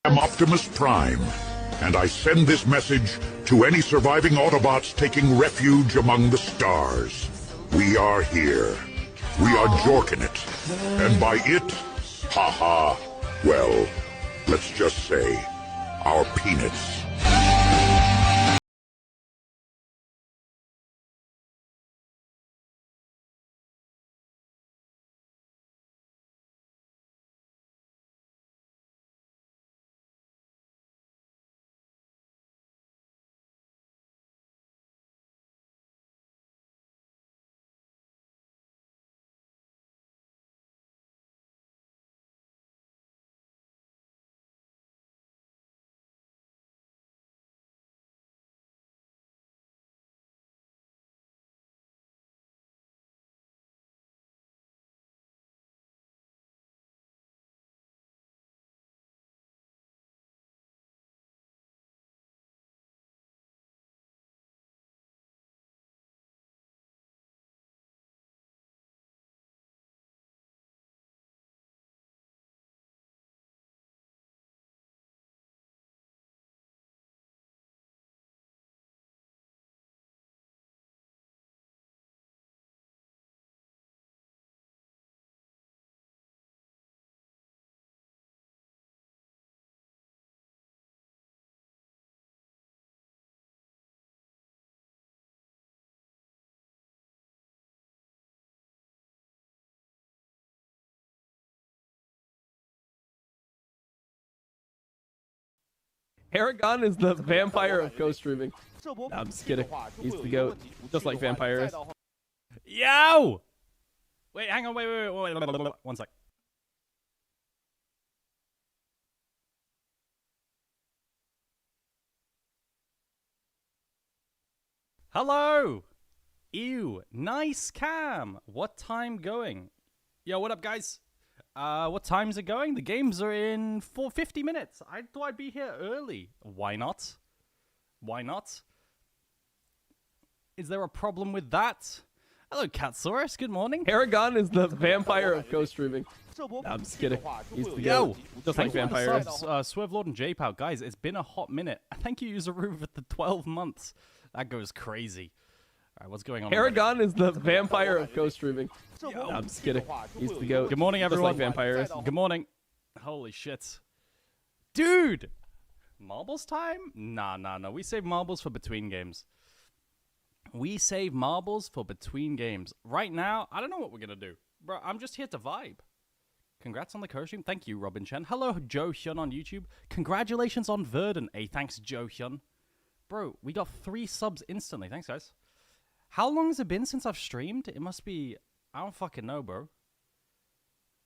I'm Optimus Prime, and I send this message to any surviving Autobots taking refuge among the stars. We are here. We are jorking it. And by it, haha, well, let's just say, our peanuts. Aragon is the vampire of co-streaming. No, I'm just kidding. He's the goat, just like vampire is. Yo! Wait, hang on, wait. 1 sec. Hello! Ew, nice cam! What time going? Yo, what up, guys? What time's it going? The games are in 50 minutes. I thought I'd be here early. Why not? Why not? Is there a problem with that? Hello, Catsaurus. Good morning. Aragon is the vampire of co-streaming. No, I'm just kidding. He's the goat, just like vampire is. Swervelord and J-Pow. Guys, it's been a hot minute. Thank you, Useru, for the 12 months. That goes crazy. All right, what's going on? Aragon is the vampire of co-streaming. No, I'm just kidding. He's the goat. Good morning, everyone. Just like vampire is. Good morning. Holy shit. Dude! Marbles time? Nah. We save marbles for between games. We save marbles for between games. Right now, I don't know what we're going to do. Bro, I'm just here to vibe. Congrats on the co-stream. Thank you, Robin Chen. Hello, Joe Hyun on YouTube. Congratulations on Verdun. Hey, thanks, Joe Hyun. Bro, we got 3 subs instantly. Thanks, guys. How long has it been since I've streamed? It must be... I don't fucking know, bro.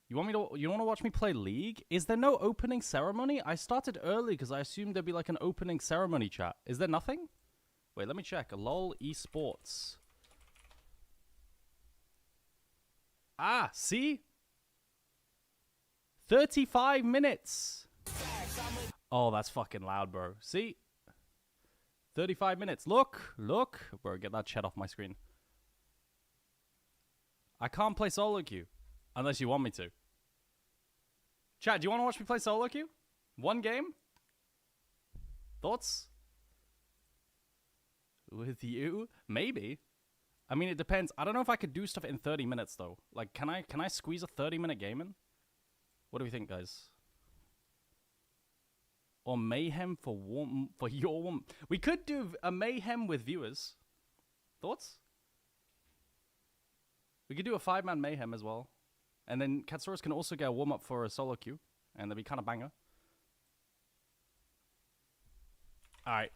You want to watch me play League? Is there no opening ceremony? I started early because I assumed there'd be like an opening ceremony chat. Is there nothing? Wait, let me check. LOL esports. Ah, see? 35 minutes. Oh, that's fucking loud, bro. See? 35 minutes. Look. Bro, get that chat off my screen. I can't play solo queue unless you want me to. Chat, do you want to watch me play solo queue? 1 game? Thoughts? With you? Maybe. I mean, it depends. I don't know if I could do stuff in 30 minutes, though. Like, can I squeeze a 30-minute game in? What do we think, guys? Or mayhem for your one. We could do a mayhem with viewers. Thoughts? We could do a 5-man mayhem as well. And then Katsaurus can also get a warm-up for a solo queue. And that'd be kind of banger. Alright.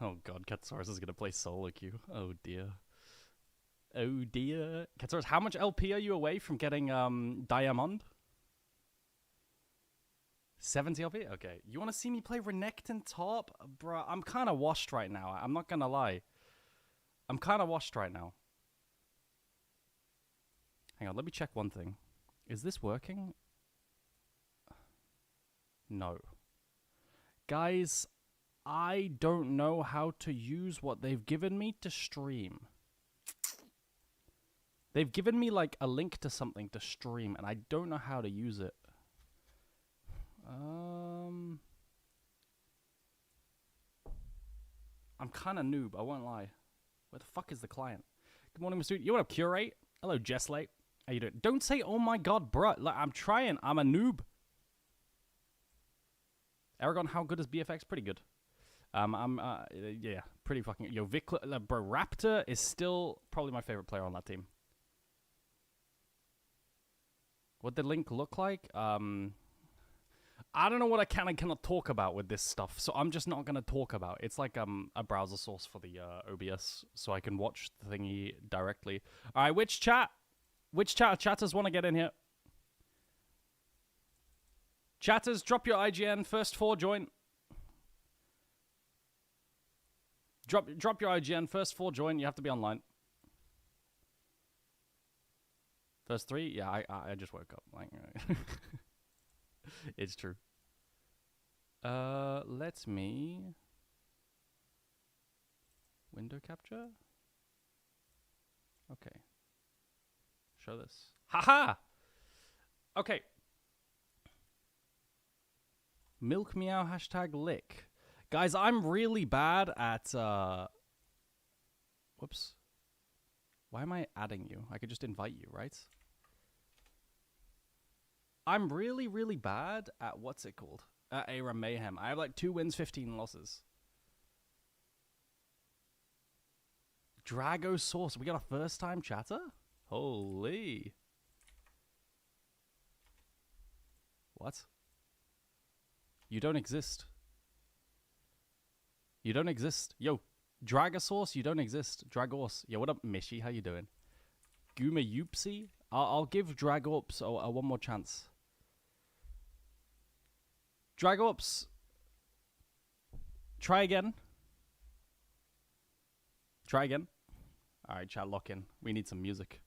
Oh god, Katsaurus is going to play solo queue. Oh dear. Oh dear. Katsaurus, how much LP are you away from getting Diamond? 70 LP? Okay. You want to see me play Renekton top? Bruh, I'm kind of washed right now. I'm not going to lie. I'm kind of washed right now. Hang on, let me check one thing. Is this working? No. Guys, I don't know how to use what they've given me to stream. They've given me like a link to something to stream, and I don't know how to use it. I'm kind of noob, I won't lie. Where the fuck is the client? Good morning, Mr. You want to curate? Hello, Jesslate. How you doing? Don't say, oh my god, bruh. Like, I'm trying. I'm a noob. Aragon, how good is BFX? Pretty good. Yeah, pretty fucking... Yo, Vic... bro, Raptor is still probably my favorite player on that team. What did Link look like? I don't know what I can and cannot talk about with this stuff, so I'm just not going to talk about it. It's like a browser source for the OBS, so I can watch the thingy directly. All right, which chatters want to get in here? Chatters, drop your IGN. First 4, join. Drop your IGN. First 4, join. You have to be online. First 3? Yeah, I just woke up. Like, it's true. Let me... Window capture? Okay. Show this. Haha! Okay. Milk meow hashtag lick. Guys, I'm really bad at, Whoops. Why am I adding you? I could just invite you, right? I'm really, really bad at, what's it called? At Era Mayhem. I have like 2 wins, 15 losses. Drago Source. We got a first time chatter? Holy. What? You don't exist. You don't exist. Yo, Dragosaurce, you don't exist. Dragos. Yo, what up, Mishi? How you doing? Guma Youpsy? I'll give Dragops a one more chance. Dragops. Try again. Try again. Alright, chat, lock in. We need some music.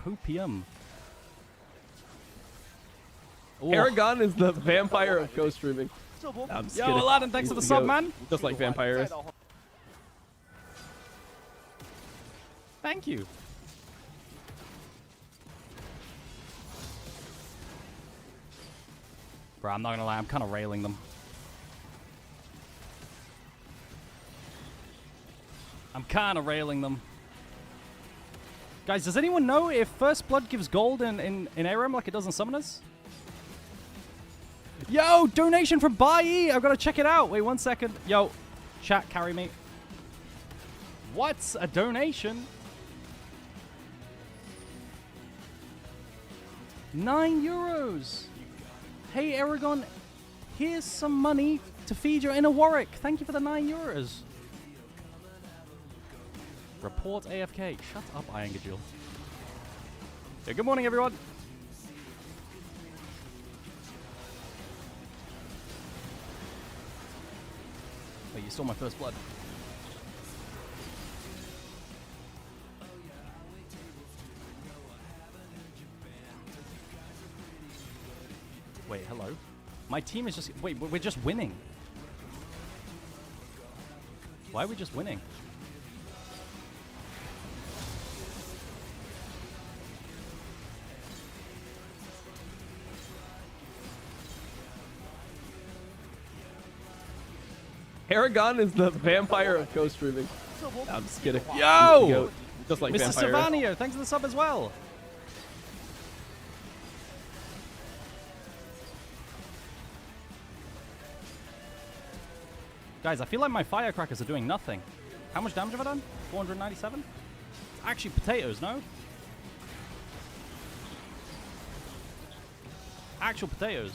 Copium. Ooh. Aragon is the vampire of co-streaming. I'm just Yo, kidding. Aladdin, thanks for the sub, man. Just like vampires. Thank you. Bro, I'm not gonna lie, I'm kind of railing them. Guys, does anyone know if First Blood gives gold in ARAM like it does in Summoners? Yo, donation from Bai! I've got to check it out. Wait 1 second. Yo, chat, carry me. What's a donation? 9 euros. Hey, Aragon, here's some money to feed your inner Warwick. Thank you for the 9 euros. Report AFK. Shut up, Iangajul. Yeah, good morning, everyone. Wait, you stole my first blood. Wait, hello? My team is just... Wait, we're just winning. Why are we just winning? Aragon is the vampire of co-streaming. I'm just kidding. Yo! Just like Mr. vampires. Silvanio, thanks for the sub as well. Guys, I feel like my firecrackers are doing nothing. How much damage have I done? 497? Actually, potatoes, no? Actual potatoes.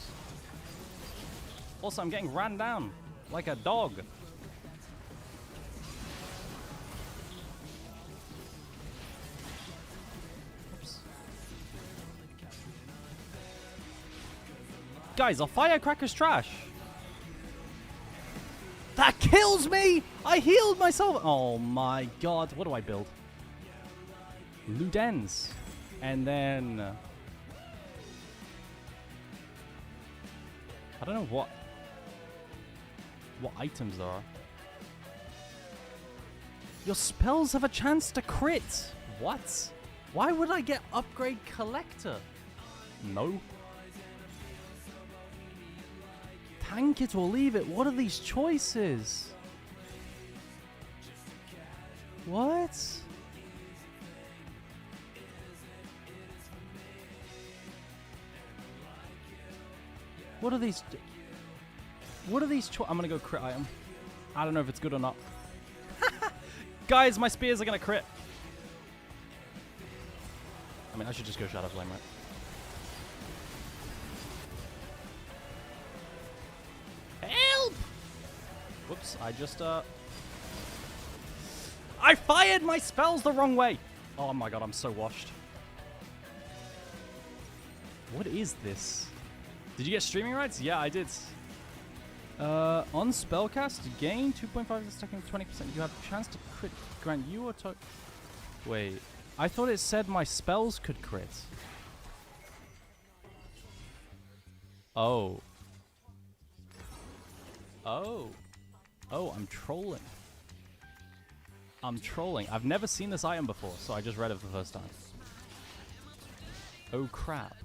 Also, I'm getting ran down like a dog. Oops. Guys, are firecrackers trash? That kills me! I healed myself! Oh my god, what do I build? Ludens. And then... I don't know what items there are. Your spells have a chance to crit. What? Why would I get upgrade collector? No. Tank it or leave it. What are these choices? What? What are these? What are these? I'm gonna go crit item. I don't know if it's good or not. Guys, my spears are gonna crit. I mean, I should just go Shadow Flame, right? Help! Whoops, I just, I fired my spells the wrong way! Oh my god, I'm so washed. What is this? Did you get streaming rights? Yeah, I did. On spellcast, gain 2.5 seconds, 20%. You have a chance to crit. Grant you or to... Wait, I thought it said my spells could crit. Oh. Oh. Oh, I'm trolling. I'm trolling. I've never seen this item before, so I just read it for the first time. Oh crap.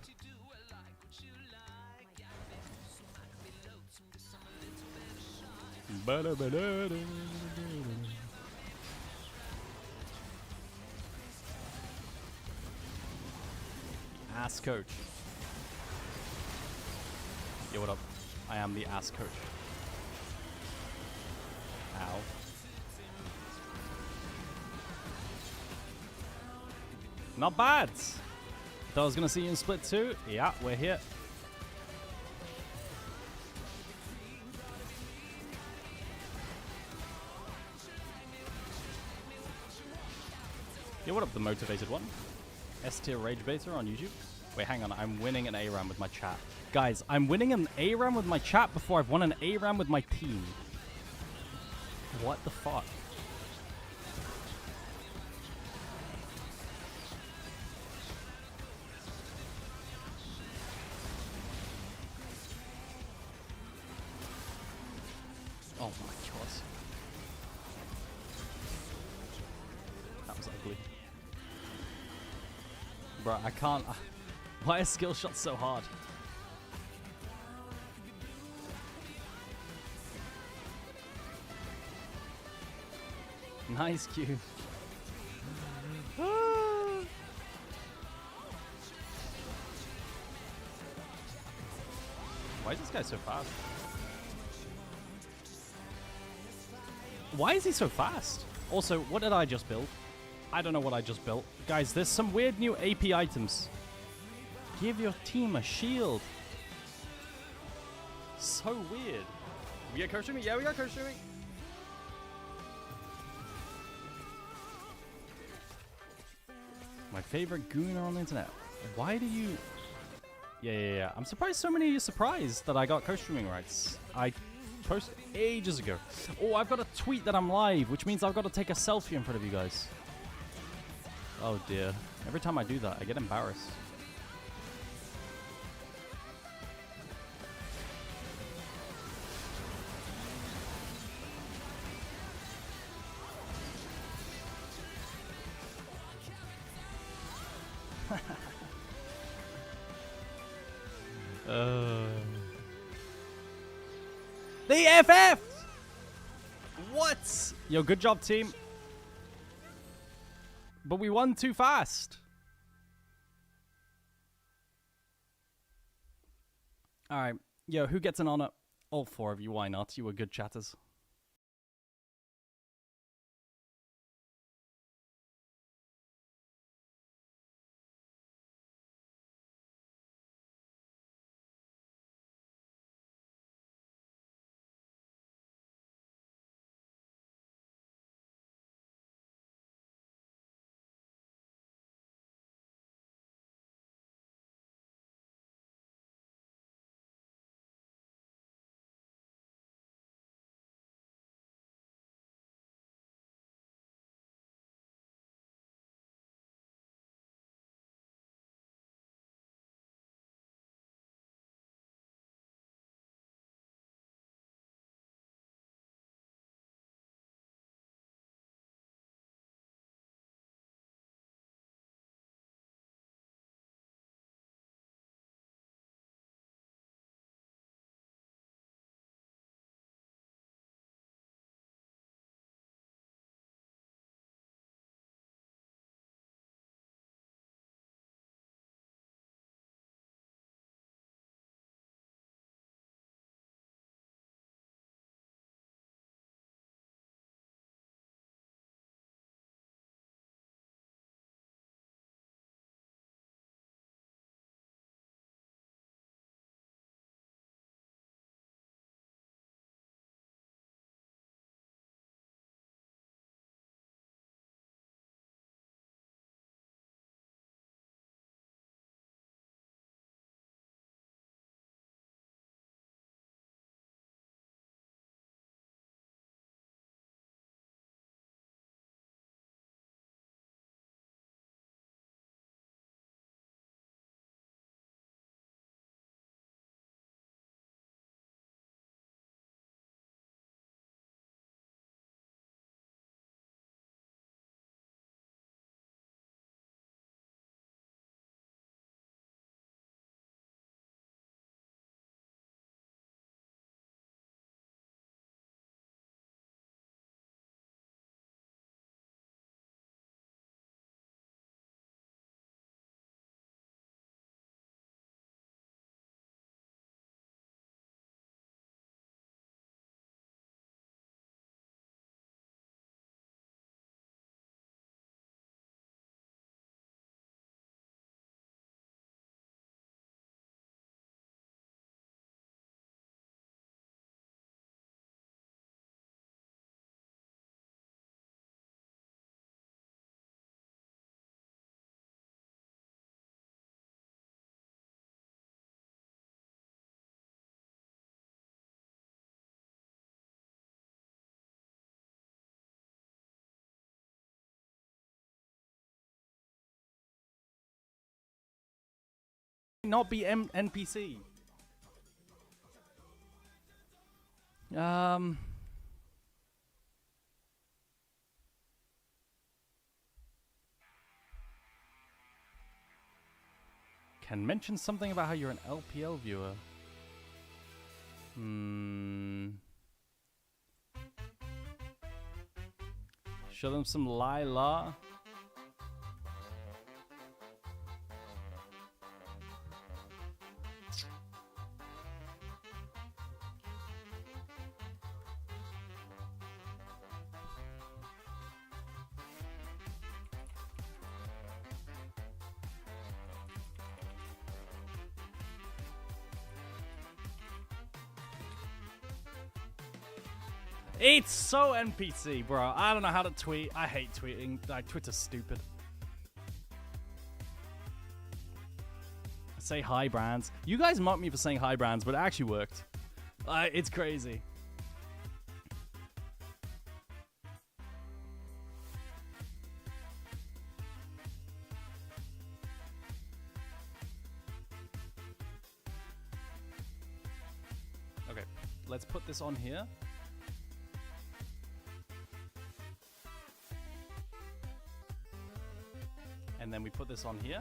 Ass coach. Yo, what up? I am the ass coach. Ow. Not bad. Thought I was gonna see you in Split 2. Yeah, we're here. Yo, what up, the motivated one? S-tier rage baiter on YouTube. Wait, hang on. I'm winning an ARAM with my chat. Guys, I'm winning an ARAM with my chat before I've won an ARAM with my team. What the fuck? Oh my god. That was ugly. Bro, I can't. Why are skill shots so hard? Nice Q. Why is this guy so fast? Why is he so fast? Also, what did I just build? I don't know what I just built. Guys, there's some weird new AP items. Give your team a shield. So weird. We got co-streaming? Yeah, we got co-streaming. My favorite gooner on the internet. Why do you... Yeah. I'm surprised so many are surprised that I got co-streaming rights. I posted ages ago. Oh, I've got to tweet that I'm live, which means I've got to take a selfie in front of you guys. Oh dear. Every time I do that, I get embarrassed. The FF! What? Yo, good job, team. But we won too fast. Alright. Yo, who gets an honor? All four of you, why not? You were good chatters. Not be NPC. Can mention something about how you're an LPL viewer. Show them some Lila. It's so NPC, bro. I don't know how to tweet. I hate tweeting. Like, Twitter's stupid. Say hi, brands. You guys mock me for saying hi, brands, but it actually worked. It's crazy. Okay, let's put this on here. And then we put this on here.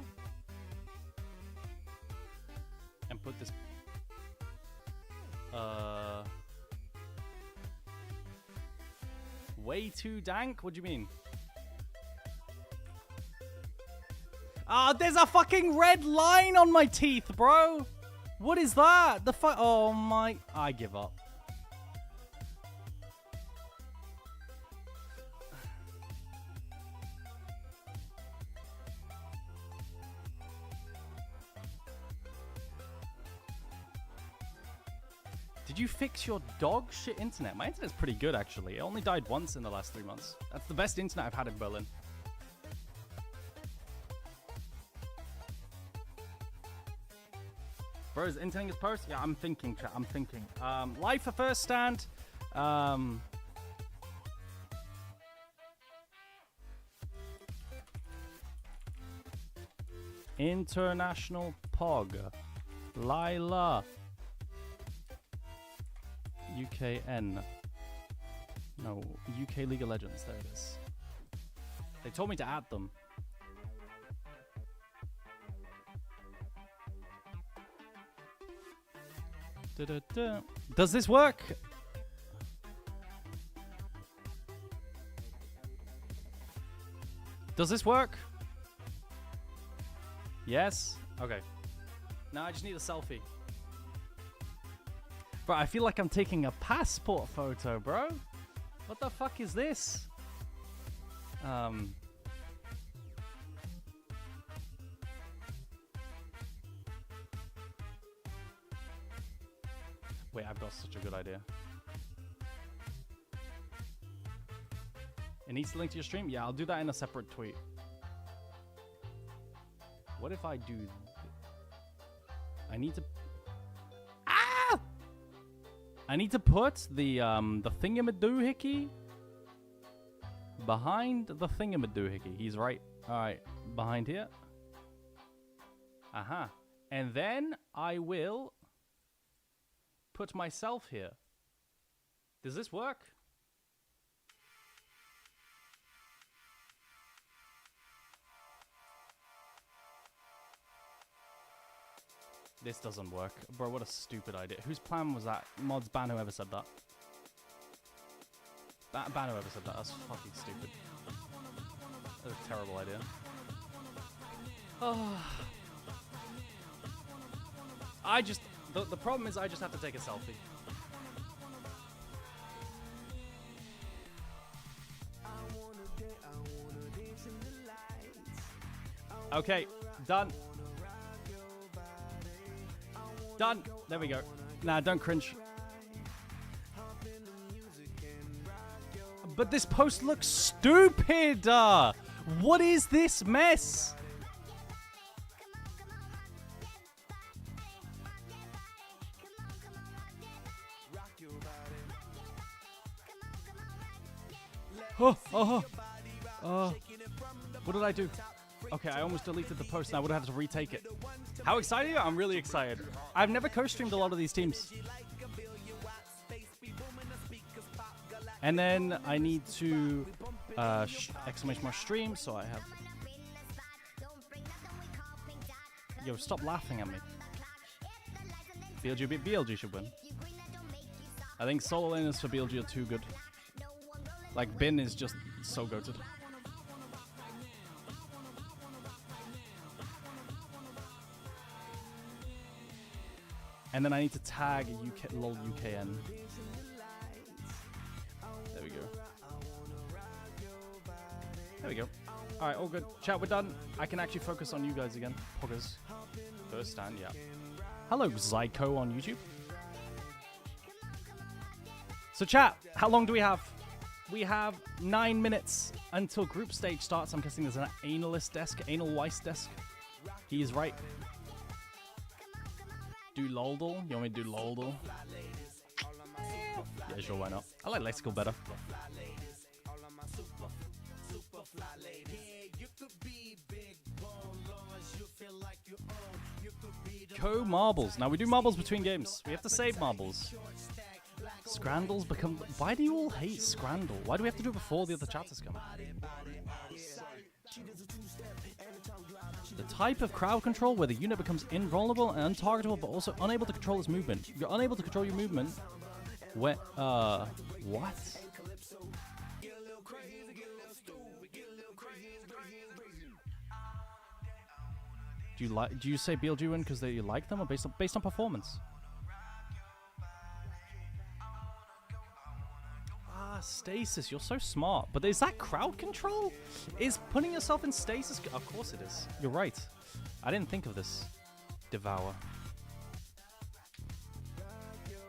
And put this... way too dank? What do you mean? Ah, there's a fucking red line on my teeth, bro! What is that? The fuck? Oh my... I give up. Did you fix your dog shit internet? My internet's pretty good, actually. It only died once in the last 3 months. That's the best internet I've had in Berlin. Bro, is intending his post? Yeah, I'm thinking, chat. I'm thinking. Live for first stand. International Pog. Lila. UKN. No, UK League of Legends. There it is. They told me to add them. Da-da-da. Does this work? Does this work? Yes? Okay. Now I just need a selfie. Bro, I feel like I'm taking a passport photo, bro. What the fuck is this? Wait, I've got such a good idea. It needs to link to your stream? Yeah, I'll do that in a separate tweet. What if I do... I need to... Ah! I need to put the thingamadoohickey behind the thingamadoohickey. He's right. Alright, behind here. Aha. And then I will put myself here. Does this work? This doesn't work. Bro, what a stupid idea. Whose plan was that? Mods, ban whoever said that. Ban whoever said that. That's fucking stupid. That's a terrible idea. Oh. The problem is I just have to take a selfie. Okay, done. Done. There we go. Nah, don't cringe. But this post looks stupid. What is this mess? What did I do? Okay, I almost deleted the post and I would have to retake it. How excited are you? I'm really excited. I've never co-streamed a lot of these teams. And then I need to exclamation mark stream, so I have... Yo, stop laughing at me. BLG should win. I think solo laners for BLG are too good. Like, Bin is just so goated. And then I need to tag UK, lol UKN. There we go. There we go. Alright, all good. Chat, we're done. I can actually focus on you guys again. Poggers. First stand, yeah. Hello, Zyko on YouTube. So chat, how long do we have? We have 9 minutes until group stage starts. I'm guessing there's an analyst desk, anal Weiss desk. He is right. Do Loldal? You want me to do Loldal? Yeah, sure, why not? I like Lexical better. Co-marbles. Now we do marbles between games. We have to save marbles. Scrandals become... Why do you all hate Scrandal? Why do we have to do it before the other chatters come? The type of crowd control where the unit becomes invulnerable and untargetable but also unable to control its movement. You're unable to control your movement when... What? Do you say BLG win because you like them or based on performance? Ah, stasis. You're so smart. But is that crowd control? Is putting yourself in stasis? Of course it is. You're right. I didn't think of this. Devour.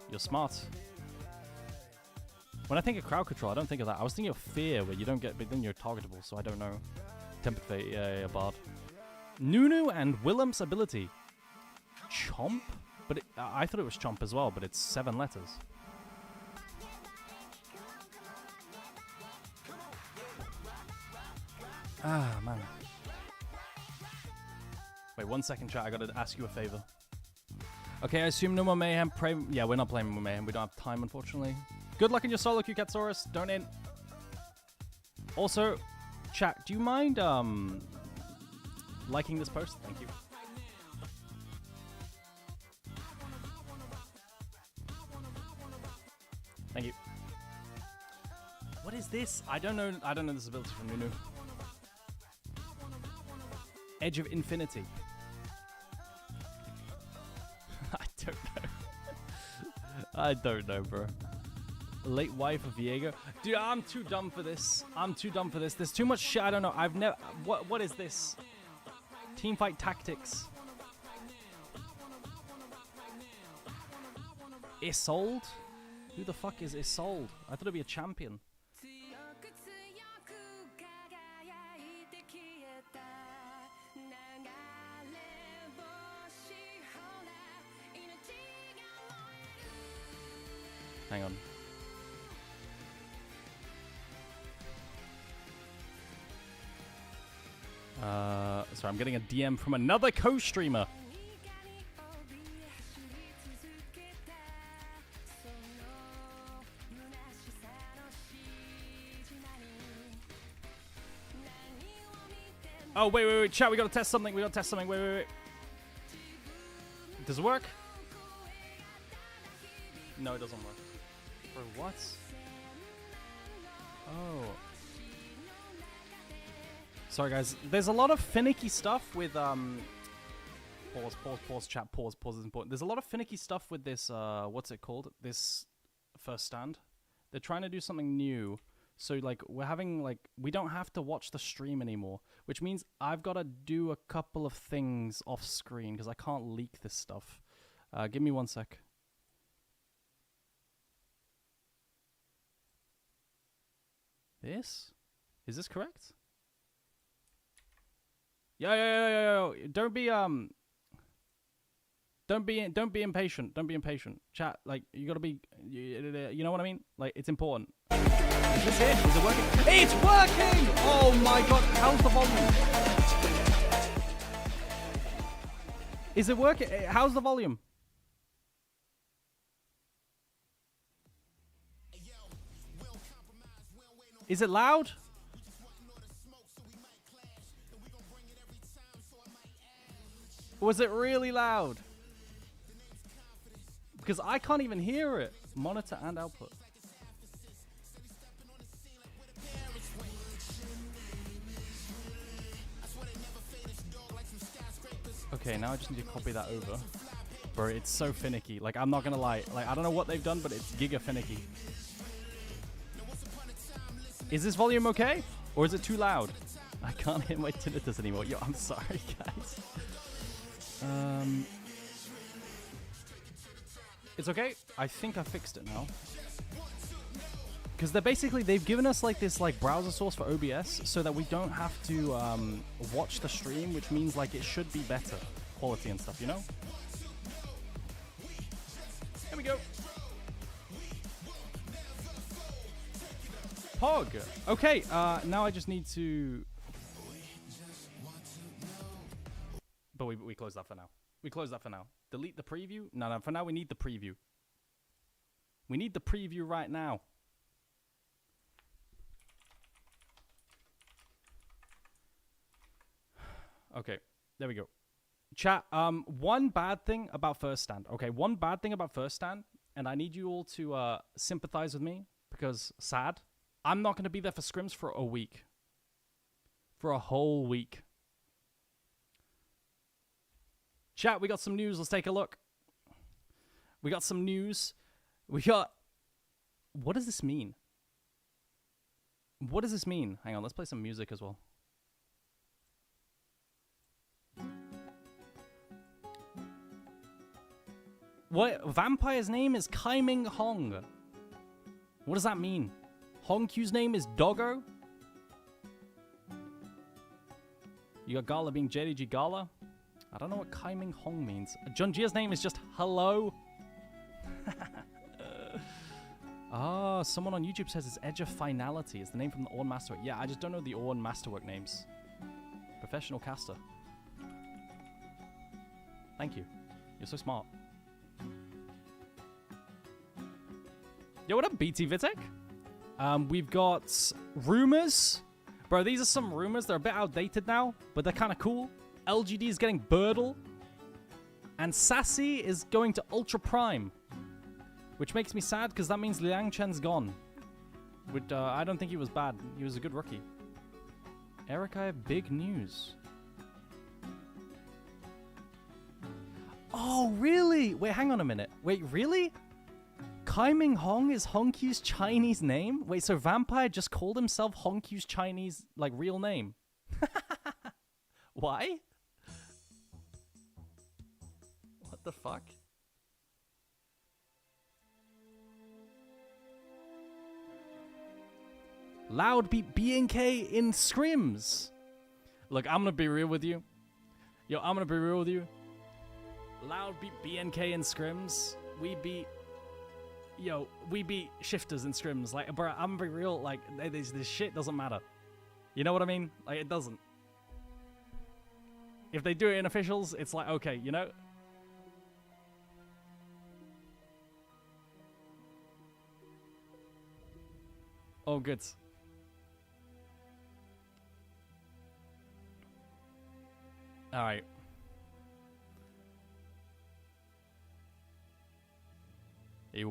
You're smart. When I think of crowd control, I don't think of that. I was thinking of fear, where you don't get, but then you're targetable. So I don't know. Tempered Fate, yeah, Bard. Nunu and Willem's ability. Chomp? But I thought it was Chomp as well, but it's 7 letters. Ah, man. Wait, 1 second, chat. I gotta ask you a favor. Okay, I assume no more Mayhem. Yeah, we're not playing more Mayhem. We don't have time, unfortunately. Good luck in your solo queue, Katsaurus. Don't in. Also, chat, do you mind, liking this post? Thank you. Thank you. What is this? I don't know this ability from Nunu. Edge of Infinity. I don't know. I don't know, bro. Late wife of Viego. Dude, I'm too dumb for this. There's too much shit I don't know. I've never... What is this? Teamfight tactics. Isolde? Who the fuck is Isolde? I thought it'd be a champion. Hang on. Sorry, I'm getting a DM from another co-streamer. Oh, wait, chat, we gotta test something, wait. Does it work? No, it doesn't work. Bro, what? Oh. Sorry, guys. There's a lot of finicky stuff with, Pause, chat, pause is important. There's a lot of finicky stuff with this, what's it called? This first stand. They're trying to do something new. So, like, we're having, like, we don't have to watch the stream anymore. Which means I've got to do a couple of things off screen because I can't leak this stuff. Give me 1 sec. This? Is this correct? Yo. Don't be impatient. Don't be impatient. Chat, like, you gotta be, you know what I mean? Like, it's important. Is this it? Is it working? It's working! Oh my god, how's the volume? Is it working? How's the volume? Is it loud? Was it really loud? Because I can't even hear it. Monitor and output. Okay, now I just need to copy that over. Bro, it's so finicky. Like, I'm not gonna lie. Like, I don't know what they've done, but it's giga finicky. Is this volume okay? Or is it too loud? I can't hear my tinnitus anymore. Yo, I'm sorry, guys. It's okay. I think I fixed it now. Because they've given us like this like browser source for OBS so that we don't have to watch the stream, which means like it should be better quality and stuff, you know? Here we go. Pog. Okay, now I just need to... But we close that for now. We close that for now. Delete the preview? No, for now we need the preview. We need the preview right now. Okay, there we go. Chat, one bad thing about First Stand. Okay, one bad thing about First Stand, and I need you all to sympathize with me, because sad. I'm not going to be there for scrims for a week. For a whole week. Chat, we got some news. Let's take a look. We got some news. We got... What does this mean? What does this mean? Hang on, let's play some music as well. What? Vampire's name is Kaiming Hong. What does that mean? Hong Q's name is Doggo? You got Gala being JDG Gala? I don't know what Kaiming Hong means. John Jia's name is just Hello. Someone on YouTube says it's Edge of Finality. It's the name from the Orn Masterwork. Yeah, I just don't know the Orn Masterwork names. Professional caster. Thank you. You're so smart. Yo, what up, BT Vitek? We've got rumors. Bro, these are some rumors. They're a bit outdated now, but they're kind of cool. LGD is getting Birdle. And Sassy is going to Ultra Prime. Which makes me sad, because that means Liang Chen's gone. Which, I don't think he was bad. He was a good rookie. Eric, I have big news. Oh, really? Wait, hang on a minute. Wait, really? Kaiming Hong is Hongkyu's Chinese name? Wait, so Vampire just called himself Hongkyu's Chinese, like, real name? Why? What the fuck? Loud beat BNK in scrims. Look, I'm gonna be real with you. Yo, I'm gonna be real with you. Loud beat BNK in scrims. We beat shifters in scrims. Like, bro, I'm gonna be real. Like, this shit doesn't matter. You know what I mean? Like, it doesn't. If they do it in officials, it's like, okay, you know? Oh, good. Alright. Hey,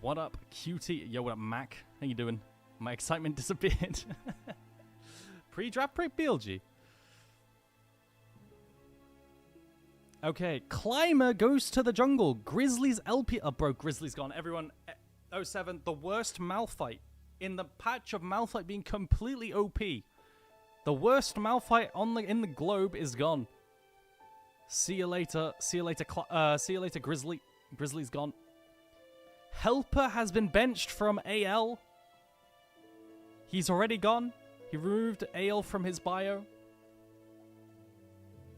what up, QT? Yo, what up, Mac? How you doing? My excitement disappeared. Pre-draft break BLG. Okay, Climber goes to the jungle. Grizzlies LP... Oh, bro, Grizzlies gone. Everyone, 07, the worst Malphite. In the patch of Malphite being completely OP. The worst Malphite in the globe is gone. See you later. See you later, see you later, Grizzly. Grizzly's gone. Helper has been benched from AL. He's already gone. He removed AL from his bio.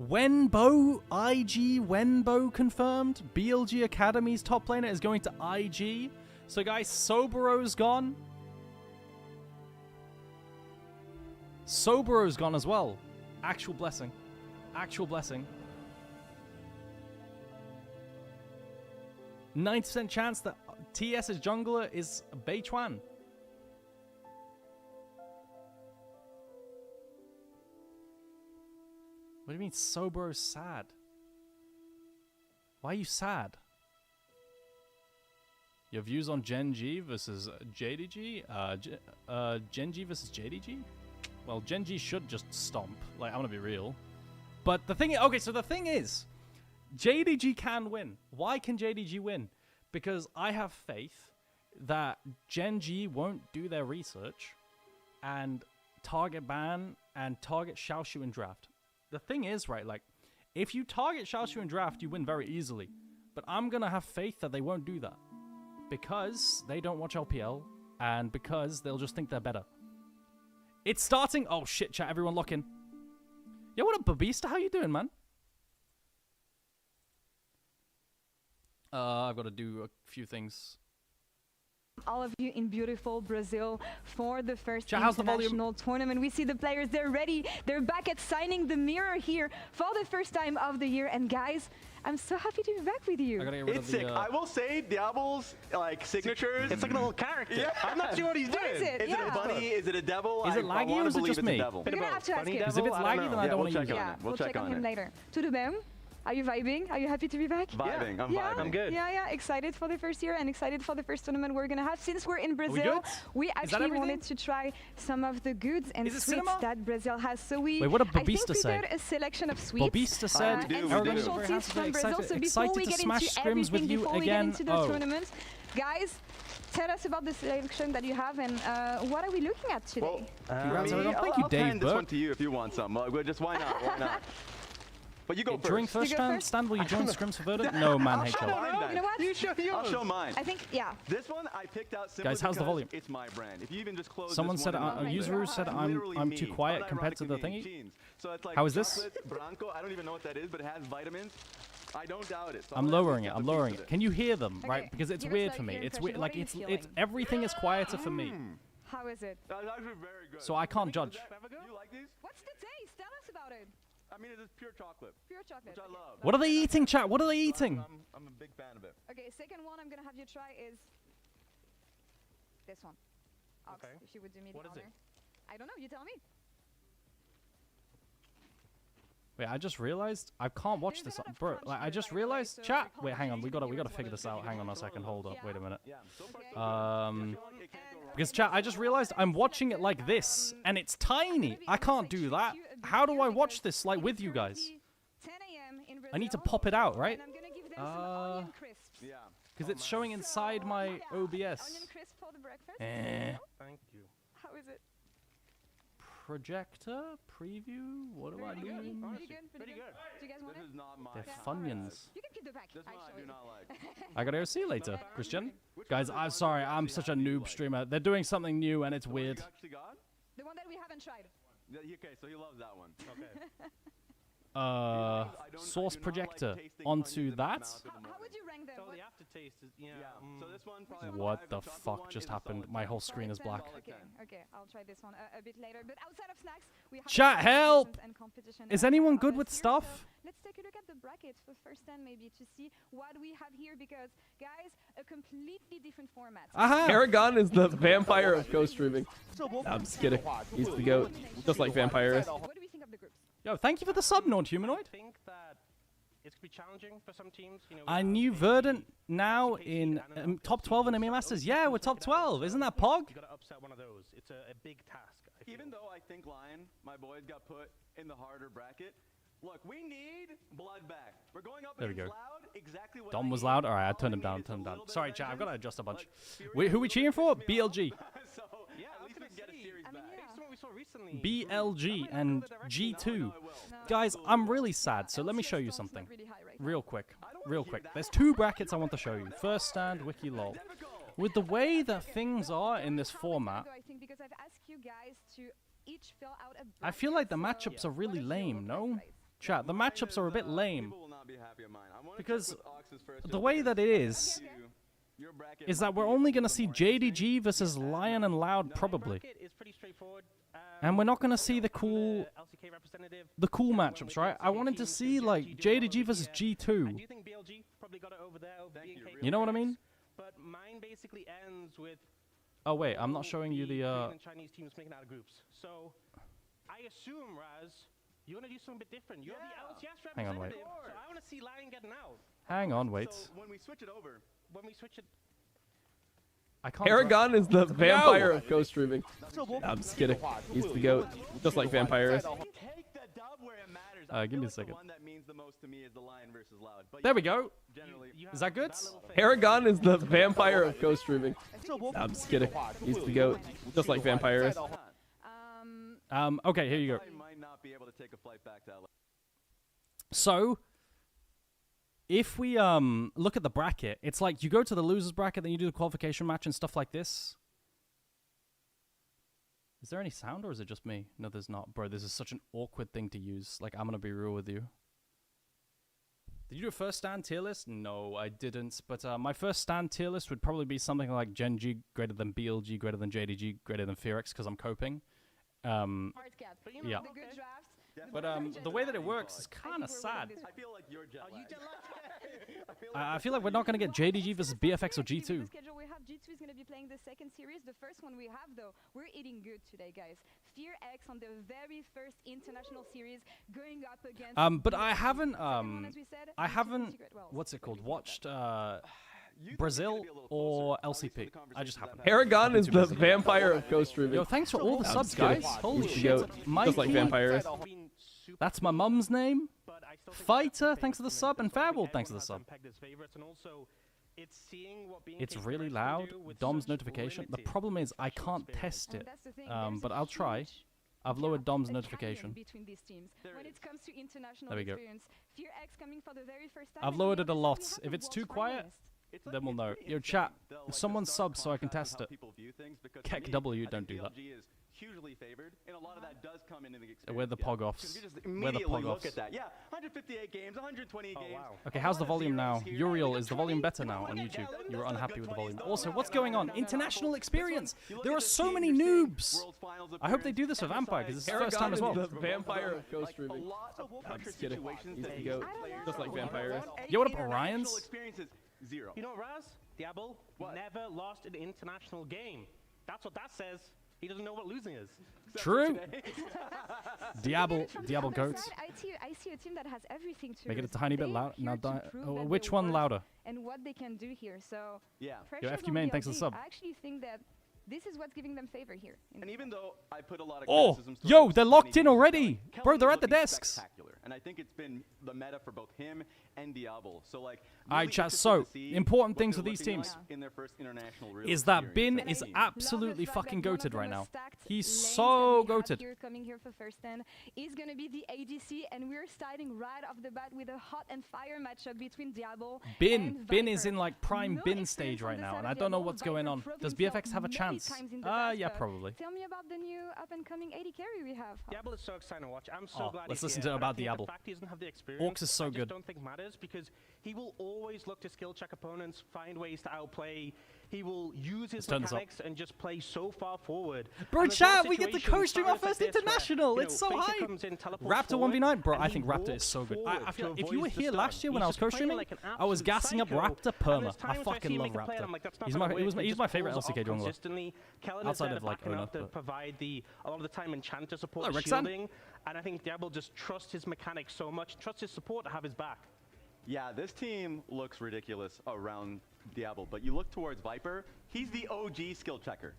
Wenbo, IG Wenbo confirmed. BLG Academy's top laner is going to IG. So guys, Sobero's gone. Sobero's gone as well. Actual blessing. Actual blessing. 90% chance that TS's jungler is Beichuan. What do you mean Sobero's sad? Why are you sad? Your views on GenG versus JDG? GenG versus JDG? Well, GenG should just stomp. Like, I'm gonna be real. But the thing, okay, so the thing is, JDG can win. Why can JDG win? Because I have faith that GenG won't do their research and target ban and target Xiaoshu in draft. The thing is, right, like, if you target Xiaoshu in draft, you win very easily. But I'm gonna have faith that they won't do that. Because they don't watch LPL, and because they'll just think they're better. It's starting. Oh shit, chat, everyone lock in. Yo, what up, Babista? How you doing, man? I've got to do a few things. All of you in beautiful Brazil for the first Chat, how's the international tournament. We see the players, they're ready. They're back at signing the mirror here for the first time of the year. And guys, I'm so happy to be back with you. It's sick. I will say Diablo's like signatures. It's like a little character. Yeah. I'm not sure what he's doing. Is it? Is it a bunny? Is it a devil? Is it laggy or is it just me? We're gonna have to ask him. Because if it's laggy, then I don't want to use it. Yeah, we'll check on him later. To the BEM. Are you vibing? Are you happy to be back? Vibing. Yeah. I'm vibing. I'm good. Yeah. Excited for the first year and excited for the first tournament we're gonna have. Since we're in Brazil, we actually wanted to try some of the goods and sweets that Brazil has. So we, what did I think, Babista say? prepared a selection of sweets. Babista said, and special teas from Brazil. So before we get into everything, before we get into the tournament, guys, tell us about the selection that you have and what are we looking at today? Congrats, everyone. Thank you, I'll Dave hand this Burke. one to you if you want some. Just why not? Why not? But you go first. During first round, Stan, will you join Scrims for Verdant? No, man, HL. You know what? You show yours. I'll show mine. I think, yeah. This one I picked out simply Guys, how's the because volume? it's my brand. If you even just close Someone this said, one user said I'm too quiet compared to the thingy. So it's like How is this? chocolate Branco. I don't even know what that is, but it has vitamins. I don't doubt it. So I'm lowering it. I'm lowering it. Can you hear them? Okay. Right? Because it's Give us, weird like, for me. your It's weird. impression. Like What are you it's feeling? everything is quieter for me. How is it? That's actually very good. So I can't judge. You like these? What's the taste? Tell us about it. I mean, it is pure chocolate, Pure chocolate. which I love. What are they eating, chat? What are they eating? I'm a big fan of it. Okay, second one I'm gonna have you try is this one. Ox, Okay. if you would do me What the is it? honor. I don't know, you tell me. Wait, I just realized I can't watch There's this, a lot of bro. crunch Like I here, just by the way, realized, so chat. Wait, hang on. apologies We if gotta yours figure this out. Hang on a second. Hold up. Wait a minute. Yeah, so far Okay. so good. I feel like it can't go wrong. Because chat, I just realized I'm watching it like this, and it's tiny. I can't do that. How do I watch this like with you guys? 10 a.m. in I need to Brazil, pop it out, right? and I'm gonna give them some onion crisps. Yeah. Because it's showing inside my Yeah, OBS. Onion crisp for the breakfast. Thank you. How is it? Projector preview. What do I Pretty good. mean? Pretty good. Pretty good. Do you guys want This it? is not my They're style. Funyuns. You can keep the pack. This one I do actually. not like. I gotta go see you later, Christian. Guys, I'm sorry. I'm such a noob streamer. They're doing something new, and it's The one weird. You actually got? The one that we haven't tried. Yeah, okay, so he loves that one. Okay. I Source do not like projector tasting onto onions in my that. mouth at the How moment. would you rank them? So What- the aftertaste is, Yeah. So this one probably a What 5, the chocolate fuck one just is a happened? solid My 10. whole screen is black. Solid Okay, 10. okay, I'll try this one a bit later. But outside of snacks, we have Chat, some help! competitions and competition Is and anyone other good with here. stuff? So let's take a look at the brackets for first 10 maybe to see what we have here because, guys, a completely different format. Aha! Aragon is the vampire of co-streaming. I'm just kidding. He's the goat, just like Vampire is. What do we think of the groups? Yo, thank you for the sub, non-humanoid. I think that it's gonna be challenging for some teams. You know, I knew Verdant now in top 12 in EMEA Masters. Yeah, we're top 12. Isn't that Pog? You gotta upset one of those. It's a big task. I feel. Even though I think Lion, my boys, got put in the harder bracket, look, we need blood back. We're going up There we against go. Loud, exactly what Dom I was need. loud. All right, I All turned him need down. is Turned him a down. little bit Sorry, of chat. I've got to vengeance, adjust a bunch. but Wait, who we cheering for? BLG. So, Yeah, at I was least we gonna can get a say, series I mean, back. yeah. Based on what we saw recently. BLG and G2. No, I will. Guys, I'm really sad, so let me LCS show you don't something. look really high right now. Real quick. I don't wanna Real hear quick. that. There's two brackets I want to show you. First stand, wiki lol. Difficult. With the way that things are in this How it's gonna format, go, I think, because I've asked you guys to each fill out a I feel like the bracket, so matchups are what really is your lame, look no? like, guys? Chat, the matchups are a bit lame. People will not be happy of mine. I wanna check Because with Ox's first the just way because that it is, your bracket is might that we're be only a going to little see more interesting. JDG versus Lion and Loud, probably. Bracket is pretty straightforward. And we're not going to see the I'm cool LCK representative. matchups, right? I wanted to see, like, JDG versus I G2. do think BLG probably got it over there. Over Thank you, BNK really. You know what I mean? But mine basically ends with Oh, wait, I'm not showing you Korean the, and Chinese teams making out of groups. So I assume, Raz, You want to do something a bit different. You're the LCS Hang on, wait. representative, so I want to see Lion getting out. Hang on, wait. So when we switch it over, I can't. Paragon is the vampire of co-streaming. I'm just kidding. He's the GOAT, just like Vampire is. take the dub where it matters. Give me a The second. one that means the most to me is the Lion versus Loud. But There we go. generally, Is that good? Paragon is the vampire of co-streaming. I'm just kidding. He's the GOAT, just like Vampire is. Okay, here you go. I might not be able to take a flight back to LA. So, if we look at the bracket, it's like you go to the losers bracket, then you do the qualification match and stuff like this. Is there any sound or is it just me? No, there's not. Bro, this is such an awkward thing to use. Like, I'm gonna be real with you. Did you do a first stand tier list? No, I didn't. But my first stand tier list would probably be something like GenG greater than BLG greater than JDG greater than FearX because I'm coping. Yeah. But the way that it works is kind of sad. I feel like you're jet lagged. I feel like we're not going to get JDG versus BFX or G2. Schedule we have G2 is going to be playing the second series. The first one we have, though, we're eating good today, guys. FearX on the very first international series going up against. But I haven't what's it called? Watched Brazil or LCP. I just haven't. Paragon is the vampire of co-streaming. Yo, thanks for all the subs, guys. Holy He's the shit. GOAT, Mikey, just like Vampire is. that's my mum's name. Fighter, thanks for the sub, and Farewell, thanks for the sub. It's really loud. Dom's notification. The problem is I can't test it, but I'll try. I've lowered Dom's notification. There we go. I've lowered it a lot. If it's too quiet, then we'll know. Yo, chat, someone sub so I can test it. Keck W, don't do that. Hugely favored, and a lot of that does come into the experience. We're the pog-offs. You just We're the immediately look pog-offs. at that. Yeah, 158 games, 128 games. Okay, how's the volume now? Uriel, is the volume better now on YouTube? You were unhappy with the volume. Also, what's going on? International experience! There are so many noobs! I hope they do this with Vampire, because it's the first time as well. The vampire of co-streaming. I'm just kidding. He's the GOAT, just like Vampire is. Yo, what up, Orions? Zero. You know what, Raz? Diablo never lost an international game. That's what that says. He doesn't know what losing is. True. Diablo goats. I see a team that has everything to Make it a tiny bit louder. Now, which one louder? And what they can do here. So Yeah. Yo, FQ main, thanks for the sub. I actually think that this is what's giving them favor here. And even though I put a lot of Oh, criticisms yo, towards they're Tony locked in Hawk, already. Kelly Bro, they're is at the looking desks. spectacular. And I think it's been the meta for both him and Diablo. So like, Alright, really chat, interested so, to see important what things they're with these looking teams. like in their first international real Is that experience. Bin is Love absolutely the fact fucking that one of goated the right most now. stacked He's lanes so that we have goated. here coming here for first stand is going to be the ADC, and we're starting right off the bat with a hot and fire matchup between Diablo and Bin is Viper. in like prime No Bin experience stage on right the now, side and of I don't know Diablo. what's going Viper on. proved Does himself BFX have a many chance? times in the past, Yeah, but probably. Tell me about the new up-and-coming AD carry we have. Diablo is so exciting to watch. I'm so Oh, glad let's he's listen here. to And I about think Diablo. The fact he doesn't have the experience, Orcs is so I good. just don't think matters because he will always look to skill check opponents, find ways to outplay. He will use his turn this up. mechanics and just play so far forward. Bro, And there's one chat, we get the situation, co-stream our times like first this where, international. you know, It's so Faker hype. comes in, teleports Raptor forward, 1v9, bro. and I he think Raptor is walks so good. forward I feel to like if you were avoid the here stun. last year when He's I was just playing co-streaming, like an I was absolute gassing up psycho. Raptor And perma. there's I times where fucking see him love make a play and I'm Raptor. like, that's not He's gonna my work, and he's just my favorite pulls it LCK off jungler. consistently. Kellen is Outside there of, to like, back him Ona, up to but- provide a lot of the time Enchanter support, Hello, Rexan. shielding, and I think Diablo just trusts his mechanics so much, trusts his support to have his back. Yeah, this team looks ridiculous around Diablo, but you look towards Viper, he's the OG skill checker.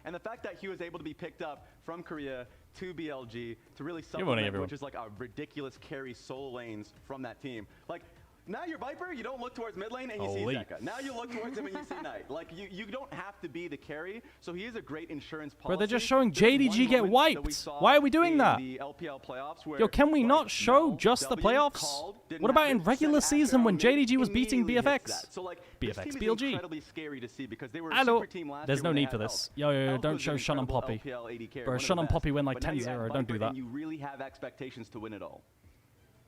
And the fact that he was able to be picked up from Korea to BLG to really supplement, everyone. which is like a ridiculous carry solo lanes from that team. Like, now you're Viper, you don't look towards mid lane and you Holy. see Zeka. Now you look towards him and you see Knight. Like, you don't have to be the carry, so he is a great insurance policy. Bro, they're just showing There's JDG one get moment wiped. that we saw Why are we doing in that? the LPL playoffs where, Yo, can we like, not show Mel just the W playoffs? called, didn't What about have in it, regular set after season when our mid, JDG was beating immediately hits BFX? that. So like, BFX, this team is BLG. incredibly scary to see because they were a Hello. super team last There's year no when they need had for this. Elf. Yo, Elf don't was show an Shun and incredible Poppy. LPL AD carry, Bro, one of Shun the and best. Poppy win like But now you 10-0. have Don't do Viper that. and you really have expectations to win it all.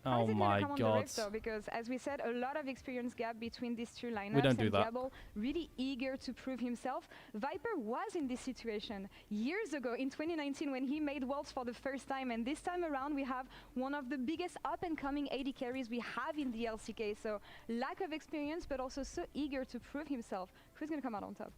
How Oh is it gonna my come on the god. Rift, though? Because as we said, a lot of experience gap between these two lineups. We don't do and that. Diablo really eager to prove himself. Viper was in this situation years ago in 2019 when he made Worlds for the first time, and this time around we have one of the biggest up-and-coming AD carries we have in the LCK. So lack of experience, but also so eager to prove himself. Who's gonna come out on top?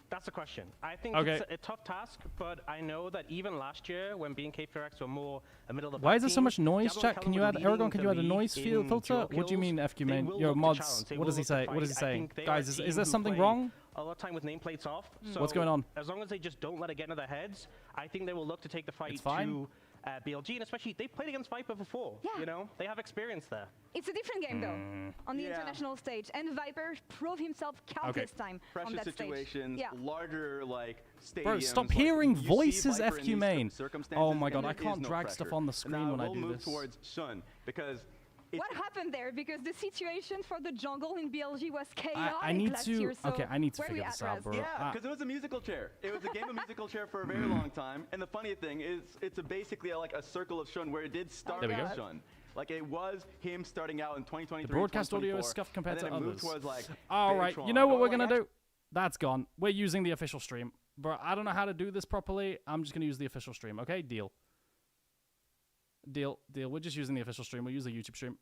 That's the question. I think Okay. it's a tough task, but I know that even last year when BNK were more a middle of the Why pack is there so team, much noise, Diablo chat? and Can you Kellen add were Aragon? leading Can the you add a league noise in filter? duo What do you kills. mean, FQ They main? will Yo, look to mods. challenge. They What will does he look to say? What is he fight. I saying? think they are Guys, a is team there who something play wrong? A lot of time with nameplates off. So What's going on? As long as they just don't let it get into their heads, I think they will look to take the fight It's fine. to BLG, and especially they played against Viper before. Yeah. You know, they have experience there. It's a different game though, on the international stage, and Viper proved himself countless time on Pressure that situations, stage. Yeah. larger like stadiums. Bro, stop like, hearing you see voices, Viper in FQ these main. circumstances, Oh my and god, I there can't is no drag pressure. stuff on the screen Now when I we'll do move this. towards Shun because What happened there? Because the situation for the jungle in BLG was chaotic I need last to. year. So Okay, I need to where we figure at, this out, Raz? bro. Yeah, because it was a musical chair. It was a game of musical chair for a very long time. And the funny thing is, it's basically like a circle of Shun where it did start There we with go. Shun. Like it was him starting out in 2023. The broadcast audio is 2024, scuffed compared and to then it moved others. towards, like, All right, Baytron. you know what we're Like, gonna do? That's gone. We're using the official stream, bro. I don't know how to do this properly. I'm just gonna use the official stream. Okay, deal. Deal. We're just using the official stream. We'll use the YouTube stream.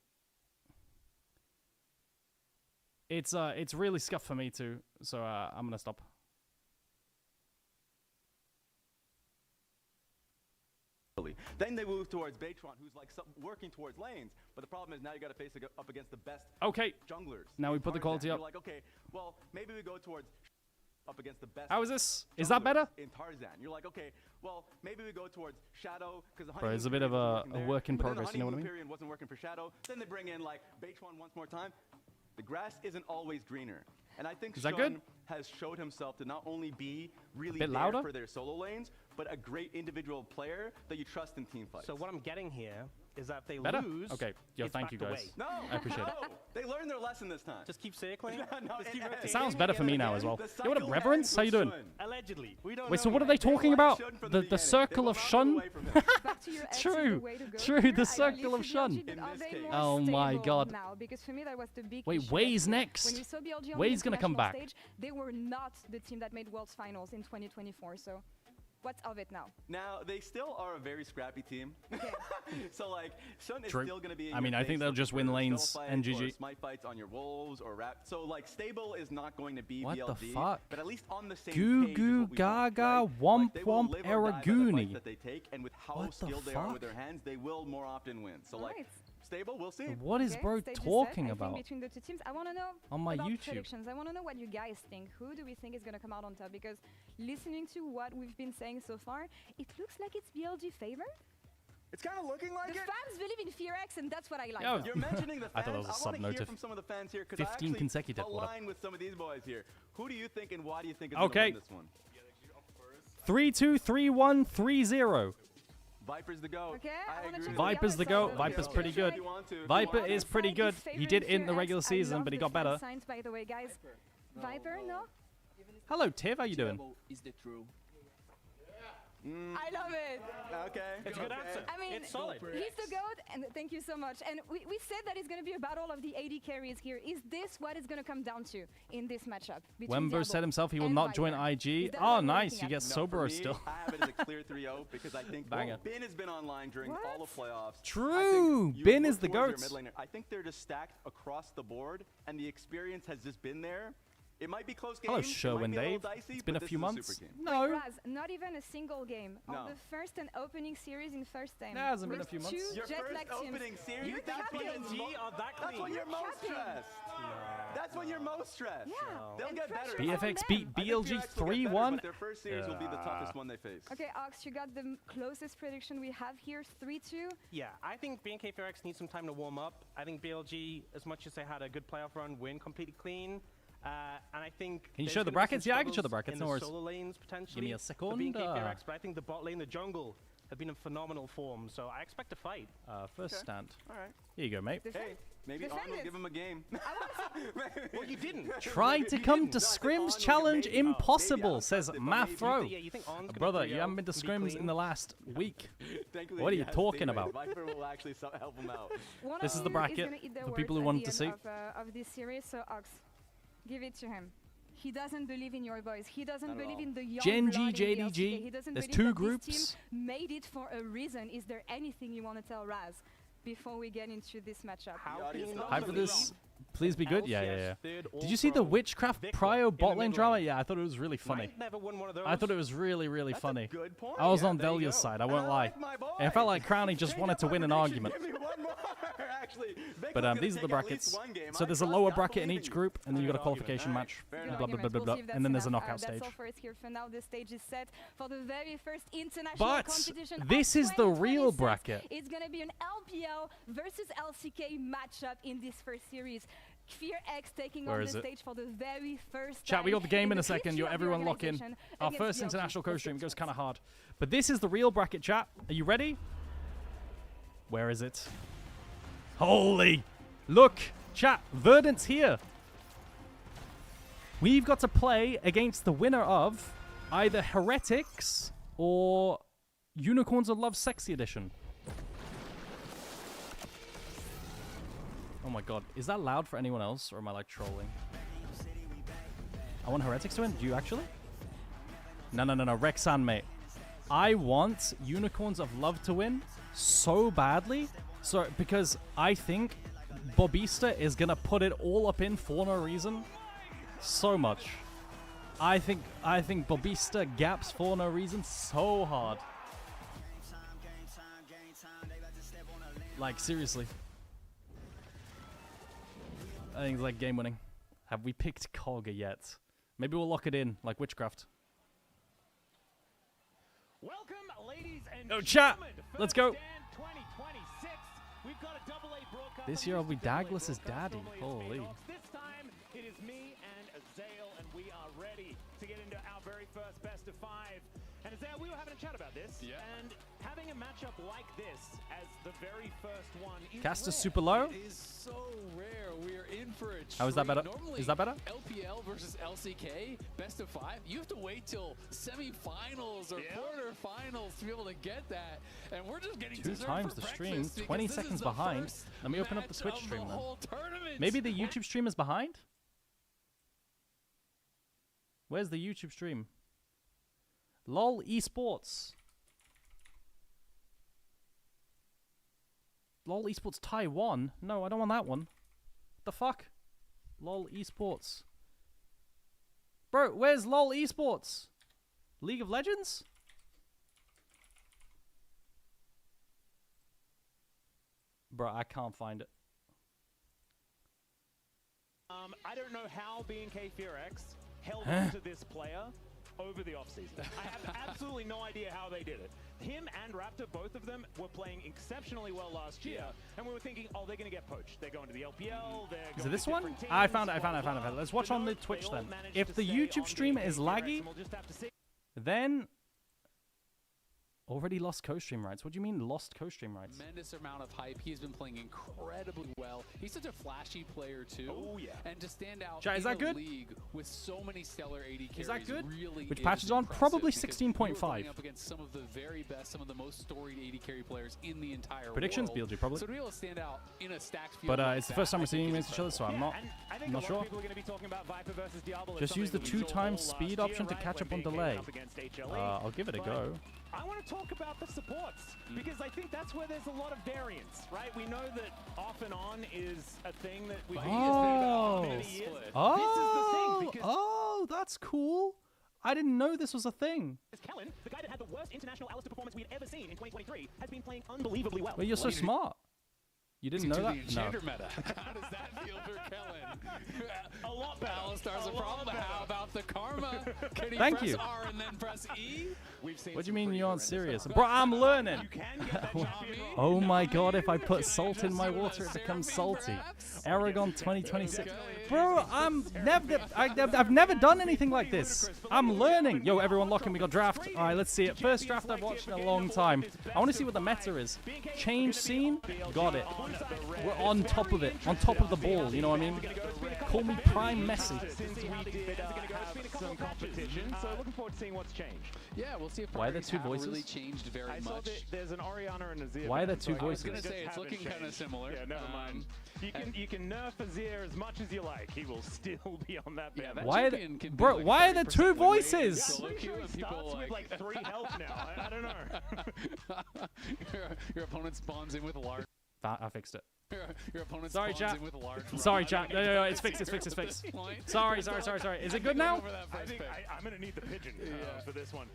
It's really scuffed for me too, so I'm gonna stop. Then they move towards Baytron, who's like working towards lanes. But the problem is now you got to face up against the best Okay. junglers. Now we in put the Tarzan. quality up. You're like, okay, well, maybe we go towards up against the best. How is this? Is that junglers better? in Tarzan? You're like, okay, well, maybe we go towards Shadow because the Bro, it's a honeymoon bit of period a wasn't working work in there. But then progress, the you know what I honeymoon mean? period wasn't working for Shadow. Then they bring in like Baytron once more time. The grass isn't always greener. And I think Is that Shun good? has showed himself to not only be really Bit there louder? for their solo lanes, but a great individual player that you trust in team fights. So what I'm getting here is that if they Better? lose, Okay. Yo, it's thank back you the guys. way. No, I appreciate it. no, they learned their lesson this time. Just keep circling. No, Just keep it- rotating. It sounds better for me now as well. The Yo, what up, cycle Reverence? ends How you with doing? Shun. Allegedly, we don't Wait, know so what are yet. they talking like about? Shun from The beginning. circle They of will not Shun? run away from him. Back to your X is True, the way to go true, here. the I circle believe of for Shun. BLG, but In are this they case. more Oh my stable God. now? Because for me that was the big Wait, issue Wei's yesterday. next. When you saw BLG on Wei's the gonna come international back. stage, they were not the team that made World's Finals in 2024. So what's of it now? Now, they still are a very scrappy team. So, like, Shun is True. still going to be in I mean, your I think face they'll looking just win for lanes scuttle and fights or GG. smite fights on your wolves or rap. So, like, stable is not going to be What the BLG. fuck? But at least on the same Goo page is goo what we want, gaga right? womp Like, they will womp live or die by the Araguni. fights that they take, and with how What the skilled they are fuck? with their hands, they will more often win. So, like, Alright. stable, we'll see. What is Okay, bro stage is set, talking I think, about? between the two teams, I want to know On my about YouTube. predictions. I want to know what you guys think. Who do we think is going to come out on top? Because listening to what we've been saying so far, it looks like it's BLG favored. It's kind of looking like The it. fans believe in FearX, and that's what I like. Yo. You're mentioning the fans. I thought that was a want to sub-notif. hear from some of the fans here because 15 I actually consecutive, what up? align with some of these boys here. Who do you think and why do you think is Okay. going to win this one? 3-2-3-1-3-0. Viper's the GOAT. Okay, I wanna agree. check Viper's the GOAT. Viper's pretty good. Viper On is the pretty side, good. he's He did favoring in the FearX. regular I season, love but he the got fan better. signs, by the way, guys. Viper, no? Hello, Tiv. How you doing? Is the true. I love it. Okay. It's a good okay. answer. I mean, It's solid. he's the GOAT, and thank you so much. And we said that it's going to be a battle of the AD carries here. Is this what it's going to come down to in this matchup? between Wembo Diablo said himself he will and not join Viper? IG. Is that Oh, what we're nice. looking You at? get No, sober for me, still. I have it as a clear 3-0 because I think Banger. Bin has been online during all the What? playoffs. True. I think you Bin look is the towards your GOAT. mid laner. I think they're just stacked across the board, and the experience has just been there. It might be close games. Hello, it Sherwin might be a Dave. little dicey, It's been but a this few is months. super game. No. Raz, not even a single game No. on the first and opening series in first time. That hasn't been a with few months. two Your jet first lag teams. opening series. You're That's when capping. you're BLG are that That's when clean. you're most capping. stressed. That's when you're most stressed. Yeah. They'll and get better. pressure is on BFX them. beat I think BLG PRX will get better, 3-1. but their first series will be the toughest one they face. Okay, Ox, you got the closest prediction we have here, 3-2. Yeah, I think BNK FearX needs some time to warm up. I think BLG, as much as they had a good playoff run, win completely clean. And I think Can you there's show the gonna be some brackets? Yeah, I can show the struggles brackets, in no the worries. solo lanes potentially. a for second, BNK FearX, but I think the bot lane, the jungle, have been in phenomenal form. So I expect a fight. First stand. All right. Here you go, mate. Defend. Hey, maybe Defend On will it. give him a game. Well, you didn't. Tried to come to No, I think Scrims On will challenge maybe- maybe impossible, I'll says trust it, but maybe. Mathro. Yeah, you think On's gonna Brother, 3-0 you haven't been to and be Scrims clean? in the last week. Thankfully, What are he you has talking teammates. about? Viper will actually help him out. One This of is the you bracket gonna eat their for words people who at wanted the to see. end of this series, so Ox, give it to him. He doesn't believe in your boys. He doesn't Not at believe all. in the young GenG, blood in JDG. BLG. He doesn't There's believe two that groups. This team made it for a reason. Is there anything you want to tell Raz? before we get into this matchup. Hype for this. Please be good. Yeah. Did you see the witchcraft prio bot lane drama? Yeah, I thought it was really funny. I thought it was really funny. I was on Velia's side, I won't lie. It felt like Crownie just wanted to win an argument. But these are the brackets. So there's a lower bracket in each group, and then you got a qualification match, blah, blah, blah, blah, blah, and then there's a knockout stage. But this is the real bracket. It's going to be an LPL versus LCK matchup in this first series. FearX taking on the stage for the very first time. Chat, we got the game in a second. Everyone lock in. Our first international co-stream goes kind of hard. But this is the real bracket, chat. Are you ready? Where is it? Holy! Look! Chat, Verdant's here. We've got to play against the winner of either Heretics or Unicorns of Love Sexy Edition. Oh my god, is that loud for anyone else, or am I like trolling? I want Heretics to win? Do you actually? No, Rexan, mate. I want Unicorns of Love to win so badly, because I think Bobista is gonna put it all up in for no reason. So much. I think Bobista gaps for no reason so hard. Like, seriously. I think it's like game winning. Have we picked Koga yet? Maybe we'll lock it in, like Witchcraft. Welcome, ladies and chat! gentlemen. Let's go! 2026. We've got a double A broadcast. This year I'll be Douglas's daddy. Holy. This time it is me and Azale, and we are ready to get into our very first best of 5. And Azale, we were having a chat about this, and having a matchup like this as the very first one is Cast is rare. super low. It is so rare. We are in for a treat. How is that better? Normally, Is that better? LPL versus LCK, best of 5. You have to wait till semifinals or quarterfinals to be able to get that. And we're just getting 2 times the stream, 20 seconds behind. Let me open up the Twitch stream then. Maybe the YouTube stream is behind? Where's the YouTube stream? LOL Esports. LOL Esports Taiwan? No, I don't want that one. What the fuck? LOL Esports. Bro, where's LOL Esports? League of Legends? Bro, I can't find it. I don't know how B&K FearX held on to this player over the offseason. I have absolutely no idea how they did it. Him and Raptor, both of them, were playing exceptionally well last year, and we were thinking, oh, they're going to get poached. They're going to the LPL. They're going Is it this to one? different I teams. found it. Let's watch on the Twitch then. If the YouTube stream is laggy, then already lost co-stream rights. What do you mean lost co-stream rights? Tremendous amount of hype. He's been playing incredibly well. He's such a flashy player too. Oh yeah. And to stand out Chat, is in that a good? league with so many stellar AD carries Is that good? really Which is patch is on? impressive Probably because 16.5. you were going up against some of the very best, some of the most storied AD carry players in the entire Predictions, world. BLG probably. So to be able to stand out in a stacked field But like it's the that, first time I we're seeing think against is each other, so I'm not I think sure. People are going to be talking about Viper versus Diablo. Just use the It's something 2 we times saw speed last option to year, catch right, up on when delay. BK went up against HLE. I'll give it a But go. I want to talk about the supports because I think that's where there's a lot of variance, right? We know that off and on is a thing that we Oh. for many years. Oh, This is the thing because oh, that's cool. I didn't know this was a thing. Kellen, the guy that had the worst international Alistair performance we had ever seen in 2023, has been playing unbelievably well. Well, you're so smart. You didn't know to that? the enchanter meta. How does that feel for Kellen? A lot better. Alistar's a A lot problem. better. How about the karma? Can he Thank press you. R and then press E? We've seen What do you some mean pretty you aren't horrendous serious? stuff. Bro, I'm learning. You can get that champion role. Oh my god, if I Can put salt in my just do a water, it becomes Seraphine, salty. perhaps? Aragon 2026. Okay. Bro, I've never done anything like this. I'm learning. Yo, everyone lock in, we got draft. Alright, let's see it. First draft I've watched in a long time. I want to see what the meta is. Change scene? Got it. We're on top of it. On top of the ball, you know what I mean? Call me Prime Messi. Since we did have some competition, so looking forward to seeing what's changed. Yeah, we'll see if Why are there priorities two have really voices? changed very I saw much. that there's an Oriana and a Azir. Why are there ban, two so I was voices? gonna I was gonna say, it's just looking haven't kinda changed. similar. Yeah, never mind. You can nerf Azir as much as you like. He will still be on that ban. Yeah, that Why are champion can be bro, like why are there 30% two win rate voices? solo I'm queue sure he and people starts with like 3 health now. I don't know. your opponent spawns in with Lark. I fixed it. Your opponent Sorry, spawns chat. in with a large Sorry, rod. chat. No, it's fixed. It's fixed. It's fixed. Sorry. Is it good now? I think I'm going to need the pigeon for this one.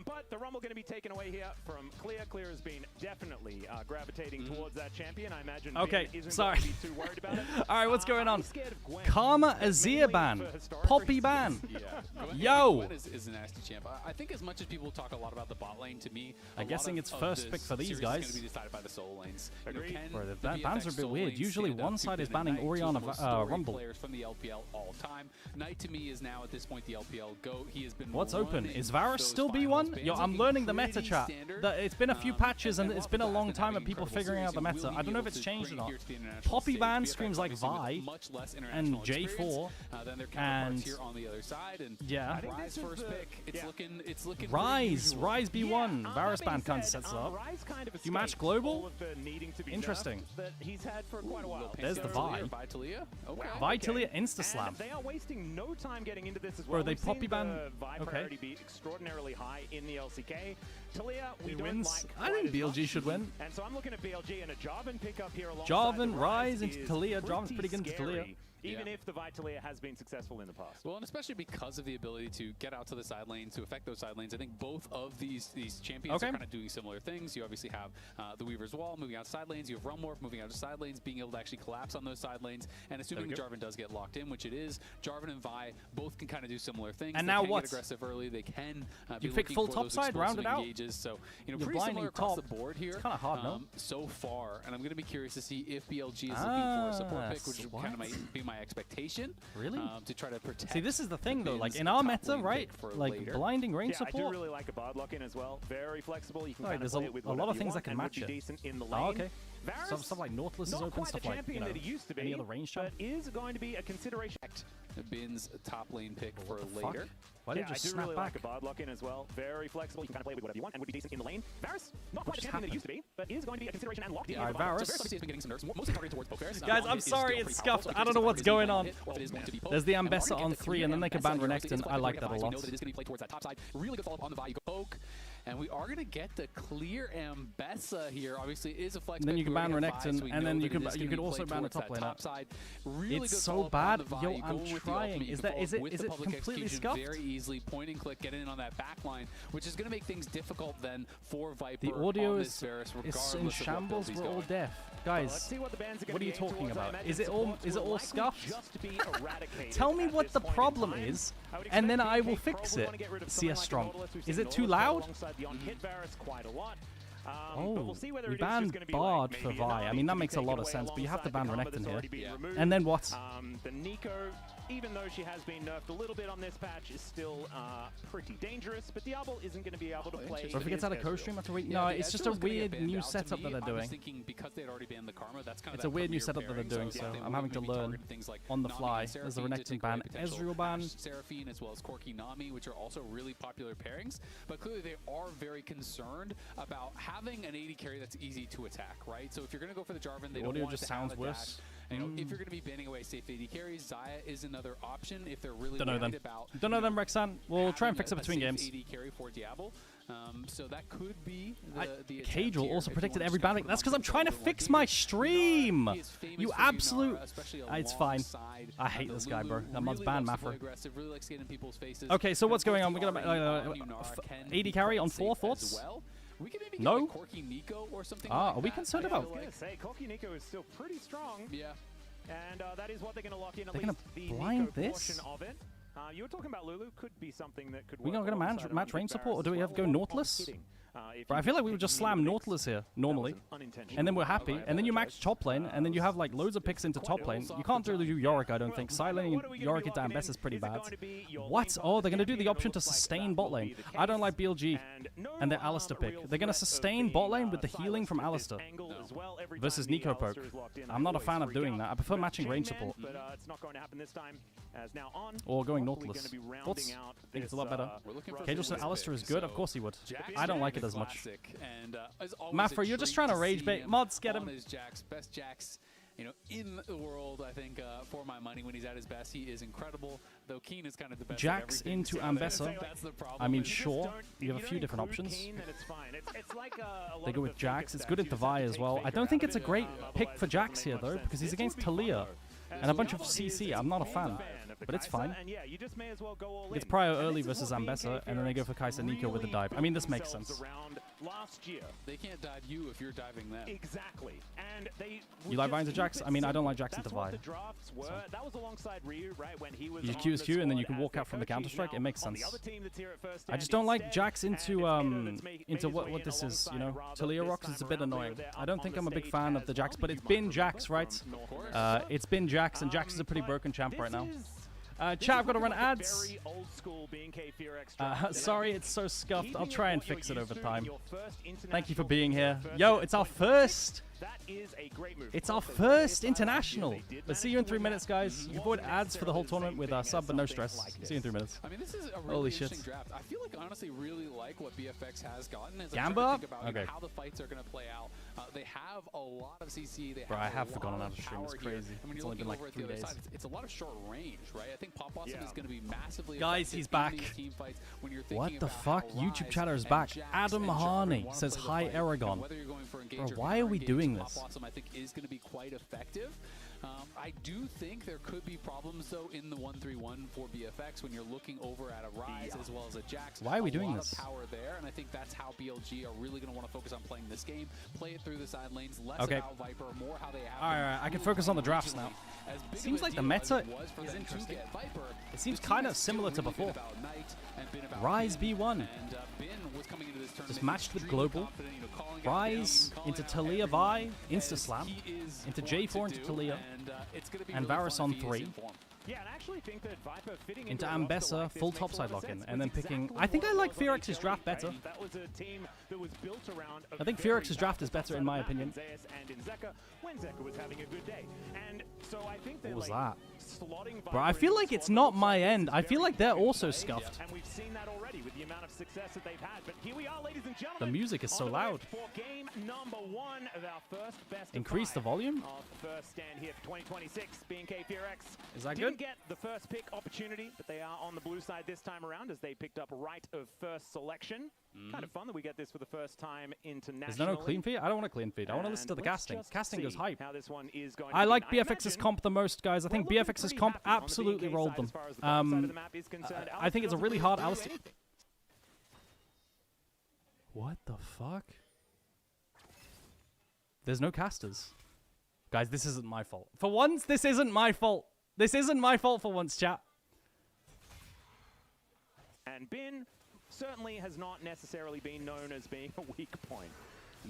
But the Rumble going to be taken away here from Clear. Clear has been definitely gravitating towards that champion. I imagine Okay, Ben isn't sorry. going to be too worried about it. All right, what's going on? I'm scared of Gwen. Karma Mainly Azir ban. for historic Poppy reasons. ban. Yeah. Yo. Gwen is a nasty champ. I think as much as people talk a lot about the bot lane, to me, I'm guessing it's first pick for these guys. It's going to be decided by the solo lanes. Agreed. Bro, the bans are a bit weird. Usually one side is banning Orion of Rumble. Players from the LPL all time. Knight to me is now at this point the LPL GOAT. He has been What's one open? in Is Varus those still finals. B1? Bans Yo, I'm looking learning the meta pretty chat. standard. It's been a few patches and it's been a while long back time and of people having figuring out the incredible meta. I don't know if it's series, changed or we'll be not. here to the international Poppy stage. ban BFX screams like obviously with Vi much less and international J4 experience, than their and counterparts here on the other side. And yeah. Rise first pick. It's looking. It's looking. Rise pretty usual. B1. Varus ban kind of sets it up. You match global? Interesting. There's the Vi. Vitalia. Okay. Vitalia insta-slam. They are wasting no time getting into this as Bro, well. they We've seen Poppy ban- the Vi okay. priority be extraordinarily high in the LCK. Talia, we don't wins. like I quite think as BLG much. should win. And so I'm looking at BLG and a Jarvan pickup here alongside Jarvan, the Rise into is Talia. Jarvan's pretty good into scary, Talia. Even Yeah. if the Vitalia has been successful in the past. Well, and especially because of the ability to get out to the side lanes, to affect those side lanes. I think both of these champions are kind of doing similar things. You obviously have the Weaver's Wall moving out side lanes. You have Rumorph moving out to side lanes, being able to actually collapse on those side lanes. And assuming Jarvan does get locked in, which it is, Jarvan and Vi both can kind of do similar things. And they now can what? get aggressive early. They can You be pick looking full for top those side, round explosive it out. engages. So, You're pretty blinding similar across top. the board here. It's kind of hard, no? So far, and I'm going to be curious to see if BLG is looking for a support pick, which kind of might be my expectation. Really? To try to protect. See, this is the thing though. Like Vin's in our top meta, lane right? pick for Like later. blinding range Yeah, I do support. really like a Bard lock-in as well. Very flexible. You can Right, kind of there's play it with a lot whatever of you things that want can and match would be it. decent in the lane. Oh, okay. Varus, Stuff like Nautilus is not open, quite stuff the like, champion that he used to be, any other range jump. but is going to be a consideration. Bin's top lane pick for the later. fuck? Why did Yeah, you I just do snap really back? like a Bard lock-in as well. Very flexible. You can kind of play with whatever you want and would be decent in the lane. Varus, not quite the champion that he used to be, but is going to be a consideration and locked in. Alright, with the Bard. Varus. So Varus has been getting some nerfs, mostly targeted towards poke fairs. Guys, I'm sorry, it's scuffed. I don't know what's going on. There's the Ambessa on 3, and then they can ban Renekton. I like that a lot. We know that it is going to be played towards that top side. Really good follow-up on the Vi. You go poke. And we are going to get the clear Ambessa here. Obviously, it is a flex. Then you pick. can We ban already have Vi, Renekton, so we and know then that you it can is gonna you be could also played ban the towards top that laner. top side. Really It's good so follow-up bad. on the Vi. Yo, You go I'm with the trying. ultimate. You Is can that- is follow it- with is the it public completely execution scuffed? very easily. Point and click, get in on that back line, which is going to make things difficult then for Viper. The audio on is this Varus, in regardless of what shambles. build he's We're all going. deaf, Let's guys. see what the bands are What are you gonna be aimed talking towards. I about? imagine Is it supports all will likely scuffed? just be eradicated Tell me at what this the point in problem time. is, I would and then expect I will BK fix probably it. wanna get rid of CS something like strong. Nautilus. We've Is seen it too Nautilus play loud? alongside the on-hit Varus quite a lot. But Oh, we'll see whether we it is just banned gonna be Bard like for maybe an Vi. I army mean, that to be makes a taken lot of away sense, but you have to alongside ban the Karma Renekton that's here. already been removed. And then what? The Nico, even though she has been nerfed a little bit on this patch, is still pretty dangerous. But Diablo isn't going to be able to play. Or if it gets out of Costream after wait. No, it's just a weird new setup that they're I was doing. thinking because they'd already banned the Karma, that's kind of It's a weird new setup that they're doing, so I'm having to learn on the fly. There's a Renekton ban, Ezreal ban. Seraphine as well as Corki Nami, which are also really popular pairings. But clearly they are very concerned about having an AD carry that's easy to attack, right? So if you're going to go for the Jarvan, they don't audio want just it to have sounds a worse. dash. You know, if you're going to be banning away safe AD carries, Xayah is another option if they're really Don't know worried them. about. Don't know them, Rexan. We'll try and fix it between games. AD carry for Diablo. So that could be the attempt Cajal here also if you predicted wanna every just go banning. for That's because Monster I'm trying to Soul fix One my King. stream. He is famous You for absolute. Nara, especially It's fine. alongside, I hate the this guy, Lulu. bro. That mod's Really ban loves to play Mafra. aggressive, really likes to get in people's faces. Okay, so And what's going on? unfortunately, We're gonna already on you, Nara can AD be carry quite on safe 4 as thoughts. well. We can maybe No? get like Corki Nico or something Ah, like are we that. concerned I about- feel I was like- going to say, Corki Nico is still pretty strong. Yeah. And that is what they're going to lock in, at They're least gonna the blind Nico this? portion of it. You were talking about Lulu, could be something that could We work gonna alongside match a range Varus support, or as do we well, have to go or Nautilus? hitting. But I feel like we would just slam Nautilus here, normally. And then we're happy. And then you match top lane, and then you have like loads of picks into top lane. You can't really do Yorick, I don't think. Side lane Yorick into Ambessa is pretty bad. What? Oh, they're going to do the option to sustain bot lane. I don't like BLG and their Alistair pick. They're going to sustain bot lane with the healing from Alistair versus Nico poke. I'm not a fan of doing that. I prefer matching range support. But it's not going to happen this time, as now on. Or going hopefully Nautilus. gonna be Thoughts? rounding out Think it's a this, lot better. We're looking for Cajal said this Alistair pick, is good. Of so course he would. Jax I don't like is it as much. classic, and, is always Mafra, a you're just treat trying to rage see bait. him Mods, get on him. his Jax, best Jax you know, in the world. I think for my money, when he's at his best, he is incredible. Though Keen is kind of the best. Jax into Ambessa. That's the problem. I mean, sure, you have a few different options. They go with Jax. It's good into Vi as well. I don't think it's a great pick for Jax here, though, because he's against Talia and a bunch of CC. I'm not a fan, but it's fine. It's Prio early versus Ambessa, and then they go for Kai'Sa Nico with a dive. I mean, this makes sense. Last year, they can't dive you if you're diving them. Exactly. And they you like Vi into Jax? I mean, I don't like Jax into Vi. So. That was alongside Ryu, right, when he was you just Q and then you can walk out from the counter-strike. It makes sense. I just don't like Jax into what this is, you know? Talia Rocks is a bit annoying. I don't think I'm a big fan of the Jax, but it's been Jax, right? It's been Jax, and Jax is a pretty broken champ right now. Chat, I've got to run ads. Sorry, it's so scuffed. I'll try and fix it over time. Thank you for being here. Yo, it's our first. It's our first international. Let's see you in 3 minutes, guys. You avoid ads for the whole tournament with sub, but no stress. See you in 3 minutes. I mean, this is a really interesting draft. I feel like honestly really like what BFX has gotten. As Gamba? Think about okay. How the fights are going to play out. They have a lot of CC. They Bro, have I have forgotten how to stream. It's crazy. I mean, it's only been like 3 days. It's a lot of short range, right? I think Pop Awesome is going to be massively. Guys, he's back. What the fuck? YouTube chatter is back. Adam Harney says hi, Aragon. Bro, why are we doing this? Awesome, I think, is going to be quite effective. I do think there could be problems, though, in the 1-3-1 for BFX when you're looking over at a Rise as well as a Jax. Why are we doing this? Power there, and I think that's how BLG are really going to want to focus on playing this game. Play it through the side lanes, less about Viper, more how they have. All right, I can focus on the drafts now. Seems like the meta is interesting. It seems kind of similar to before. Rise B1. Just matched with Global. Rise into Talia Vi, Insta-Slam. Into J4 into Talia. And Varus on 3. Yeah, and I actually think that Viper fitting into Ambessa, full topside lock-in, and then picking... I think I like Fearx's draft better. I think Fearx's draft is better in my opinion. What was that? Bro, I feel like it's not my end. I feel like they're also scuffed. And we've seen that already with the amount of success that they've had. But here we are, ladies and gentlemen. The music is so loud. For game number 1 of our first best Increase the volume. First stand here for 2026, B&K Fearx. Is that Didn't good? get the first pick opportunity, but they are on the blue side this time around as they picked up right of first selection. Kind of fun that we get this for the first time internationally. Is there no clean feed? I don't want a clean feed. I want to listen to the casting. Casting goes hype. How this one is going I like BFX's comp the most, guys. I think BFX's comp absolutely rolled them. I think it's a really hard Alistair. What the fuck? There's no casters. Guys, this isn't my fault. For once, this isn't my fault. This isn't my fault for once, chat. And Bin certainly has not necessarily been known as being a weak point.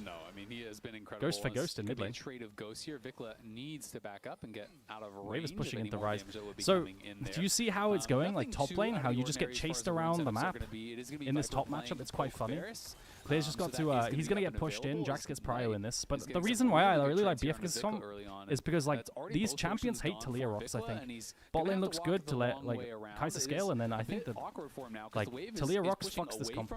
No, I mean, he has been incredible. Ghost for Ghost in mid lane. Trade of Ghost here. Vikla needs to back up and get out of range. Wave is pushing into Rise. So, do you see how it's going? Like top lane, how you just get chased around the map in this top matchup? It's quite funny. Player's just got to, he's going to get pushed in. Jax gets prio in this. But the reason why I really like BFX's comp is because, like, these champions hate Talia Rocks, I think. Bot lane looks good to let, like, Kai'Sa scale, and then I think that, like, Talia Rocks fucks this comp.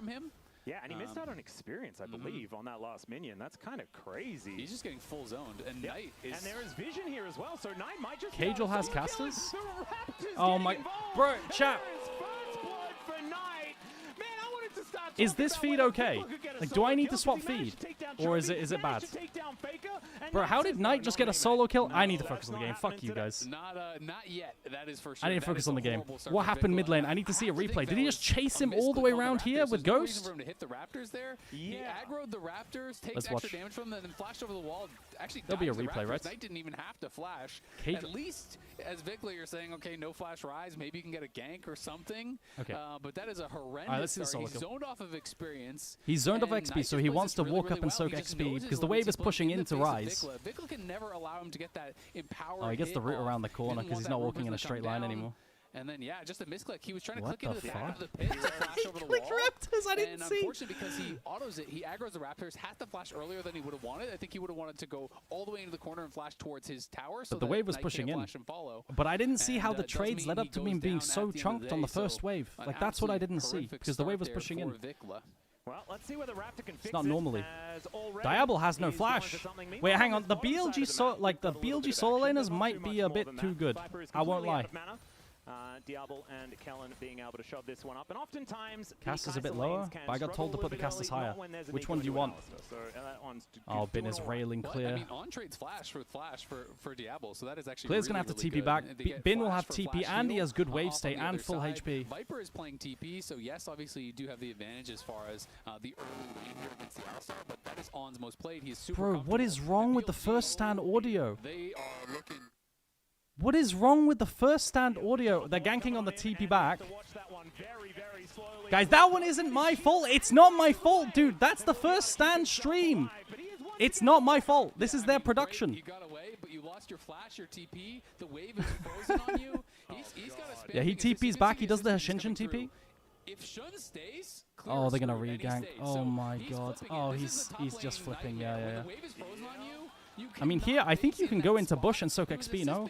Yeah, and he missed out on experience, I believe, on that last minion. That's kind of crazy. He's just getting full zoned, and Knight is... And there is vision here as well, so Knight might just... Cagel has casters? Oh my... Bro, chat. Is this feed okay? Like, do I need to swap feed? Or is it bad? Bro, how did Knight just get a solo kill? I need to focus on the game. Fuck you guys. Not yet. That is for sure. I need to focus on the game. What happened mid lane? I need to see a replay. Did he just chase him all the way around here with Ghost? To hit the Raptors there. He aggroed the Raptors, takes extra damage from them, and then flashed over the wall. Actually, there'll be a replay, right? Knight didn't even have to flash. Cagel. At least, as Vikla, you're saying, okay, no flash Rise. Maybe you can get a gank or something. Okay. But that is a horrendous let's see the solo He's kill. zoned off of experience. He's zoned off XP, so he wants to walk up and soak XP because the wave is pushing into Rise. Vikla can never allow him to get that empower. Oh, he gets the route around the corner because he's not walking in a straight line anymore. And then, yeah, just a misclick. He was trying to What click into the the back fuck? of the pit to flash over the wall. Raptors, I didn't and see. Unfortunately, because he autos it, he aggroes the Raptors, has to flash earlier than he would have wanted. I think he would have wanted to go all the way into the corner and flash towards his tower. So But the wave was pushing in. But I didn't see how the trades led up to him being so chunked on the first wave. Like, that's what I didn't see because the wave was pushing in. Well, let's see whether Raptor can fix It's not normally. it, Diablo has no flash. Wait, hang on. The BLG solo laners might be a bit too good. I won't lie. Diablo and Kellen being able to shove this one up, and oftentimes Cast is a bit lower, but I got told to put the casters higher. Which one do you want? Oh, Bin is railing clear. I mean, on trades flash for Diablo, so that is actually Clear's really, gonna have to really TP back. good. Bin will have TP, and he has good wave state and full HP. Viper is playing TP, so yes, obviously you do have the advantage as far as the early lane here against the Alistar, but that is On's most played. He is super Bro, what is wrong with the first stand audio? They are looking. What is wrong with the first stand audio? They're ganking on the TP back. Guys, that one isn't my fault. It's not my fault, dude. That's the first stand stream. It's not my fault. This is their production. You got away, but you lost your flash, your TP. The wave is frozen on you. He's got a spin. Yeah, he TP's back. He does the Shinshin TP. If Shun stays, oh, they're gonna re-gank. Oh my god. Oh, he's just flipping. Yeah. The wave is frozen on you. I mean, here, I think you can go into bush and soak XP, no?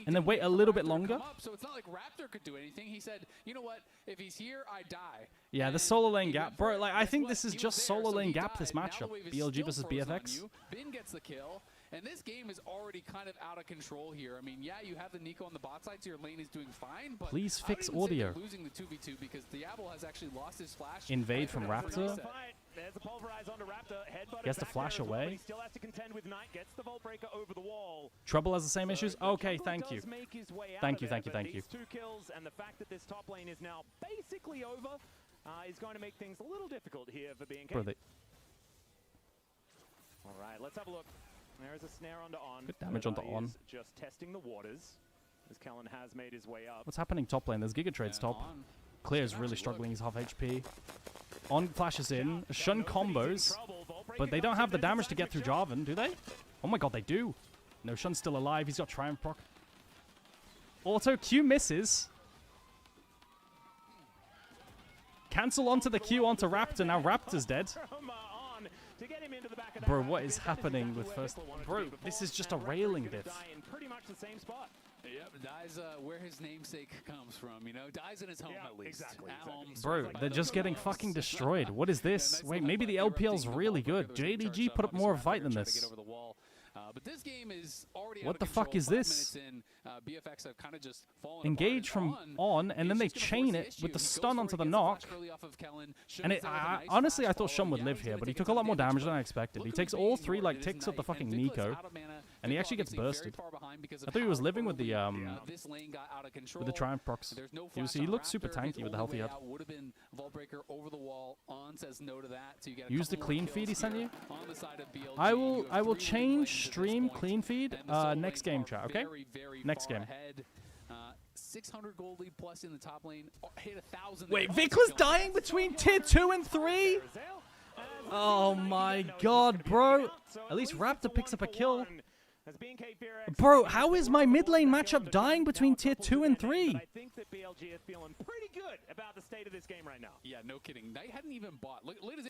And then wait a little bit longer. So it's not like Raptor could do anything. He said, you know what? If he's here, I die. Yeah, the solo lane gap. Bro, like, I think this is just solo lane gap, this matchup. BLG versus BFX. Bin gets the kill. And this game is already kind of out of control here. I mean, yeah, you have the Nico on the bot side, so your lane is doing fine. But please fix audio. Losing the 2v2 because Diablo has actually lost his flash. Invade from Raptor. There's a pulverize onto Raptor. He has to flash away. He still has to contend with Knight. Gets the Vault Breaker over the wall. Trouble has the same issues. Okay, thank you. Thank you. These 2 kills and the fact that this top lane is now basically over is going to make things a little difficult here for BNK. Bro, all right, let's have a look. There is a snare onto On. Good damage onto On. Just testing the waters as Kellen has made his way up. What's happening top lane? There's Giga Trades top. Clear is really struggling. He's half HP. On flashes in. Shun combos. But they don't have the damage to get through Jarvan, do they? Oh my god, they do. No, Shun's still alive. He's got Triumph proc. Auto Q misses. Cancel onto the Q onto Raptor. Now Raptor's dead. Bro, what is happening with first... Bro, this is just a railing diff. Yep, Dai's where his namesake comes from, you know? Dai's in his home at least. Exactly. Bro, they're just getting fucking destroyed. What is this? Wait, maybe the LPL's really good. JDG put up more of a fight than this. But this game is already what the fuck is this? BFX have kind of just fallen engage from On, and then they chain it with the stun onto the knock. And it, honestly, I thought Shun would live here, but he took a lot more damage than I expected. He takes all 3 like ticks of the fucking Nico, and he actually gets bursted. I thought he was living with the Triumph procs. He looked super tanky with the health he had. Use the clean feed he sent you. I will change stream clean feed next game, chat. Okay. Next game. 600 gold lead plus in the top lane. Hit 1,000. Wait, Vic was dying between tier 2 and 3? Oh my god, bro. At least Raptor picks up a kill. Bro, how is my mid lane matchup dying between tier 2 and 3? I think that BLG is feeling pretty good about the state of this game right now. Yeah, no kidding. Knight hadn't even bought. Look at his...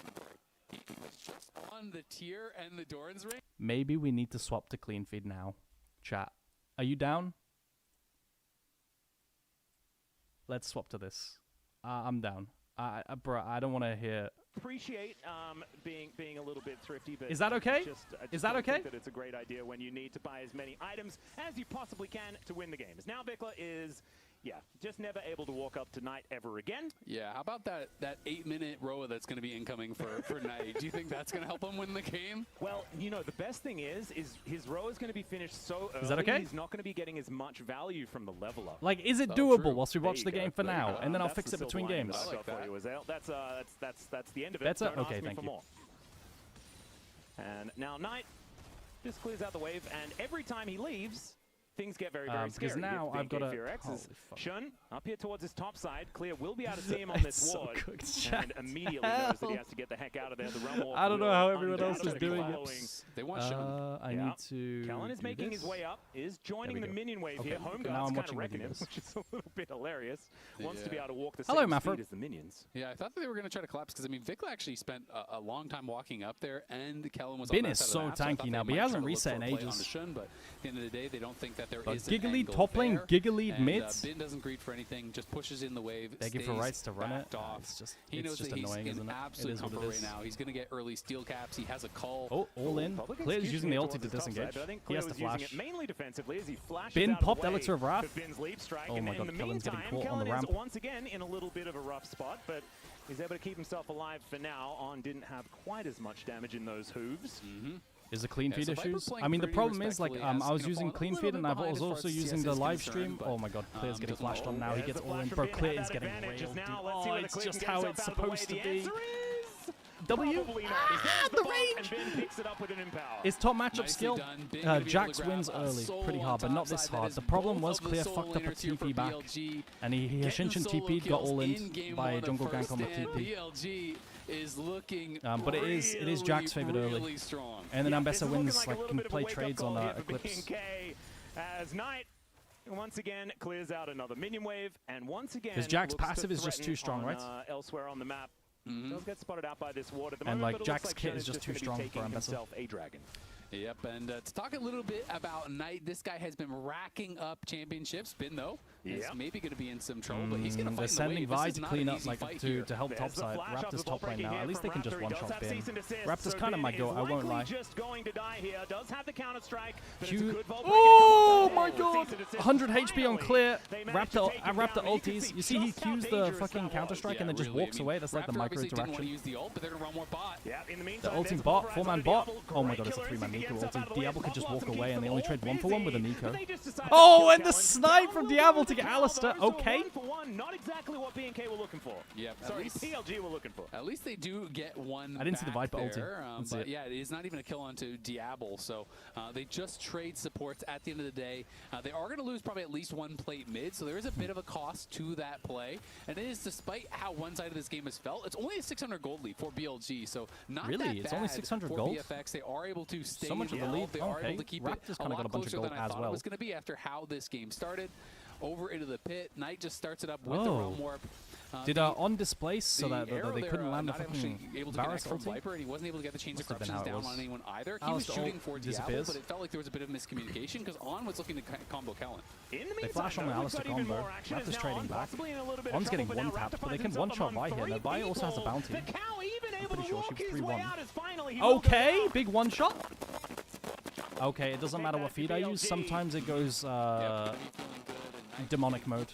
He was just on the tier and the Doran's ring. Maybe we need to swap to clean feed now. Chat. Are you down? Let's swap to this. I'm down. Bro, I don't want to hear... Appreciate being a little bit thrifty, but is that okay? Is that okay? Think that it's a great idea when you need to buy as many items as you possibly can to win the games. Now Vikla is, just never able to walk up to Knight ever again. Yeah, how about that 8-minute Roa that's going to be incoming for Knight? Do you think that's going to help him win the game? Well, you know, the best thing is his Roa is going to be finished so early. Is that okay? He's not going to be getting as much value from the level up. Like, is it doable whilst we watch the game for now, and then I'll fix it between games? I like that. That's the end of it. Better? Don't Okay, ask me thank for you. more. And now Knight just clears out the wave, and every time he leaves, things get very, very scary. Because now I've got a... Shun up here towards his top side. Clear will be able to see him on this ward, and immediately knows that he has to get the heck out of there. The realm walk I don't know how everyone else is doing it. They want Shun. I need to... Kellen is making his way up, is joining the minion wave here. Home Guard's kind of wrecking him, which is a little bit hilarious. Wants to be able to walk the same speed as the minions. Yeah, I thought that they were going to try to collapse, because, I mean, Vikla actually spent a long time walking up there, and Kellen was Bin on that is side so of the map, tanky now, but he hasn't reset in ages. Shun, but at the end of the day, they don't think that that there but is Giga an top lane, Giga lead mids. Bin doesn't greed for anything, just pushes in the wave. They give for rights to run it. Off. It's just, he knows that annoying, he's isn't in it? absolute comfort right now. He's going to get early steel caps. He has a cull. Oh, all in. Clear is using the ulti to disengage. He has to flash. Mainly defensively as he flashes Bin out popped of the way Elixir of Wrath. for Bin's leap strike. Oh my god, Kellen's getting caught on the Kellen ramp. is once again in a little bit of a rough spot, but he's able to keep himself alive for now. On didn't have quite as much damage in those hooves. Is the clean feed so issues? I mean, the problem is, like, I was using clean feed and I was also using the live stream. Oh my god, Clear's getting flashed on now. He gets all in. Bro, Clear is getting railed, dude. Oh, it's just how it's supposed to be. W? Ah, the range! It's top matchup skill. Jax wins early, pretty hard, but not this hard. The problem was Clear fucked up a TP back, and he Shinshin TP'd, got all in by jungle gank on the TP. Is looking but it is Jack's favorite early, and then Ambessa wins, like, can play trades on Eclipse. As Knight once again clears out another minion wave, and once again because Jack's passive is just too strong, right? Elsewhere on the map, does get spotted out by this ward at the and moment, like Jack's kit is just too strong for Ambessa. A dragon. Yep, and to talk a little bit about Knight, this guy has been racking up championships. Bin, though, is maybe going to be in some trouble, but he's going to fight. They're sending Vi to clean up, like, to help There's topside. Raptor's top lane now. At least they can just one-shot Bin. Raptor's so kind of my goat, I won't lie. Just going to die here. Does have the counter strike, but Q. it's a good vault Oh my god! 100 HP on Clear. Raptor ultis. You see he Qs the fucking counter strike and then just walks away. That's like the micro interaction. The ulting bot, 4-man bot. Oh my god, it's a 3-man Nico ulti. Diablo could just walk away and they only trade 1-for-1 with a Nico. Oh, and the snipe from Diablo to get Alistar. Okay. Not exactly what B&K were looking for. Yeah, sorry, PLG were looking for. At least they do get one. I didn't see the Viper there, ulti. But yeah, it is not even a kill onto Diablo. So they just trade supports at the end of the day. They are going to lose probably at least one plate mid, so there is a bit of a cost to that play. And it is, despite how one-sided this game has felt, it's only a 600 gold lead for BLG, so not really? That it's bad only 600 for gold? BFX. They are able to stay so much of the lead. They are okay. able to keep Raptor's it kind of got a bunch of gold than I as thought well. it was going to be after how this game started. Over into the pit. Knight just starts it up with the realm warp. Did on displace so that they couldn't land the fucking fucking Varus from ulti? Viper, and he wasn't able to get the chains of corruptions down on anyone either. He was Alistar shooting for Diablo, disappears. but it felt like there was a bit of miscommunication because On was looking to combo Kellen. They flash on the Alistar combo. Raptor's trading back. On's getting one tapped, but they can one-shot Vi here. Now Vi also has a bounty. I'm pretty sure she was 3-1. Okay, big one-shot. Okay, it doesn't matter what feed I use. Sometimes it goes demonic mode.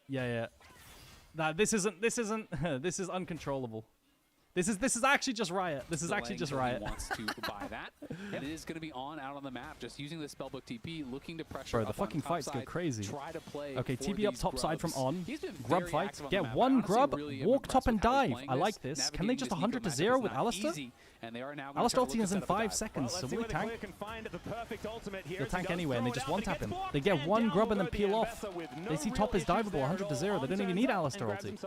Yeah. This is uncontrollable. This is actually just Riot. This is actually just Riot. Wants to buy that, and it is going to be On out on the map, just using the spellbook TP, looking to pressure. Bro, the fucking fights go crazy. Try to play. Okay, TP up top side from On. Grub fight. Get one grub. Walk top and dive. I like this. Can they just 100-0 with Alistar? And they are now Alistar ulting is in 5 seconds, so will they tank? They'll tank anyway, and they just one-tap him. They get one grub and then peel off. They see top is diveable, 100-0. They don't even need Alistar ulti.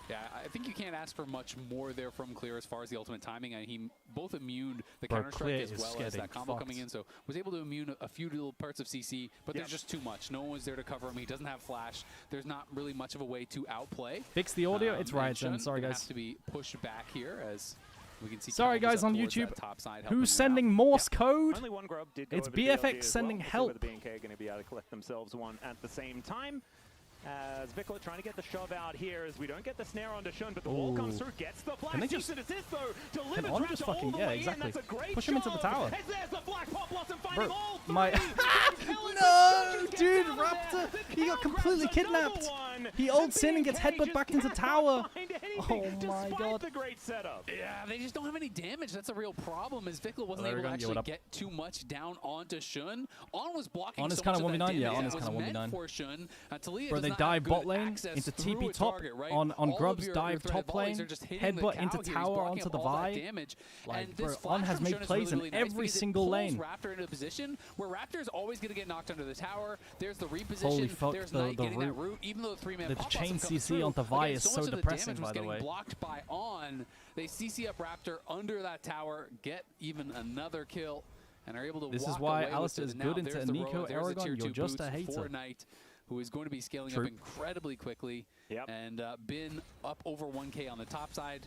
Yeah, I think you can't ask for much more there from Clear as far as the ultimate timing. And he both immuned the counter-strike as well as that combo coming in, so was able to immune a few little parts of CC, but there's just too much. No one was there to cover him. He doesn't have flash. There's not really much of a way to outplay. Fix the audio. It's Riot then. Sorry, guys. Has to be pushed back here as we can see. Sorry, guys, on YouTube. Who's sending Morse code? Only one grub did go It's over to BFX BLG sending as well. help. The B&K are going to be able to collect themselves one at the same time. As Vikla trying to get the shove out here as we don't get the snare onto Shun, but the wall comes through, gets the flash. Can they just... Can On just fucking... Yeah, exactly. Push him into the tower. Bro, my... No, dude, Raptor! He got completely kidnapped! He ults in and gets headbutt back into tower! Oh my god. Yeah, they just don't have any damage. That's a real problem, as Vikla wasn't able to actually get too much down onto Shun. On was blocking so much of that damage. Yeah, On is kind of 1v9. Bro, they dive bot lane into TP top, on Grub's dive top lane, headbutt into tower onto the Vi. Like, bro, On has made plays in every single lane. Raptor into a position where Raptor's always going to get knocked under the tower. There's the reposition. Holy fuck, there's Knight getting that root, even though the 3-man the chain CC onto Vi is so depressing, by the way. Blocked by On. They CC up Raptor under that tower, get even another kill, and are able to This walk is why away with Alistar it. is Now good into there's the Nico road, there's the Aragon. You're just a boots hater. for Knight, who is going to be scaling up incredibly quickly. And Bin up over 1K on the top side.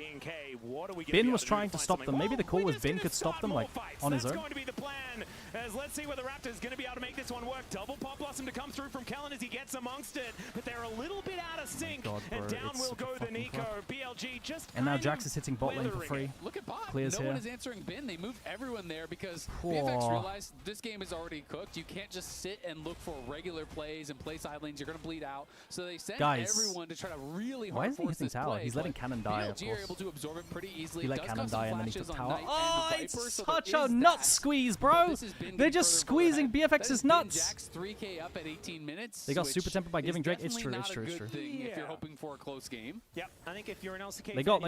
B&K, what are we Bin was trying to stop them. Maybe the call was Bin could stop them like on his own. Going to be the plan. As let's see whether Raptor's going to be able to make this one work. Double Pop Blossom to come through from Kellen as he gets amongst it, but they're a little bit out of sync. And down will go the Nico. BLG just and now Jax is hitting bot lane for free. Look at bot. Clears no here. one is answering bin. They moved everyone there because BFX realized this game is already cooked. You can't just sit and look for regular plays and play side lanes. You're going to bleed out. So they sent everyone to try to really hard force this play. He's letting Cannon die, of BLG are able to absorb it pretty easily. He let Cannon die and then he took tower. Oh, it's such a nut squeeze, bro. They're just squeezing BFX's nuts. Jax 3K up at 18 minutes. They got super tempered by giving Drake. It's true. It's true. If you're hoping for a close game. Yep, I think if you're an LCK, they got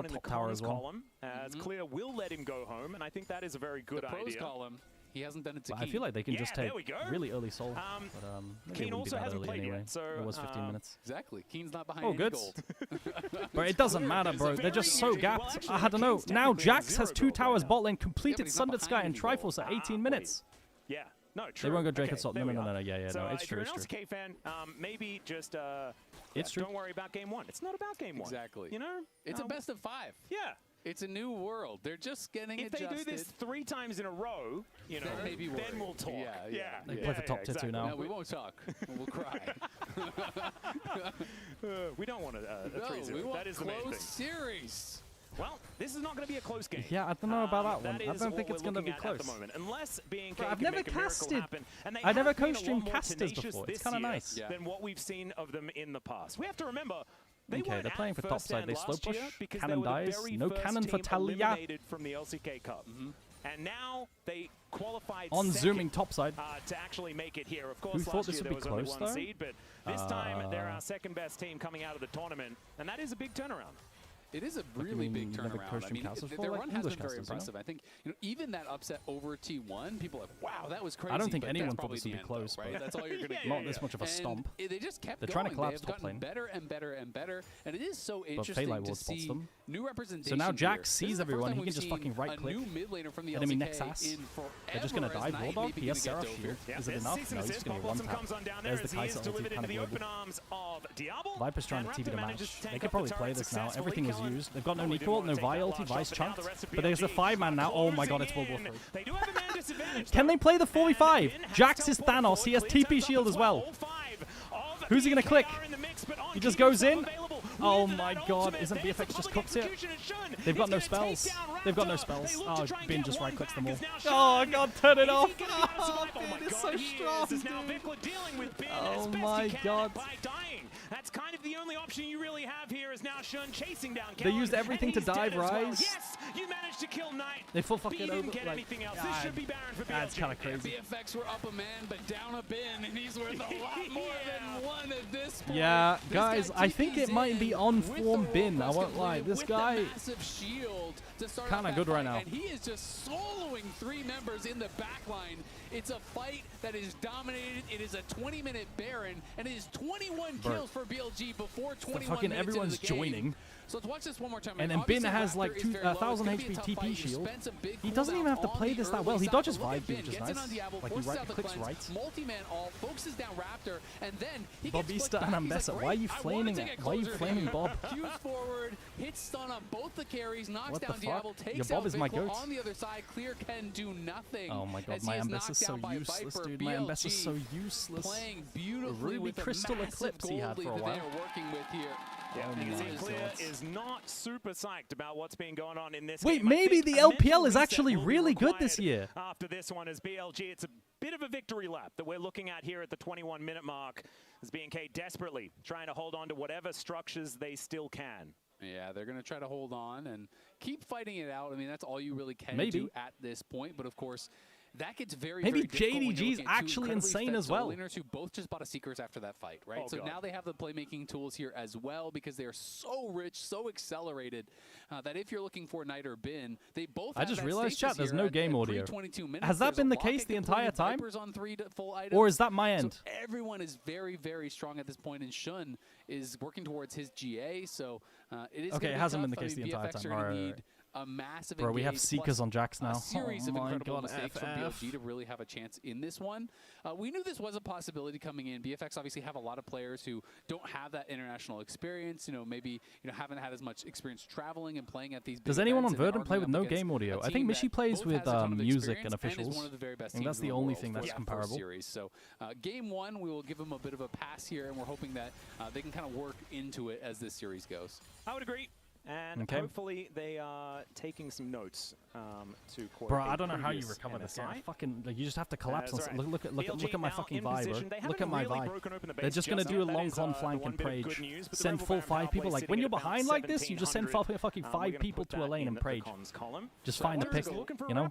top tower as well. As Clear will let him go home, and I think that is a very good idea. Column. He hasn't done it to I feel like they can just take really early soul. Keen also hasn't played yet, so it was 15 minutes. Exactly. Keen's not behind any gold. But it doesn't matter, bro. They're just so gapped. I don't know. Now Jax has 2 towers bot lane, completed Sundered Sky and Triforce at 18 minutes. Yeah. No, true. They won't go Drake and stop. No. Yeah, so no, it's true. If you're an LCK fan, maybe just it's true. Don't worry about game 1. It's not about game 1. Exactly. You know? It's a best of 5. Yeah. It's a new world. They're just getting adjusted. If they do this 3 times in a row, you know, then we'll talk. Yeah. They play for top tier 2 now. No, we won't talk. We'll cry. We don't want a 3-0. We want that is the main thing. Series. Well, this is not going to be a close game. Yeah, I don't know about that one. I don't think it's going to be close. At the moment. Unless BNK I've never casted. I've never co-streamed casters before. It's kind of nice. Than what we've seen of them in the past. We have to remember. Okay, they're playing for top side. They slow push. Cannon dies. No cannon for Talia. From the LCK Cup. And now they qualified on zooming top side to actually make it here. Of course, who thought this would be close though? Seed, but this time they're our second best team coming out of the tournament, and that is a big turnaround. It is a really big turnaround. I mean, their run has been very impressive. I think even that upset over T1, people are like, wow, that was crazy. I don't think anyone thought this would be close, right? That's all you're going to get. Not this much of a stomp. They just kept They're going. trying to collapse They've top lane. better and better and better, and it is so interesting to see new representation. So now Jax sees everyone. He can just fucking right click. Enemy next ass. They're just going to dive Raw Dog. He has Seraph here. Is it enough? No, he's just going to one tap. There's the Kai'Sa ulti kind of global. Viper's trying to TP the match. They could probably play this now. Everything is used. They've got no Nicole, no Vi ulti, Vi's chunked. But there's the 5-man now. Oh my god, it's World War III. Can they play the 4v5? Jax is Thanos. He has TP shield as well. Who's he going to click? He just goes in. Oh my god, isn't BFX just cooked it? They've got no spells. They've got no spells. Oh, Bin just right clicks them all. Oh god, turn it off. Oh, Bin is so strong, dude. Oh my god. That's kind of the only option you really have here is now Shun chasing down Kellen. They used everything to dive Rise. Yes, you managed to kill Knight. They full fucking over. Get anything else. This should be barren for BLG. That's kind of crazy. BFX were up a man, but down a bin, and he's worth a lot more than one at this point. Yeah, guys, I think it might be on form Bin. I won't lie. This guy kind of good right now. And he is just soloing 3 members in the back line. It's a fight that is dominated. It is a 20-minute Baron, and it is 21 kills for BLG before 21 minutes everyone's into the game. Joining. So let's watch this one more time. And then Bin has like 2,000 HP TP shield. He doesn't even have to play this that well. He dodges 5, which is nice. Like he clicks right. Multi-man all focuses down Raptor, and then he Bobista and Ambessa. Why are you flaming it? Why are you flaming Bob? Q's forward, hits stun on both the carries, knocks down Diablo, takes Your Bob out is my Vikla goat. on the other side. Clear can do nothing. Oh my god, my Ambessa's so useless, dude. My Ambessa's so useless. Playing beautifully Ruby with Crystal Eclipse he had for a while. They're working with here. Yeah, you can see Clear is not super psyched about what's been going on in this game. Wait, maybe the LPL is actually really good this year. After this one is BLG. It's a bit of a victory lap that we're looking at here at the 21-minute mark as BNK desperately trying to hold on to whatever structures they still can. Yeah, they're going to try to hold on and keep fighting it out. I mean, that's all you really can do at this point. But, of course, that gets very, maybe very JDG's actually insane as well. Laners who both just bought a Seekers after that fight, right? So now they have the playmaking tools here as well because they are so rich, so accelerated that if you're looking for Knight or Bin, they both have I just realized, chat, there's no game audio. Minutes. Has that been the case the entire time? On 3 full items. Or is that my end? So everyone is very, very strong at this point, and Shun is working towards his GA, so it is okay, it hasn't been the case the entire BFX time. are going to need a massive Bro, we have engage Seekers plus on Jax now. a series of Oh my incredible God, mistakes from FF. BLG to really have a chance in this one. We knew this was a possibility coming in. BFX obviously have a lot of players who don't have that international experience. You know, maybe haven't had as much experience traveling and playing at these. Does anyone on Verdant play with no game audio? I think Mishi plays with music and officials. I think that's the only thing that's comparable. Series. So game one, we will give them a bit of a pass here, and we're hoping that they can kind of work into it as this series goes. I would agree. And hopefully they are taking some notes to quote. Bro, I don't know how you recover this. Fucking, like, you just have to collapse. Look at my fucking vibe. Look at my vibe. They're just gonna do a long con flank and Prage. Send full 5 people. Like when you're behind like this, you just send fucking 5 people to a lane and Prage. Just find the pick. You know.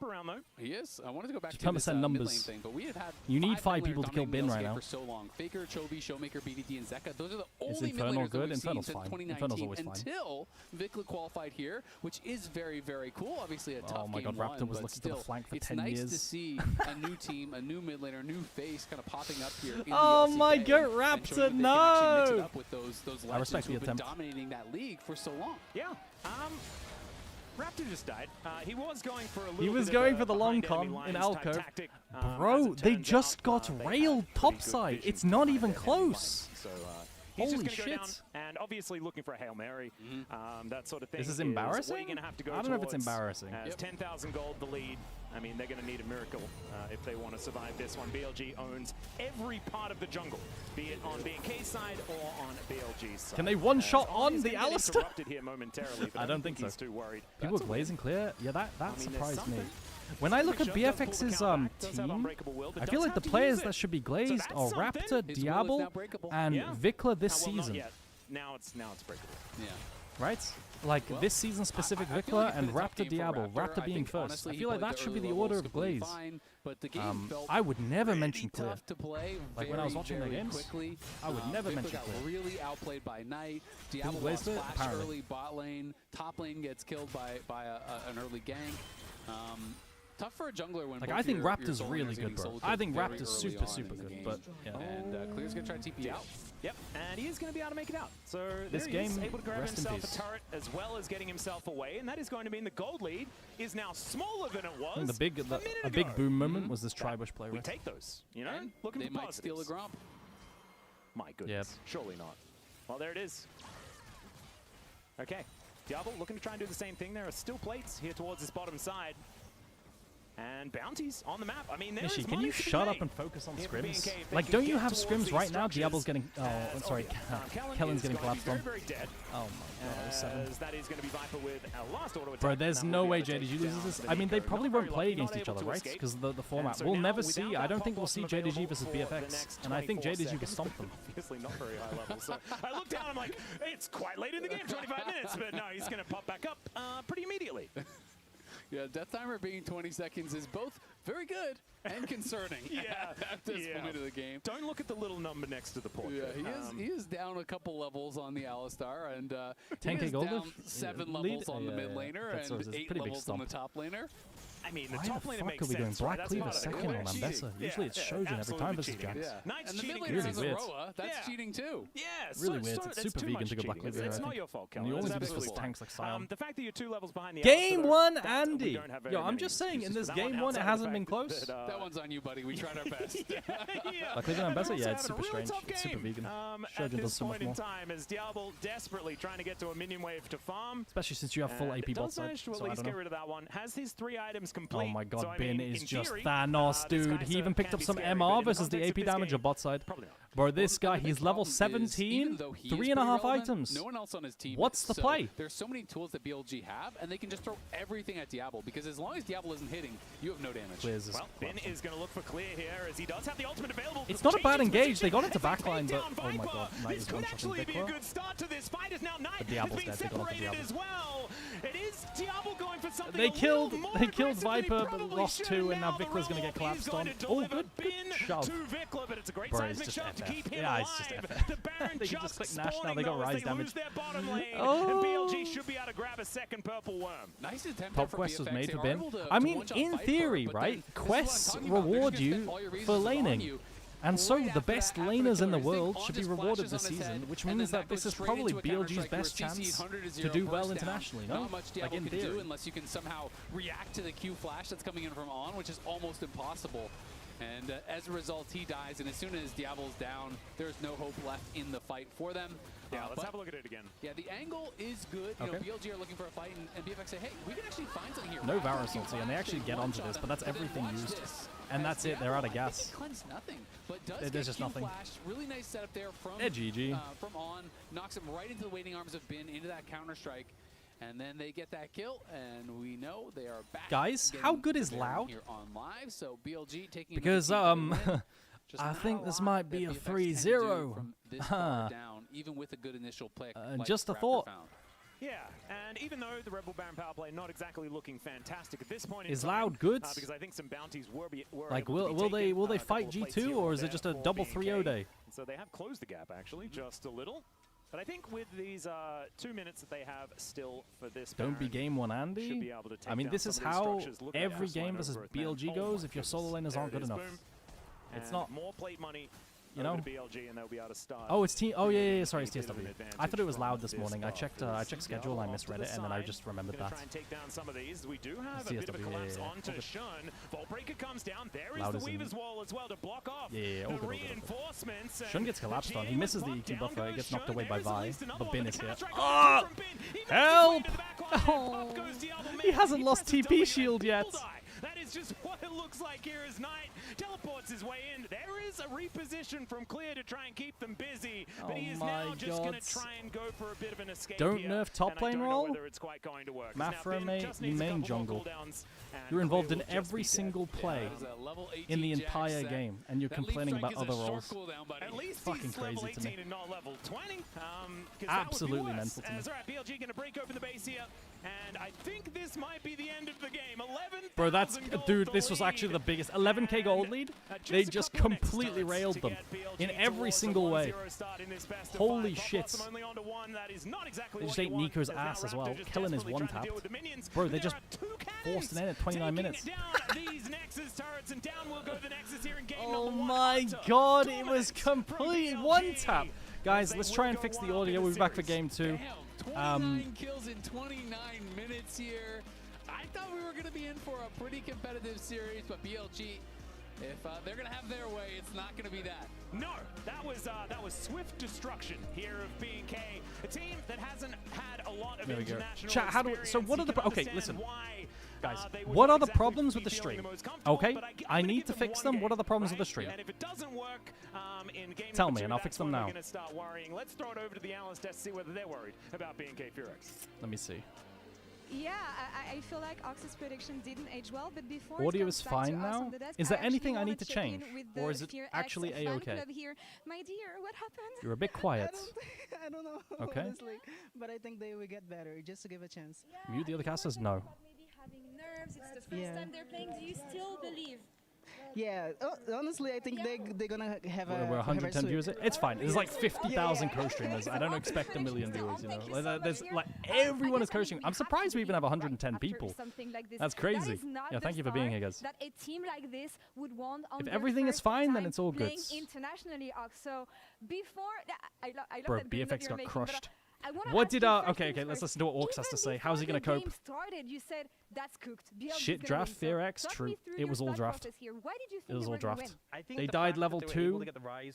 He is. I wanted to go back to this numbers. thing, but we have had you need 5 people to kill Bin right now. For so long. Faker, Chovy, Showmaker, BDD, and Zeka. Those are the Is only mid Infernal laners that good? we've seen Infernal's since fine. 2019 Infernal's always fine. until Vikla qualified here, which is very, very cool. Obviously a tough game. Oh my God, Raptor was looking to the flank for 10 years. It's nice to see a new team, a new mid laner, a new face kind of popping up here in oh the my LCK God, Raptor, no! I respect the attempt. Dominating that league for so long. Yeah. Raptor just died. He was going for a little He was bit going of for the long con in Alcove. Bro, they just got railed topside. It's not even close. So, he's holy just shit. Go down and obviously looking for a Hail Mary, that sort of thing. This is embarrassing? Where you're gonna have to go I don't know if it's embarrassing. 10,000 gold the lead. I mean, they're going to need a miracle if they want to survive this one. BLG owns every part of the jungle, be it on BNK's side or on BLG's side. Can they one-shot on the Alistar? Here momentarily, I don't think so. He's too worried. People were blazing clear. Yeah, that surprised me. When I look at BFX's team, I feel like the players that should be glazed are Raptor, Diablo, and Vikla this season. Now it's breakable. Yeah. Right? Like this season specific Vikla and Raptor Diablo, Raptor being first. I feel like that should be the order of glaze. I would never mention clear. Like when I was watching their games, I would never mention clear. Really outplayed by Knight. Diablo lost flash early bot lane. Top lane gets killed by an early gank. Tough for a jungler when I think Raptor's really good, bro. I think Raptor's super good, but yeah. And Clear's gonna try to TP out. Yep, and he is going to be able to make it out. So this there game, he is, able to grab himself a turret as well as getting himself away, and that is going to mean the gold lead is now smaller than it was. A big boom moment was this Tribush play. We take those, you know, looking they for might positives. steal a Gromp. My goodness, surely not. Well, there it is. Okay, Diablo looking to try and do the same thing. There are still plates here towards this bottom side. And bounties on the map. I mean, Mishi, can you shut up and focus on scrims? Like, don't you have scrims right now? Diablo's getting... Oh, I'm sorry. Kellen's getting collapsed on. Oh my God, 07. That is going to be Viper with a last auto attack. Bro, there's no way JDG loses this. I mean, they probably won't play against each other, right? Because the format. We'll never see... I don't think we'll see JDG versus BFX. And I think JDG will stomp them. Obviously not very high level. So I look down, I'm like, it's quite late in the game, 25 minutes. But no, he's going to pop back up pretty immediately. Yeah, death timer being 20 seconds is both very good and concerning at this point of the game. Don't look at the little number next to the portrait. Yeah, he is down a couple levels on the Alistar, and 10K he is gold down 7 levels on the mid laner and 8 levels on the top laner. I mean, the Why top the laner fuck makes are we doing sense, right? Black Cleaver second on Ambessa? Usually it's Shojin every time versus Jax. Knight's and the cheating. mid laner has a weird. Roa. That's cheating too. Yeah, really weird. It's super vegan to go Black Cleaver. It's not your fault, Kel. You always It's do this absolutely for tanks like Sion. The fact that you're 2 levels behind the Game Alistar, 1, we Andy. don't have very Yo, I'm many just saying, in excuses this for that one, game 1, it outside of hasn't the been fact close. That one's on you, buddy. We tried our best. Black Cleaver and Ambessa, yeah, it's super strange. It's super vegan. Shojin does so much more. Time as Diablo desperately trying to get to a minion wave to farm. Especially since you have full AP bot side. Does manage to at least get rid of that one. Has his 3 items complete. Oh my God, so, I Bin mean, is in just theory, Thanos, dude. He even picked up some MR versus the AP damage of bot side. Bro, this guy, he's level 17, 3.5 items. No one else on his team. What's the play? There's so many tools that BLG have, and they can just throw everything at Diablo, because as long as Diablo isn't hitting, you have no damage. Well, Bin is going to look for clear here, as he does have the ultimate available. It's not a bad engage. They got into backline, but oh my God, Knight this is could one-shotting actually be a Vikla. good start to this fight, as now Knight But Diablo's has dead. been They got onto separated Diablo. as well. It is Diablo going for something They a killed little more Viper, but lost 2, and now Vikla's going to get collapsed on. Oh, good shove. To Vikla, but it's a great Bro, seismic it's shove to just keep FF. him Yeah, alive. it's just FF. The Baron They can just just click Nash now, spawning they got though, as Rise they damage. lose their bottom lane, Oh. and BLG should be able to grab a second purple worm. Nice attempt Top for quest was BFX. made They for are Bin. able to I mean, one-shot in Viper, theory, but right? then Quests this is what I'm talking about. They're reward just gonna you spend all your for resources on laning. you. And so the best laners in the world should be rewarded this season, which means that this is probably BLG's best chance to do well internationally, no? Not much Diablo can do unless you can somehow react to the Q flash that's coming in from On, which is almost impossible. And as a result, he dies, and as soon as Diablo's down, there's no hope left in the fight for them. Yeah, let's have a look at it again. Yeah, the angle is good. You know, BLG are looking for a fight, and BFX say, hey, we can actually find something here. No Varus ulti, and they actually get onto this, but that's everything used. And that's it, they're out of gas. Nothing, but does There's just nothing. Flash. Really nice setup there from GG. From On, knocks him right into the waiting arms of Bin, into that counter-strike. And then they get that kill, and we know they are back. Guys, how good is Loud? Here on live, so BLG taking because I think this might be a 3-0. From this far down, even with a good initial pick. Like just a Raptor thought. Found. Yeah, and even though the Rebel Baron power play not exactly looking fantastic at this point in is time, Loud good? Because I think some bounties were like able to will they taken, fight G2 or is it just a double 3-0 day? So they have closed the gap actually just a little. But I think with these 2 minutes that they have still for this, don't be game one, Andy. I mean, this is how every game versus BLG goes. If your solo laners aren't good enough, it's not more plate money. You know, BLG and they'll be able to start. Oh, it's team. Oh yeah, sorry, it's TSW. I thought it was Loud this morning. I checked schedule. I misread it, and then I just remembered that. Try and take down some of these. We do have a bit of a collapse onto Shun. Vaultbreaker comes down. There is the Weaver's Wall as well to block off the reinforcements. Shun gets collapsed on. He misses the EQ buffer. He gets knocked away by Vi, but Bin is here. Oh, help! Oh, he hasn't lost TP shield yet. That is just what it looks like here as Knight teleports his way in. There is a reposition from Clear to try and keep them busy, but he is now just going to try and go for a bit of an escape. Don't nerf top lane roll. Mafra, mate, you main jungle. You're involved in every single play in the entire game, and you're complaining about other roles. It's fucking crazy to me. Absolutely mental to me. BLG going to break open the base here, and I think this might be the end of the game. 11. Bro, that's dude. This was actually the biggest 11k gold lead. They just completely railed them in every single way. Holy shit! They just ate Nico's ass as well, killing his one tap. Bro, they just forced an end at 29 minutes. Oh my god, it was complete one tap. Guys, let's try and fix the audio. We'll be back for game 2. 29 kills in 29 minutes here. I thought we were going to be in for a pretty competitive series, but BLG, if they're going to have their way, it's not going to be that. No, that was swift destruction here of BK, a team that hasn't had a lot of international Chat, how do we, so what are the okay, listen. Guys, what are the problems with the stream? Okay, I need to fix them. What are the problems with the stream? And if it doesn't work in game Tell me, and I'll fix them now. Let's throw it over to the analyst desk to see whether they're worried about BK Furex. Let me see. Yeah, I feel like Ox's prediction didn't age well, but before audio is fine now. Is there anything I need to change, or is it actually a-okay? My dear, what happened? You're a bit quiet. I don't know. Okay. Honestly, but I think they will get better. Just to give a chance. Yeah, mute the other casters. No. Having nerves. It's the first time they're playing. Do you still believe? Yeah, honestly, I think they're gonna have a. We're 110 viewers. It's fine. There's like 50,000 co-streamers. I don't expect a million viewers. You know, there's like everyone is co-streaming. I'm surprised we even have 110 people. That's crazy. Yeah, thank you for being here, guys. That a team like this would want on if everything is fine, then it's all good. Internationally, so before, I love bro, that BFX got crushed. What did okay, let's listen to what Orcs has to say. How's he gonna cope? You said that's cooked. Shit draft, FearX, true. It was all draft. It was all draft. They died level 2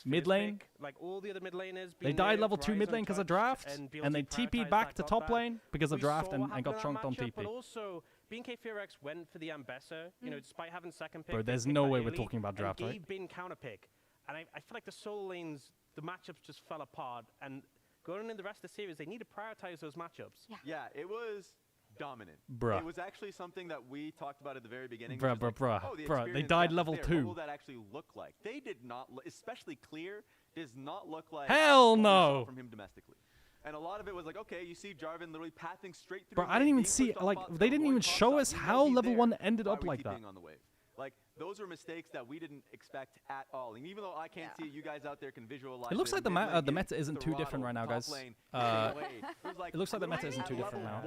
mid lane. Like all the other mid laners. They died level 2 mid lane because of draft, and they TP'd back to top lane because of draft and got chunked on TP. But also, BK Furex went for the Ambassador, you know, despite having second pick. Bro, there's no way we're talking about draft, right? Gave Bin counter pick, and I feel like the solo lanes, the matchups just fell apart, and going in the rest of the series, they need to prioritize those matchups. Yeah, it was dominant. Bruh. It was actually something that we talked about at the very beginning. Bruh, they died level 2. What will that actually look like? They did not, especially Clear, does not look like hell no from him domestically. And a lot of it was like, okay, you see Jarvan literally pathing straight through. Bro, I didn't even see, like, they didn't even show us how level 1 ended up like that. On the wave? Like, those are mistakes that we didn't expect at all. And even though I can't see it, you guys out there can visualize it. Looks like the meta isn't too different right now, guys. It looks like the meta isn't too different now.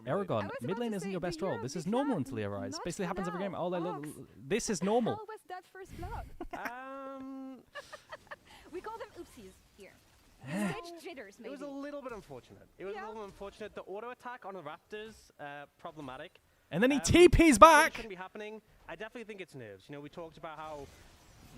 Aragon, mid lane isn't your best role. This is normal until he arrives. Basically happens every game. Oh, this is normal. not first blood? We call them oopsies here. Stage jitters, maybe. It was a little bit unfortunate. It was a little unfortunate. The auto attack on the Raptors, problematic. And then he TP's back. Shouldn't be happening. I definitely think it's nerves. You know, we talked about how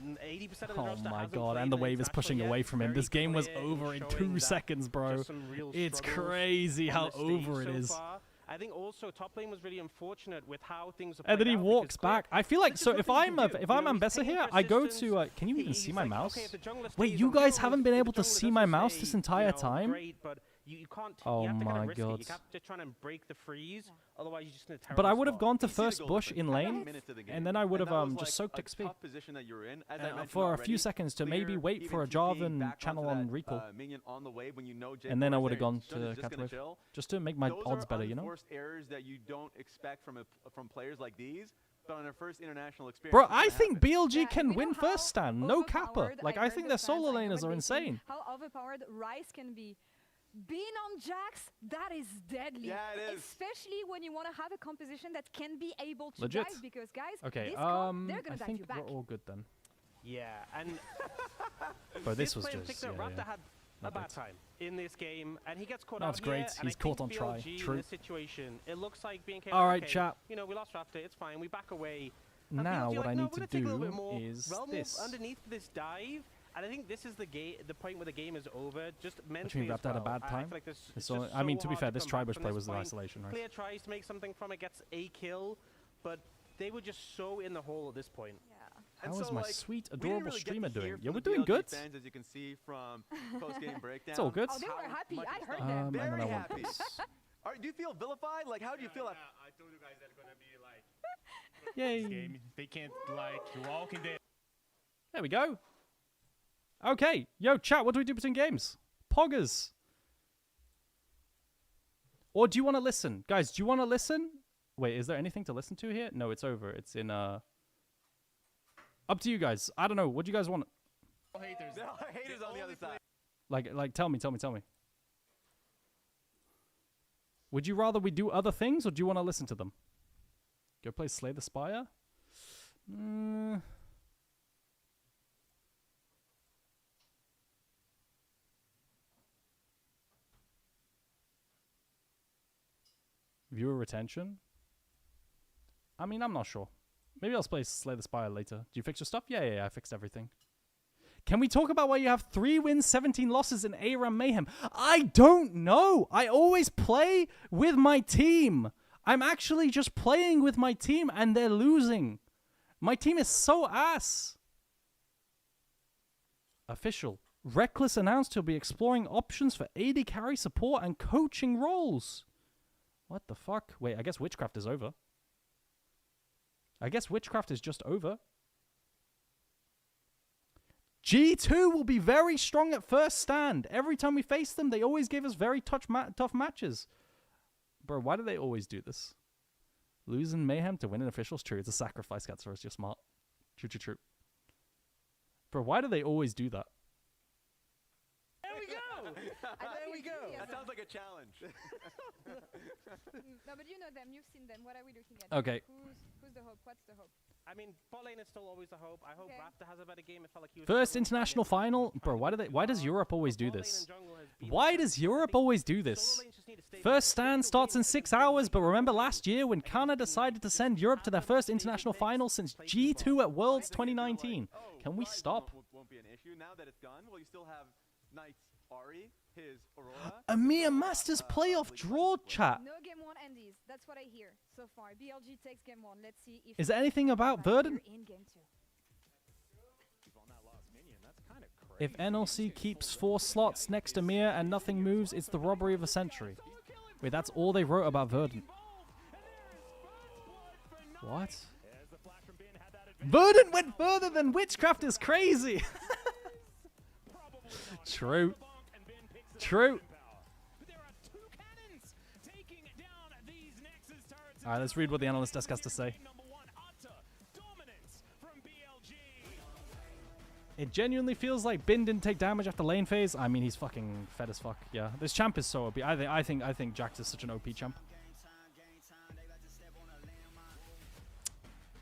80% of the Oh roster my hasn't god, played and the an wave is pushing international away yet. from him. Very This game was clear over in showing 2 that seconds, bro. just some real It's struggles crazy on how the stage over it so is. far. I think also top lane was really unfortunate with how things are And then he played out walks because back. I feel like, there's so just if nothing you I'm can do. if I'm You know, he's ambassador taking here, I go persistence. to can you even He's see my like, mouse? okay, if the jungler Wait, stays you on guys field, haven't been if the able to jungler see my doesn't mouse stay, this entire you know, time? Great, but you can't. Oh you have to kind my of risk it. God. You have to try and break the freeze, otherwise you're just in a terrible But I would have spot. gone to You see the first goal bush difference. in 9 lane, minutes of the game. and then I would And have that was just like soaked a XP. tough position that you're in. As I mentioned For a already, few seconds to maybe clear, wait for a even TP Jarvan back channel onto on that, recall. minion on the wave when you know And then I J4 would is have gone there, to just catch gonna wave. chill. Just to make my Those odds are better, you know? unforced errors that you don't expect from players like these, but on their first international experience. Bro, it's I gonna think happen. BLG Yeah, can we win know how first stand, no kappa. overpowered Like, I I heard think the their fans, solo I know laners what are they think, insane. How overpowered Rice can be. Being on Jax, that is deadly. Yeah, it is. Especially when you want to have a composition that can be able to Legit. dive, because guys, Okay, this comp, they're I gonna dive think you we're back. all good then. Yeah, and But this was player just, thinks that yeah, Raptor yeah. had a Not bad bad. time in this game, and he gets caught No, out it's great. here, and He's I caught think on try. BLG True. in this situation, it looks like being All right, okay, chat. you know, we lost Raptor, it's fine, we back away. And Now BLG what like, I no, need we're to gonna take a little bit do more. is Realm this. underneath this dive, and I think this is the point where the game is over, just Which mentally mean as Raptor had a well. bad I time? feel like this, It's it's only- just I mean, so to be hard fair, this come try back bush from play this was the point. isolation, right? Clear tries to make something from it, gets a kill, but they were just so in the hole at this point. Yeah. And How is so, my like, sweet, we didn't adorable really get streamer to hear doing? from Yeah, we're the doing BLG good. Fans, as you can see from post-game breakdown. It's all good. Oh, they were happy. much I it's heard done. them. And then Very I want happy. this. Do you feel vilified? Like, how do you feel? I told you guys that gonna be like Yay. game. They can't like The Walking Dead. There we go. Okay. Yo, chat, what do we do between games? Poggers. Or do you want to listen? Guys, do you want to listen? Wait, is there anything to listen to here? No, it's over. It's in, Up to you guys. I don't know. What do you guys want? Haters. There are haters on the other side. Like, tell me. Would you rather we do other things, or do you want to listen to them? Go play Slay the Spire? Viewer retention? I mean, I'm not sure. Maybe I'll play Slay the Spire later. Do you fix your stuff? Yeah, I fixed everything. Can we talk about why you have 3 wins, 17 losses in ARAM Mayhem? I don't know. I always play with my team. I'm actually just playing with my team and they're losing. My team is so ass. Official. Reckless announced he'll be exploring options for AD carry support and coaching roles. What the fuck? Wait, I guess Witchcraft is over. I guess Witchcraft is just over. G2 will be very strong at first stand. Every time we face them, they always give us very tough matches. Bro, why do they always do this? Losing Mayhem to win an official's true. It's a sacrifice, Gatsaurus. You're smart. True. Bro, why do they always do that? There we go! There we go. That sounds like a challenge. No, but you know them. You've seen them. What are we looking at? Okay. Who's the hope? What's the hope? I mean, bot lane is still always the hope. I hope Raptor has a better game. It felt like he was First struggling international to find final? it. Bro, why does Europe always do Bot lane this? and jungle has been Why the does best. I Europe think always do solo this? lanes just need to stay First together. stand starts in 6 hours, but remember last year when Kana decided to send Europe to their first international final since G2 at Worlds 2019? Can we stop? Won't be an issue now that it's gone. Well, you still have Knight's Ari, his Aurora. EMEA Masters playoff draw, chat. No game 1 Andes. That's what I hear so far. BLG takes game 1. Let's see if Is there anything about Verdant? in game 2. If NLC keeps 4 slots next to Mia and nothing moves, it's the robbery of a century. Wait, that's all they wrote about Verdant. What? Verdant went further than Witchcraft is crazy! True. Alright, let's read what the analyst desk has to say. It genuinely feels like Bin didn't take damage after lane phase. I mean, he's fucking fed as fuck. Yeah, this champ is so OP. I think Jax is such an OP champ.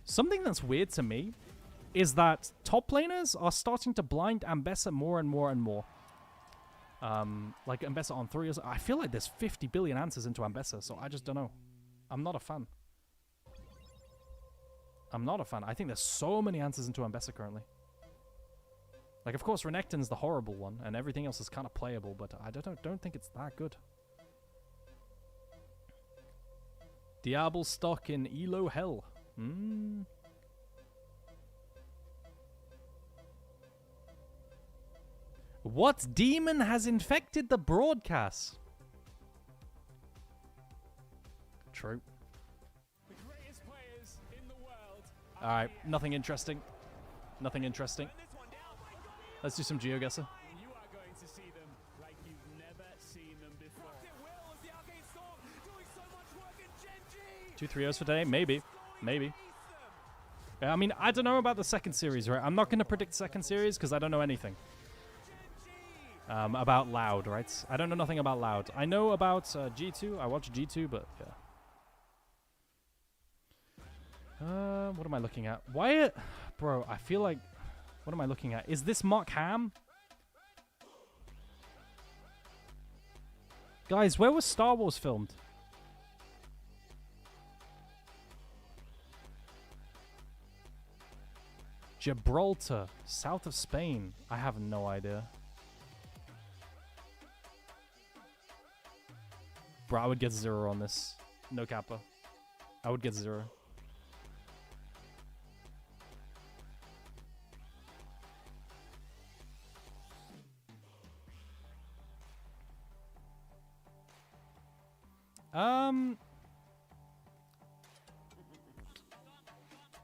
Something that's weird to me is that top laners are starting to blind Ambessa more and more and more. Like Ambessa on 3 I feel like there's 50 billion answers into Ambessa, so I just don't know. I'm not a fan. I'm not a fan. I think there's so many answers into Ambessa currently. Like, of course, Renekton's the horrible one, and everything else is kind of playable, but I don't think it's that good. Diablo stock in Elo Hell. What demon has infected the broadcast? True. The greatest players in the world. Alright, nothing interesting. Nothing interesting. Let's do some GeoGuessr. You are going to see them like you've never seen them before. Will as the Arcade Storm doing so much work in GenG. 2 3-0s for today? Maybe. Maybe. I mean, I don't know about the second series, right? I'm not going to predict second series because I don't know anything. About Loud, right? I don't know nothing about Loud. I know about G2. I watch G2, but yeah. What am I looking at? Why? Bro, I feel like... What am I looking at? Is this Mark Ham? Guys, where was Star Wars filmed? Gibraltar, south of Spain. I have no idea. Bro, I would get 0 on this. No kappa. I would get 0.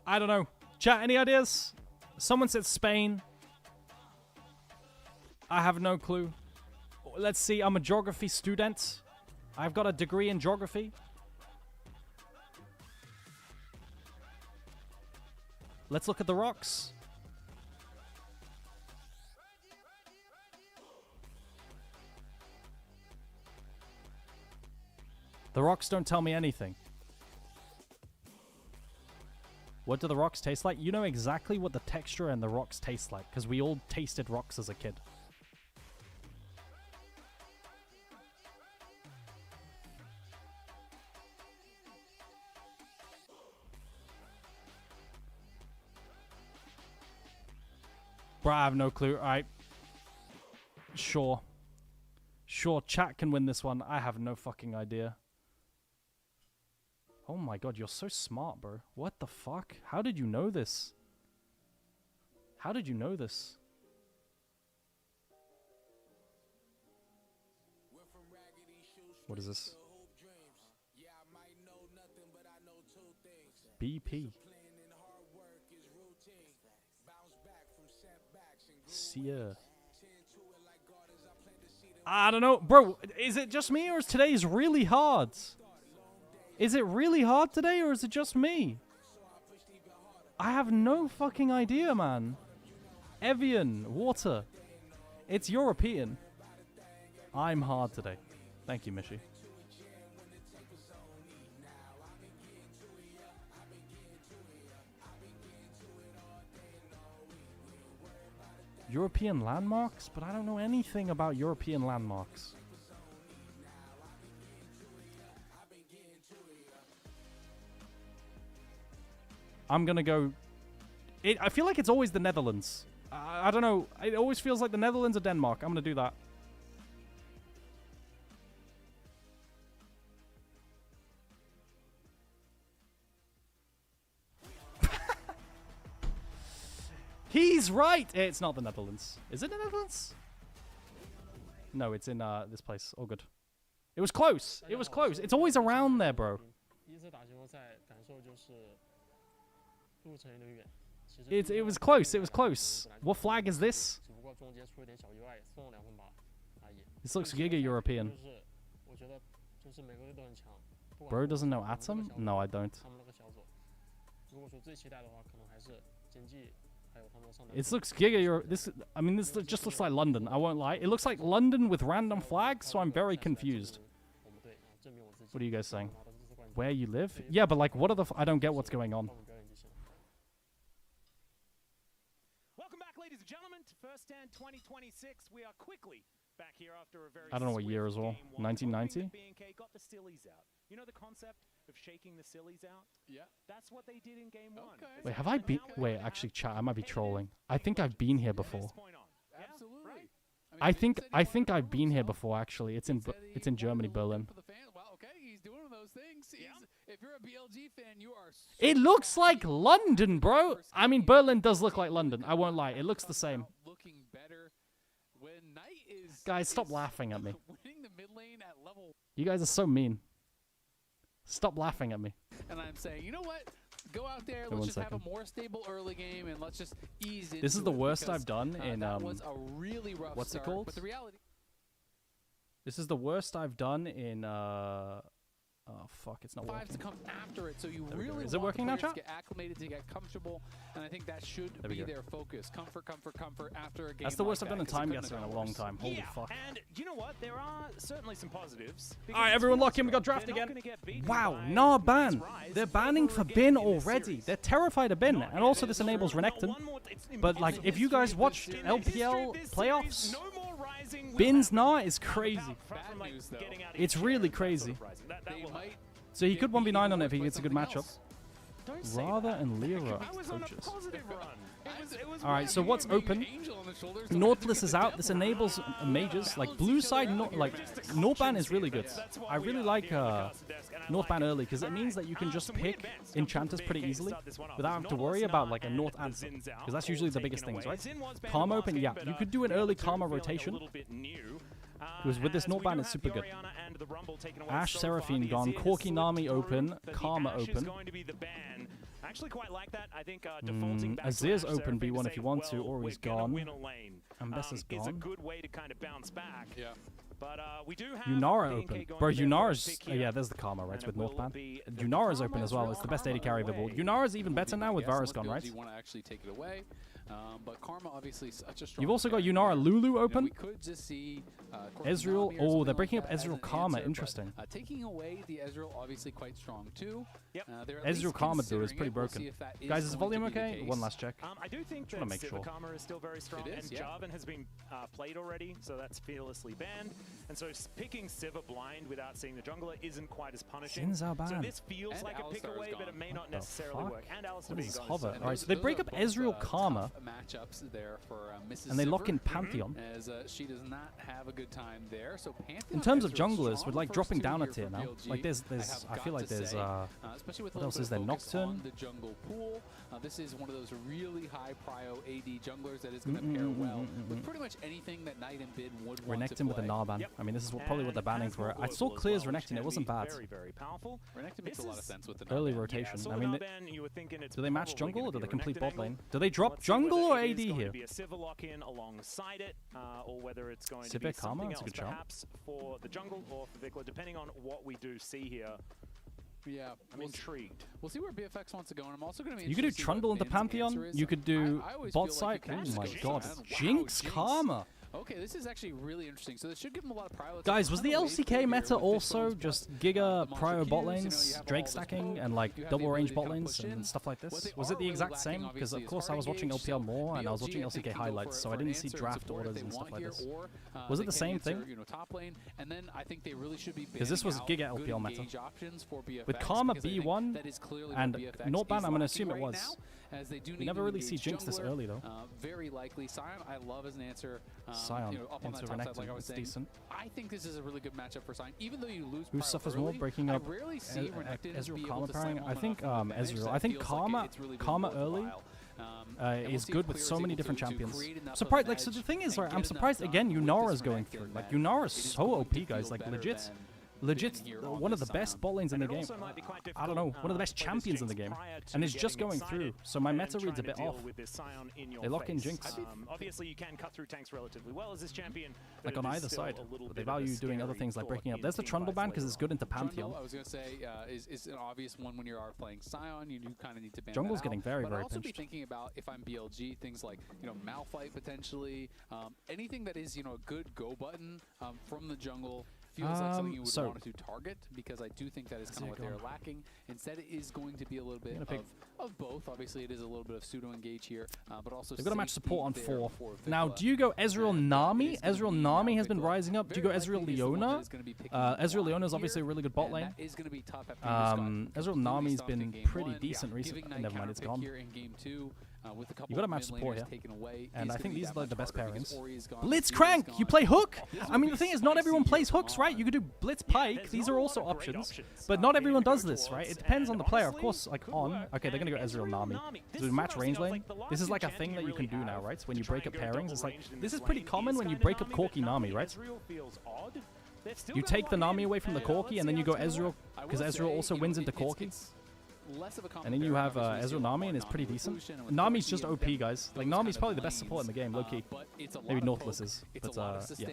I don't know. Chat, any ideas? Someone said Spain. I have no clue. Let's see, I'm a geography student. I've got a degree in geography. Let's look at the rocks. The rocks don't tell me anything. What do the rocks taste like? You know exactly what the texture and the rocks taste like, because we all tasted rocks as a kid. Bro, I have no clue. Alright. Sure. Sure, chat can win this one. I have no fucking idea. Oh my god, you're so smart, bro. What the fuck? How did you know this? How did you know this? What is this? BP. Sia. I don't know. Bro, is it just me or is today's really hard? Is it really hard today or is it just me? I have no fucking idea, man. Evian, water. It's European. I'm hard today. Thank you, Mishi. European landmarks? But I don't know anything about European landmarks. I'm gonna go... I feel like it's always the Netherlands. I don't know. It always feels like the Netherlands or Denmark. I'm gonna do that. He's right! It's not the Netherlands. Is it the Netherlands? No, it's in this place. All good. It was close. It was close. It's always around there, bro. It was close. It was close. What flag is this? This looks Giga European. Bro doesn't know Atom? No, I don't. It looks Giga Europe. This just looks like London. I won't lie. It looks like London with random flags, so I'm very confused. What are you guys saying? Where you live? Yeah, but like, what are the... I don't get what's going on. First stand 2026. We are quickly back here after a very I don't know what year as well. 1990? BNK got the sillies out. You know the concept of shaking the sillies out? Yeah. That's what they did in game 1. Wait, have I been? Wait, actually, chat. I might be trolling. I think I've been here before. Absolutely. I think I've been here before. Actually, it's in Germany, Berlin. Well, okay, he's doing one of those things. If you're a BLG fan, you are. It looks like London, bro. I mean, Berlin does look like London. I won't lie. It looks the same. Looking better when Knight is. Guys, stop laughing at me. Winning the mid lane at level. You guys are so mean. Stop laughing at me. And I'm saying, you know what? Go out there. Let's just have a more stable early game, and let's just ease into it. This is the worst I've done in that was a really rough what's it start, called? But the reality. This is the worst I've done in oh fuck, it's not Fives working. to come after it, so you There we go. really Is it want working the now, players chat? to get acclimated, to get comfortable, and I think that should There we be go. their focus. Comfort, comfort, comfort after a game. That's the worst like I've done in that, 'cause it Time couldn't Guesser have in a gone long worse. time. Holy Yeah, fuck. and you know what? There are certainly some positives. All right, everyone lock in. We got draft again. Wow, nah ban. They're banning for bin already. They're terrified of bin, and also this enables Renekton. But like, if you guys watched LPL playoffs, bin's nah is crazy. Bad news, though. It's really crazy. They might. So he could 1v9 on it if he gets a good Something matchup. else. Rather and Lyra I was on a approaches. positive run. It was All right, so what's open? Angel on the shoulders, so Nautilus is out. This enables mages. Like blue side, like Northban is really good. I really like Northban early because it means that you can just pick enchanters pretty easily without having to worry about like a North answer, because that's usually the biggest things, right? Karma open, yeah, you could do an early Karma rotation. Because with this Northban, it's super good. Ashe Seraphine gone, Corki Nami open, Karma open. I actually quite like that. I think defaulting back to Azir's Ashe open Seraphine B1 to if you say, want to, well, or we're he's gonna gone. win a lane, Ambessa's is a gone. good way to kind of bounce back. Yeah. But we do have Yunara BNK open. going Bro, to their Yunara's... first pick yeah, here, there's the Karma, right, and with it will Northban. be the Yunara's Karma open as well. It's the best Karma AD carry available. away. Yunara's even better now with Varus gone, right? You want to actually take it away, but Karma obviously such a strong. You've also got player. Yunara Lulu We open. could just see Ezreal. Konami or Oh, something they're breaking like up that as Ezreal an Karma. answer, but, Interesting. taking away the Ezreal obviously quite strong too. Yep. They're at least Ezreal Karma though is considering pretty it. We'll see broken. if that is Guys, is the going to volume be the okay? case. One last check. I do think wanna that make sure. Karma is still very strong, It is, and yeah. Jarvan has been played already, so that's fearlessly banned. And so picking Sivir blind without seeing the jungler isn't quite as punishing. Sin's our So ban. this feels And like a pick Alistar is away, but it gone. may not the necessarily fuck? work. And Alistar What being is gone. hover? And Alright, those- so they those break are up both, Ezreal Karma, tough matchups there for Mrs. and they lock Sivir, in Pantheon. as she does not have a good time there. So Pantheon In terms of Ezreal, junglers, strong with like first dropping 2 down a here tier for now. BLG, Like there's, have I feel got like to there's, say, especially with a what else little is bit there? of focus Nocturne? on the jungle pool. This is one of those really high prio AD junglers that is going to pair well with pretty much anything that Knight and Bid would want to Renekton with a play. Narban. Yep. I mean, this is probably what they're banning for it. I saw Global as clears well, which Renekton. can It wasn't be bad. Very, very powerful. Renekton makes a lot of sense with the Early Narban. rotation. So I with mean, Narban, you were thinking it's do they match probably jungle or gonna do they be a complete Renekton bot angle. lane? Do they drop Let's see jungle whether or it AD is going here? to be a Sivir lock-in alongside it, or whether it's going to Sivir be Karma? something That's a else, good shout. perhaps for the jungle or for Vikla, depending on what we do see here. Yeah, I'm intrigued. We'll see where BFX wants to go, and I'm also going to be You could do interested to see what Trundle into Ben's Pantheon. answer is. You could do I always bot feel side. like you can Oh my just god. go, wow, Jinx Karma. Okay, this is actually really interesting. So this should give him a lot of prio. Guys, was the LCK meta also just giga prio bot lanes, Drake stacking, and like double range bot lanes and stuff like this? Was it the exact same? Because of course I was watching LPL more and I was watching LCK highlights, so I didn't see draft orders and stuff like this. Was it the same thing? Top lane, and then I think they really should be Because this was banning giga out good LPL meta. engage options for BFX, With Karma because I think B1 that is clearly and what BFX Northban, is I'm going to lacking assume it right was. now, as they do We need never to really see engage Jinx this jungler, early though. Very likely. Sion, I love as an answer. Sion you know, up on into that top side, Renekton, like I was it's saying. decent. I think this is a really good matchup for Sion, even though you lose. Who prio suffers early, more breaking up I rarely see Renekton Ezreal be able Karma to pairing? slam I home think enough of an advantage Ezreal. that I think feels like Karma it's really been Karma early worthwhile. And we'll is see good if with players so able many different to champions. create enough of Surprised, an like, so the edge thing is, and right, get I'm enough surprised done again. with Yunara's this going Renekton through. Like that Yunara's it is so going to OP, guys. feel Like better legit, than legit being here on one of the this best Sion. bot lanes in the And it game. also might be quite I don't know, difficult, one of the best for this champions in the Jinx game, prior to and it's just getting going through. excited So my and meta reads a trying bit to deal off. with this Sion in your They lock in face. Jinx. Obviously, you can cut through tanks relatively well as this champion, Like but on it is either still side, a little but they bit of a value doing other scary things like thought breaking up. in There's the team Trundle fights ban because later it's good into Trundle, Pantheon. I was going to say, is an obvious one when you are playing Sion. You do kind of need to ban Jungle's that out. getting very, but very I'd also pinched. be thinking about, if I'm BLG, things like, you know, Malphite potentially, anything that is, you know, a good go button from the jungle feels like something you would want to target, because I do think that is kind of what they're lacking. Instead, it is going to be a little bit of of both. Obviously, it is a little bit of pseudo-engage here, but also they've got a match support on 4. Now, do you go Ezreal Nami? Ezreal Nami has been rising up. Do you go Ezreal Leona? Ezreal Leona is obviously a really good bot lane. Ezreal Nami's been pretty decent recently. Never mind, it's gone. You've got a match support here, and I think these are like the best pairings. Blitzcrank! You play Hook? I mean, the thing is, not everyone plays Hooks, right? You could do Blitz Pike. These are also options, but not everyone does this, right? It depends on the player. Of course, like on... Okay, they're going to go Ezreal Nami. So match range lane. This is like a thing that you can do now, right? So when you break up pairings, it's like... This is pretty common when you break up Corki Nami, right? You take the Nami away from the Corki, and then you go Ezreal, because Ezreal also wins into Corki. And then you have Ezreal Nami, and it's pretty decent. Nami's just OP, guys. Like, Nami's probably the best support in the game, low-key. Maybe Nautilus is, but yeah.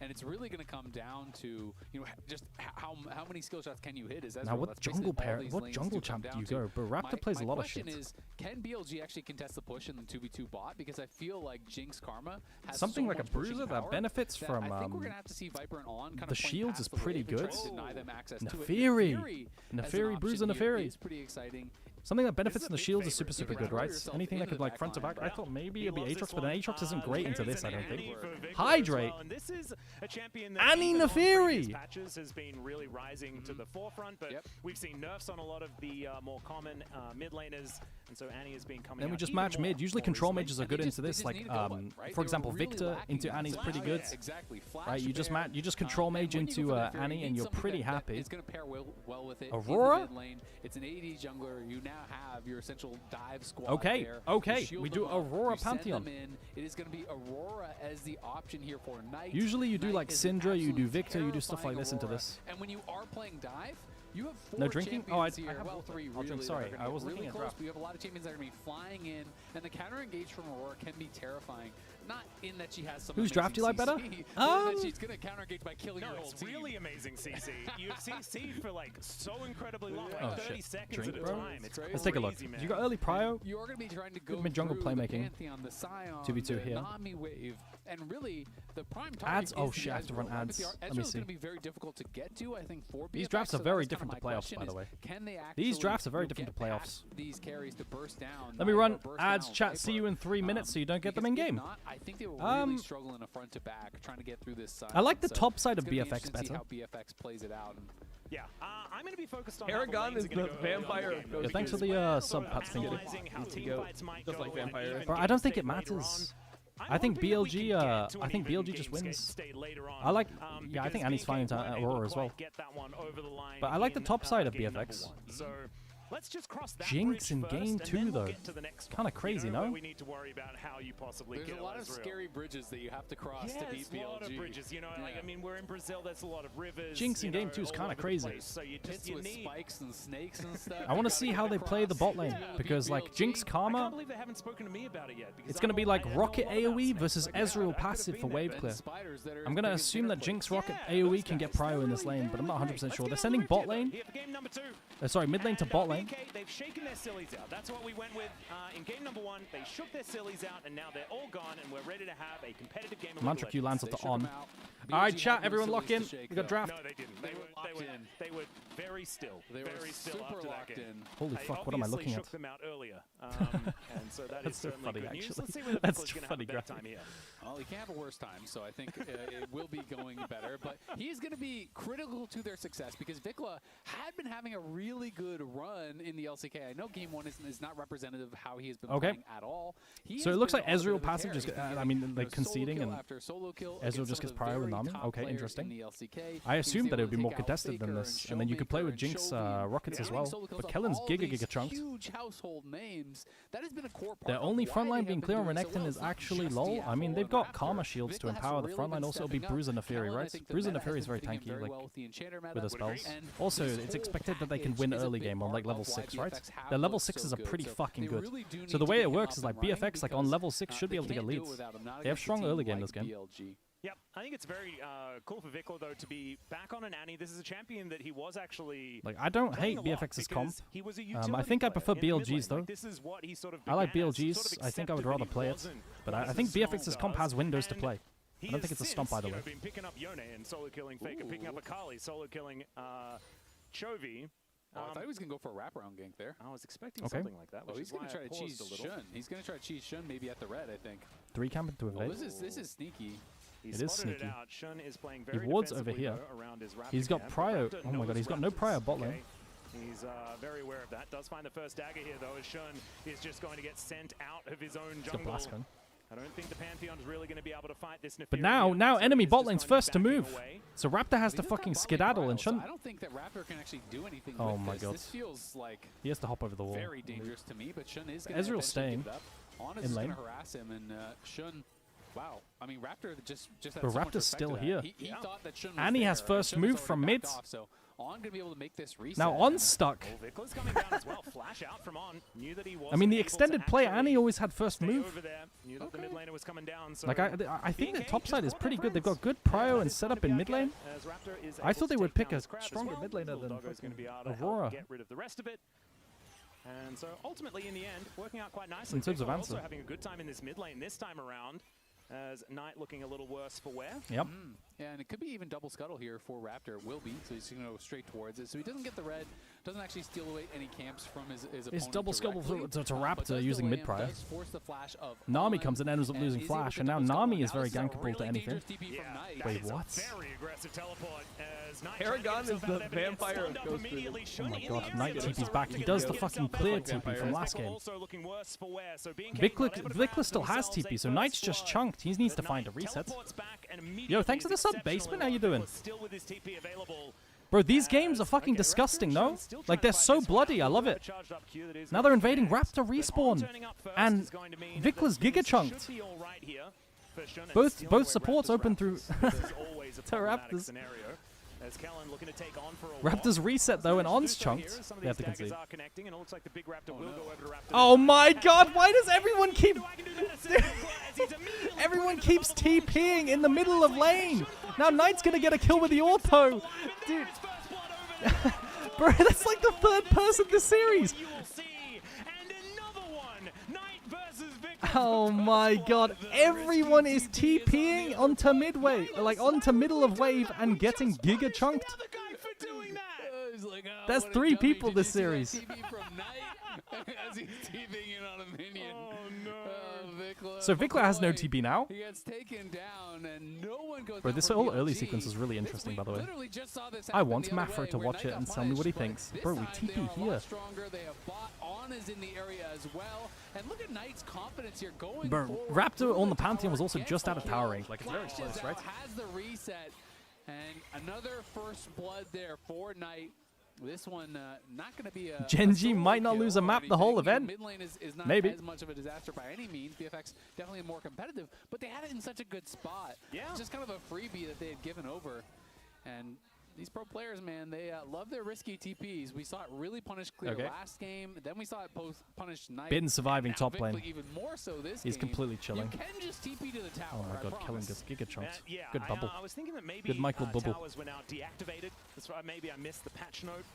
And it's really going to come down to, you know, just how many skill shots can you hit as Ezreal. Now, what jungle champ do you go? But Raptor plays a lot of shit. My question is, can BLG actually contest the push in the 2v2 bot? Because I feel like Jinx Karma has something so like a bruiser that benefits from I think we're going to have to see Viper and On kind the of shields is pretty good. Neferi. Neferi, bruiser Neferi. Is pretty exciting. Something that benefits from the shields is super, super good, right? Anything that could, like, front to back. I thought maybe it'd be Aatrox, but then Aatrox isn't great into this, I don't think. Hydrate! Annie Neferi! Has been really rising to the forefront, but we've seen nerfs on a lot of the more common mid laners, and so Annie has been coming. Then we just match mid. Usually control mages are good into this. Like, for example, Victor into Annie's pretty good. Right? You just control mage into Annie, and you're pretty happy. It's going to pair well with it. Aurora? It's an AD jungler. You now have your essential dive squad. Okay, okay. We do Aurora Pantheon. It is going to be Aurora as the option here for Knight. Usually you do like Syndra, you do Victor, you do stuff like this into this. And when you are playing dive, you have 4 no drinking? Oh, I have well, 3 I'll drink. Sorry, I was looking at close. draft. We have a lot of champions that are going to be flying in, and the counter engage from Aurora can be terrifying. Not in that she has some. Whose draft do you like better? That she's going to counter engage by killing your whole it's team. really amazing, CC. You have CC for like so incredibly long, like oh, 30 shit. seconds Drink, at a bro? time. It's Let's take a look. You got early prio. You're going to be trying to go mid jungle playmaking. Pantheon, the Scion, 2v2 the here. Nami wave, and really the prime target Ads. Oh is shit! I have to run ads. Let me see. going to be very difficult to get to. I think for these BFX, drafts are so very different to playoffs, by the way. Can they these drafts are very different to playoffs. These carries to burst down. Let me run ads. Chat. See you in 3 minutes, so you don't get them in game. I think they will really struggle in a front to back trying to get through this side. I like the top side of BFX better. See how BFX plays it out. Yeah, I'm going to be focused on Paragon is the vampire. Yeah, thanks for the sub, Pats. Thank you. Just like vampire. Bro, I don't think it matters. I think BLG. I think BLG just wins. I like. Yeah, I think Annie's fine into Aurora as well. But I like the top side of BFX. Let's just cross that Jinx in game 2 though. Kind of crazy, no? We need to worry about how you possibly There's a lot of scary bridges that you have to cross to beat BLG. A lot of bridges, you know, like I mean, we're in Brazil. There's a lot of rivers. Jinx in game 2 is kind of crazy. So you just with spikes and snakes and stuff. I want to see how they play the bot lane because like Jinx Karma. I can't believe they haven't spoken to me about it yet. It's gonna be like Rocket AOE versus Ezreal passive for wave clear. I'm gonna assume that Jinx Rocket AOE can get prio in this lane, but I'm not 100% sure. They're sending bot lane. Sorry, mid lane to bot lane. They've shaken their sillies out. That's what we went with in game number 1. They shook their sillies out, and now they're all gone, and we're ready to have a competitive game of Mantra Q lands Legends. up to on. Alright, chat, everyone lock in. We got draft. No, they didn't. They were very still. They were super after that locked game. in. Holy fuck, what am I looking at? Shook them out earlier. And so that That's is so certainly funny, good news. actually. Let's see whether That's Vikula's going to funny have a better graphic. time here. Well, he can't have a worse time, so I think it will be going better. But he's going to be critical to their success because Vikula had been having a really good run in the LCK. I know game 1 is not representative of how he has been playing at all. So it looks like Ezreal passive just, I mean, like conceding and Ezreal just gets prio with Nami. Okay, interesting. I assumed that it would be more contested than this, and then you could play with Jinx Rockets as well. But Kellen's giga chunked. Huge household names. That has been a core part. Their only frontline being clear on Renekton is actually LOL. I mean, they've got Karma shields to empower the frontline. Also, it'll be Bruiser Neferi, right? Bruiser Neferi is very tanky, like, with her spells. Also, it's expected that they can win early game on, like, level 6, right? Their level 6s are pretty fucking good. So the way it works is, like, BFX, like, on level 6 should be able to get leads. They have strong early game this game. Yep, I think it's very cool for Vikula, though, to be back on an Annie. This is a champion that he was actually... Like, I don't hate BFX's comp. I think I prefer BLG's, though. I like BLG's. I think I would rather play it. But I think BFX's comp has windows to play. I don't think it's a stomp either way. Been picking up Yone and solo killing Faker, picking up Akali, solo killing Chovy. Oh, I thought he was going to go for a wraparound gank there. I was expecting something like that. Oh, he's going to try to cheese Shun. He's going to try to cheese Shun maybe at the red, I think. 3 camp into evade. This is sneaky. It is sneaky. Shun is playing He very wards over here. He's got prio. Oh my god, he's got no prio bot lane. He's very aware of that. Does find the first dagger here, though, as Shun is just going to get sent out of his own jungle. I don't think the Pantheon is really going to be able to fight this. But now enemy bot lane's first to move. So Raptor has to fucking skedaddle and Shun. I don't think that Raptor can actually do anything Oh with my this. god. This feels like he has to hop over the wall. Very dangerous to me, but Shun is going to Ezreal's staying in lane. Harass him, and Shun. Wow, I mean Raptor just had but so Raptor's still here. He thought that Shun was and he has first move from mid. So On gonna be able to make this reset. Now On's stuck. Coming down as well. Flash out from On. Knew that he I mean, the extended play, Annie always had first move. Over there. Knew that the mid laner was coming down, so like I think the top side is pretty good. They've got good prio and setup in mid lane. I thought they would pick a stronger mid laner than Aurora. Get rid of the rest of it. And so ultimately, in the end, working out quite nicely. In terms of also answer. having a good time in this mid lane this time around. As Knight looking a little worse for wear. Yep. Yeah, and it could be even double scuttle here for Raptor. Will be, so he's going to go straight towards it. So he doesn't get the red, doesn't actually steal away any camps from his opponent. It's double scuttle to Raptor using mid prior. Nami comes and ends up losing flash, and now Nami is very gankable to anything. Wait, what? Very aggressive teleport as Knight Paragon is the vampire of Costream. Oh my god, Knight TP's back. He does the fucking clear TP from last game. Vikla still has TP, so Knight's just chunked. He needs to find a reset. Yo, thanks for the sub, Basement. How you doing? Bro, these games are fucking disgusting, no? Like, they're so bloody. I love it. Now they're invading Raptor respawn. And Vikla's giga chunked. Both supports open through to Raptors. Raptors reset though, and On's chunked. They have to concede. Oh my god, why does everyone keep... Everyone keeps TPing in the middle of lane. Now Knight's gonna get a kill with the auto. Dude. Bro, that's like the third person this series. Oh my god, everyone is TPing onto midway, like onto middle of wave and getting giga chunked. That's 3 people this series. So Vikla has no TP now. He gets taken down and no one goes. Bro, this whole early sequence is really interesting, by the way. I want Mafra to watch it and tell me what he thinks. Bro, we TP here. Is in the area as well, and look at Knight's confidence here going. Bro, Raptor on the Pantheon was also just out of tower range. Like, it's very close, right? Has the reset, and another first blood there for Knight. This one not going to be a GenG might not lose a map the whole event. Mid lane is not Maybe as much of a disaster by any means. BFX definitely more competitive, but they had it in such a good spot. Yeah, just kind of a freebie that they had given over, and these pro players, man, they love their risky TPs. We saw it really punish Clear last game. Then we saw it punish Knight. Been surviving top lane. Even more so this He's game. completely chilling. You can just TP to the tower. Oh my god, Kellen gets giga chunked. Yeah, good bubble. I was thinking that maybe good Michael bubble. Towers were now deactivated. That's right. Maybe I missed the patch note.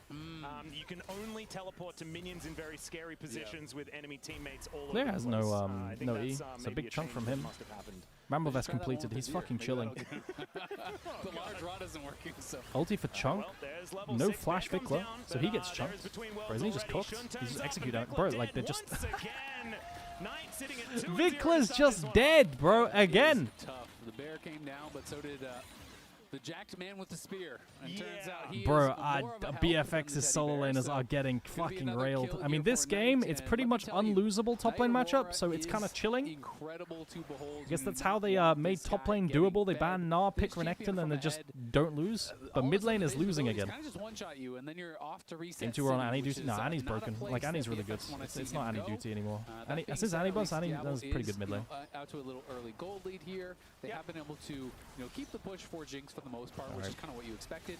You can only teleport to minions in very scary positions with enemy teammates all Clear over has the place. no E. It's a big chunk from him. Ramblevet's completed. He's fucking chilling. The large rod isn't working, so. Ulti for chunk. No flash Vikla, so he gets chunked. Bro, isn't he just cooked? He's just executing it. Bro, like, they're just... Vikla's just dead, bro, again. Tough. The bear came down, but so did the jacked man with the spear. And turns out he bro, is BFX's solo laners are getting fucking railed. I mean, this game, it's pretty much unlosable top lane matchup, so it's kind of chilling. Incredible to behold. I guess that's how they made top lane doable. They ban Gnar, pick Renekton, and they just don't lose. But mid lane is losing again. Game 2 we're on Annie duty. No, Annie's broken. Like, Annie's really good. It's not Annie duty anymore. Since Annie buffs, Annie does pretty good mid lane. Out to a little early gold lead here. They have been able to keep the push for Jinx for the most part, which is kind of what you expected.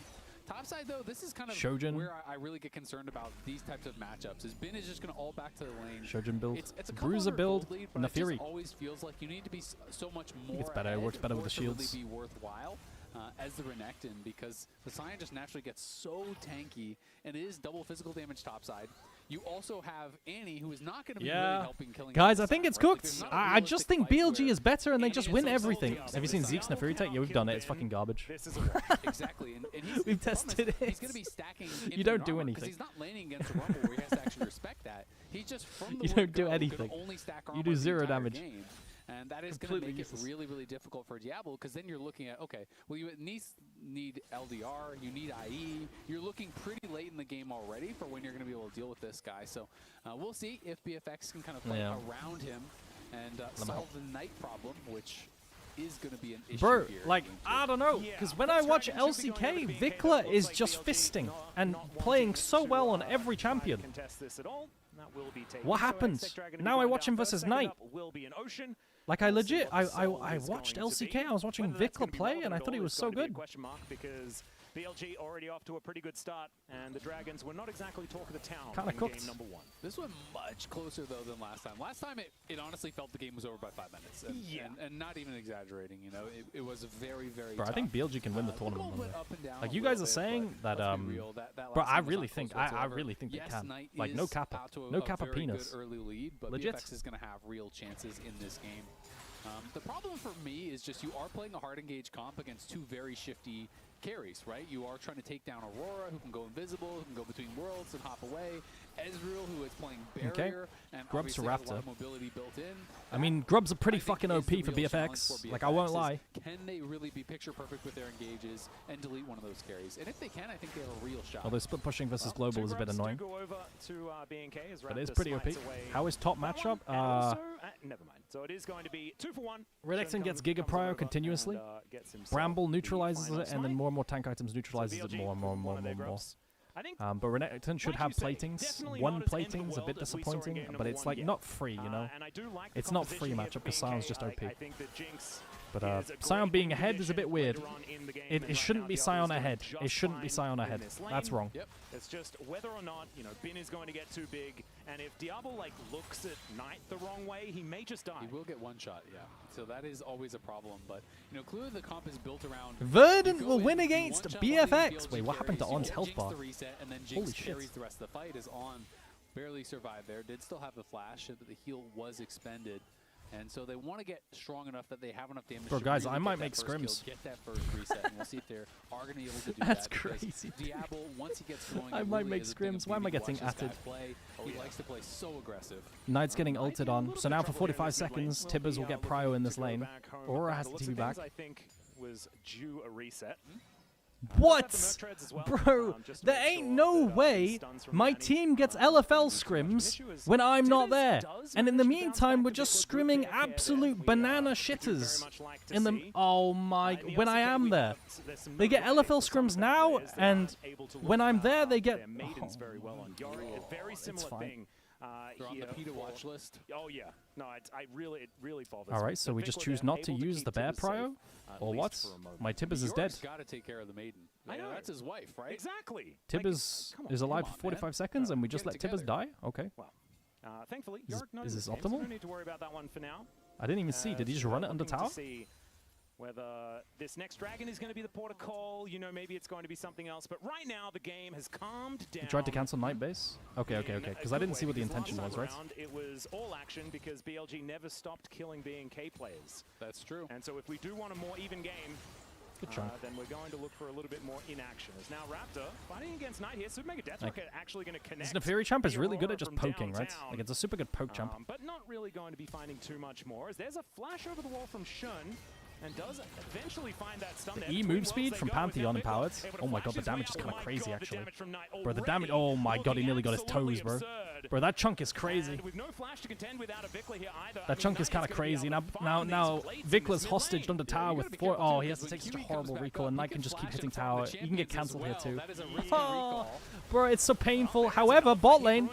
Topside, though, this is kind of Shojin. where I really get concerned about these types of matchups. Is Bin is just going to all back to the lane. Shojin build. It's a Bruiser build. lead, but Nafiri. it just always feels like you need to be so much more. It's better. It works better with the shields. To really be worthwhile as the Renekton, because the Sion just naturally gets so tanky, and it is double physical damage topside. You also have Annie, who is not going to be really helping killing. Guys, I think it's cooked. I just think BLG is better and they just win everything. Have you seen Zeke's Nefuri Tech? Yeah, we've done it. It's fucking garbage. Exactly. And we've tested it. He's going to be stacking. You don't do anything. Because he's not laning against a Rumble where he has to actually respect that. He's just from the You don't do anything. You do 0 damage. And that is going to make it really, really difficult for Diablo, because then you're looking at, okay, well, you at least need LDR, you need IE. You're looking pretty late in the game already for when you're going to be able to deal with this guy. So we'll see if BFX can kind of play around him and solve the Knight problem, which is going to be an issue Bro, here. like, I don't know, because when I watch LCK, Vikla is just fisting and playing so well on every champion. What happened? Now I watch him versus Knight. Like, I legit, I watched LCK, I was watching Vikla play, and I thought he was so good. Because BLG already off to a pretty good start, and the Dragons were not exactly talk of the town Kinda in cooked. game number 1. This one much closer, though, than last time. Last time, it honestly felt the game was over by 5 minutes. And not even exaggerating, you know. It was very, very Bro, tough. I think BLG can win the tournament. Up and down Like, a you guys little are bit, saying but that, let's be real, that bro, last I time was really not think, close I whatsoever. really think they Yes, can. Knight Like, no is kappa. out to No a kappa very penis. good early lead, but Legit. BFX is going to have real chances in this game. The problem for me is just you are playing a hard engage comp against 2 very shifty carries, right? You are trying to take down Aurora, who can go invisible, who can go between worlds and hop away. Ezreal, who is playing barrier, and Grub's to obviously has a lot Raptor. of mobility built in. I mean, Grub's are pretty I think fucking is OP the for real challenge BFX. for Like, I won't BFX lie. Can they really be picture perfect with their engages and delete one of those carries? And if they can, I think they have a real shot. Although split pushing versus global is a bit annoying. Go over to, BNK as But it is Raptor pretty OP. slides away How is top matchup? and also, never mind. So it is going to be 2 for 1. Redexon gets Giga Prio continuously. Bramble neutralizes it, and then more and more tank items neutralizes it more and more and more and more. But Renekton should have platings. 1 plating is a bit disappointing, but it's like not free, you know? It's not free matchup because Sion's just OP. But Sion being ahead is a bit weird. It shouldn't be Sion ahead. It shouldn't be Sion ahead. That's wrong. Yep. It's just whether or not, you know, Bin is going to get too big, and if Diablo, like, looks at Knight the wrong way, he may just die. He will get one shot, yeah. So that is always a problem, but, you know, clearly the comp is built around... Verdant will win against BFX! Wait, what happened to On's health bar? And then Holy Jinx shit. carries the rest of the fight as On barely survived there. Did still have the flash, but the heal was expended. And so they want to get strong enough that they have enough damage. Bro, to guys, really I might get that make first scrims. kill, get that first reset, and we'll see if they are going to be able to do That's that. Because crazy, dude. Diablo, once he gets going, I it might really make is a thing of scrims. Why am I beauty. getting Watch this guy atted? play. He likes to play so aggressive. Knight's getting ulted on. So now for 45 seconds, Tibbers will get Prio in this lane. Aurora has the TV back. I think was due a reset. What? Bro, there ain't no way my team gets LFL scrims when I'm not there. And in the meantime, we're just scrimming absolute banana shitters. In the oh my, when I am there. They get LFL scrims now, and when I'm there, they get... Very similar thing. They're on the PETA watch list. Oh yeah, no, it really bothers All me. right, so we just choose not to use the bear prio, or what? My Tibbers is dead. Got to take care of the maiden. I know, that's his wife, right? Exactly. Tibbers is alive for 45 seconds, and we just let Tibbers die. Okay. Well, thankfully, Is Yorick knows this his game, so optimal? no need to worry about that one for now. I didn't even see. Did he just run it under Looking tower? to see whether this next dragon is going to be the port of call, you know, maybe it's going to be something else. But right now, the game has calmed down. He tried to cancel Night Base? Okay. Because I didn't see what the intention was, right? It was all action because BLG never stopped killing BNK players. That's true. And so if we do want a more even game, then we're going to look for a little bit more inaction. As now Raptor fighting against Knight here, Super Mega Death Rocket actually going to connect. This Neferi champ is the really good Aurora at just from poking, right? downtown. Like, it's a super good poke champ. But not really going to be finding too much more, as there's a flash over the wall from Shun, and does eventually find that stun there. E move speed from Pantheon empowered. Oh my god, the damage is kind of crazy, actually. Bro, the damage... Oh my god, he nearly got his toes, bro. Bro, that chunk is crazy. That chunk is kind of crazy. Now Vikla's hostaged under tower with 4... Oh, he has to take such a horrible recall, and Knight can just keep hitting tower. He can get cancelled here, too. Oh, bro, it's so painful. However, bot lane...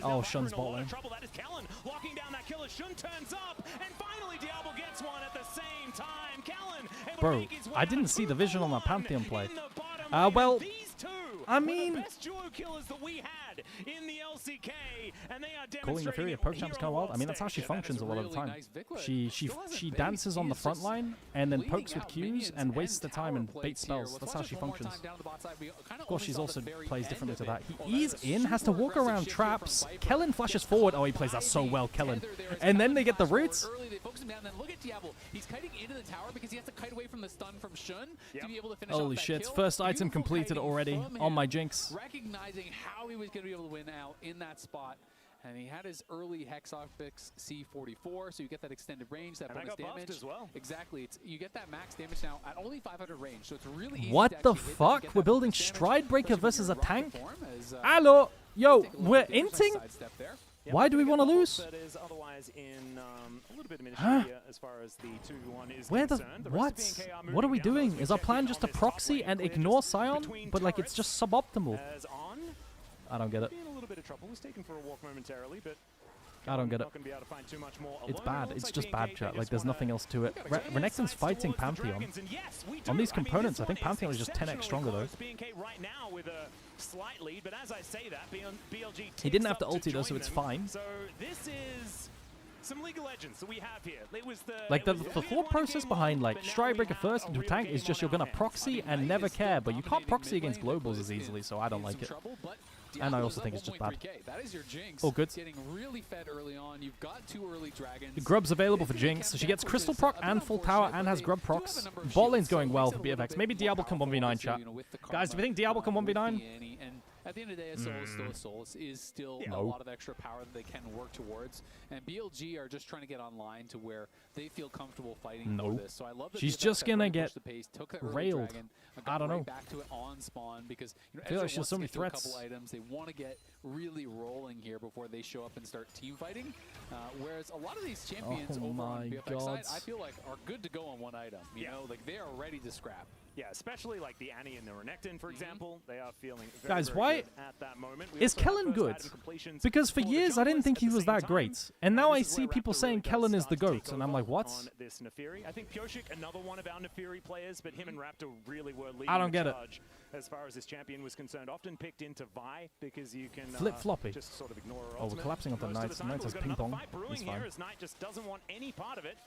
Oh, Shun's bot lane. Locking down that killer, Shun turns up, and finally Diablo gets one at the same time. Bro, I didn't see the vision on that Pantheon play. Well, I mean... The best duo killers that we had bad in the LCK, and they are calling the Fury a poke champ is kind of wild. I mean, that's how she functions a lot of the time. She dances on the front line and then pokes with Qs and wastes the time and baits spells. That's how she functions. Of course, she's also plays differently to that. He ease in, has to walk around traps. Kellen flashes forward. Oh, he plays that so well, Kellen. And then they get the roots. They focus him down, then look at Diablo. He's kiting into the tower because he has to kite away from the stun from Shun to be able to finish off Holy that shit, kill. first item completed already on my Jinx. Recognizing how he was going to be able to win out in that spot. And he had his early Hexopix C44, so you get that extended range, that bonus damage. As well. Exactly. You get that max damage now at only 500 range, so it's really easy What to the actually fuck? hit We're building Stride Breaker versus a tank? Hello? Yo, we're inting? Why do we want to lose? Huh? Where the... What? What are we doing? Is our plan just to proxy and ignore Sion? But like, it's just suboptimal. I don't get it. I don't get it. It's bad. It's just bad, chat. Like, there's nothing else to it. Renekton's fighting Pantheon. On these components, I think Pantheon is just 10x stronger, though. He didn't have to ulti, though, so it's fine. So this is some League of Legends that we have here. It was the thought process behind, like, Stride Breaker first into a tank is just you're going to proxy and never care, but you can't proxy against globals as easily, so I don't like it. And I also think it's just bad. That is your Jinx. Oh, good. Getting really fed early on. You've got 2 early dragons. The Grub's available for Jinx, so she gets Crystal proc and full tower and has Grub procs. Bot lane's going well for BFX. Maybe Diablo can 1v9, chat. Guys, do we think Diablo can 1v9? At the end of the day, a soul is still a soul. Is still a lot of extra power that they can work towards. And BLG are just trying to get online to where they feel comfortable fighting for this. So I love that she's just gonna get railed. I don't know. Back to it on spawn because I feel like she has so many threats. A couple items. They want to get really rolling here before they show up and start team fighting. Whereas a lot of these champions over on BFX side, I feel like are good to go on one item. You know, like they are ready to scrap. Yeah, especially like the Annie and the Renekton, for example, they are feeling very, Guys, very why good at that moment. is Kellen good? Because for years I didn't think he was that great, and now I see people saying Kellen is the GOAT, and I'm like, what? I think Pioshik, another one of our Nefiri players, but him and Raptor really were leading I don't get it. As far as this champion was concerned, often picked into Vi because you can flip-floppy. just sort of ignore her. Oh, we're collapsing onto Knights. Knights has ping pong. He's fine. Knight just doesn't want any part of it.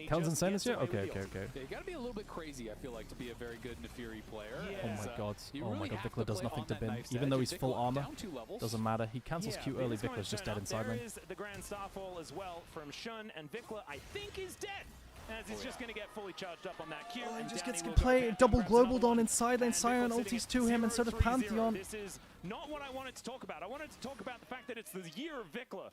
Kellen's insane this year? Okay. You gotta be a little bit crazy, I feel like, to be a very good Nefiri player. Oh my god. Oh my god, Vikla does nothing to bin. Even though he's full armor, doesn't matter. He cancels Q early, Vikla's just dead inside lane. The Grand Starfall as well from Shun, and Vikla, I think, is dead. As he's just going to get fully charged up on that Q. Oh, he just gets to play double globaled on inside lane. Sion ultis to him, and so does Pantheon. This is not what I wanted to talk about. I wanted to talk about the fact that it's the year of Vikla.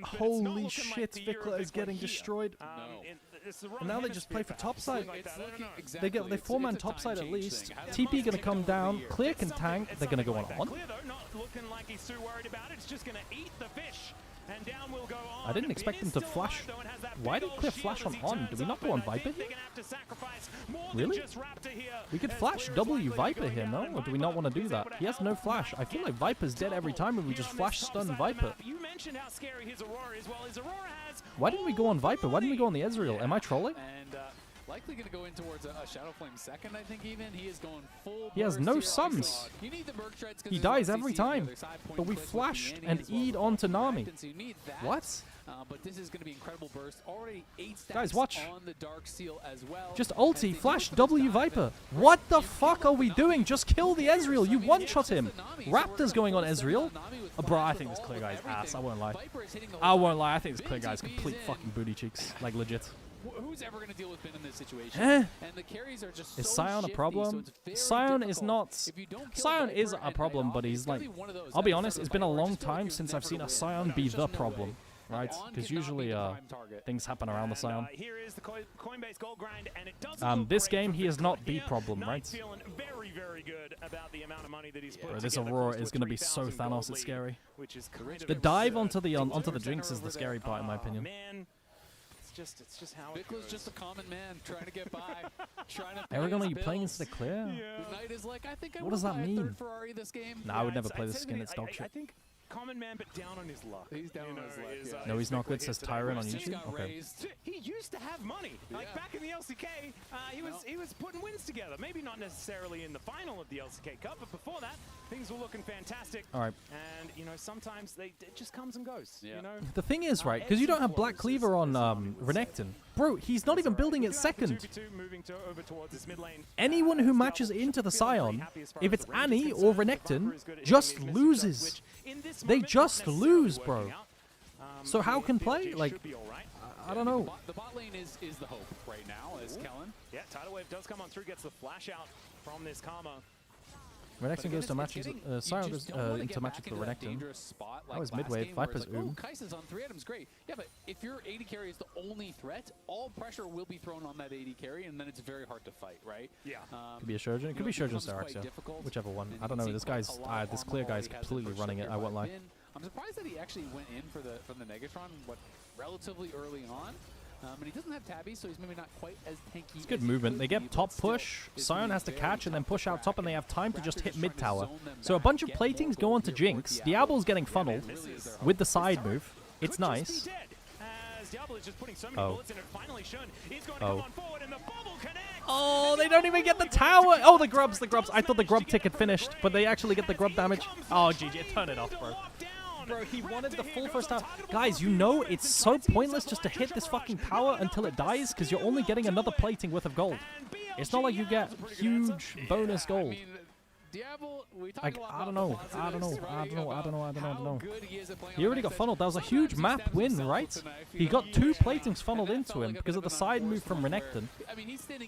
Holy shit, Vikla is getting destroyed. And now they just play for topside. They get they 4-man topside at least. TP gonna come down. Clear can tank. They're gonna go on. Clear though, not looking like he's too worried about it. It's just gonna eat the fish. And down will go on. I didn't expect them to flash. Why did Clear flash on? Do we not go on Viper here? Really? We could flash W Viper here, no? Or do we not want to do that? He has no flash. I feel like Viper's dead every time if we just flash stun Viper. You mentioned how scary his Aurora is. Well, his Aurora has... Why didn't we go on Viper? Why didn't we go on the Ezreal? Am I trolling? And likely going to go in towards a Shadow Flame second, I think even. He is going full. He has no suns. He dies every time. But we flashed and E'd onto Nami. What? But this is going to be incredible burst. Already 8 stacks Guys, watch. on the Dark Seal as well. Just ulti, flash, W Viper. What the fuck are we doing? Just kill the Ezreal. You one-shot him. Raptor's going on Ezreal. Bro, I think this Clear guy's ass. I won't lie. I won't lie. I think this Clear guy's complete fucking booty cheeks. Like, legit. Who's ever going to deal with Ben in this situation? And the carries are just is so Sion a shifty, problem? so Sion is not... Sion is a problem, but he's like... I'll be honest, it's been a long time since I've seen a Sion be the problem. Right? Because usually things happen around the Sion. This game, he is not the problem, right? Bro, this Aurora is going to be so Thanos, it's scary. The dive onto the Jinx is the scary part, in my opinion. It's just how Vikla's just a common man trying to get by. Aragon, are you playing instead of Clear? The Knight is like, I think I what does that mean? Ferrari this game. Nah, I would never play this skin, it's dog shit. I think common man, but down on his luck. He's down on his luck. No, he's not good, says Tyron on YouTube. Okay. He used to have money. Like back in the LCK, he was putting wins together. Maybe not necessarily in the final of the LCK Cup, but before that, things were looking fantastic. All right. And you know, sometimes it just comes and goes. You know? The thing is, right, because you don't have Black Cleaver on Renekton. Bro, he's not even building it second. Anyone who matches into the Sion, if it's Annie or Renekton, just loses. They just lose, bro. So how can play? Like, I don't know. The bot lane is the hope right now, as Kellen. Yeah, Tidal Wave does come on through, gets the flash out from this Karma. Renekton goes to matches. Sion goes into matches with Renekton. That was mid wave. Viper's Oom. Kai'Sa's on 3 items, great. Yeah, but if your AD carry is the only threat, all pressure will be thrown on that AD carry, and then it's very hard to fight, right? Yeah. Could be a Shurgen. It could be Shurgen Starax, yeah. Whichever one. I don't know. This guy's this clear guy's completely running it. I won't lie. I'm surprised that he actually went in for the Negatron relatively early on. And he doesn't have Tabby, so he's maybe not quite as tanky. It's good movement. They get top push. Sion has to catch and then push out top, and they have time to just hit mid tower. So a bunch of platings go on to Jinx. Diablo's getting funneled with the side move. It's nice. Oh. Oh. Oh, they don't even get the tower. Oh, the grubs, the grubs. I thought the grub tick had finished, but they actually get the grub damage. Oh, GG, turn it off, bro. Bro, he wanted the full first tower. Guys, you know it's so pointless just to hit this fucking tower until it dies, because you're only getting another plating worth of gold. It's not like you get huge bonus gold. Like, I don't know. He already got funneled. That was a huge map win, right? He got 2 platings funneled into him because of the side move from Renekton.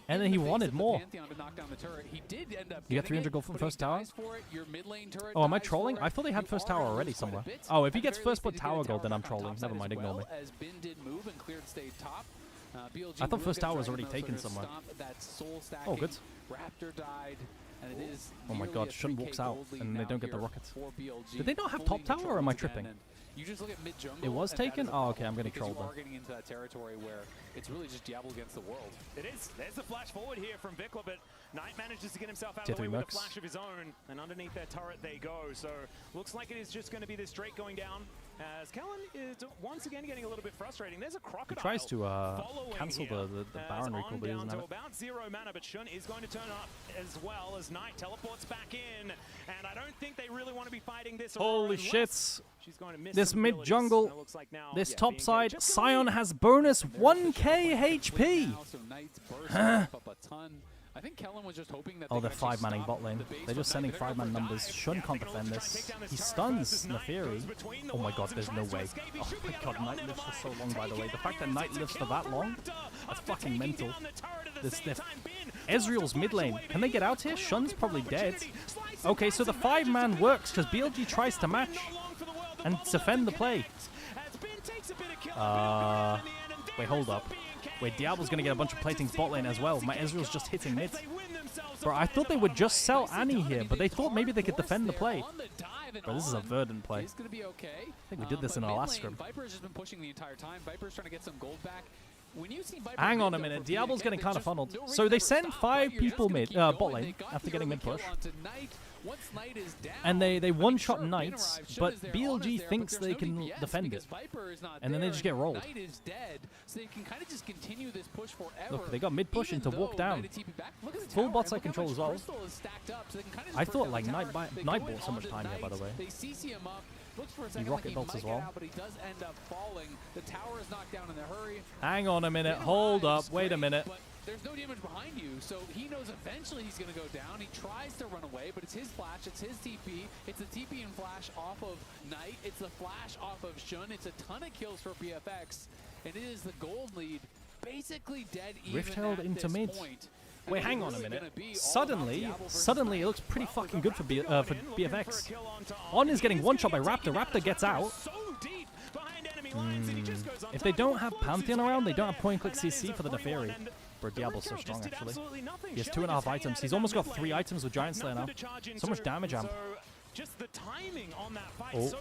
And then he wanted more. You get 300 gold from first tower? Oh, am I trolling? I thought they had first tower already somewhere. Oh, if he gets first blood tower gold, then I'm trolling. Never mind, ignore me. I thought first tower was already taken somewhere. Oh, good. Oh my god, Shun walks out and they don't get the rockets. Did they not have top tower, or am I tripping? You just look at mid jungle. It was taken? Oh, okay, I'm getting trolled then. Getting into that territory where it's really just Diablo against the world. It is. There's the flash forward here from Vikla, but Knight manages to get himself out of the way with a flash of his own, and underneath their turret they go. So looks like it is just going to be this Drake going down. As Kellen is once again getting a little bit frustrating. There's a crocodile. He tries to cancel the Baron recall, but he doesn't have it. About 0 mana, but Shun is going to turn up as well as Knight teleports back in. And I don't think they really want to be fighting this. Holy shits. This mid jungle, this top side, Sion has bonus 1k HP. I think Kellen was just hoping that they're 5-manning bot lane. They're just sending 5-man numbers. Shun can't defend this. He stuns Neferi. Oh my god, there's no way. Oh my god, Knight lives for so long, by the way. The fact that Knight lives for that long, that's fucking mental. Ezreal's mid lane. Can they get out here? Shun's probably dead. Okay, so the 5-man works because BLG tries to match and defend the play. Wait, hold up. Wait, Diablo's gonna get a bunch of platings bot lane as well. My Ezreal's just hitting mid. Bro, I thought they would just sell Annie here, but they thought maybe they could defend the play. Bro, this is a verdant play. It's gonna be okay. I think we did this in our last scrim. Viper's just been pushing the entire time. Viper's trying to get some gold back. When you see Viper hang on a minute, Diablo's getting kind of funneled. So they send 5 people mid, bot lane after getting mid push. And they one-shot Knights, but BLG thinks they can defend it. And then they just get rolled. Look, they got mid-push into walk down. Full bot side control as well. I thought like Knight bought so much time here, by the way. He rocket bolts as well. Hang on a minute, hold up, wait a minute. There's no damage behind you, so he knows eventually he's going to go down. He tries to run away, but it's his flash, it's his TP. It's the TP and flash off of Knight. It's the flash off of Shun. It's a ton of kills for BFX, and it is the gold lead basically dead even Rift held at into this mid. point. Wait, hang on a minute. Suddenly it looks pretty fucking good for BFX. On is getting one-shot by Raptor. Raptor gets out. If they don't have Pantheon around, they don't have point-and-click CC for the Neferi. Bro, Diablo's so strong, actually. He has 2.5 items. He's almost got 3 items with Giant Slayer now. So much damage, amp. Oh.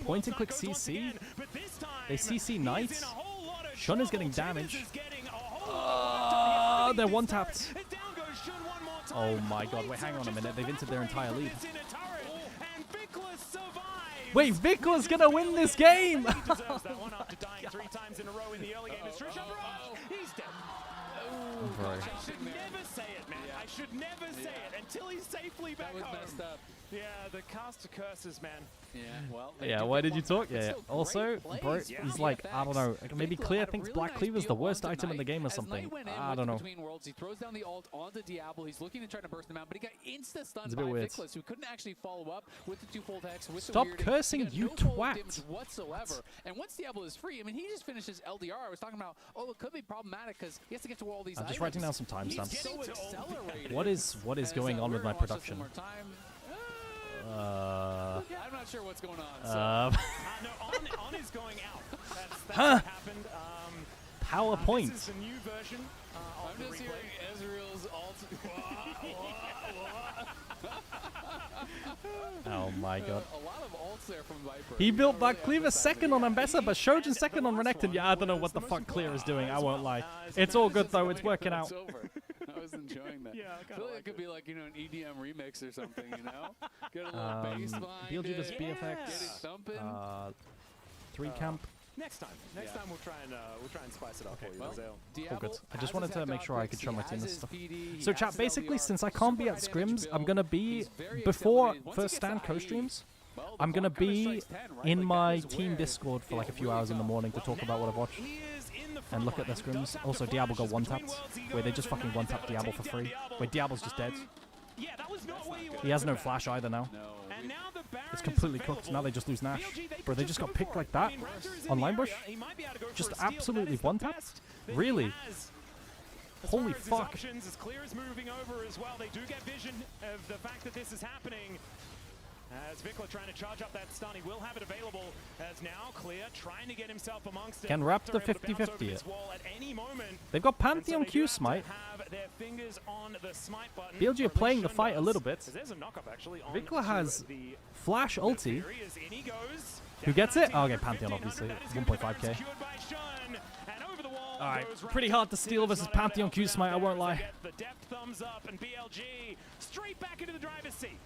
Point-and-click CC. They CC Knight. Shun is getting damage. They're one-tapped. Oh my god, wait, hang on a minute. They've entered their entire lead. Wait, Vicla's gonna win this game! He deserves that one after dying 3 times in a row in the early game. He's dead. Right. I should never say it, man. I should never say it until he's safely back home. Messed up. Yeah, the cast of curses, man. Yeah, well. Yeah, why did you talk? Yeah. Also, bro, he's like, I don't know. Maybe Clear thinks Black Cleaver's the worst item in the game or something. I don't know. He throws down the ult onto Diablo. He's looking to try to burst him out, but he got insta-stunned by Vickless, who couldn't actually follow up with the twofold hex. Stop cursing, you twat! Whatsoever. And once Diablo is free, I mean, he just finishes LDR. I was talking about, oh, it could be problematic because he has to get to all these items. I'm just writing down some timestamps. So accelerated. What is going on with my production? I'm not sure what's going on. So. No, on is going out. That's what happened. PowerPoint. This is the new version of I'm the just replay. hearing Ezreal's ult. Oh my god. A lot of ults there from Viper. He built Black Cleaver second on Ambessa, but Shojin second on Renekton. Yeah, I don't know what the fuck Clear is doing. I won't lie. It's all good though. It's working out. I was enjoying that. Yeah, I feel like it could be like, you know, an EDM remix or something, you know? Get a little bass behind BLG it. vs BFX. Get it thumping. 3 camp. Next time we'll try and spice it up for you. Well, All good. I just wanted to make sure I could show my team this stuff. So chat, basically, since I can't be at scrims, I'm gonna be before first stand co-streams. I'm gonna be in my team Discord for like a few hours in the morning to talk about what I've watched and look at their scrims. Also, Diablo got one-tapped, where they just fucking one-tapped Diablo for free. Where Diablo's just dead. He has no flash either now. It's completely cooked. Now they just lose Nash. Bro, they just got picked like that on line bush. Just absolutely one-tapped? Really? Holy fuck. As Clear is moving over as well. They do get vision of the fact that this is happening. As Vikla trying to charge up that stun, he will have it available. As now Clear trying to get himself amongst it. Can Raptor 50-50 it. They've got Pantheon Q Smite. BLG are playing the fight a little bit. Vikla has Flash ulti. Who gets it? Oh, okay, Pantheon obviously. 1.5k. Alright, pretty hard to steal versus Pantheon Q Smite, I won't lie. The depth thumbs up and BLG straight back into the driver's seat.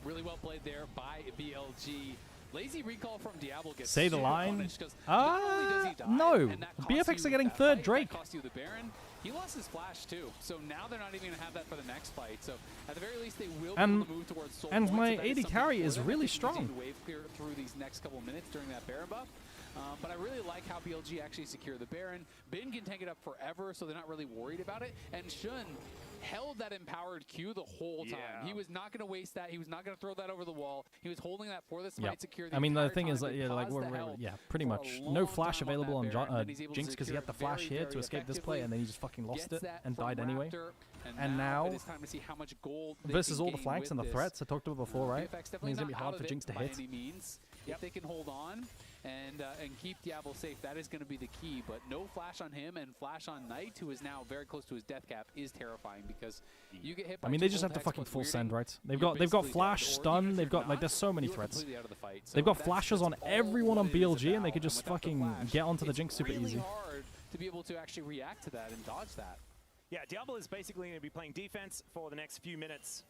Really well played there by BLG. Lazy recall from Diablo gets Say the line. No. BFX are getting third Drake. Cost you the Baron. He lost his flash too, so now they're not even going to have that for the next fight. So at the very least, they will be able to move towards soul and points, my so that 80 carry is really strong. Wave clear through these next couple minutes during that Baron buff. But I really like how BLG actually secure the Baron. Bin can tank it up forever, so they're not really worried about it. And Shun held that empowered Q the whole time. He was not going to waste that. He was not going to throw that over the wall. He was holding that for the smite secure. I mean, the thing is, yeah, pretty much no flash available on Jinx because he had the flash here to escape this play, and then he just fucking lost it and died anyway. And now, versus all the flanks and the threats I talked about before, right? I mean, it's gonna be hard for Jinx to hit. If they can hold on and keep Diablo safe, that is going to be the key. But no flash on him and flash on Knight, who is now very close to his death cap, is terrifying because you get hit by. I mean, they just have to fucking full send, right? They've got flash, stun. They've got like there's so many threats. They've got flashes on everyone on BLG, and they could just fucking get onto the Jinx super easy. Hard to be able to actually react to that and dodge that. Yeah, Diablo is basically going to be playing defense for the next few minutes.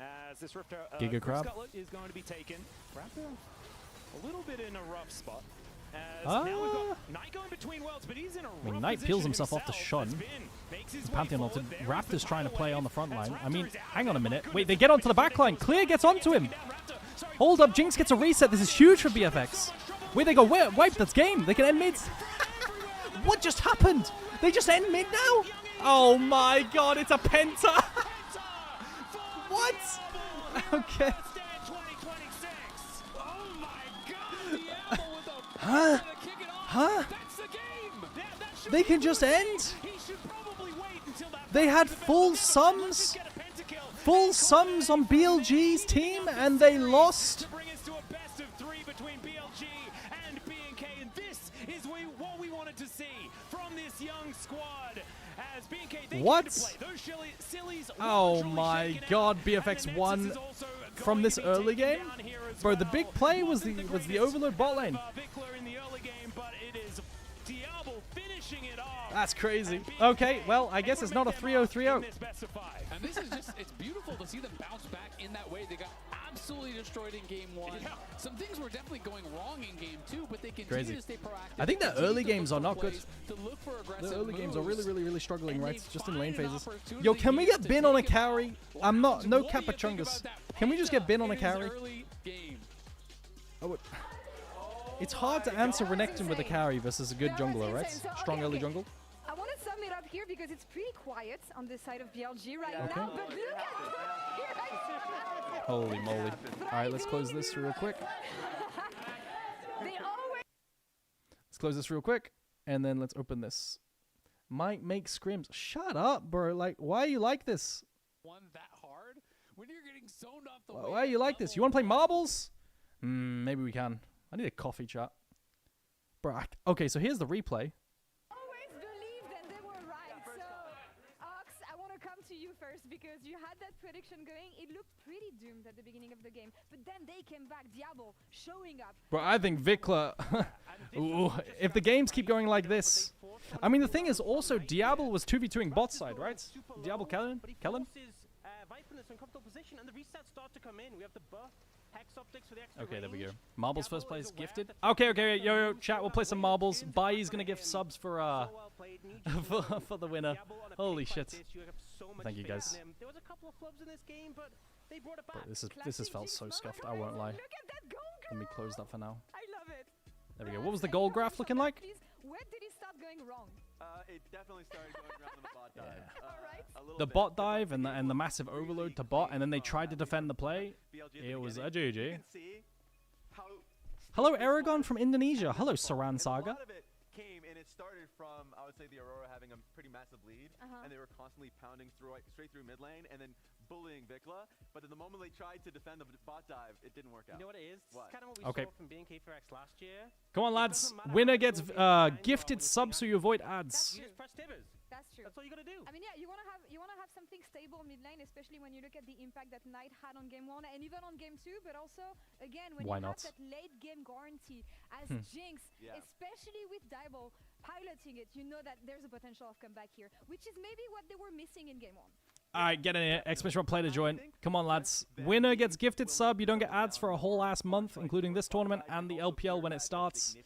As this Rifter Giga Crab is going to be taken. Raptor a little bit in a rough spot. Now we've got Knight going between worlds, but he's in a rough Knight peels himself off the Shun. Pantheon ulted. Raptor's trying to play on the front line. I mean, hang on a minute. Wait, they get onto the back line. Clear gets onto him. Hold up, Jinx gets a reset. This is huge for BFX. Wait, they go, wipe, that's game. They can end mid. What just happened? They just end mid now? Oh my god, it's a penta. What? Okay. Huh? Huh? They can just end? They had full sums? Full sums on BLG's team and they lost? What? Oh my god, BFX won from this early game? Bro, the big play was the Overload bot lane. That's crazy. Okay, well, I guess it's not a 3-0-3-0. And this is just, it's beautiful to see them bounce back in that way. They got absolutely destroyed in game 1. Yeah. Some things were definitely going wrong in game 2, but they continue Crazy. to stay proactive. I think the early games are not good. The early games are really struggling, right? Just in lane phases. Yo, can we get bin on a carry? I'm not, no Capachungus. Can we just get bin on a carry? Oh, it's hard to answer Renekton with a carry versus a good jungler, right? Strong early jungle. I want to sum it up here because it's pretty quiet on this side of BLG right now, but look at Holy moly. Alright, let's close this real quick. Let's close this real quick, and then let's open this. Might make scrims. Shut up, bro. Like, why are you like this? One that hard? When you're getting zoned off the why are you like this? You want to play marbles? Maybe we can. I need a coffee chat. Bro, okay, so here's the replay. Always believed and they were right. So, Ox, I want to come to you first because you had that prediction going. It looked pretty doomed at the beginning of the game, but then they came back. Diablo showing up. Bro, I think Vikla... Ooh, if the games keep going like this... I mean, the thing is also, Diablo was 2v2ing bot side, right? Diablo Kellen? Okay, there we go. Marbles first place gifted. Okay, yo, chat, we'll play some marbles. Bai's gonna gift subs for for the winner. Holy shit. Thank you, guys. Bro, this has felt so scuffed, I won't lie. Let me close that for now. I love it. There we go. What was the goal graph looking like? Where did it start going wrong? It definitely started going around the bot dive. The bot dive and the massive overload to bot, and then they tried to defend the play. It was a GG. Hello, Aragon from Indonesia. Hello, Saran Saga. Came and it started from, I would say, the Aurora having a pretty massive lead, and they were constantly pounding straight through mid lane and then bullying Vikla. But at the moment they tried to defend the bot dive, it didn't work out. You know what it is? What? It's kind of what we saw from BNK4X last year. Come on, lads. Winner gets gifted subs so you avoid ads. That's true. That's all you gotta do. I mean, yeah, you wanna have something stable mid lane, especially when you look at the impact that Knight had on game 1 and even on game 2. But also, again, when you have that late game guarantee as Jinx, especially with Diablo piloting it, you know that there's a potential of comeback here, which is maybe what they were missing in game 1. Alright, get in here. Exclamation play to join. Come on, lads. Winner gets gifted sub. You don't get ads for a whole ass month, including this tournament and the LPL when it starts.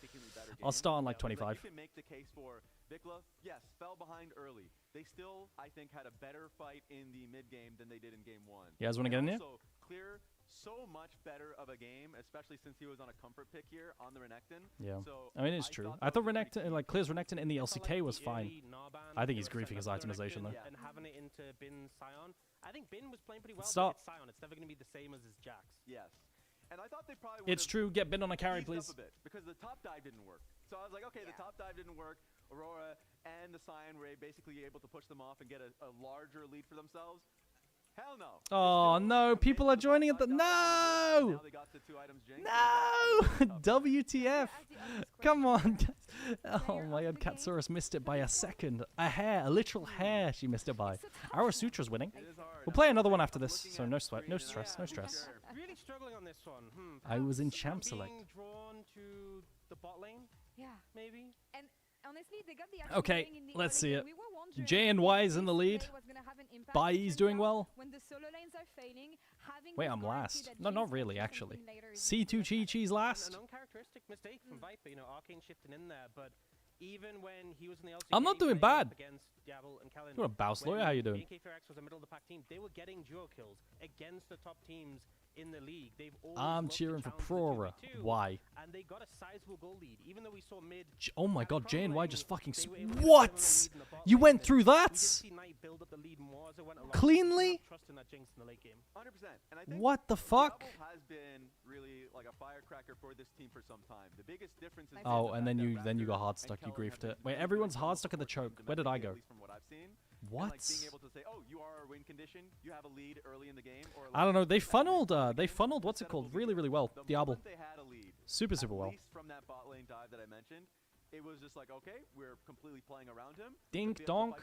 I'll start on like 25. You can make the case for Vikla, yes, fell behind early. They still, I think, had a better fight in the mid game than they did in game 1. You guys want to get in here? Also, clear so much better of a game, especially since he was on a comfort pick here on the Renekton. Yeah, so I mean, it's true. I thought Renekton, like, Clear's Renekton in the LCK was fine. I think he's griefing his itemization, though. And having it into Bin Sion. I think Bin was playing pretty well, Stop. but it's Sion. It's never going to be the same as his Jax. Yes. And I thought they probably It's true. Get Bin on a carry, please. A bit, because the top dive didn't work. So I was like, okay, the top dive didn't work. Aurora and the Sion were basically able to push them off and get a larger lead for themselves. Hell no. Oh, no. People are joining at the... No! No! WTF. Come on. Oh, my God. Katsuris missed it by a second. A hair. A literal hair she missed it by. Our Sutra's winning. We'll play another one after this, so no sweat. No stress. No stress. Really struggling on this one. I was in Champ Select. Being drawn to the bot lane? Yeah. Maybe? And honestly, they got the okay, let's see it. J and Y is in the lead. Bai's doing well. Wait, I'm last. No, not really, actually. C2 G2esports last. An uncharacteristic mistake from Viper, you know, Arcane shifting in there, but even when he was in the LCK, I'm not doing bad. Against Diablo and Kellen, You're a bouse lawyer, how you doing? BNK4X was a middle of the pack team. They were getting duo kills against the top teams in the league. They've I'm cheering for Prora. Why? And they got a sizable goal lead, even though we saw mid. Oh my God, J and Y just fucking. What? You went through that? Cleanly? 100%. And I think what the fuck? Has been really like a firecracker for this team for some time. The biggest difference is and then you got hard stuck. You griefed it. Wait, everyone's hard stuck at the choke. Where did I go? What? Like being able to say, oh, you are our win condition. You have a lead early in the game. Or I don't know. They funneled. What's it called? Really, really well. Diablo. They had a lead, super well. At least from that bot lane dive that I mentioned, it was just like, okay, we're completely playing around him. Dink donk.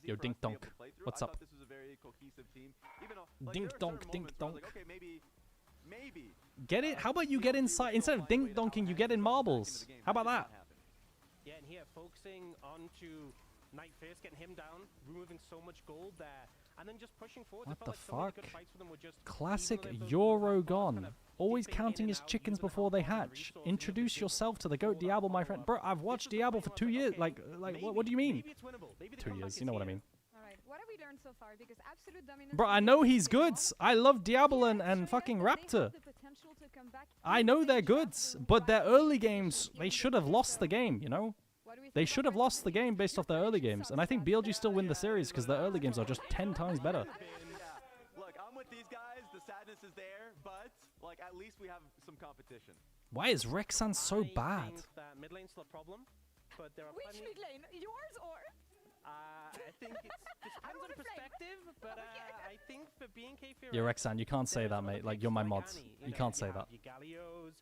Yo, dink donk. What's up? This was a very cohesive team. Even though, like, dink donk, dink donk. Like, okay, maybe. Get it? How about you get inside instead of dink donking? You get in marbles. How about that? Yeah, and here focusing onto Night Fist getting him down, removing so much gold there, and then just pushing forward. What It the felt like so many fuck? good fights for them were just Classic even though those Euro kind gone. of Always dipping counting in his and out, chickens using before up they all the hatch. resources Introduce to yourself to the GOAT build Diablo, up my friend. follow-up. Bro, I've watched Just Diablo playing for one 2 said, years. okay, Like, what do you mean? maybe it's winnable. Maybe the 2 comeback years, is you know what I here. mean. Alright, what have we learned so far? Because absolute dominance. Bro, I in know the he's game good. is I love Diablo straight and up fucking that they have Raptor. the potential to come back I even know when they're they good, have the but their right early position games, in they the should have game. lost So the game, you know? what do we They think should about have lost the Rest in game Peace? based off their early games, and I think BLG still win the series because their early games are just 10 times better. Look, I'm with these guys. The sadness is there, but like at least we have some competition. Why is Rexan so bad? I think that mid lane's the problem, but there are Which plenty. mid lane? Yours or? I think it depends on wanna flame. perspective, but I think for being K-Fear, Yeah, Rexan, you can't say that, mate. Like, you're my mods. You can't say that.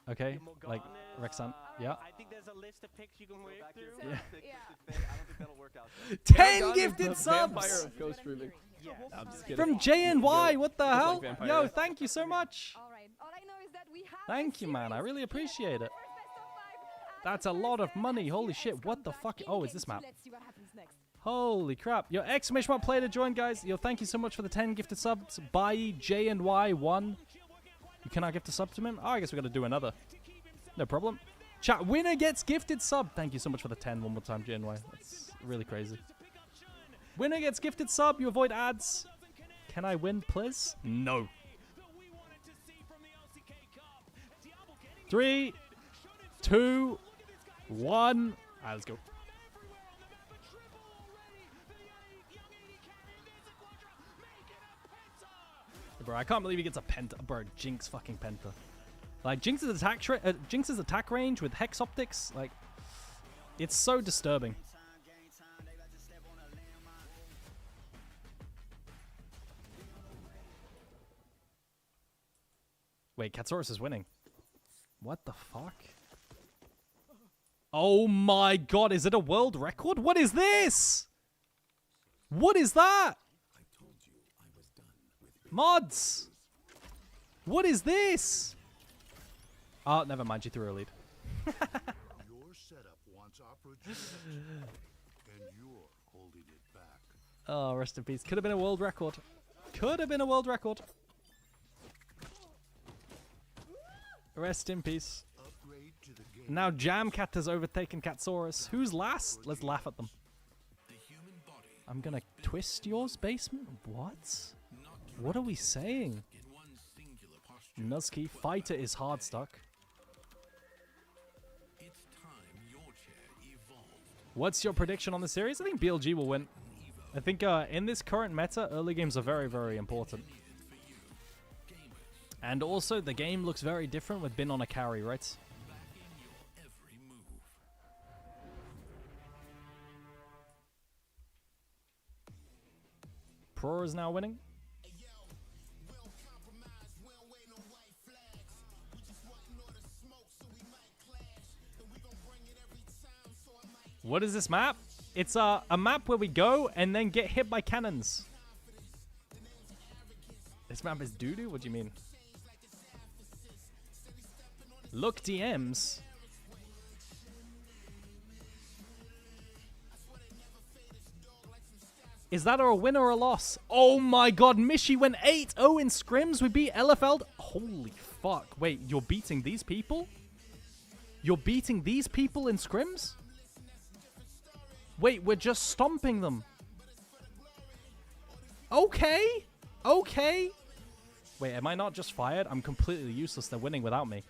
Okay? Like, Rexan, yeah. I think there's a list of picks you can wave Back to your through. Yeah. pick, Twisted Fate. I don't think that'll work out. though. 10 gifted Vampire subs of Ghost Streaming. Yes. I'm just kidding. from JNY. What the Just hell? like Vampire. Yo, thank you so much. Alright, all I know is that we have Thank you, man. I really appreciate it. That's a lot of money. Holy shit. What the fuck? Oh, is this map? Let's see what happens next. Holy crap. Yo, exclamation mark play to join, guys. Yo, thank you so much for the 10 gifted subs. By JNY1. You cannot gift a sub to him? Oh, I guess we got to do another. No problem. Chat, winner gets gifted sub. Thank you so much for the 10 one more time, JNY. That's really crazy. Winner gets gifted sub. You avoid ads. Can I win, please? No. 3, 2, 1. Alright, let's go. Bro, I can't believe he gets a penta. Bro, Jinx fucking penta. Like, Jinx's attack range with Hex Optics, like, it's so disturbing. Wait, Katsaurus is winning. What the fuck? Oh my god, is it a world record? What is this? What is that? Mods! What is this? Oh, never mind, you threw a lead. Your setup wants opportunity, and you're holding it back. Oh, rest in peace. Could have been a world record. Could have been a world record. Rest in peace. Upgrade to the game. Now Jamcat has overtaken Katsaurus. Who's last? Let's laugh at them. I'm gonna twist yours, basement? What? What are we saying? Nuzky, fighter is hard stuck. What's your prediction on the series? I think BLG will win. I think in this current meta, early games are very, very important. And also, the game looks very different with Bin on a carry, right? Pro is now winning. What is this map? It's a map where we go and then get hit by cannons. This map is doo-doo? What do you mean? Look DMs. Is that a win or a loss? Oh my god, Mishi went 8-0 in scrims. We beat Elefeld. Holy fuck. Wait, you're beating these people? You're beating these people in scrims? Wait, we're just stomping them. Okay. Okay. Wait, am I not just fired? I'm completely useless. They're winning without me.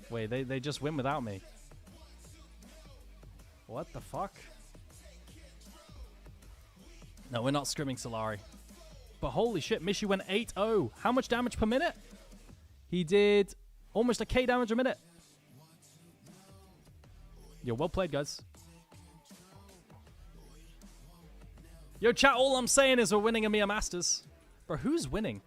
Wait, they just win without me. What the fuck? No, we're not scrimming Solari. But holy shit, Mishi went 8-0. How much damage per minute? He did almost a K damage a minute. Yo, well played, guys. Yo, chat, all I'm saying is we're winning EMEA Masters. Bro, who's winning?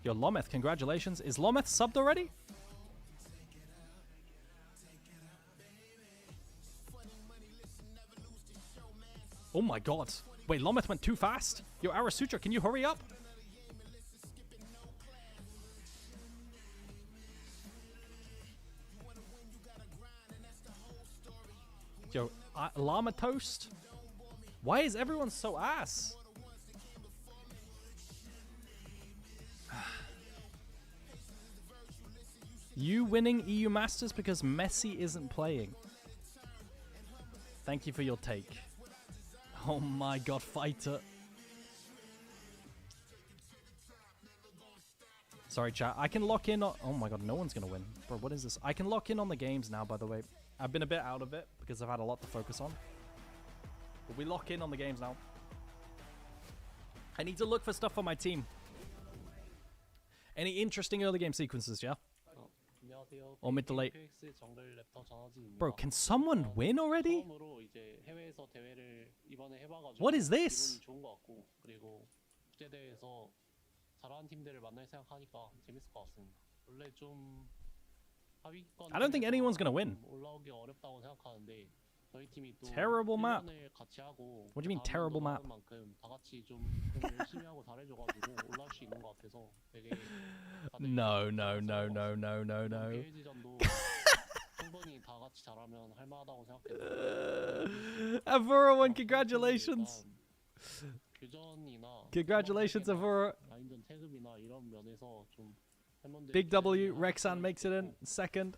Yo, Lometh, congratulations. Is Lometh subbed already? Oh my god. Wait, Lometh went too fast? Yo, Arasutra, can you hurry up? Yo, Llama Toast? Why is everyone so ass? You winning EU Masters because Messi isn't playing. Thank you for your take. Oh my god, fighter. Sorry, chat. I can lock in on... Oh my god, no one's gonna win. Bro, what is this? I can lock in on the games now, by the way. I've been a bit out of it because I've had a lot to focus on. But we lock in on the games now. I need to look for stuff for my team. Any interesting early game sequences, yeah? Or mid to late? Bro, can someone win already? What is this? I don't think anyone's gonna win. Terrible map. What do you mean terrible map? No. Avura won, congratulations. Congratulations, Avura. Big W, Rexan makes it in second.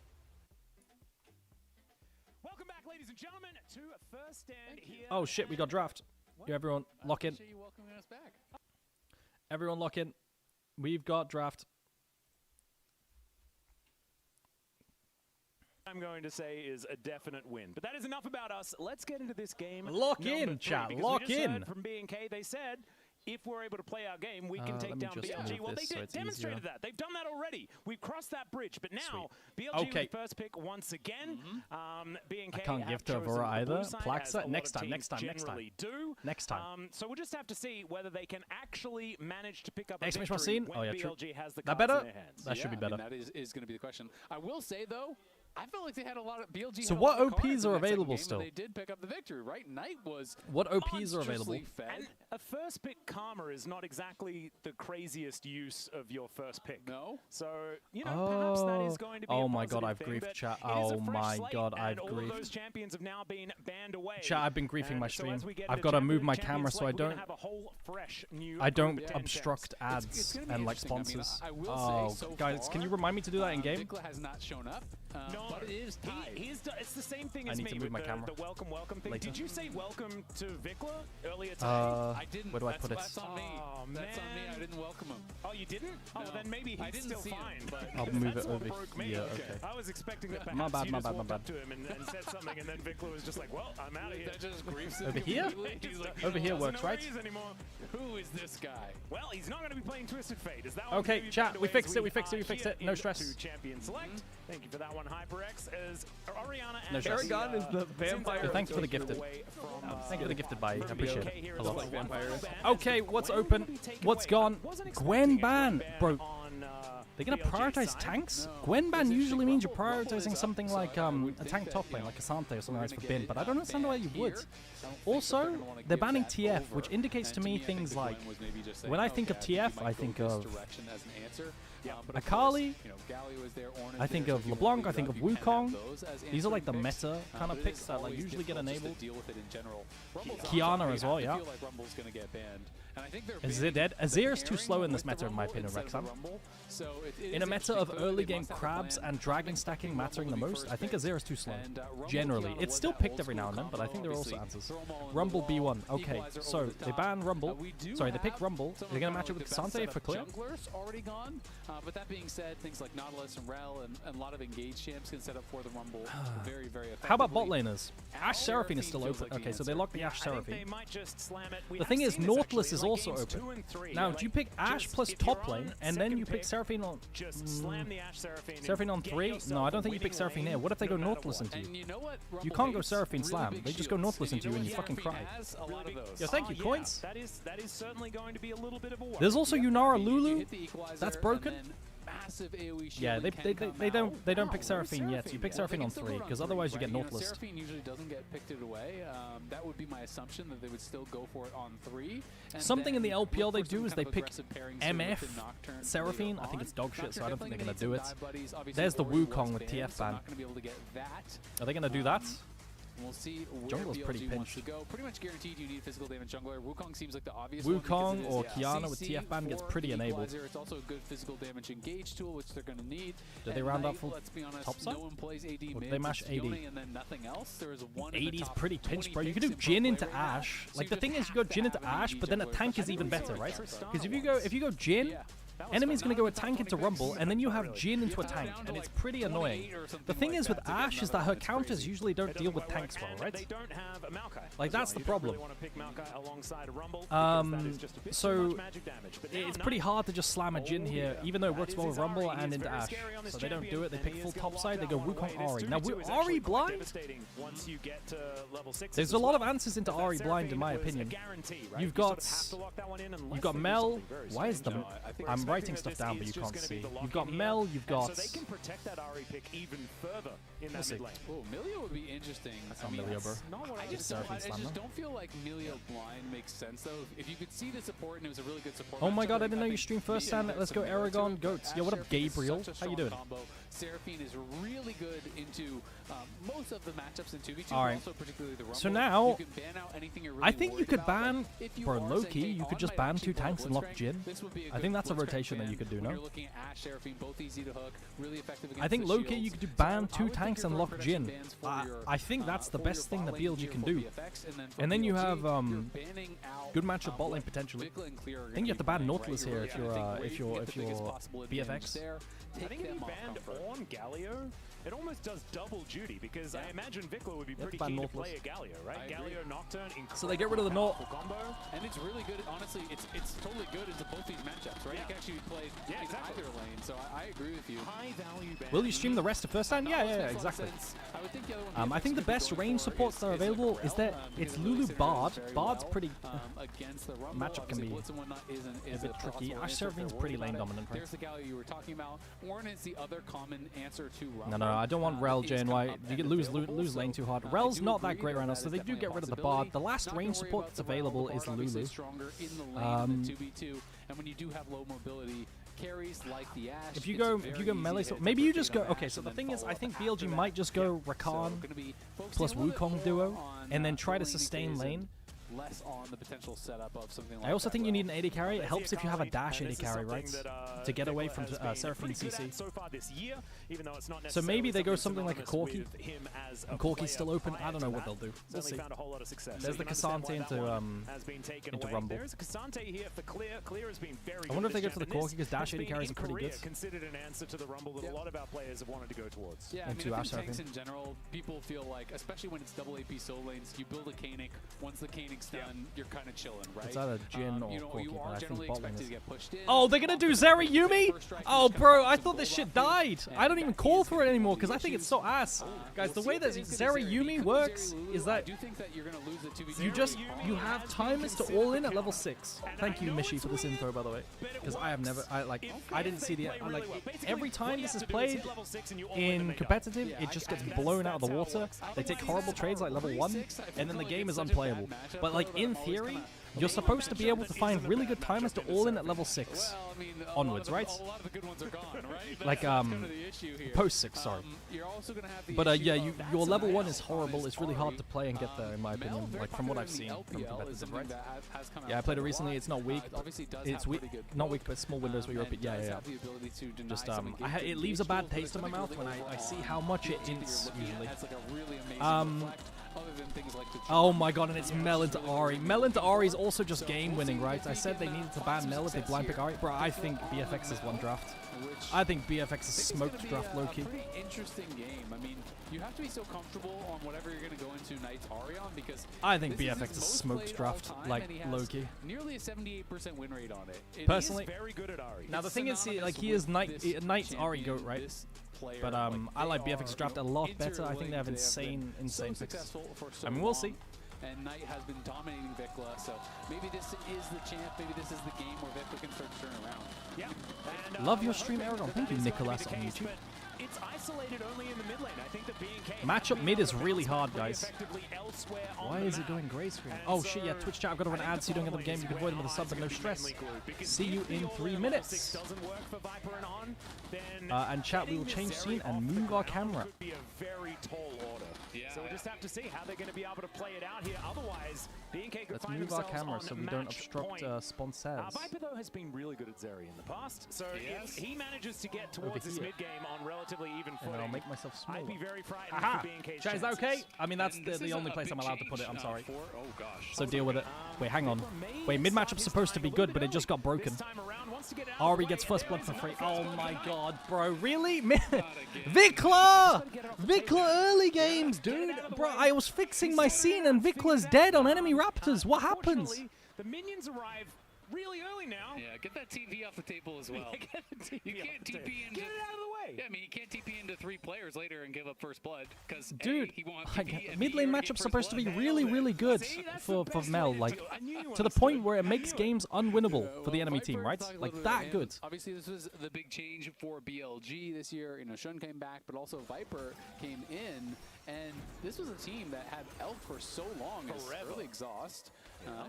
Welcome back, ladies and gentlemen, to First Stand here. Oh shit, we got draft. Yeah, everyone, lock in. Everyone lock in. We've got draft. I'm going to say is a definite win. But that is enough about us. Let's get into this game. Lock in, chat. Lock in. From B&K, they said, if we're able to play our game, we can take down BLG. Well, they demonstrated that. They've done that already. We've crossed that bridge. But now, BLG with the first pick once again. B&K I can't give to Avura either. Plaxa, next time. Next time. So we'll just have to see whether they can actually manage to pick up a Exclamation victory mark scene. when Oh, yeah, BLG true. has the That cards better? in their hands. That should be better. I mean, that is going to be the question. I will say, though, I felt like they had a lot of BLG. So had a what lot of cards OPs in are that second available game, still? They did pick up the victory, right? Knight was What OPs are available? fed. And a first pick Karma is not exactly the craziest use of your first pick. No. So, you know, perhaps that is going to be Oh a my god, positive I've thing, griefed, but chat. it is a Oh fresh my slate, god, I've and all of those griefed. champions have now been banned away. Chat, I've been griefing my So stream. as we get I've into got to move champion my camera so I slate, we're gonna don't... have a whole fresh new I don't group of 10 obstruct champs. ads It's gonna be and like interesting. sponsors. I mean, I will say so guys, can you remind me to do that in game? Vikla has not shown up, No, but it is tied. it's the same thing I as need me to move with my camera the welcome thing. later. Did you say welcome to Vikla earlier today? I didn't. Where do I put it? That's on me. Oh, That's on me. man. I didn't welcome him. Oh, you didn't? Oh, No. then maybe I he's didn't still see him. fine. But I'll move that's it what over broke me. here, Okay. okay. I was expecting that My perhaps bad, you my just bad, my walked bad. up to him and said something, and then Vikla was just like, well, I'm out of here. That just griefs him Over here? completely. He's like, Over here Doesn't works, know where right? he is anymore. who is this guy? Well, he's not going to be playing Twisted Fate. Is that one Okay, gonna be chat, banned we away fixed as it, we fixed it, we fixed here it. No into stress. Champion Select. Thank you for that one, HyperX. As Oriana No and stress. Paragon is the vampire. Thank you for the gifted. Thank you for the gifted buy. I appreciate it. here I as love well. it. vampires. Okay, what's open? What's gone? Gwen ban. Bro, they're gonna prioritize tanks? Gwen ban usually means you're prioritizing something like a tank top lane, like Asante or something like that for bin, but I don't understand why you would. Also, they're banning TF, which indicates to me things like, when I think of TF, I think of Akali, I think of LeBlanc, I think of Wukong. These are like the meta kind of picks that like usually get enabled. Kiana as well, yeah. Is it dead? Azir is too slow in this meta in my opinion, Rexan. In a meta of early game crabs and dragon stacking mattering the most, I think Azir is too slow. Generally. It's still picked every now and then, but I think there are also answers. Rumble B1. Okay, so they ban Rumble. Sorry, they pick Rumble. They're going to match it with Asante for clear. Already gone. But that being said, things like Nautilus and Rel and a lot of engaged champs can set up for the Rumble very, very effectively. How about bot laners? Ashe Seraphine is still open. Okay, so they locked the Ashe Seraphine. The thing is, Nautilus is also open. Now, do you pick Ashe plus top lane, and then you pick Seraphine on... Seraphine on 3? No, I don't think you pick Seraphine here. What if they go Nautilus into you? You can't go Seraphine Slam. They just go Nautilus into you and you fucking cry. Yo, thank you, Coins. That is certainly going to be a little bit of a worry. There's also Yunara Lulu. That's broken. massive AoE shield. Yeah, they don't pick Seraphine yet. You pick Seraphine on 3 because otherwise you get Nautilus. Seraphine usually doesn't get picked away. That would be my assumption that they would still go for it on 3. Something in the LPL they do is they pick MF Seraphine. I think it's dog shit, so I don't think they're gonna do it. There's the Wukong with TF ban. Are they gonna do that? We'll see where Jungle's BLG pretty wants to pinched. go. Pretty much guaranteed you need physical damage jungler. Wukong seems like the obvious Wukong one or Kiana with TF ban gets pretty enabled. It's also a good physical damage engage tool, which they're going to need. Do they round up full let's be honest, top side? no one plays AD Or mid. they mash AD? And then nothing else. There is one 80's pretty pinched, bro. You could do Jhin into Ashe. Like the thing is, you go Jhin into Ashe, but then a tank is even better, right? Because if you go Jhin, enemy's gonna go a tank into Rumble, and then you have Jhin into a tank, and it's pretty annoying. The thing is with Ashe is that her counters usually don't deal with tanks well, right? Like that's the problem. So it's pretty hard to just slam a Jhin here, even though it works well with Rumble and into Ashe. So they don't do it. They pick full top side. They go Wukong Ahri. Now Ahri blind. There's a lot of answers into Ahri blind, in my opinion. You've got Mel. Why is the I'm writing stuff down, but you can't see. You've got Mel, you've got... They can protect that Ahri pick even further in that mid lane. Oh, Milio would be interesting. That's not Milio, bro. I just don't feel like Milio blind makes sense, though. If you could see the support and it was a really good support... Oh my god, I didn't know you streamed first, Sam. Let's go Aragon, Goats. Yo, what up, Gabriel? How you doing? Seraphine is really good into most of the matchups in 2v2, Alright. also particularly the Rumble. So now, you can ban out anything you're really I think you could ban... Bro, are low-key, saying, you hey, could just on ban my 2 tanks and lock Blitzcrank, Jhin. this would be a I think that's a good rotation that Blitzcrank you could do, ban. no? When you're looking at Ashe, Seraphine, both easy to hook, really effective against I think the low-key shields. you could do So ban I 2 would think tanks your and lock first Jhin. bans for your, I think that's the for best your thing that bot lane BLG here can for do. BFX, And then you have you're banning out, good matchup bot lane potentially. Vikla and Clear are I think you have to ban gonna be Nautilus playing, here right? if you're BFX. There. I think if you banned on Galio, it almost does double duty because I imagine Vikla would be pretty keen to play a Galio, right? Galio Nocturne, so they get rid of the Naut. combo. And it's really good. Honestly, it's totally good into both these matchups, right? You can actually play in either lane, so I agree with you. High value ban. Will you stream the rest of first time? Yeah, exactly. I would think the other one I think the best range supports that are available is that it's Lulu Bard. Bard's pretty... against the Rumble. matchup can be a bit tricky. Ashe Seraphine's pretty lane dominant, right? There's the Galio you were talking about. Ornn is the other common answer to Rumble. No, I don't want Rel, JNY. You get lose lane too hard. Rel's not that great right now, so they do get rid of the Bard. The last range support that's available is Lulu. And when you do have low mobility, carries like the Ashe, if you go melee, maybe you just go. Okay, so the thing is, I think BLG might just go Rakan plus Wukong duo, and then try to sustain lane. Less on the potential setup of something like I also think you need an AD carry. It helps if you have a dash AD carry, right? To get away from Seraphine CC. So maybe they go something like a Corki. And Corki's still open. I don't know what they'll do. We'll see. There's the Cassante into Rumble. I wonder if they go for the Corki because dash AD carries are pretty good. Considered an answer to the Rumble that a lot of our players have wanted to go towards. Yeah, I mean, tanks in general, people feel like, especially when it's double AP soul lanes, you build a Kanik. Once the Kanik's done, you're kind of chilling, right? It's either Jhin or Corki, you but are I think generally bot lane expected is... to get pushed in. Oh, they're gonna do Zeri Yumi? Oh, bro, I thought this shit died. I don't even call for it anymore because I think it's so ass. Guys, the way that Zeri Yumi works is that you have timers to all in at level 6. Thank you, Mishi, for this info, by the way. Because I didn't see the every time this is played in competitive, it just gets blown out of the water. They take horrible trades like level 1, and then the game is unplayable. But like in theory, you're supposed to be able to find really good timers to all in at level 6 onwards, right? Like post 6, sorry. But yeah, your level 1 is horrible. It's really hard to play and get there, in my opinion. Like from what I've seen from competitive, right? Yeah, I played it recently. It's not weak. It's weak, not weak, but small windows where you repeat. Yeah. Just it leaves a bad taste in my mouth when I see how much it ints usually. Oh my god, and it's Mel into Ahri. Mel into Ahri is also just game winning, right? I said they needed to ban Mel if they blind pick Ahri. Bro, I think BFX is one draft. I think BFX is smoked draft low-key. Pretty interesting game. I mean, you have to be so comfortable on whatever you're going to go into Knight's Ahri on because I think BFX is smoked draft, like low-key. Nearly a 78% win rate on it. Personally, very good at Ahri. Now the thing is, he is Knight's Ahri goat, right? But I like BFX draft a lot better. I think they have insane picks. I mean, we'll see. and Knight has been dominating Vikla, so maybe this is the champ, maybe this is the game where Vikla can start to turn around. Yeah. And, Love your stream, Aragon. Thank you, Nicholas, on YouTube. It's isolated only in the mid lane. I think the BNK Matchup mid is really hard, guys. Why is it going gray screen? Oh shit, yeah, Twitch chat, I've got to run ads so you don't get the game. You can avoid them with a sub, but no stress. See you in 3 minutes. And chat, we will change scene and move our camera. Could be a very tall order. So we'll just have to see how they're going to be able to play it out here. Otherwise, BNK could Let's find move our themselves camera on so we don't match obstruct point. sponsors. Viper, though, has been really good at Zeri in the past. So if he manages to get towards this mid game on relatively even footing, And I'll make myself smaller. I'd be very frightened Aha! for BNK's Chat, is that chances. okay? I mean, that's the only place I'm allowed to put it. I'm sorry. Oh gosh. So deal with it. Wait, hang on. Wait, mid matchup's supposed to be good, but it just got broken. Ari gets first blood for free. Oh my god, bro. Really? Vikla! Vikla early games, dude. Bro, I was fixing my scene and Vikla's dead on enemy raptors. What happens? The minions arrive really early now. Yeah, get that TV off the table as well. You can't TP into... Get it out of the way. Yeah, I mean, you can't TP into 3 players later and give up first blood, because dude, he won't have TP, mid lane matchup's supposed to be really, really good for Mel, like, to the point where it makes games unwinnable for the enemy team, right? Like, that good. Obviously, this was the big change for BLG this year. You know, Shun came back, but also Viper came in, and this was a team that had Elk for so long. Early exhaust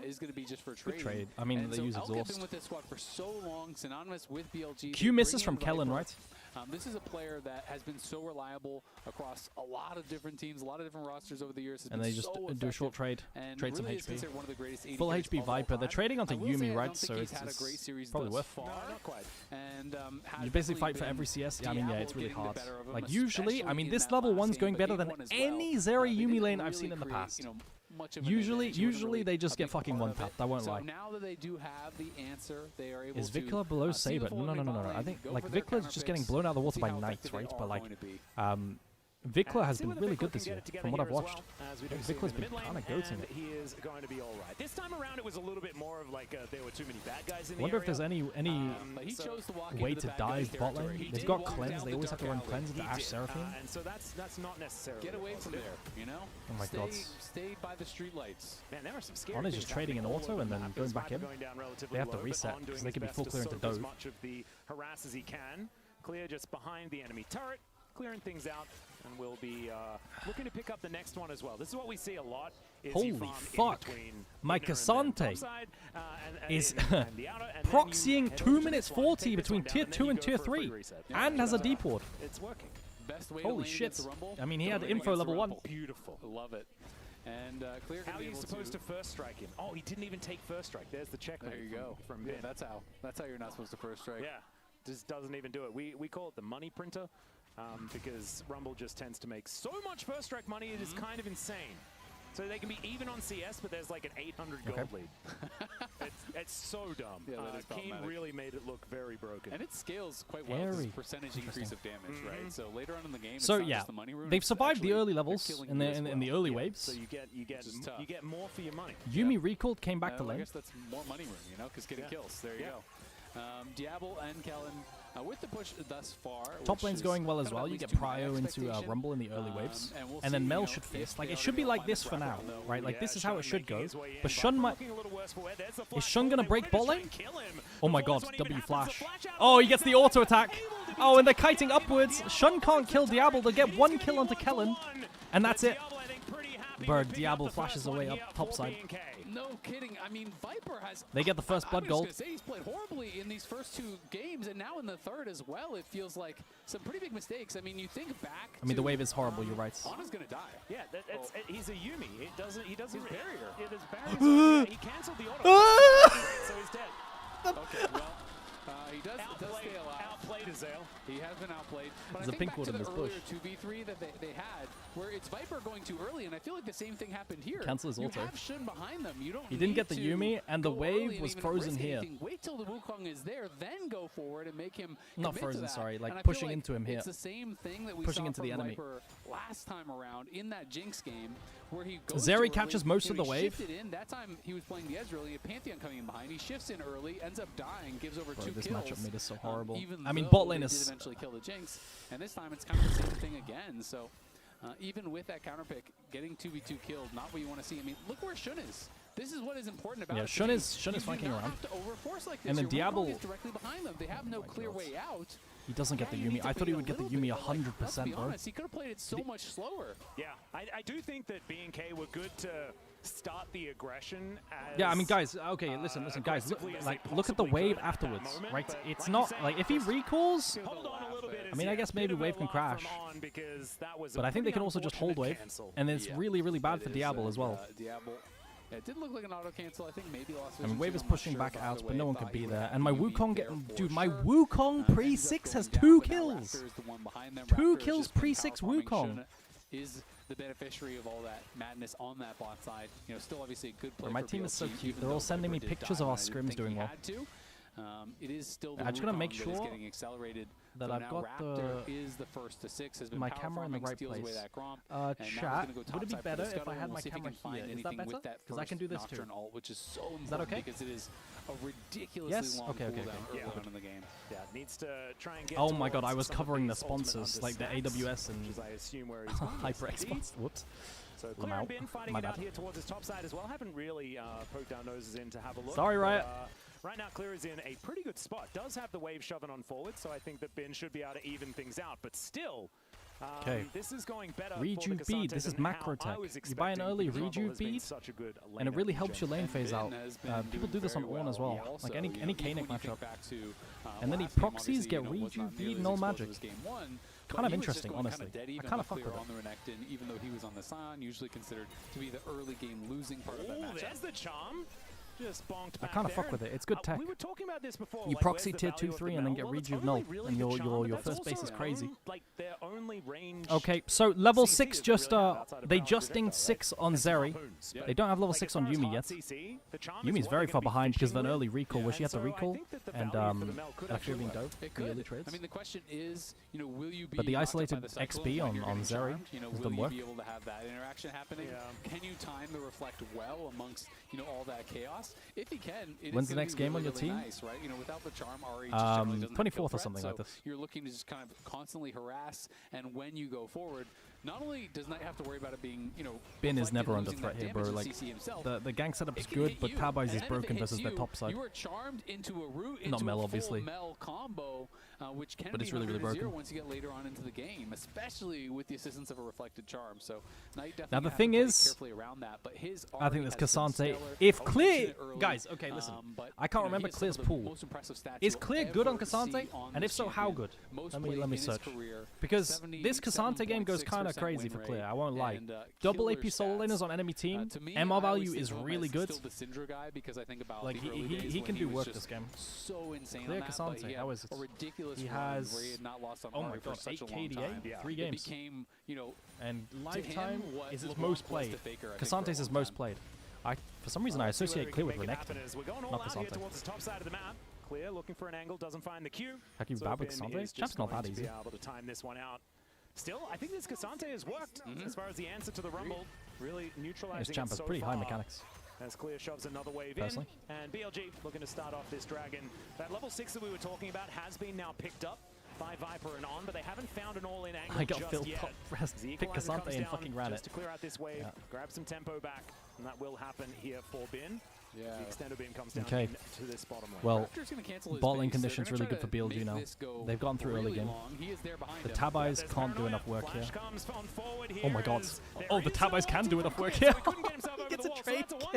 is going to be just for trade. Trade. I mean, they use Elk have exhaust. been with this squad for so long, synonymous with BLG. Q misses from Kellen, right? This is a player that has been so reliable across a lot of different teams, a lot of different rosters over the years. And they just do a short trade, trade some really HP. One of the greatest Full HP Viper. They're trading onto Yumi, right? So it's probably worth. No, not quite. And you basically fight for every CS. Yeah, I mean, yeah, it's really hard. Like usually, I mean, this level 1's going better than any Zeri Yumi lane I've seen in the past. Usually they just get fucking one-tapped, I won't lie. Now that they do have the answer, they are able Is Vikla below Saber? No. I think, like, Vikla's just getting blown out of the water by Knights, right? But, like, Vikla has been really good this year, from what I've watched. Vikla's been kind of goating it. He is going to be all right. This time around, it was a little bit more of like there were too many bad guys in the I wonder area. if there's any way to dive bot lane. They've got cleanse. They always have to run cleanse into Ashe Seraphine. And so that's not necessarily. Get away from there, you know? Oh my god. Stay by the streetlights. Man, there are some scary On is just trading in auto and then going back in. They have to reset because they can be full clear into Dove. As much of the harass as he can. Clear just behind the enemy turret, clearing things out. And we'll be looking to pick up the next one as well. This is what we see a lot. Holy fuck. My Cassante is proxying 2 minutes 40 between tier 2 and tier 3 and has a deep ward. It's working. Holy shit. I mean, he had info level 1. Beautiful. Love it. And Clear how are you supposed to first strike him? Oh, he didn't even take first strike. There's the check. There you go. From yeah, that's how you're not supposed to first strike. Yeah. Just doesn't even do it. We call it the money printer. Because Rumble just tends to make so much first strike money, it is kind of insane. So they can be even on CS, but there's like an 800 gold lead. It's so dumb. Yeah, Keen really made it look very broken. And it scales quite well with this percentage increase of damage, right? So later on in the game, so it's not yeah, just the money room, they've survived the early levels in the early waves. So you get more for your money. Yumi recalled, came back to I lane. guess that's more money room, you know, because getting kills. There you go. Diablo and Kellen. With the push thus far, top lane's going well as well. You get Prio into Rumble in the early waves, and then Mel should fist. Like, it should be like this for now, right? Like, this is how it should go. But Shun might... Is Shun gonna break bot lane? Oh my god, W flash. Oh, he gets the auto attack. Oh, and they're kiting upwards. Shun can't kill Diablo. They'll get 1 kill onto Kellen, and that's it. Berg, Diablo flashes away up topside. No kidding. I mean, Viper has... They get the first blood gold. I was going to say, he's played horribly in these first 2 games, and now in the third as well, it feels like some pretty big mistakes. I mean, you think back I mean, the wave is horrible, you're right. Ana's going to die. Yeah, he's a Yumi. He doesn't... He's barrier. Yeah, there's barriers. He canceled the auto. So he's dead. Okay, well... he does stay alive. Outplayed Azale. He has been outplayed. But There's I think a pink ward in this bush. 2v3 that they had, where it's Viper going too early, and I feel like the same thing happened here. Cancel his auto. You have Shun behind them. You don't he didn't get the Yumi, and the wave was frozen here. Wait till the Wukong is there, then go forward and make him not frozen, sorry, like and pushing like into him here. It's the same thing that we pushing saw into from the enemy. Viper last time around in that Jinx game, where he goes Zeri catches most of the wave. Shifted in. That time he was playing the Ezreal, he had Pantheon coming in behind. He shifts in early, ends up dying, gives over 2 this kills. Matchup made is so horrible. Even I mean, bot lane they is did eventually kill the Jinx, and this time it's kind of the same thing again. So even with that counter pick, getting 2v2 killed, not what you want to see. I mean, look where Shun is. This is what is important about it. Shun is flanking around. Like and then Diablo is directly behind them. They have no clear way out. He doesn't get the Yuumi. I thought he would get the Yuumi 100%, bro. He could have played it so much slower. Yeah, I do think that B&K were good to start the aggression as yeah, I mean, guys, okay, listen, guys, look at the wave afterwards, right? It's not, like, if he recalls, I mean, I guess maybe wave can crash, but I think they can also just hold wave, and it's really, really bad for Diablo as well. Yeah, it did look like an auto cancel. I think maybe lost. I mean, wave is pushing back out, but no one could be there. And my Wukong dude, my Wukong pre-6 has 2 kills. 2 kills pre-6 Wukong. Is the beneficiary of all that madness on that bot side. You know, still obviously a good play. My team is so cute. They're all sending me pictures of our scrims doing well. It is still the I'm just gonna make sure that I've got my camera in the right place. Chat, would it be better if I had my camera here? Is that better? Because I can do this too. Which is so is that okay? Because it is a ridiculously long cooldown early on in the game. Yeah, it needs to try and get. Oh my god, I was covering the sponsors, like the AWS and HyperX sponsors. Whoops. So Clear and Bin fighting it out here towards his top side as well. Haven't really poked our noses in to have a look. Sorry, Riot. Right now, Clear is in a pretty good spot. Does have the wave shoving on forward, so I think that Bin should be able to even things out. But still, this is going better. Rejuve bead. This is macro tech. You buy an early Rejuve bead, and it really helps your lane phase out. People do this on Ornn as well, like any Kanik matchup. And then he proxies, get Rejuve bead, no magic. Kind of interesting, honestly. I kind of fuck with it. Even though he was on the Sion, usually considered to be the early game losing part of that matchup. There's the charm. Just bonked I kind of fuck with it. It's good tech. We were talking about this before. You proxy tier 2, 3, and then get Rejuve null, and your first base is crazy. Okay, so level 6 just they just dinged 6 on Zeri. They don't have level 6 on Yuumi yet. Yuumi's very far behind because of an early recall where she had to recall, and actually being dope. Early trades. I mean, the question is, you know, will you be? But the isolated XP on Zeri doesn't work. Will you be able to have that interaction happening? Can you time the reflect well amongst all that chaos? If he can, when's the next game on your team? Nice, right? You know, without the charm, RE just generally doesn't 24th or something like this. You're looking to just kind of constantly harass, and when you go forward, not only does Knight have to worry about it being, you know, Bin is never under threat here, bro. Like the gang setup is good, but Tabais is broken versus their top side. You are charmed into a route not Mel, obviously. Mel combo, which can but it's really broken once you get later on into the game, especially with the assistance of a reflected charm. So Knight definitely now the thing is, carefully around that, but his I think this Cassante. If Clear, guys, okay, listen, I can't remember Clear's pool. Is Clear good on Cassante? And if so, how good? Let me search. Because this Cassante game goes kind of crazy for Clear. I won't lie. Double AP solo laners on enemy team. MR value is really good. Like he can do work this game. So insane. Clear Cassante, how is it? He has, oh my god, 8 KDA, 3 games. And lifetime is his most played. Cassante's his most played. For some reason, I associate Clear with Renekton, not Cassante. Clear looking for an angle, doesn't find the Q. Heck, you bad with Cassante? Champ's not that easy. Able to time this one out. Still, I think this Cassante has worked as far as the answer to the Rumble. Really neutralizing this champ has pretty high mechanics. As Clear shoves another wave in, and BLG looking to start off this dragon. That level 6 that we were talking about has been now picked up by Viper and On, but they haven't found an all-in angle. I got filled top rest, pick Cassante and fucking ran it. To clear out this wave, grab some tempo back, and that will happen here for Bin. Yeah. The extender beam comes down to this bottom lane. Well, bot lane conditions really good for BLG now. They've gone through early game. The Tabais can't do enough work here. Oh my god. Oh, the Tabais can do enough work here. He gets a trade kill.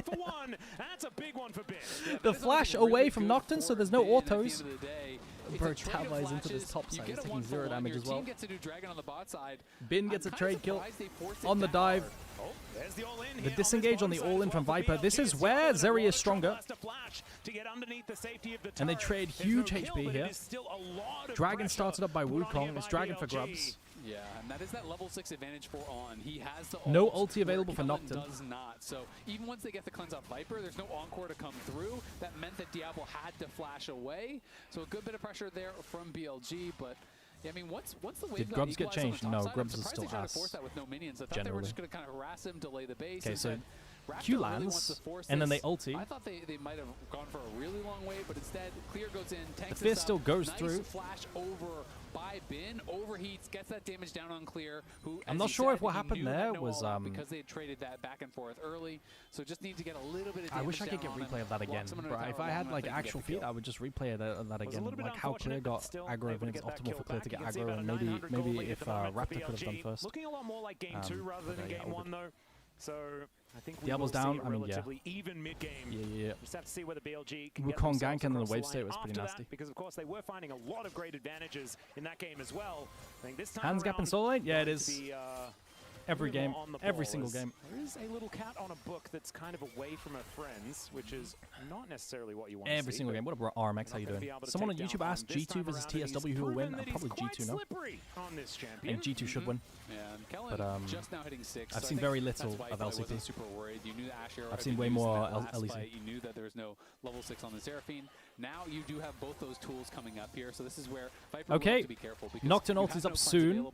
That's a big one for Bin. The flash away from Nocturne, so there's no autos. Bro, Tabais into this top side. He's taking 0 damage as well. Bin gets a trade kill on the dive. The disengage on the all-in from Viper. This is where Zeri is stronger. And they trade huge HP here. Dragon started up by Wukong. It's Dragon for grubs. Yeah, and that is that level 6 advantage for On. He has the no ulti available for Nocturne. Does not. So even once they get the cleanse off Viper, there's no encore to come through. That meant that Diablo had to flash away. So a good bit of pressure there from BLG, but yeah, I mean, once the wave did Grubs get changed? No, Grubs is still ass. That with no minions. I thought they were just going to kind of harass him, delay the base. Okay, so Q lands, and then they ulti. I thought they might have gone for a really long wave, but instead, Clear goes in, tanks the Fizz still goes through. Flash over by Bin, overheats, gets that damage down on Clear. Who I'm not sure if what happened there was because they had traded that back and forth early, so just need to get a little bit of damage. I wish I could get replay of that again, but if I had like actual feet, I would just replay that again. Like how Clear got aggro, when it's optimal for Clear to get aggro, and maybe if Raptor could have done first. Looking a lot more like game 2 rather than game 1 though. So I think we Diablo's will down. see a I mean, relatively even mid-game. Yeah. Just have to see whether BLG can Wukong get gank and then the wave across state line was pretty after nasty. that, because of course they were finding a lot of great advantages in that game as well. I think this time Hands gap in around, solo lane? Yeah, it going is. to be, Every game, every single ball, game. There is a little cat on a book that's kind of away from her friends, which is not necessarily what you want Every to see. single game. What about RMX? How you doing? Someone on YouTube asked G2 versus TSW who will win. Probably G2, no? I think G2 should win. But just now hitting 6. I've seen very little of LCP. Super worried. You knew the Asher I've seen way more LEC. You knew that there was no level 6 on the Seraphine. Now you do have both those tools coming up here, so this is where Viper will have to be careful. Nocturne ult is up soon.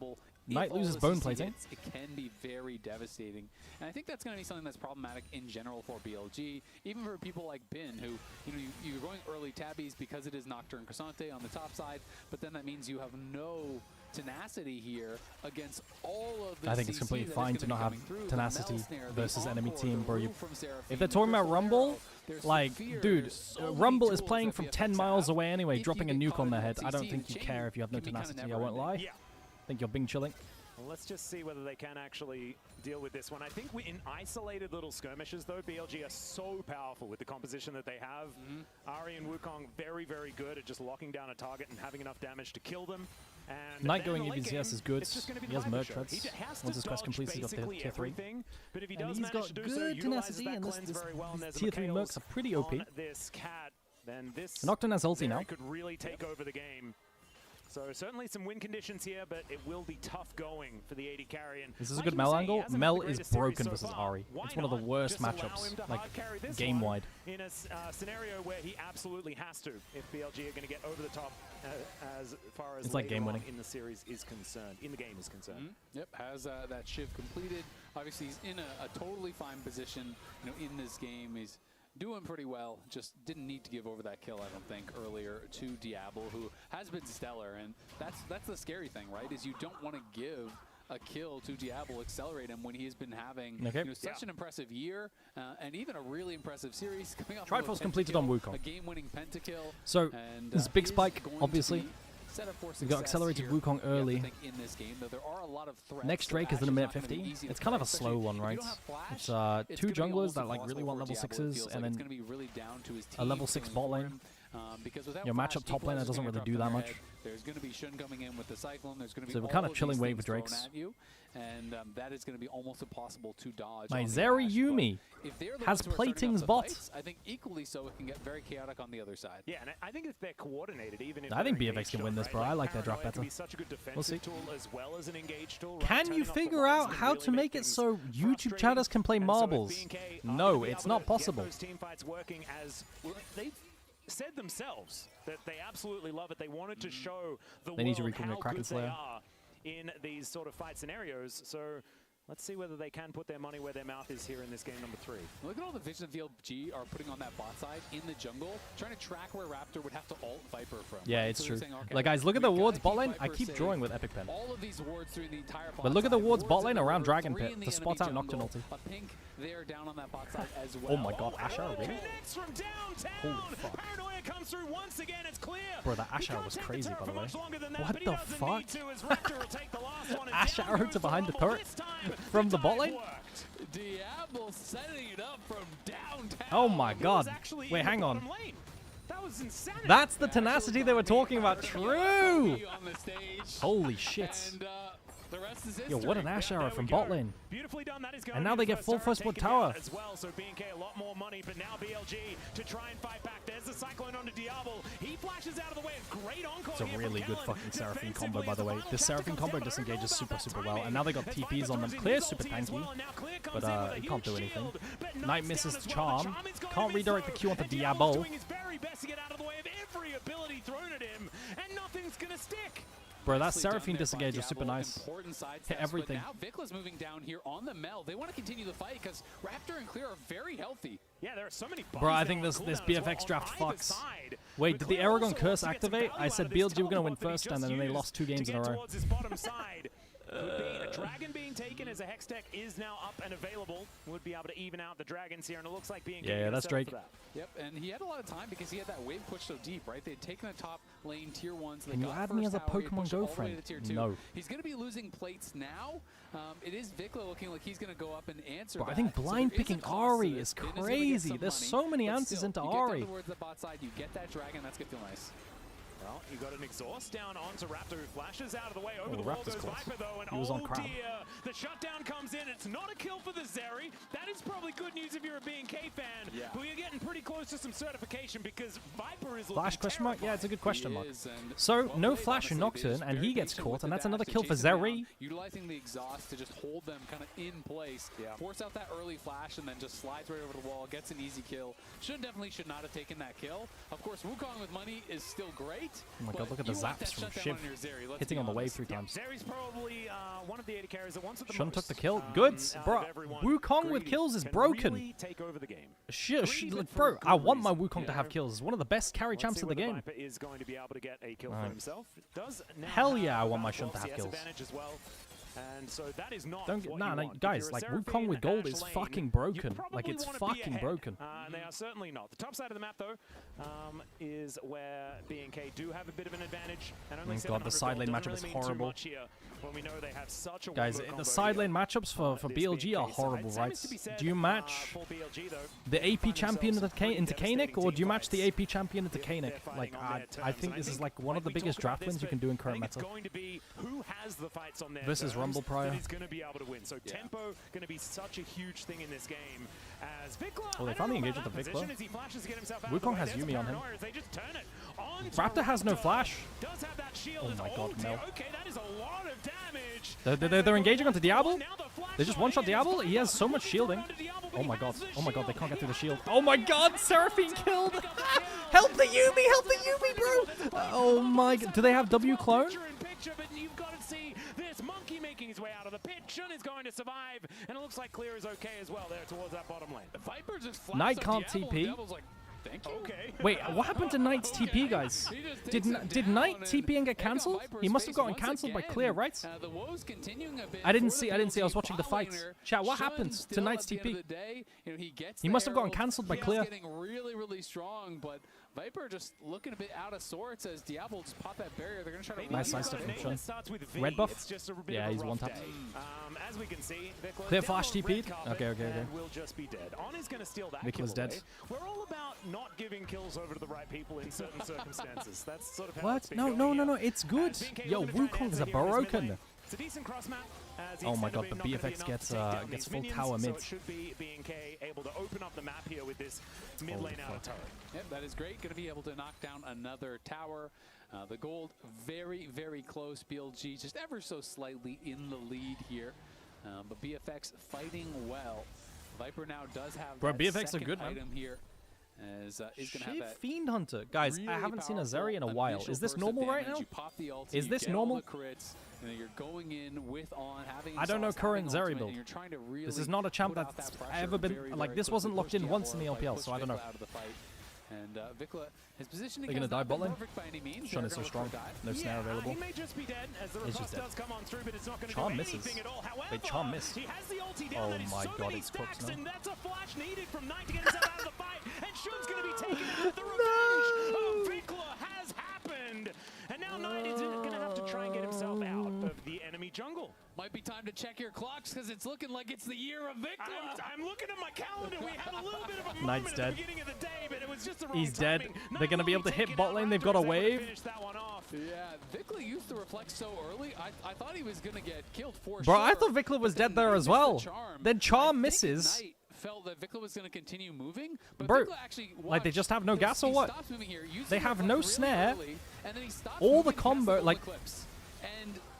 Knight loses bone plating. It can be very devastating, and I think that's going to be something that's problematic in general for BLG, even for people like Bin, who you're going early tabbies because it is Nocturne Crescente on the top side, but then that means you have no tenacity here against all of the I think it's CC completely that fine is to gonna not be have coming through. tenacity The Snare, versus the enemy Encore, team, the bro. Roof from Seraphine, If they're the talking about Flare, Rumble, there's like, fear, dude, there's so many Rumble is tools playing that from BFX 10 miles have. away anyway, If dropping a you get nuke caught on their in head. that I don't CC, think you the care if you have no chain can be kinda tenacity. I won't never lie. ending. I think you're Bing chilling. Well, let's just see whether they can actually deal with this one. I think in isolated little skirmishes, though, BLG are so powerful with the composition that they have. Ari and Wukong very, very good at just locking down a target and having enough damage to kill them. And Knight going EVCS is good. He has merge treads. Once his quest completes, he's got tier 3. But if he And does he's got good tenacity, and this tier 3 mercs are pretty OP. This cat, then this Nocturne has ulti now. could really take over the game. So certainly some win conditions here, but it will be tough going for the AD carry. And This is a good Mel angle. Mel is broken versus Ari. It's one of the worst matchups, like, game-wide. In a scenario where he absolutely has to, if BLG are going to get over the top as far as it's like game winning in the series is concerned, in the game is concerned. Yep, has that shift completed. Obviously, he's in a totally fine position. In this game, he's doing pretty well. Just didn't need to give over that kill, I don't think, earlier to Diablo, who has been stellar. And that's the scary thing, right? Is you don't want to give a kill to Diablo, accelerate him when he's been having such an impressive year and even a really impressive series coming up. Triforce completed on Wukong. A game-winning pentakill. So this is big spike, obviously. We got accelerated here. Wukong early. In this game, though, there are a lot of Next Drake is in a minute 50. It's kind of a slow one, right? It's 2 junglers that like really want level 6s, and then a level 6 bot lane. Your matchup top laner doesn't really do that much. There's going to be Shun coming in with the Cyclone. There's going to be so we're kind of chilling wave with Drakes. And that is going to be almost impossible to dodge. My Zeri Yumi has platings bot. I think equally so it can get very chaotic on the other side. Yeah, and I think if they're coordinated, even if I think BFX can win this, bro. I like their drop better. We'll see. Can you figure out how to make it so YouTube chatters can play marbles? No, it's not possible. Those team fights working as they said themselves that they absolutely love it. They wanted to show the world how good they are in these sort of fight scenarios. So let's see whether they can put their money where their mouth is here in this game number 3. Look at all the vision BLG are putting on that bot side in the jungle, trying to track where Raptor would have to ult Viper from. Yeah, it's true. Saying, okay, like, guys, look at the wards bot lane. I keep drawing with Epic Pen. All of these wards through the entire bot but look at the wards bot lane around Dragon Dragon Pit to spot out Nocturne ulti. A pink there down on that bot side as well. Oh my god, Asher, really? Connects from downtown. Holy fuck. Paranoia comes through once again. It's clear. Bro, that Asher was crazy, by the way. What the fuck? Asher to behind the turret from the bot lane? Diablo setting it up from downtown. Oh my god. Wait, hang on. That's the tenacity they were talking about. True. Holy shit. Yo, what an Ash arrow from bot lane. And now they get full first blood tower. As well, so BNK a lot more money, but now BLG to try and fight back. There's the Cyclone onto Diablo. He flashes out of the way. Great encore. It's a really good fucking Seraphine combo, by the way. This Seraphine combo disengages super well. And now they got TPs on them. Clear's super tanky, but he can't do anything. Knight misses the charm. Can't redirect the Q onto Diablo. His very best to get out of the way of every ability thrown at him, and nothing's gonna stick. Bro, that Seraphine disengage was super nice. Hit everything. But now Vicla's moving down here on the Mel. They want to continue the fight because Raptor and Clear are very healthy. Yeah, there are so many. Bro, I think this BFX draft fucks. Wait, did the Aragon curse activate? I said BLG were gonna win first, and then they lost 2 games in a row. Could be a dragon being taken as a Hex Tech is now up and available. Would be able to even out the dragons here, and it looks like being yeah, that's Drake. Yep, and he had a lot of time because he had that wave push so deep, right? They had taken the top lane tier 1s. Can you add me as a Pokemon Go friend? No. He's going to be losing plates now. It is Vicla looking like he's going to go up and answer. Bro, I think blind picking Ahri is crazy. There's so many answers into Ahri. You get towards the bot side, you get that dragon. That's going to feel nice. Well, you got an exhaust down onto Raptor, who flashes out of the way. Over the wall goes Viper, though, and he was on oh crowd. dear, the shutdown comes in. It's not a kill for the Zeri. That is probably good news if you're a B&K fan. Yeah. But you're getting pretty close to some certification because Viper is Flash question mark? Yeah, it's a good question mark. Is, so, no Flash in Nocturne, and he gets caught, and that's another kill for Zeri. Utilizing the exhaust to just hold them kind of in place. Yeah. Force out that early flash, and then just slides right over the wall, gets an easy kill. Definitely should not have taken that kill. Of course, Wukong with money is still great. Oh my god, look at the zaps from Shiv. Hitting on the wave 3 times. Zeri's probably one of the AD carries that wants it the Shun most. took the kill. Goods, bro. Wukong with kills is broken. Really take over the game. Bro, I want my Wukong to have kills. It's one of the best carry champs in the game. Viper is going to be able to get a kill for himself. Does now hell yeah, I want my Shun to have kills. As well. And so that is not guys, like Wukong with gold is fucking broken. Like it's fucking broken. They are certainly not. The top side of the map, though, is where B&K do have a bit of an advantage. And only god, the side lane matchup is horrible. When we know they have such a guys, the side lane matchups for BLG are horrible, right? Do you match the AP champion into Kanik, or do you match the AP champion into Kanik? Like, I think this is like one of the biggest draft wins you can do in current meta. This is Rumble Prior. Is going to be able to win. So tempo going to be such a huge thing in this game. As Vicla, oh, they finally engaged with the Vicla. Wukong has Yumi on him. Raptor has no flash. Oh my god, no. Okay, that is a lot of damage. They're engaging onto Diablo. They just one-shot Diablo. He has so much shielding. Oh my god. Oh my god, they can't get through the shield. Oh my god, Seraphine killed. Help the Yumi, help the Yumi, bro. Oh my god. Do they have W clone? Monkey making his way out of the pit. Shun is going to survive, and it looks like Clear is okay as well there towards that bottom lane. The Viper just Knight can't TP. Like, thank you. Okay. Wait, what happened to Knight's TP, guys? Did Knight TP and get cancelled? He must have gotten cancelled by Clear, right? The woes continuing a bit. I didn't see. I was watching the fight. Chat, what happened to Knight's TP? He must have gotten cancelled by Clear. Getting really strong, but Viper just looking a bit out of sorts as Diablo just popped that barrier. They're going to try to nice stuff from Shun. Red buff? Yeah, he's one tapped. As we can see, Clear flash TP'd. Okay. Will just be dead. On is going to steal that. Vicla's dead. We're all about not giving kills over to the right people in certain circumstances. That's sort of how what? No. It's good. Yo, Wukong is a broken. It's a decent cross map. Oh my god, the BFX gets full tower mid. So it should be B&K able to open up the map here with this mid lane out of turret. Yep, that is great. Going to be able to knock down another tower. The gold very close. BLG just ever so slightly in the lead here. But BFX fighting well. Viper now does have that BFX are good, item here. As is going to have that Fiend Hunter. Guys, I haven't seen a Zeri in a while. Is this normal right now? Is this normal? And you're going in with having I don't know current Zeri build. This is not a champ that's ever been like this. Wasn't locked in once in the LPL, so I don't know. And Vicla, his positioning is not been perfect by any means. Shun is so strong. No snare available. He may just be dead as the He's just dead. does come on through, but it's not going to Charm do misses. anything at all. However, Wait, Charm missed. He has the ulti down. Oh my god, it's cooked now. And that's a flash needed from Knight to get himself out of the fight. And Shun's going to be taken out. The revenge of Vicla has happened. And now Knight is going to have to try and get himself out of the enemy jungle. Might be time to check your clocks because it's looking like it's the year of Vicla. I'm looking at my calendar. We had a little bit of a moment Knight's at dead. the beginning of the day, but it was just the wrong He's dead. timing. They're going to be able to hit bot lane. They've got a wave. Yeah, Vicla used the reflect so early. I thought he was going to get killed for Bro, sure. I thought Vicla was dead there as well. Then Charm misses. Knight felt that Vicla was going to continue moving, but bro, Vicla actually like they just have no gas or what? Here, they have no snare. Early, and then he all the moving combo, like and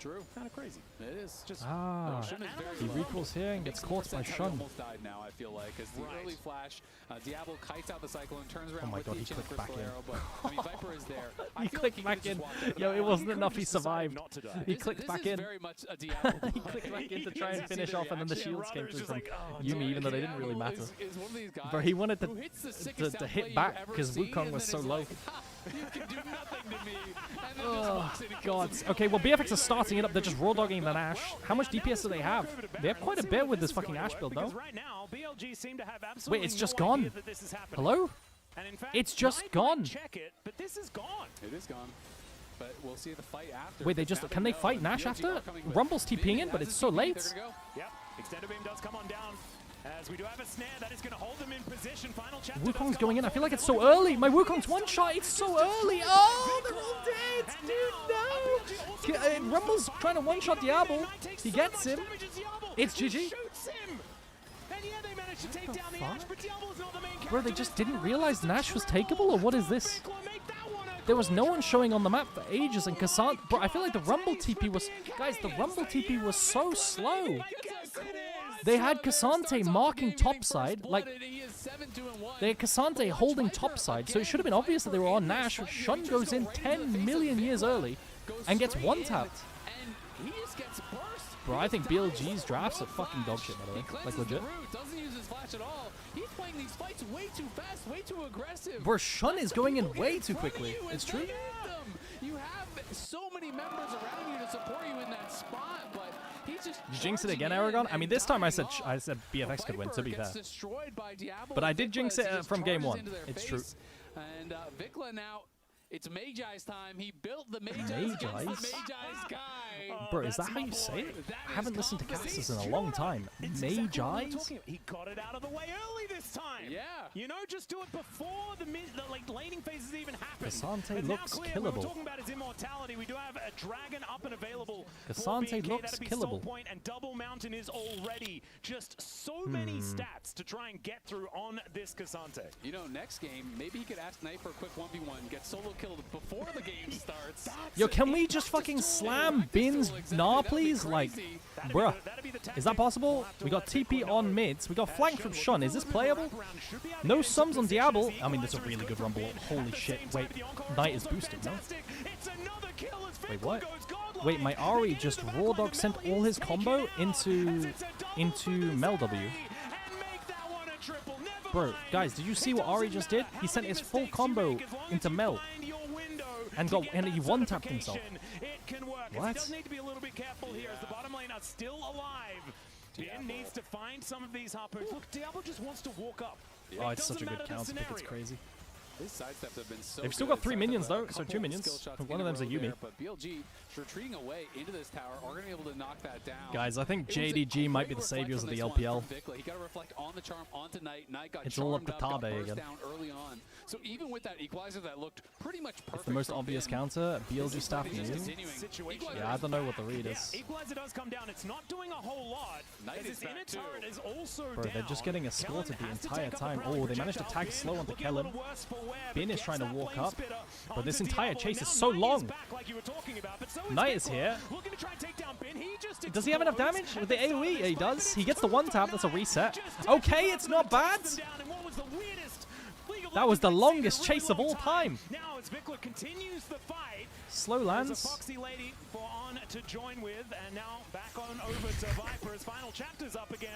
True. Kind of crazy. It is. Just he recalls here and gets caught by Shun. Almost died now, I feel like, as the early flash, Diablo kites out the Cyclone, turns around with the each crystal arrow, but I mean, Viper is there. He clicked back in. Yo, it wasn't enough he survived. He clicked back in. Very much a Diablo. He clicked back in to try and finish off, and then the shields came through from Yuumi, even though they didn't really matter. But he wanted to hit back because Wukong was so low. You can do nothing to me. Oh, God. Okay, well, BFX are starting it up. They're just raw dogging the Nash. How much DPS do they have? They have quite a bit with this fucking Ashe build, though. Wait, it's just gone. Hello? It's just gone. But this is gone. It is gone. But we'll see the fight after. Wait, can they fight Nash after? Rumble's TPing in, but it's so late. Yep, Extended Beam does come on down. As we do have a snare that is going to hold them in position. Final chapter. Wukong's going in. I feel like it's so early. My Wukong's one shot. It's so early. Oh, they're all dead. Dude, no. Rumble's trying to one shot Diablo. He gets him. It's GG. Bro, they just didn't realize Nash was takeable, or what is this? There was no one showing on the map for ages, and Cassandra. Bro, I feel like the Rumble TP was. Guys, the Rumble TP was so slow. They had Cassandra marking topside, like, they had Cassandra holding topside, so it should have been obvious that they were on Nash. Shun goes in 10 million years early and gets one-tapped. Bro, I think BLG's drafts are fucking dog shit, by the way. Like, legit. Doesn't use his flash at all. He's playing these fights way too fast, way too aggressive. Bro, Shun is going in way too quickly. It's true. You have so many members around you to support you in that spot, but he's just. You jinx it again, Aragon? I mean, this time I said BFX could win, to be fair. But I did jinx it from game one. It's true. And Vikla now. It's Magi's time. He built the Magi's guy. Bro, is that how you say it? I haven't listened to casters in a long time. Magi's? He got it out of the way early this time. Yeah. You know, just do it before the laning phases even happen. Cassandra looks killable. We're talking about his immortality. We do have a dragon up and available. Cassandra looks killable. Point, and Double Mountain is already just so many stats to try and get through on this Cassandra. You know, next game, maybe he could ask Knight for a quick 1v1, get solo killed before the game starts. Yo, can we just fucking slam Bins Nah, please? Like, bruh. Is that possible? We got TP on mids. We got flank from Shun. Is this playable? No sums on Diablo. I mean, that's a really good rumble. Holy shit. Wait, Knight is boosted, no? Wait, what? Wait, my Ari just raw dog sent all his combo into Mel W. Bro, guys, did you see what Ari just did? He sent his full combo into Mel and he one-tapped himself. What? Does need to be a little bit careful here as the bottom lane are still alive. Ben needs to find some of these harpoons. Look, Diablo just wants to walk up. Oh, it's such a good counter pick. It's crazy. His sidesteps have been so They've still got 3 minions though, so 2 minions. One of them's a Yuumi. But BLG retreating away into this tower are going to be able to knock that down. Guys, I think JDG might be the saviors of the LPL. He got to reflect on the charm onto Knight. Knight got it's all up to Tabe again. Down early on. So even with that equalizer that looked pretty much perfect. It's the most obvious counter. BLG staff new. Yeah, I don't know what the read is. Equalizer does come down. It's not doing a whole lot. Knight is inner turret is also Bro, they're just getting escorted the entire time. Oh, they managed to tag slow onto Kellen. Bin is trying to walk up, but this entire chase is so long. Knight is here. Does he have enough damage with the AoE? Yeah, he does. He gets the one tap. That's a reset. Okay, it's not bad. That was the longest chase of all time. Now as Vikla continues the fight. Slow lands. Foxy Lady for on to join with, and now back on over to Viper. His final chapter's up again.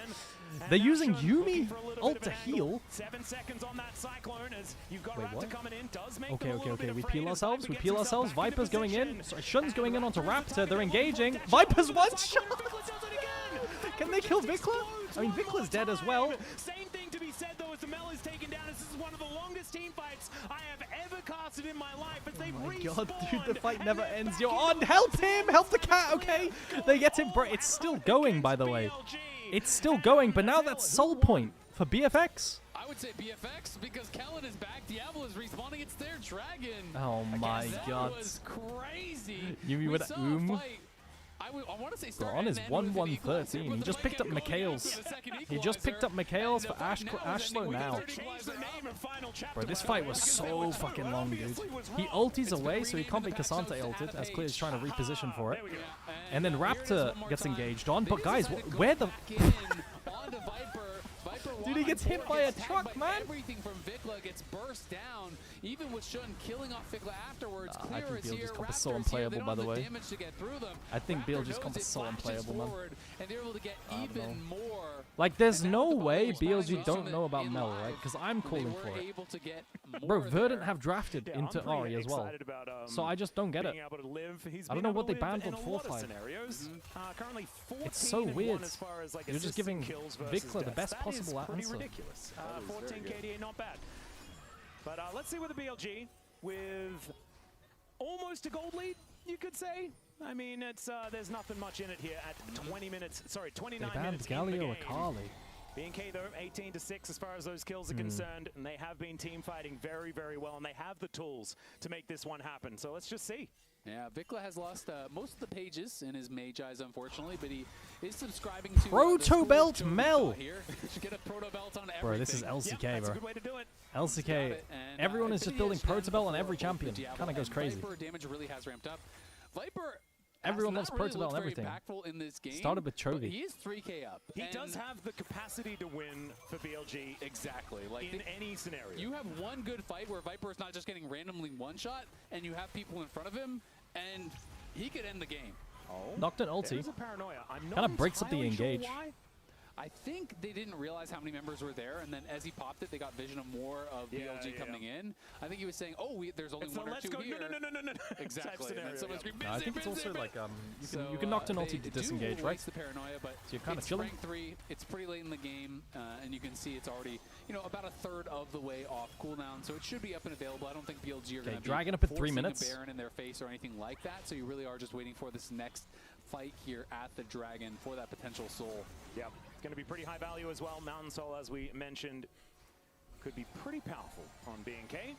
They're using Yuumi ult to heal. 7 seconds on that Cyclone as you've got Raptor coming in. Does make okay. We peel ourselves. Viper's going in. Sorry, Shun's going in onto Raptor. They're engaging. Viper's one shot. Can they kill Vikla? I mean, Vikla's dead as well. Same thing to be said though as the Mel is taken down. This is one of the longest team fights I have ever casted in my life. As they God, dude, the fight never ends. You're on. Help him. Help the cat. Okay, they get him. Bro, it's still going, by the way. It's still going, but now that's soul point for BFX. I would say BFX because Kellen is back. Diablo is respawning. It's their dragon. Oh my God. That was crazy. You would I want to say Bro, on his 1-1-13, he just picked up Mikhail's. He just picked up Mikhail's for Ashlow now. Bro, this fight was so fucking long, dude. He ulties away, so he can't be Cassante ulted, as Clear is trying to reposition for it. And then Raptor gets engaged on, but guys, where the... Dude, he gets hit by a truck, man. Everything from Vikla gets burst down, even with Shun killing off Vikla afterwards. I think BLG's comp is so unplayable, by the way. I think BLG's comp is so unplayable, man. And they're able to get even more. Like, there's no way BLG don't know about Mel, right? Because I'm calling for it. Bro, Verdant have drafted into Ori as well. So I just don't get it. I don't know what they banned on 4-5. It's so weird. You're just giving Vikla the best possible answer. Ridiculous. 14 KDA, not bad. But let's see with the BLG with almost a gold lead, you could say. I mean, it's there's nothing much in it here at 29 minutes they banned Galio Akali. BNK though, 18-6 as far as those kills are concerned, and they have been team fighting very, very well, and they have the tools to make this one happen. So let's just see. Yeah, Vikla has lost most of the pages in his Mage Eyes, unfortunately, but he is subscribing to Proto Belt Mel. Get a Proto Belt on everything. Bro, this is LCK, that's bro. a good way to do it. LCK. Everyone is just building Proto Belt on every champion. Kind of goes crazy. Viper damage really has ramped up. Viper. Everyone loves Proto Belt and everything. In this game, started with Chovy. He is 3K up. He does have the capacity to win for BLG. Exactly. Like in any scenario. You have one good fight where Viper is not just getting randomly one-shot, and you have people in front of him, and he could end the game. Knocked an ulti. Kind of breaks up the engage. I think they didn't realize how many members were there, and then as he popped it, they got vision of more of BLG coming in. I think he was saying, "Oh, there's only one or two here." No. Exactly. And then someone screamed, I think it's also like you can knock an ulti to disengage, right? The paranoia, but so you're kind of chilling. Rank 3. It's pretty late in the game, and you can see it's already about a third of the way off cooldown, so it should be up and available. I don't think BLG are going to be Dragon up at 3 minutes. A Baron in their face or anything like that. So you really are just waiting for this next fight here at the Dragon for that potential soul. Yep. Going to be pretty high value as well. Mountain Soul, as we mentioned, could be pretty powerful on BNK.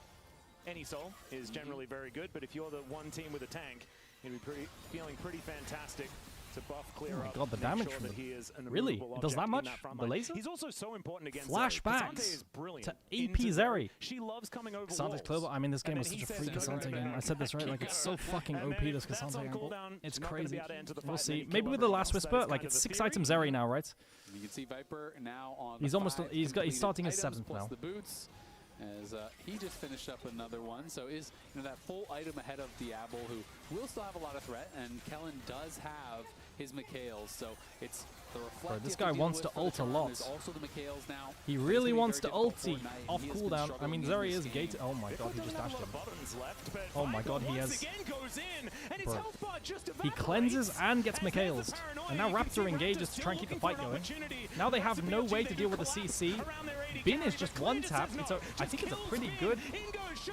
Any soul is generally very good, but if you're the one team with a tank, you're going to be feeling pretty fantastic to buff Clear up. Oh my god, the damage from really? It does that much? The laser? He's also so important against flashbacks to EP Zeri. She loves coming over Cassante's clever. I mean, this game was such a free Cassante game. I said this right, like it's so fucking OP this Cassante angle. It's crazy. We'll see. Maybe with the last whisper, like it's 6 items Zeri now, right? You can see Viper now on. He's almost. He's starting his 7th now. The boots. As he just finished up another one, so is that full item ahead of Diablo, who will still have a lot of threat, and Kellen does have his Mikhails, so it's the reflect. This guy wants to ult a lot. Also the Mikhails now. He really wants to ulti off cooldown. I mean, Zeri is gated. Oh my god, he just dashed him. Oh my god, he has. Bro. He cleanses and gets Mikhails, and now Raptor engages to try and keep the fight going. Now they have no way to deal with the CC. Bin is just one tap. I think it's a pretty good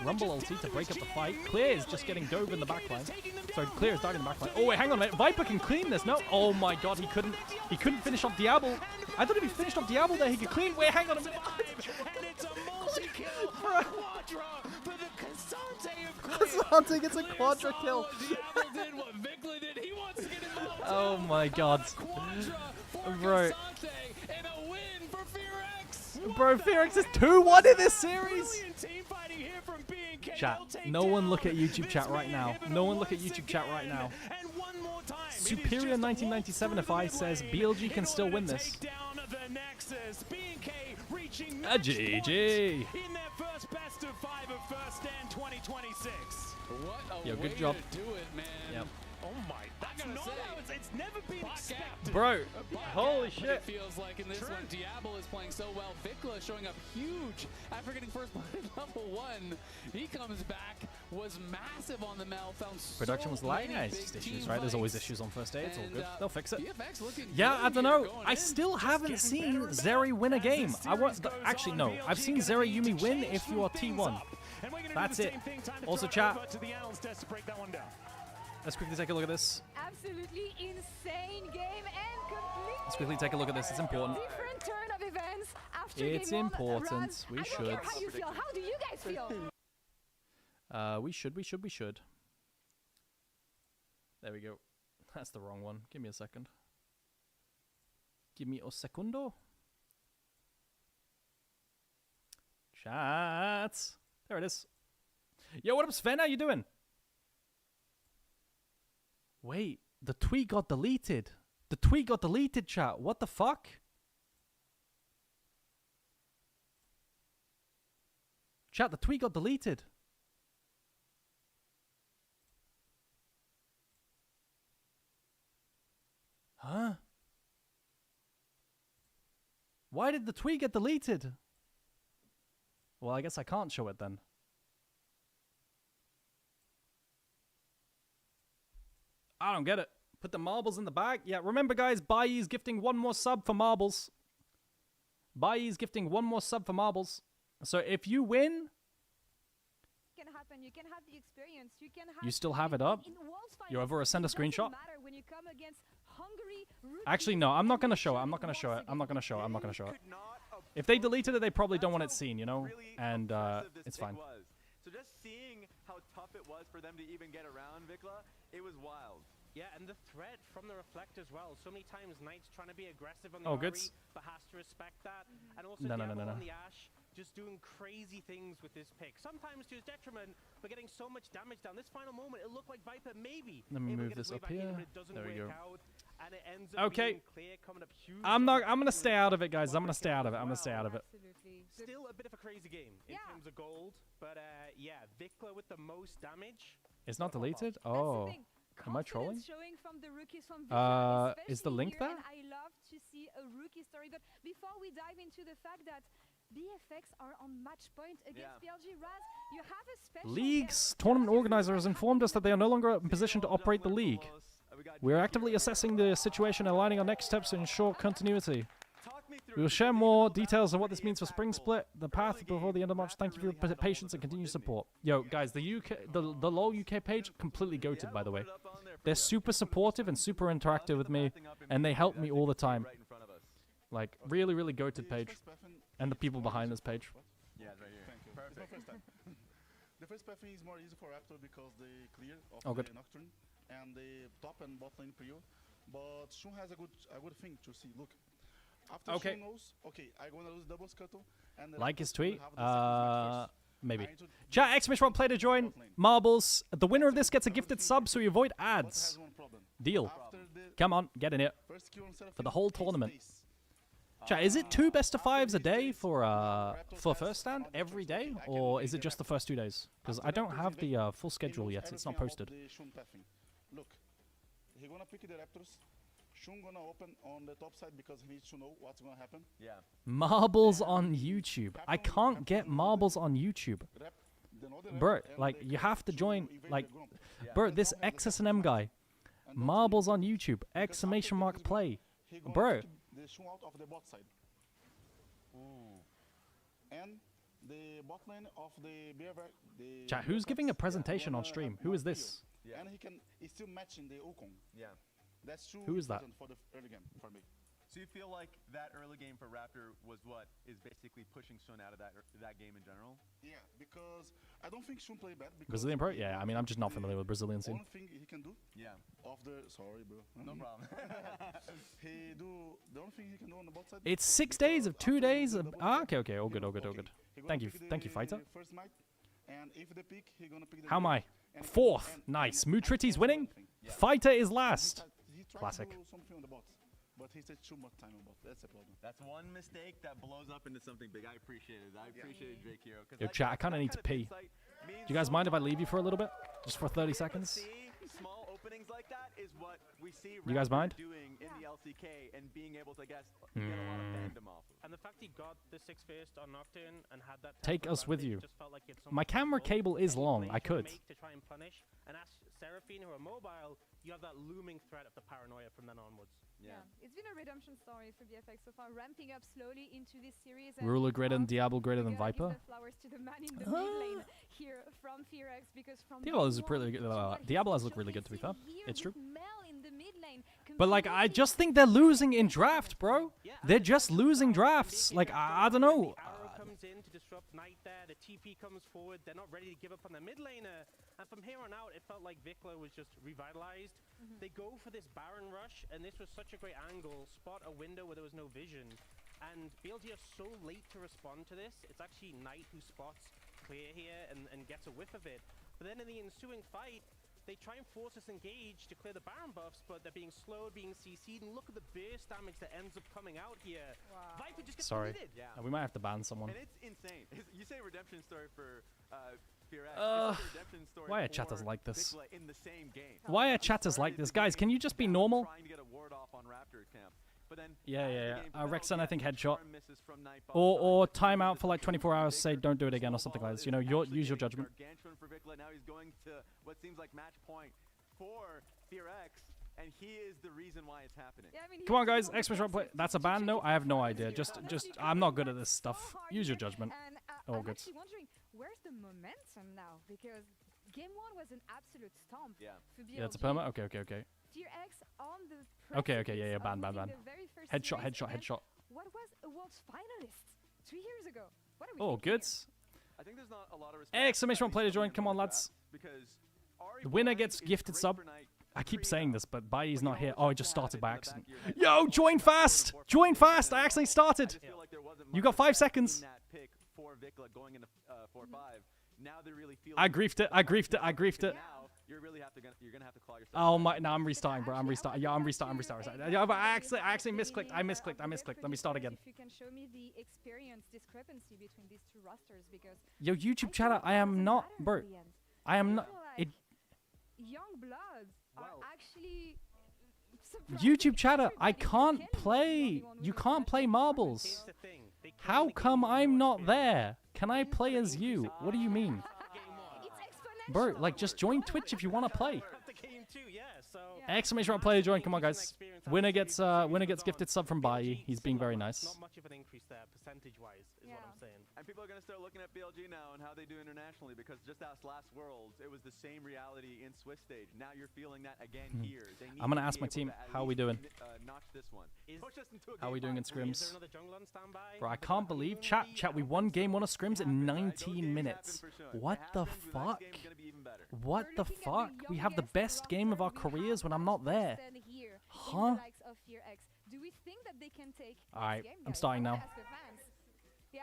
Rumble ulti to break up the fight. Clear is just getting dove in the backline. Sorry, Clear is dying in the backline. Oh wait, hang on a minute. Viper can clean this. No. Oh my god, he couldn't finish off Diablo. I thought if he finished off Diablo there, he could clean. Wait, hang on a minute. And it's a multi-kill quadra for the Cassante of Clear. Cassante gets a quadra kill. Diablo did what Vikla did. He wants to get involved. Oh my god. Bro. Bro, Fearx is 2-1 in this series! Chat, no one look at YouTube chat right now. No one look at YouTube chat right now. Superior 1997 if I says BLG can still win this. A GG! In their first best of 5 of first stand 2026. Yo, good job. Yep. Oh my, that's not how it's never been expected. Bro, holy shit. It feels like in this one, Diablo is playing so well. Vikla showing up huge after getting first blood at level 1. He comes back, was massive on the Mel, found production was lagging. Yeah, it's just issues, right? There's always issues on first day. It's all good. They'll fix it. BFX yeah, I don't know. I still haven't seen Zeri win a game. Actually, no. I've seen Zeri Yumi win if you are T1. That's it. Also, chat. Let's quickly take a look at this. Absolutely insane game and complete. Let's quickly take a look at this. It's important. Different turn of events after it's important. We should. How you feel? How do you guys feel? We should. There we go. That's the wrong one. Give me a second. Give me a secundo. Chat. There it is. Yo, what up, Sven? How you doing? Wait, the tweet got deleted. The tweet got deleted, chat. What the fuck? Chat, the tweet got deleted. Huh? Why did the tweet get deleted? Well, I guess I can't show it then. I don't get it. Put the marbles in the bag. Yeah, remember, guys, Bayi's gifting one more sub for marbles. Bayi's gifting one more sub for marbles. So if you win... Can happen. You can have the experience. You can have you still have it up? You ever send a screenshot? When you come against Hungary, actually, no, I'm not going to show it. I'm not going to show it. I'm not going to show it. I'm not going to show it. If they deleted it, they probably don't want it seen, you know? And it's fine. So just seeing how tough it was for them to even get around Vikla, it was wild. Yeah, and the threat from the Reflect as well. So many times Knight's trying to be aggressive on the RE, but has to respect that. And also Diablo on the Ashe, just doing crazy things with this pick. Sometimes to his detriment, but getting so much damage down. This final moment, it looked like Viper maybe. Let me move this up here. There we go. And it ends up being clear, coming up huge. I'm gonna stay out of it, guys. I'm gonna stay out of it. I'm gonna stay out of it. Still a bit of a crazy game in terms of gold, but yeah, Vikla with the most damage. It's not deleted? Oh. Am I trolling? From the rookies from is the link there? I love to see a rookie story, but before we dive into the fact that BFX are on match point against BLG, Raz, you have a special League's tournament organizer has informed us that they are no longer in position to operate the league. We are actively assessing the situation and aligning our next steps to ensure continuity. We will share more details on what this means for Spring Split, the path before the end of March. Thank you for your patience and continued support. Yo, guys, the LoL UK page, completely goated, by the way. They're super supportive and super interactive with me, and they help me all the time. Like, really, really goated page. And the people behind this page. Yeah, right here. Thank you. Perfect. The first pathing is more easy for Raptor because they clear of the Nocturne and the top and bot lane prio. But Shun has a good thing to see. Look. After Shun knows, okay, I'm gonna lose double scuttle and like his tweet? Maybe. Chat, Xmish won't play to join. Marbles. The winner of this gets a gifted sub, so you avoid ads. Deal. Come on, get in it. For the whole tournament. Chat, is it 2 best of 5s a day for first stand every day, or is it just the first 2 days? Because I don't have the full schedule yet. It's not posted. Look, he's gonna pick the Raptors. Shun gonna open on the top side because he needs to know what's gonna happen. Yeah. Marbles on YouTube. I can't get marbles on YouTube. Bro, like, you have to join, like, bro, this XSNM guy. Marbles on YouTube. Exclamation mark play. Bro. The Shun out of the bot side. And the bot lane of the BFX. Chat, who's giving a presentation on stream? Who is this? Yeah. And he's still matching the Okon. Yeah. That's true. Who is that? For the early game for me. So you feel like that early game for Raptor was what is basically pushing Shun out of that game in general? Yeah, because I don't think Shun play bad. Brazilian pro? Yeah, I mean, I'm just not familiar with Brazilian scene. One thing he can do. Yeah. Sorry, bro. No problem. The only thing he can do on the bot side. It's 6 days of 2 days of. Okay. All good. Thank you, fighter. First mic, and if they pick, he gonna pick the How am I? 4th. Nice. Mootriti's winning. Fighter is last. Classic. But he said too much time on bot. That's the problem. That's one mistake that blows up into something big. I appreciate it. I appreciate it, Drake Hero. Yo, chat, I kind of need to pee. Do you guys mind if I leave you for a little bit? Just for 30 seconds? Small openings like that is what we see you guys mind? Doing in the LCK and being able to get a lot of fandom off. And the fact he got the 6 first on Nocturne and had that take us with you. My camera cable is long. I could. To try and punish. And as Seraphine, who are mobile, you have that looming threat of the paranoia from then onwards. Yeah. It's been a redemption story for BFX so far, ramping up slowly into this series. Ruler greater than Diablo, greater than Viper. Flowers to the man in the mid lane here from FearX, because from Diablo is pretty good. Diablo has looked really good, to be fair. It's true. In the mid lane, but like, I just think they're losing in draft, bro. They're just losing drafts. Like, I don't know. Arrow comes in to disrupt Knight there. The TP comes forward. They're not ready to give up on the mid laner. And from here on out, it felt like Vikla was just revitalized. They go for this Baron rush, and this was such a great angle. Spot a window where there was no vision. And BLG are so late to respond to this. It's actually Knight who spots clear here and gets a whiff of it. But then in the ensuing fight, they try and force us engage to clear the Baron buffs, but they're being slowed, being CC'd, and look at the burst damage that ends up coming out here. Wow. Viper just gets deleted. Yeah. We might have to ban someone. And it's insane. You say redemption story for FearX. Redemption story why are chatters like this? in the same game. Why are chatters like this? Guys, can you just be normal? Trying to get a ward off on Raptor camp. But then Yeah. Rexon, I think headshot. Or timeout for like 24 hours, say don't do it again or something like this. You know, use your judgment. For Vikla. Now he's going to what seems like match point for FearX, and he is the reason why it's happening. Yeah, I mean, Come on, guys. Exclamation play. That's a ban? No, I have no idea. Just, I'm not good at this stuff. Use your judgment. And, oh, I'm good. actually wondering, where's the momentum now? Because game 1 was an absolute stomp for BLG. Yeah, it's a perma? Okay. FearX on the Okay, yeah, ban. Headshot. What was a world's finalist 2 years ago? What are we Oh, thinking good. here? I think there's not a lot of respect. Exclamation play to join. Come on, lads. Because The winner gets gifted sub. I keep saying this, but Bai's not here. Oh, I just started by accident. Yo, join fast! Join fast! I actually started. You got 5 seconds. I griefed it. You're gonna have to claw yourself. Oh my! No, I'm restarting, bro. I'm restarting. Yeah, I'm restarting. Yeah, but I actually misclicked. I misclicked. Let me start again. If you can show me the experience discrepancy between these two rosters, because Yo, YouTube chatter. I am not, bro. I am not. It. Young bloods are actually. YouTube chatter. I can't play. You can't play marbles. How come I'm not there? Can I play as you? What do you mean? Bro, like, just join Twitch if you want to play. Exclamation mark play to join. Come on, guys. Winner gets gifted sub from Bai. He's being very nice. Not much of an increase there, percentage-wise, is what I'm saying. And people are going to start looking at BLG now and how they do internationally, because just as last Worlds, it was the same reality in Swiss stage. Now you're feeling that again here. I'm going to ask my team, how are we doing? Notch this one. How are we doing in scrims? Bro, I can't believe, chat, we won game 1 of scrims in 19 minutes. What the fuck? What the fuck? We have the best game of our careers when I'm not there. Huh? Do we think that they can take Alright, I'm starting now. Yeah,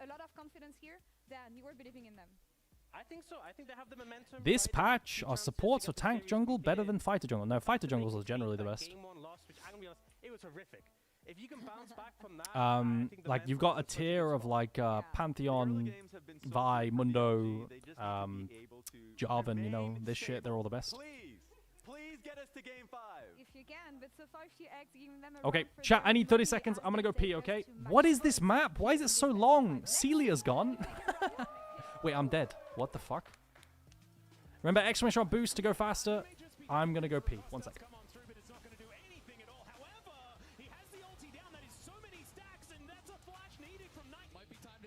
a lot of confidence here. Dan, you were believing in them. I think so. I think they have the momentum. This patch, are supports or tank jungle better than fighter jungle? No, fighter jungles are generally the best. Game 1 loss, which I'm gonna be honest, it was horrific. If you can bounce back from that, like you've got a tier of like Pantheon, Vi, Mundo, Jarvan, you know, this shit, they're all the best. Please get us to game 5. If you can, but so far FearX giving them a Okay, chat, I need 30 seconds. I'm gonna go pee, okay? What is this map? Why is it so long? Celia's gone. Wait, I'm dead. What the fuck? Remember, exclamation mark boost to go faster. I'm gonna go pee. 1 second.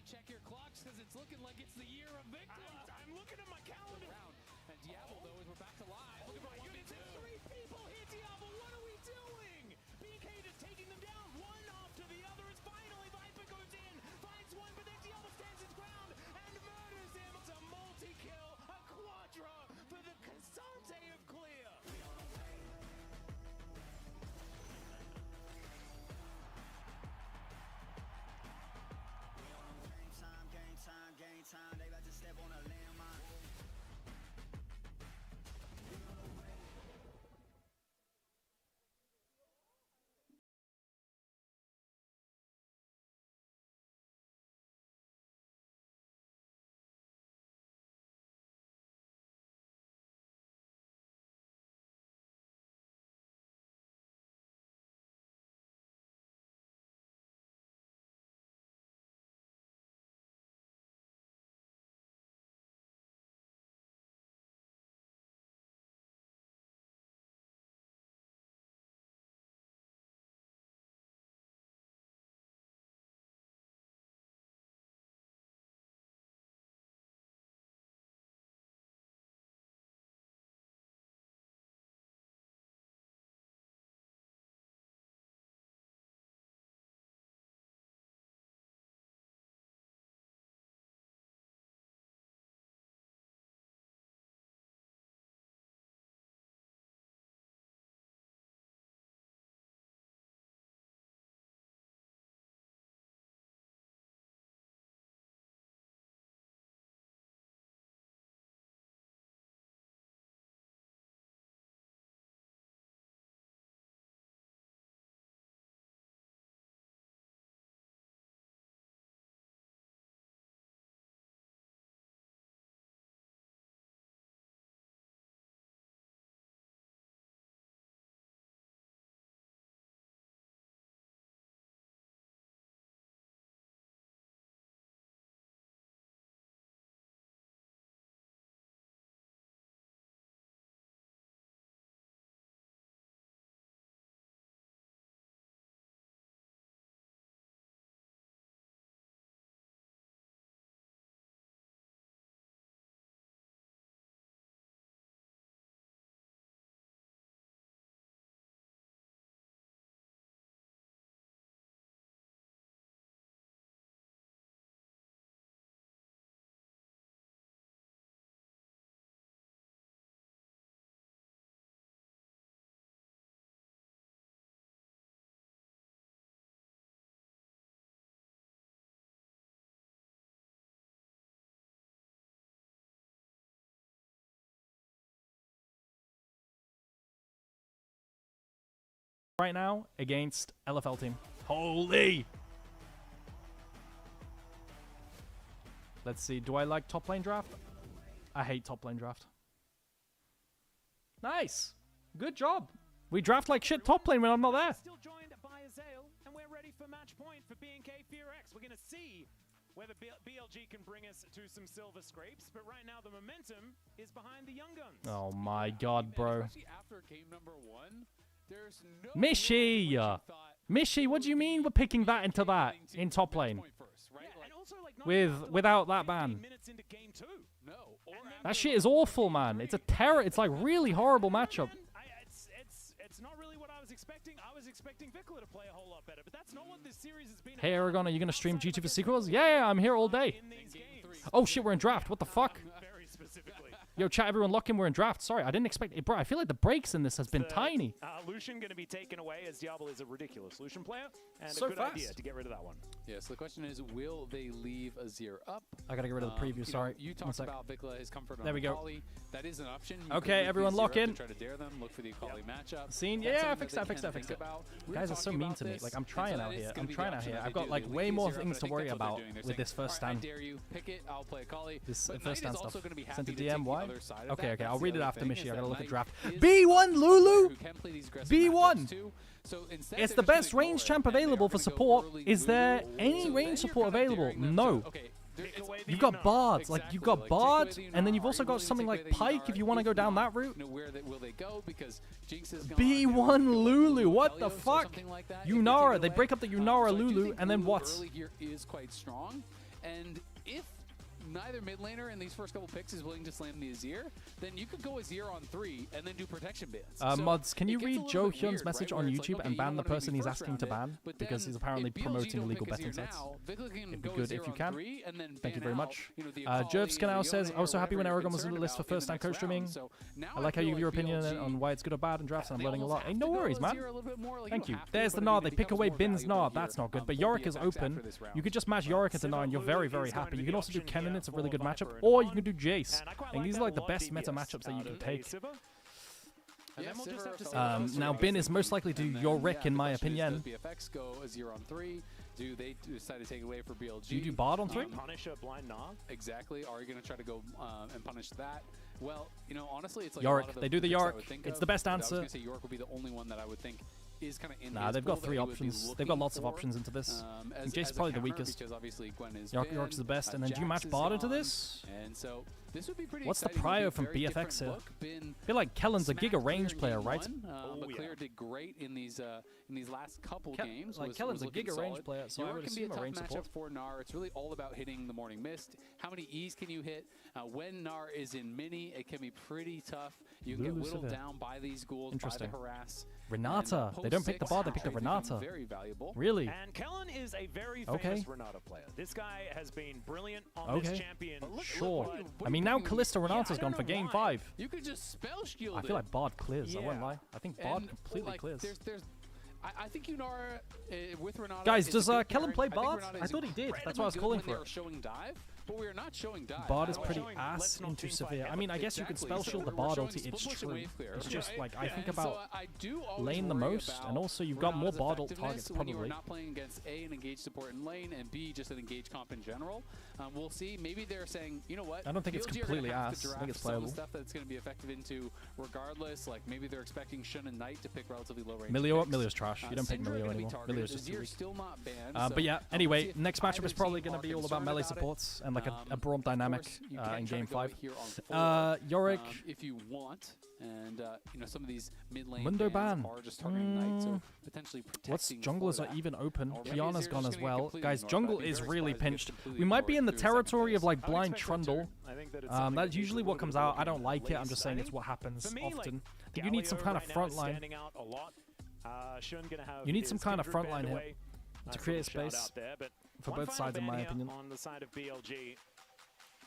Check your clocks, because it's looking like it's the year of Vikla. I'm looking at my calendar. And Diablo, though, as we're back to live. Oh my goodness, 3 people here, Diablo. What are we doing? BK just taking them down one after the other as finally Viper goes in, finds one, but then Diablo stands his ground and murders him. It's a multi-kill, a quadra for the Casante of Clear. right now against LFL team. Holy! Let's see. Do I like top lane draft? I hate top lane draft. Nice. Good job. We draft like shit top lane when I'm not there. Still joined by Azale, and we're ready for match point for BNK FearX. We're going to see whether BLG can bring us to some silver scrapes, but right now the momentum is behind the Young Guns. Oh my god, bro. Especially after game number 1, there's no Mishy! Mishy, what do you mean we're picking that into that in top lane? Without that ban. That shit is awful, man. It's a terror. It's like really horrible matchup. It's not really what I was expecting. I was expecting Vikla to play a whole lot better, but that's not what this series has been. Hey, Aragon, are you gonna stream G2 for sequels? Yeah, I'm here all day. Oh shit, we're in draft. What the fuck? Very specifically. Yo, chat, everyone, lock in. We're in draft. Sorry, I didn't expect it. Bro, I feel like the breaks in this has been tiny. Lucian going to be taken away as Diablo is a ridiculous Lucian player, and so a good fast. idea to get rid of that one. Yeah, so the question is, will they leave Azir up? I gotta get rid of the preview, sorry. You talked about Vikla, his comfort on there we go. Akali. That is an option. You okay, everyone lock in. Try to dare them, look for the Akali matchup. Scene, yeah, fix that. Guys are so mean to me. Like, I'm trying out here. I've got like way more things to worry about with this first stand. I dare you, pick it, I'll play Akali. This first stand stuff. Sent to DM, why? Okay, I'll read it after Mishy. I gotta look at draft. B1 Lulu! B1! It's the best range champ available for support. Is there any range support available? No. You've got Bard, you've got Bard, and then you've also got something like Pike if you want to go down that route. B1 Lulu, what the fuck? Yunara, they break up the Yunara Lulu, and then what? Is quite strong, and if neither mid laner in these first couple picks is willing to slam the Azir, then you could go Azir on 3 and then do protection bans. Mods, can you read Joe Hyun's message on YouTube and ban the person he's asking to ban? Because he's apparently promoting illegal betting sites. It'd be good if you can. Thank you very much. Jerv Scanau says, I was so happy when Aragon was in the list for first time coach streaming. I like how you give your opinion on why it's good or bad in drafts, and I'm learning a lot. Hey, no worries, man. Thank you. There's the Nard. They pick away Bin's Nard. That's not good. But Yorick is open. You could just match Yorick into Nard and you're very, very happy. You can also do Kennen. It's a really good matchup. Or you can do Jace. And these are like the best meta matchups that you can take. Now Bin is most likely to do Yorick in my opinion. BFX go Azir on 3. Do they decide to take it away for BLG? Do you do Bard on 3? Punish a blind Nog? Exactly. Are you going to try to go and punish that? Well, you know, honestly, it's like Yorick. They do the Yorick. It's the best answer. I was going to say Yorick would be the only one that I would think is kind of in Nah, they've got 3 options. They've got lots of options into this. Jace's probably the weakest. Yorick's the best. And then do you match Bard into this? And so this would be pretty What's the prio from BFX here? I feel like Kellen's a giga range player, right? But Clear did great in these last couple games. Like Kellen's a giga range player, so I would assume a range support. For Gnar. It's really all about hitting the morning mist. How many E's can you hit? When Gnar is in mini, it can be pretty tough. You can get whittled down by these ghouls, by the harass. Renata. They don't pick the Bard, they pick the Renata. Very valuable. Really? And Kellen is a very famous Renata player. This guy has been brilliant on this champion. Sure. I mean, now Kalista Renata's gone for game 5. You could just spell shield I feel like Bard clears, I won't lie. I think Bard completely clears. I think Yunara with Renata. Guys, does Kellen play Bard? I thought he did. That's why I was calling for it. Showing dive, but we are not showing dive. Bard is pretty ass into Severe. I mean, I guess you could spell shield the Bard ulti. It's true. It's just like I think about lane the most, and also you've got more Bard ult targets probably. When you're not playing against A, an engaged support in lane, and B, just an engaged comp in general. We'll see. Maybe they're saying, you know what? I don't think it's completely ass. I think it's playable. Some stuff that's going to be effective into regardless. Like maybe they're expecting Shun and Knight to pick relatively low range. Milio's trash. You don't pick Milio anymore. Milio's just too weak. But yeah, anyway, next matchup is probably going to be all about melee supports and like a Braum dynamic in game 5. Yorick. If you want, and you know, some of these mid lane Mundo ban. are just targeting Knight, so potentially protecting. What's junglers are even open? Kiana's gone as well. Guys, jungle is really pinched. We might be in the territory of like blind Trundle. That's usually what comes out. I don't like it. I'm just saying it's what happens often. You need some kind of front line. You need some kind of front line here to create space for both sides, in my opinion. On the side of BLG.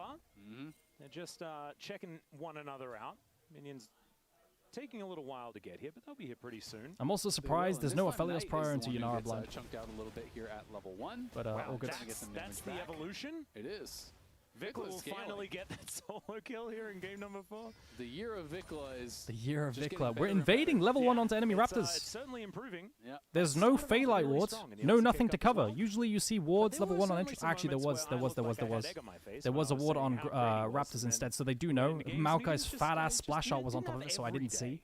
far. They're just checking one another out. Minions taking a little while to get here, but they'll be here pretty soon. I'm also surprised there's no Aphelios prior into Yannara blind. Chunked out a little bit here at level 1. But all good. That's the evolution. It is. Vikla will finally get that solo kill here in game number 4. The year of Vikla is... The year of Vikla. We're invading level 1 onto enemy Raptors. It's certainly improving. Yeah. There's no Phaelite wards. No nothing to cover. Usually you see wards level 1 on entry. Actually, there was a ward on Raptors instead, so they do know. Maokai's fat-ass splash art was on top of it, so I didn't see.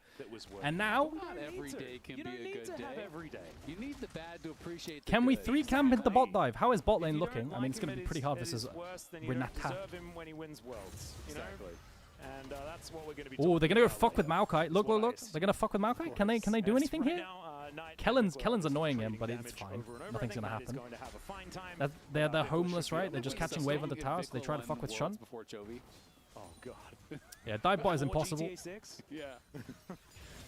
And now... Not every day can be a good day. You need the bad to appreciate the Can we good. 3-camp into bot dive? How is bot lane looking? I mean, it's going to be pretty hard versus Renata. Deserve him when he wins worlds, you know? And that's what we're going to be. Oh, they're going to go fuck with Maokai. Look. They're going to fuck with Maokai. Can they do anything here? Kellen's annoying him, but it's fine. Nothing's going to happen. They're homeless, right? They're just catching wave on the tower, so they try to fuck with Shun. Oh, God. Yeah, dive bar is impossible. GTA 6? Yeah.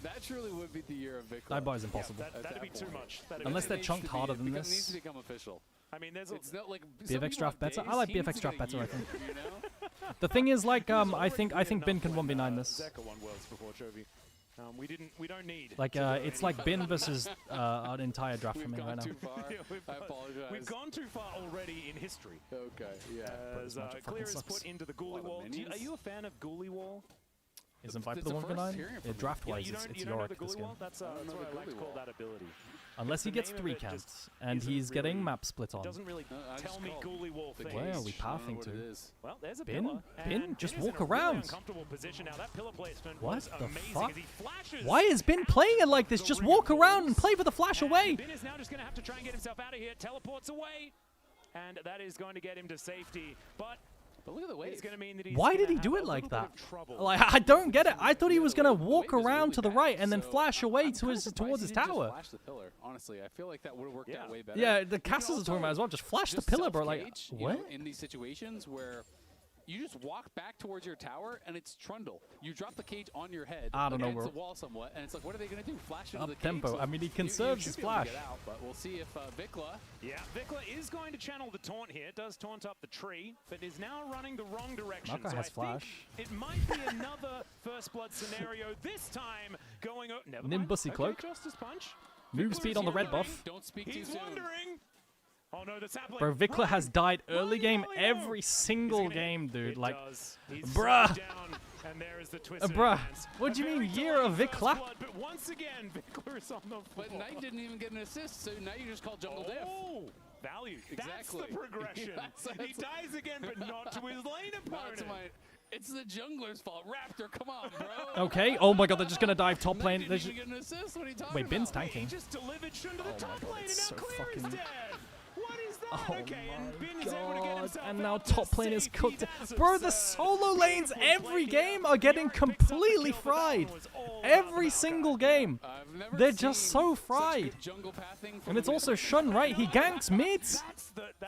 That truly would be the year of Victor. Dive bar is impossible. Yeah, that'd be too much. Unless they're chunked harder than It needs this. to become official. I mean, there's it's not like BFX draft better. I like BFX draft better. I think. You know? The thing is, like, I think Bin can 1v9 this. Zeka won Worlds before Chovy. We don't need. Like, it's like Bin versus an entire draft for me right now. Too far. I apologize. We've gone too far already in history. Okay, yeah. As Clear is put into the Ghoulie Wall. Are you a fan of Ghoulie Wall? Isn't Viper the 1v9? Yeah, draft-wise, it's Yorick this game. That's what I like to call that ability. Unless he gets 3 counts, and he's getting map split on. Doesn't really tell me Ghoulie Wall things. Where are we pathing to? Well, there's a Bin? Bin? Just walk around. Position. Now, that pillar placement what was the fuck? Flashes. Why is Bin playing it like this? Just walk around and play for the flash away. Bin is now just going to have to try and get himself out of here. Teleports away. And that is going to get him to safety. But look at the way it's going to mean that he's why did he do it like that? Like, I don't get it. I thought he was going to walk around to the right and then flash away to towards his tower. Flash the pillar. Honestly, I feel like that would have worked out way better. Yeah, the casters are talking about as well. Just flash the pillar, bro. Like, what? You know, in these situations where you just walk back towards your tower and it's Trundle. You drop the cage on your head against the wall somewhat, and it's like, what are they going to do? Flash into the cage? Tempo. So I mean, he conserves his flash. Out, but we'll see if Vikla. Yeah, Vikla is going to channel the taunt here. Does taunt up the tree, but is now running the wrong direction. Maka has flash. It might be another first blood scenario. This time going. Nimbusy cloak. Justice punch. Move speed on the red buff. Don't speak too soon. He's wondering. Oh no, that's happening. Bro, Vikla has died early game every single game, dude. Like, bruh. Bruh, what do you mean year of Vikla? But once again, Vikla is on the floor. But Knight didn't even get an assist, so now you just call Jungle Diff. Oh, value. Exactly. That's the progression. He dies again, but not to his lane opponent. It's the jungler's fault. Raptor, come on, bro. Okay. Oh my god, they're just gonna dive top lane. Didn't even get an assist. What are you talking Wait, Bin's about? tanking. He just delivered Shun to the top lane, and now so Clear is dead. What is that? Oh okay, and Bin my is able to get god, himself and now out top lane is safety. cooked. That's Bro, the absurd. solo lanes every game are getting completely fried. Every single game. They're just so fried. And it's also Shun, right? He ganks mids,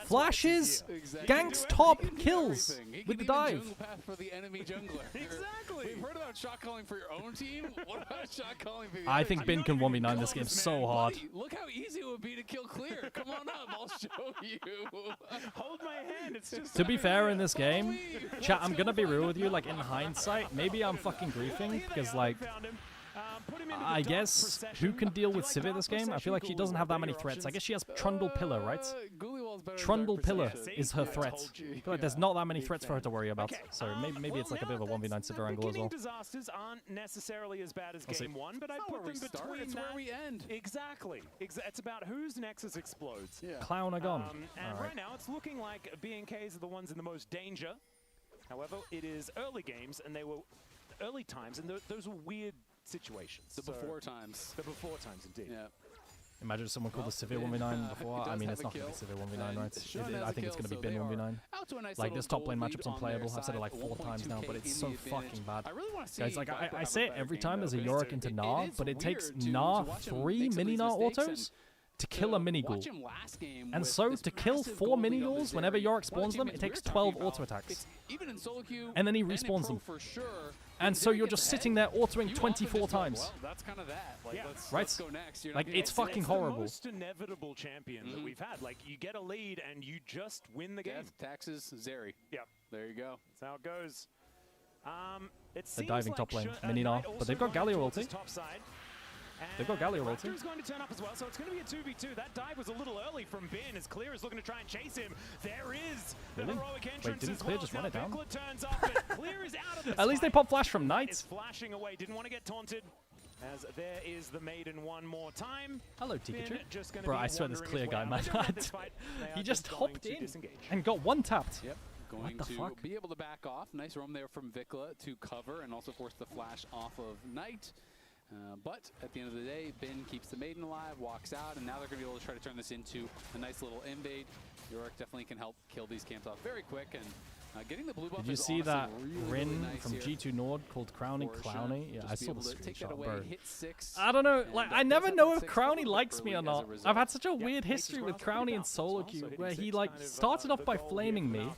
flashes, ganks top, kills with the dive. For the enemy jungler. Exactly. We've heard about shot calling for your own team. What about shot calling for the I other think team? Bin can 1v9 this game so hard. Buddy, look how easy it would be to kill Clear. Come on up, I'll show you. Hold my hand. It's just. To be fair, in this game, chat, I'm gonna be real with you. Like in hindsight, maybe I'm fucking griefing because like. I guess who can deal with Sivir this game? I feel like she doesn't have that many threats. I guess she has Trundle Pillar, right? Trundle Pillar is her threat. I feel like there's not that many threats for her to worry about. So maybe it's like a bit of a 1v9 Sivir angle as well. Disasters aren't necessarily as bad as game 1, but I put them between It's where we end. Exactly. It's about whose Nexus explodes. Yeah. Clown are gone. And right now it's looking like BNKs are the ones in the most danger. However, it is early games, and they were early times, and those were weird situations. The before times. The before times, indeed. Yeah. Imagine if someone called the Sivir 1v9 before. I mean, it's not going to be Sivir 1v9, right? I think it's going to be Bin 1v9. Like, this top lane matchup's unplayable. I've said it like 4 times now, but it's so fucking bad. Guys, like, I say it every time there's a Yorick into Gnar, but it takes Gnar 3 mini Gnar autos to kill a mini ghoul. And so, to kill 4 mini ghouls whenever Yorick spawns them, it takes 12 auto attacks. And then he respawns them. And so you're just sitting there autoing 24 times. Well, that's kind of that. Like, yeah. let's go next. Like, it's fucking horrible. It's the most inevitable champion that we've had. Like, you get a lead and you just win the game. Death, taxes, Zeri. Yep. There you go. That's how it goes. They're diving top lane, mini Gnar, but they've got Galio ulti. They've got Galio ulti. Raptor is going to turn up as well, so it's going to be a 2v2. That dive was a little early from Bin, as Clear is looking to try and chase him. There is the heroic entrance. Wait, didn't Clear just run it down? Turns up, but Clear is out of this At least they pop flash from Knight. It's flashing away. Didn't want to get taunted. As there is the maiden one more time. Hello, Pikachu. Bro, I swear this Clear guy, man. He just hopped in and got one tapped. Yep. Going to be able to back off. Nice roam there from Vikla to cover and also force the flash off of Knight. But at the end of the day, Bin keeps the maiden alive, walks out, and now they're going to be able to try to turn this into a nice little invade. Yorick definitely can help kill these camps off very quick, and Getting the blue buff. Did you see that Rin from G2 Nord called Crowny Clowny? Yeah, I saw the screenshot, bro. I don't know, like, I never know if Crowny likes me or not. I've had such a weird history with Crowny in solo queue, where he, like, started off by flaming me,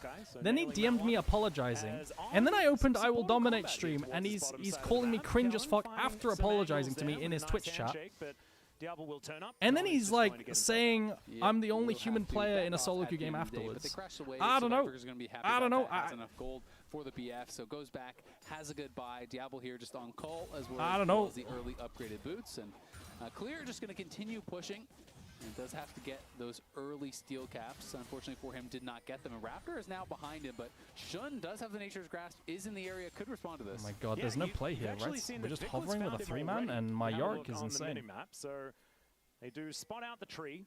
then he DM'd me apologizing, and then I opened I Will Dominate stream, and he's calling me cringe as fuck after apologizing to me in his Twitch chat. And then he's like saying I'm the only human player in a solo queue game afterwards. I don't know. I don't know. Enough gold for the BF, so goes back, has a good buy. Diablo here just on call as well. I don't know. As the early upgraded boots, and Clear just going to continue pushing. And does have to get those early steel caps. Unfortunately for him, did not get them. And Raptor is now behind him, but Shun does have the Nature's Grasp, is in the area, could respond to this. Oh my god, there's no play here, right? We're just hovering with a 3-man, and my Yorick is insane. So they do spot out the tree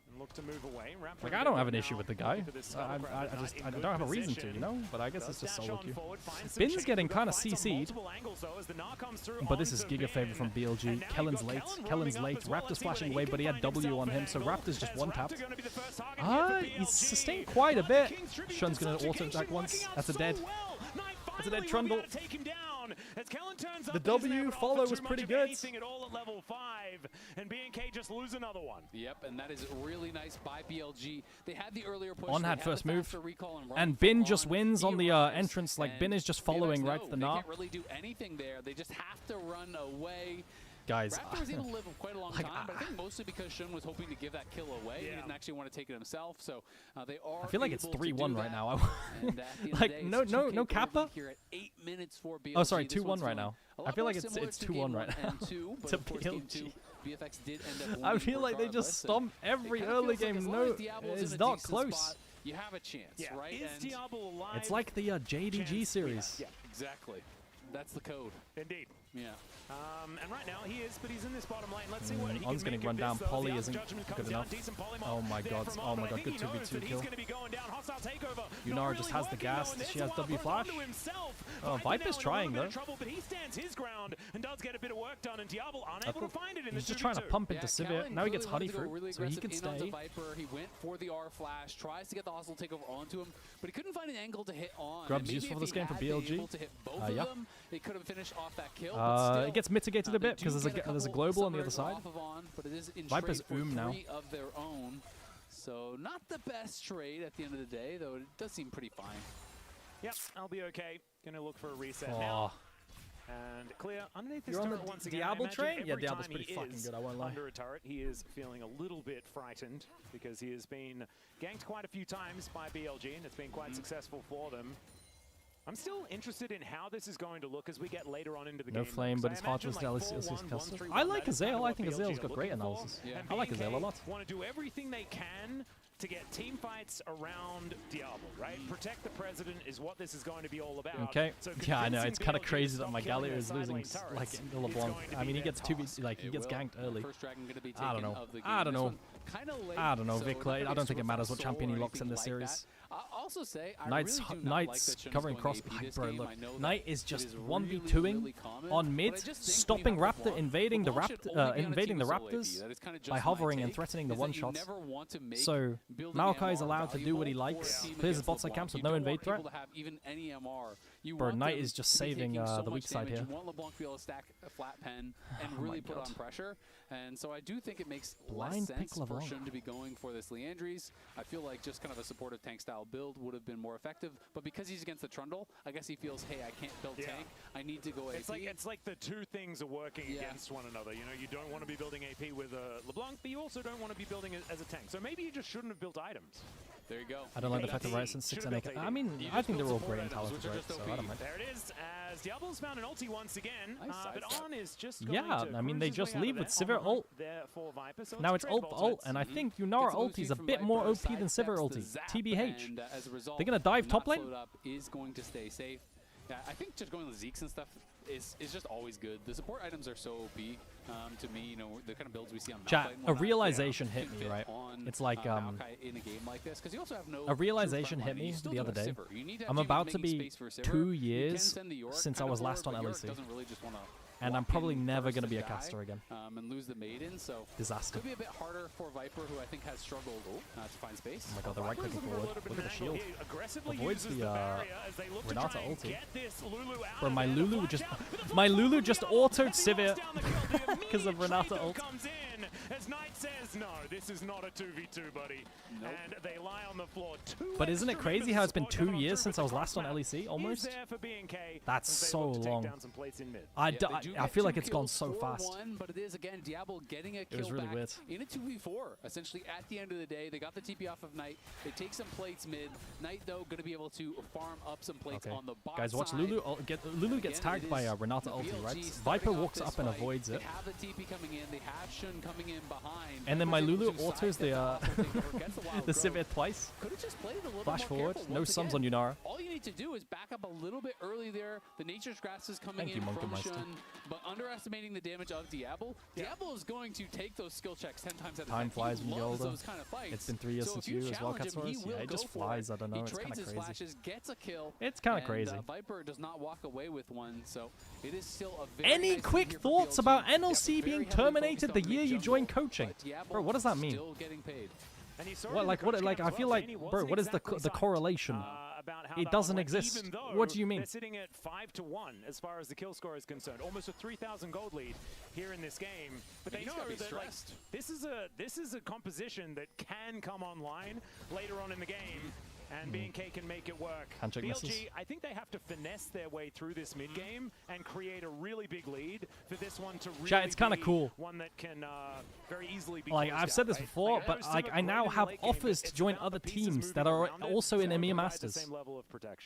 and look to move away. Like, I don't have an issue with the guy. I don't have a reason to, you know? But I guess it's just solo queue. Bin's getting kind of CC'd. But this is Giga favor from BLG. Kellen's late. Kellen's late. Raptor's flashing away, but he had W on him, so Raptor's just one-tapped. He's sustained quite a bit. Shun's going to auto-attack once. That's a dead. That's a dead Trundle. The W follow was pretty good. And BNK just lose another one. Yep, and that is really nice by BLG. They had the earlier push. On had first move, and Bin just wins on the entrance. Like, Bin is just following right to the knock. They can't really do anything there. They just have to run away. Guys, Raptor was able to live quite a long time, but I think mostly because Shun was hoping to give that kill away. He didn't actually want to take it himself, so they are. I feel like it's 3-1 right now. Like, no Kappa. Oh, sorry, 2-1 right now. I feel like it's 2-1 right now. To BLG. BFX did end up. I feel like they just stomp every early game. No, it's not close. You have a chance, right? Is Diablo alive? It's like the JDG series. Yeah, exactly. That's the code. Indeed. Yeah. And right now he is, but he's in this bottom lane. Let's see what he On's can getting make run of down. this, Poly the isn't good enough. Oh my god. Oh my god. Good 2v2 kill. Yunara just has the gas. She has W flash. Oh, Viper's trying though. But he stands his ground and does get a bit of work done, and Diablo unable to find it in He's the just trying to pump into Sivir. Now he gets honey fruit, really so he can stay. Viper. He went for the R flash, tries to get the hostile takeover onto him, but he couldn't find an angle to hit on. Grub's useful for this game for BLG. Yeah. He could have finished off that kill. It gets mitigated a bit because there's a global on the other side. Viper's now. Of their own, so not the best trade at the end of the day, though it does seem pretty fine. Yep, I'll be okay. Gonna look for a reset now. And Clear underneath this turret once again. Diablo train? Yeah, Diablo's pretty fucking good, I won't lie. Under a turret, he is feeling a little bit frightened because he has been ganked quite a few times by BLG, and it's been quite successful for them. I'm still interested in how this is going to look as we get later on into the game. No flame, but it's hard to LCS. I like Azael. I think Azael's got great analysis. Yeah. I like Azael a lot. Want to do everything they can to get team fights around Diablo, right? Protect the president is what this is going to be all about. Okay. So yeah, I know. It's kind of crazy that my Galio is losing like into LeBlanc. I mean, he gets he gets ganked early. I don't know. I don't know. I don't know, Vicla. I don't think it matters what champion he locks in this series. I'll also say, Knight's covering cross. Bro, look, Knight is just 1v2ing on mid, stopping Raptor, invading the Raptors by hovering and threatening the one-shots. So Maokai is allowed to do what he likes. Clears his bot side camps with no invade threat. Bro, Knight is just saving the weak side here. You want LeBlanc to be able to stack a flat pen and really put on pressure. And so I do think it makes less sense for Shun to be going for this Leandries. I feel like just kind of a supportive tank style build would have been more effective. But because he's against the Trundle, I guess he feels, hey, I can't build tank. I need to go AP. It's like the two things are working against one another. You know, you don't want to be building AP with LeBlanc, but you also don't want to be building it as a tank. So maybe you just shouldn't have built items. There you go. I don't like the fact that Riot since 6 and 8. I mean, I think they're all great and talented, right? So I don't mind. There it is, as Diablo's found an ulti once again. But On is just I mean, they just leave with Sivir ult. Now it's ult, and I think Yunara ulti is a bit more OP than Sivir ulti. TBH. They're going to dive top lane? Is going to stay safe. Yeah, I think just going with Zeeks and stuff is just always good. The support items are so OP. To me, you know, the kind of builds we see on Chat, a realization hit me, right? It's like, in a game like this, because you also have no a realization hit me the other day. I'm about to be 2 years since I was last on LEC. and I'm probably never going to be a caster again. And lose the maiden, so disaster. Could be a bit harder for Viper, who I think has struggled to find space. Oh my god, they're right clicking forward. Look at the shield. Avoids the Renata ulti. Bro, my Lulu just autoed Sivir because of Renata ult. As Knight says, no, this is not a 2v2, buddy. Nope. And they lie on the floor. But isn't it crazy how it's been 2 years since I was last on LEC, almost? That's so long. I feel like it's gone so fast. But it is, again, Diablo getting a kill. It was really weird. In a 2v4, essentially, at the end of the day. They got the TP off of Knight. They take some plates mid. Knight, though, going to be able to farm up some plates on the bot Guys, watch side. Lulu gets tagged by Renata ulti, right? Viper walks up and avoids it. They have the TP coming in. They have Shun coming in behind. And then my Lulu autos the Sivir twice. Flash forward. No sums on Yunara. All you need to do is back up a little bit early there. The Nature's Grass is coming in from Shun, but underestimating the damage of Diablo. Diablo is going to take those skill checks 10 times at a time. Time flies when you get older. Kind of it's been 3 years since you as well, Katsuros. Yeah, it just flies. I don't know. It's kind of crazy. Flashes, gets a kill, it's kind of crazy. Viper does not walk away with one, so it is still a very Any quick thoughts about NLC being terminated the year you joined coaching? Bro, what does that mean? What, like, I feel like, bro, what is the correlation? It doesn't exist. What do you mean? They're sitting at 5-1 as far as the kill score is concerned. Almost a 3,000 gold lead here in this game. But they know that like, this is a composition that can come online later on in the game. And BNK can make it work. BLG, I think they have to finesse their way through this mid game and create a really big lead for this one to really it's kind of cool. One that can very easily be like I've said this before, but like I now have offers to join other teams that are also in EMEA Masters.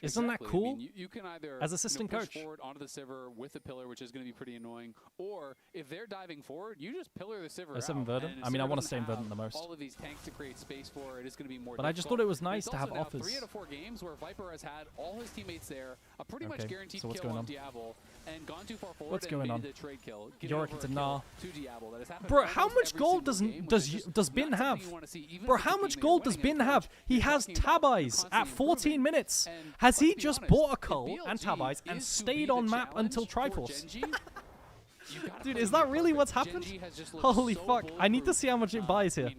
Isn't that cool? I mean, you can either as assistant coach forward onto the Sivir with a pillar, which is going to be pretty annoying, or if they're diving forward, you just pillar the Sivir out. Verdant. I mean, I want to stay in Verdant the most. All of these tanks to create space for it is going to be more. But I just thought it was nice to have offers. 3 out of 4 games where Viper has had all his teammates there, a pretty much guaranteed kill on Diablo, and gone too far forward. What's going on? The trade kill. Yorick into Nah. Bro, how much gold does Bin have? Bro, how much gold does Bin have? He has Tab Eyes at 14 minutes. Has he just bought a cull and Tab Eyes and stayed on map until Triforce? Dude, is that really what's happened? Holy fuck. I need to see how much it buys here.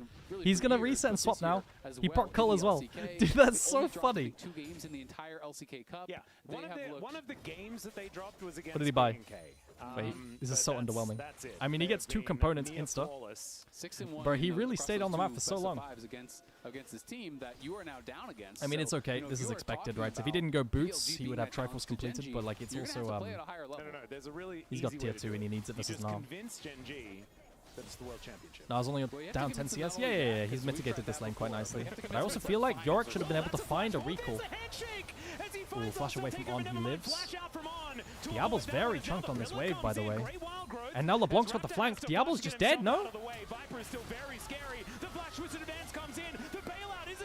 He's going to reset and swap now. He brought cull as well. Dude, that's so funny. 2 games in the entire LCK Cup. Yeah, one of the games that they dropped was against What did he buy? BNK. Wait, this is so underwhelming. I mean, he gets 2 components insta. Bro, he really stayed on the map for so long. Against this team that you are now down against. I mean, it's okay. This is expected, right? So if he didn't go boots, he would have Triforce completed, but like it's also he's got tier 2 and he needs it versus Nam. It's the world championship. No, I was only down 10 CS. Yeah. He's mitigated this lane quite nicely. But I also feel like Yorick should have been able to find a recall. Ooh, flash away from On. He lives. Diablo's very chunked on this wave, by the way. And now LeBlanc's got the flank. Diablo's just dead, no?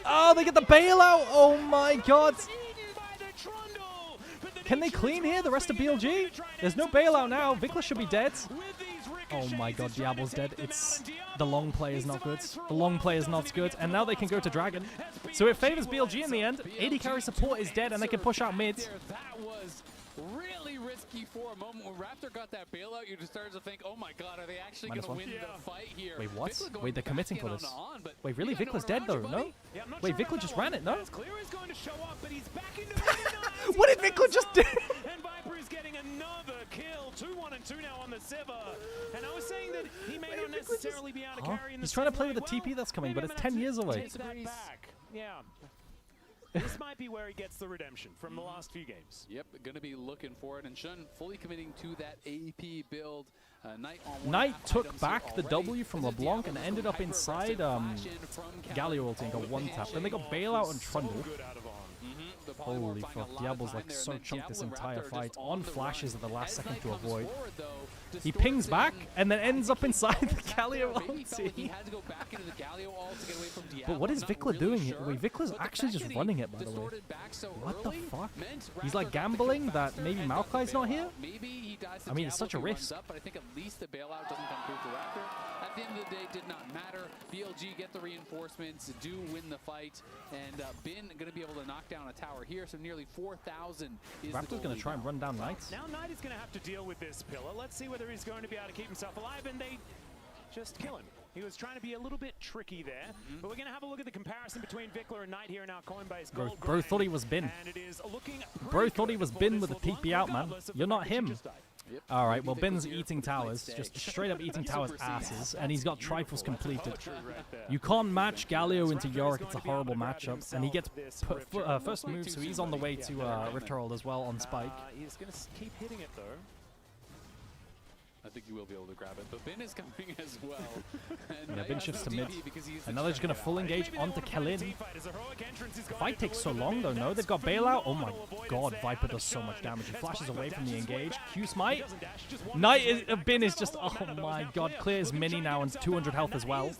Oh, they get the bailout! Oh my god! Can they clean here, the rest of BLG? There's no bailout now. Vikla should be dead. Oh my god, Diablo's dead. It's... The long play is not good. The long play is not good. And now they can go to Dragon. So it favors BLG in the end. AD carry support is dead and they can push out mid. That was really risky for a moment. When Raptor got that bailout, you just started to think, oh my god, are they actually going to win the fight here? Wait, what? Wait, they're committing for this. Wait, really? Vikla's dead though, no? Wait, Vikla just ran it, no? What did Vikla just do? And Viper is getting another kill. 2-1 and 2 now on the Sivir. And I was saying that he may not necessarily be able to carry in the He's trying to play with the TP that's coming, but it's 10 years away. Take that back. Yeah. This might be where he gets the redemption from the last few games. Yep, going to be looking for it. And Shun fully committing to that AP build. Knight took back the W from LeBlanc and ended up inside Galio ulti and got 1-tap. Then they got bailout and Trundle. Holy fuck, Diablo's like so chunked this entire fight. On flashes at the last second to avoid. He pings back and then ends up inside the Galio ulti. But what is Vikla doing here? Wait, Vikla's actually just running it, by the way. What the fuck? He's like gambling that maybe Maokai's not here? I mean, it's such a risk. But I think at least the bailout doesn't come through for Raptor. at the end of the day, it did not matter. BLG get the reinforcements, do win the fight, and Bin going to be able to knock down a tower here, so nearly 4,000 is Raptor's going to try and run down Knights. Now Knight is going to have to deal with this pillar. Let's see whether he's going to be able to keep himself alive, and they just kill him. He was trying to be a little bit tricky there, but we're going to have a look at the comparison between Vickler and Knight here in our Coinbase Gold. Bro thought he was Bin. And it is looking Bro thought he was Bin with a TP out, man. You're not him. All right, well, Bin's eating towers, just straight up eating towers asses, and he's got trifles completed. You can't match Galio into Yorick, it's a horrible matchup, and he gets first move, so he's on the way to Rift Herald as well on Spike. He's going to keep hitting it, though. I think you will be able to grab it, but Bin is coming as well. Yeah, Bin shifts to mid. And now they're just going to full engage onto Kellin. The fight takes so long, though, no? They've got bailout. Oh my god, Viper does so much damage. He flashes away from the engage. Q smite. Bin is just, oh my god, clears mini now and 200 health as well.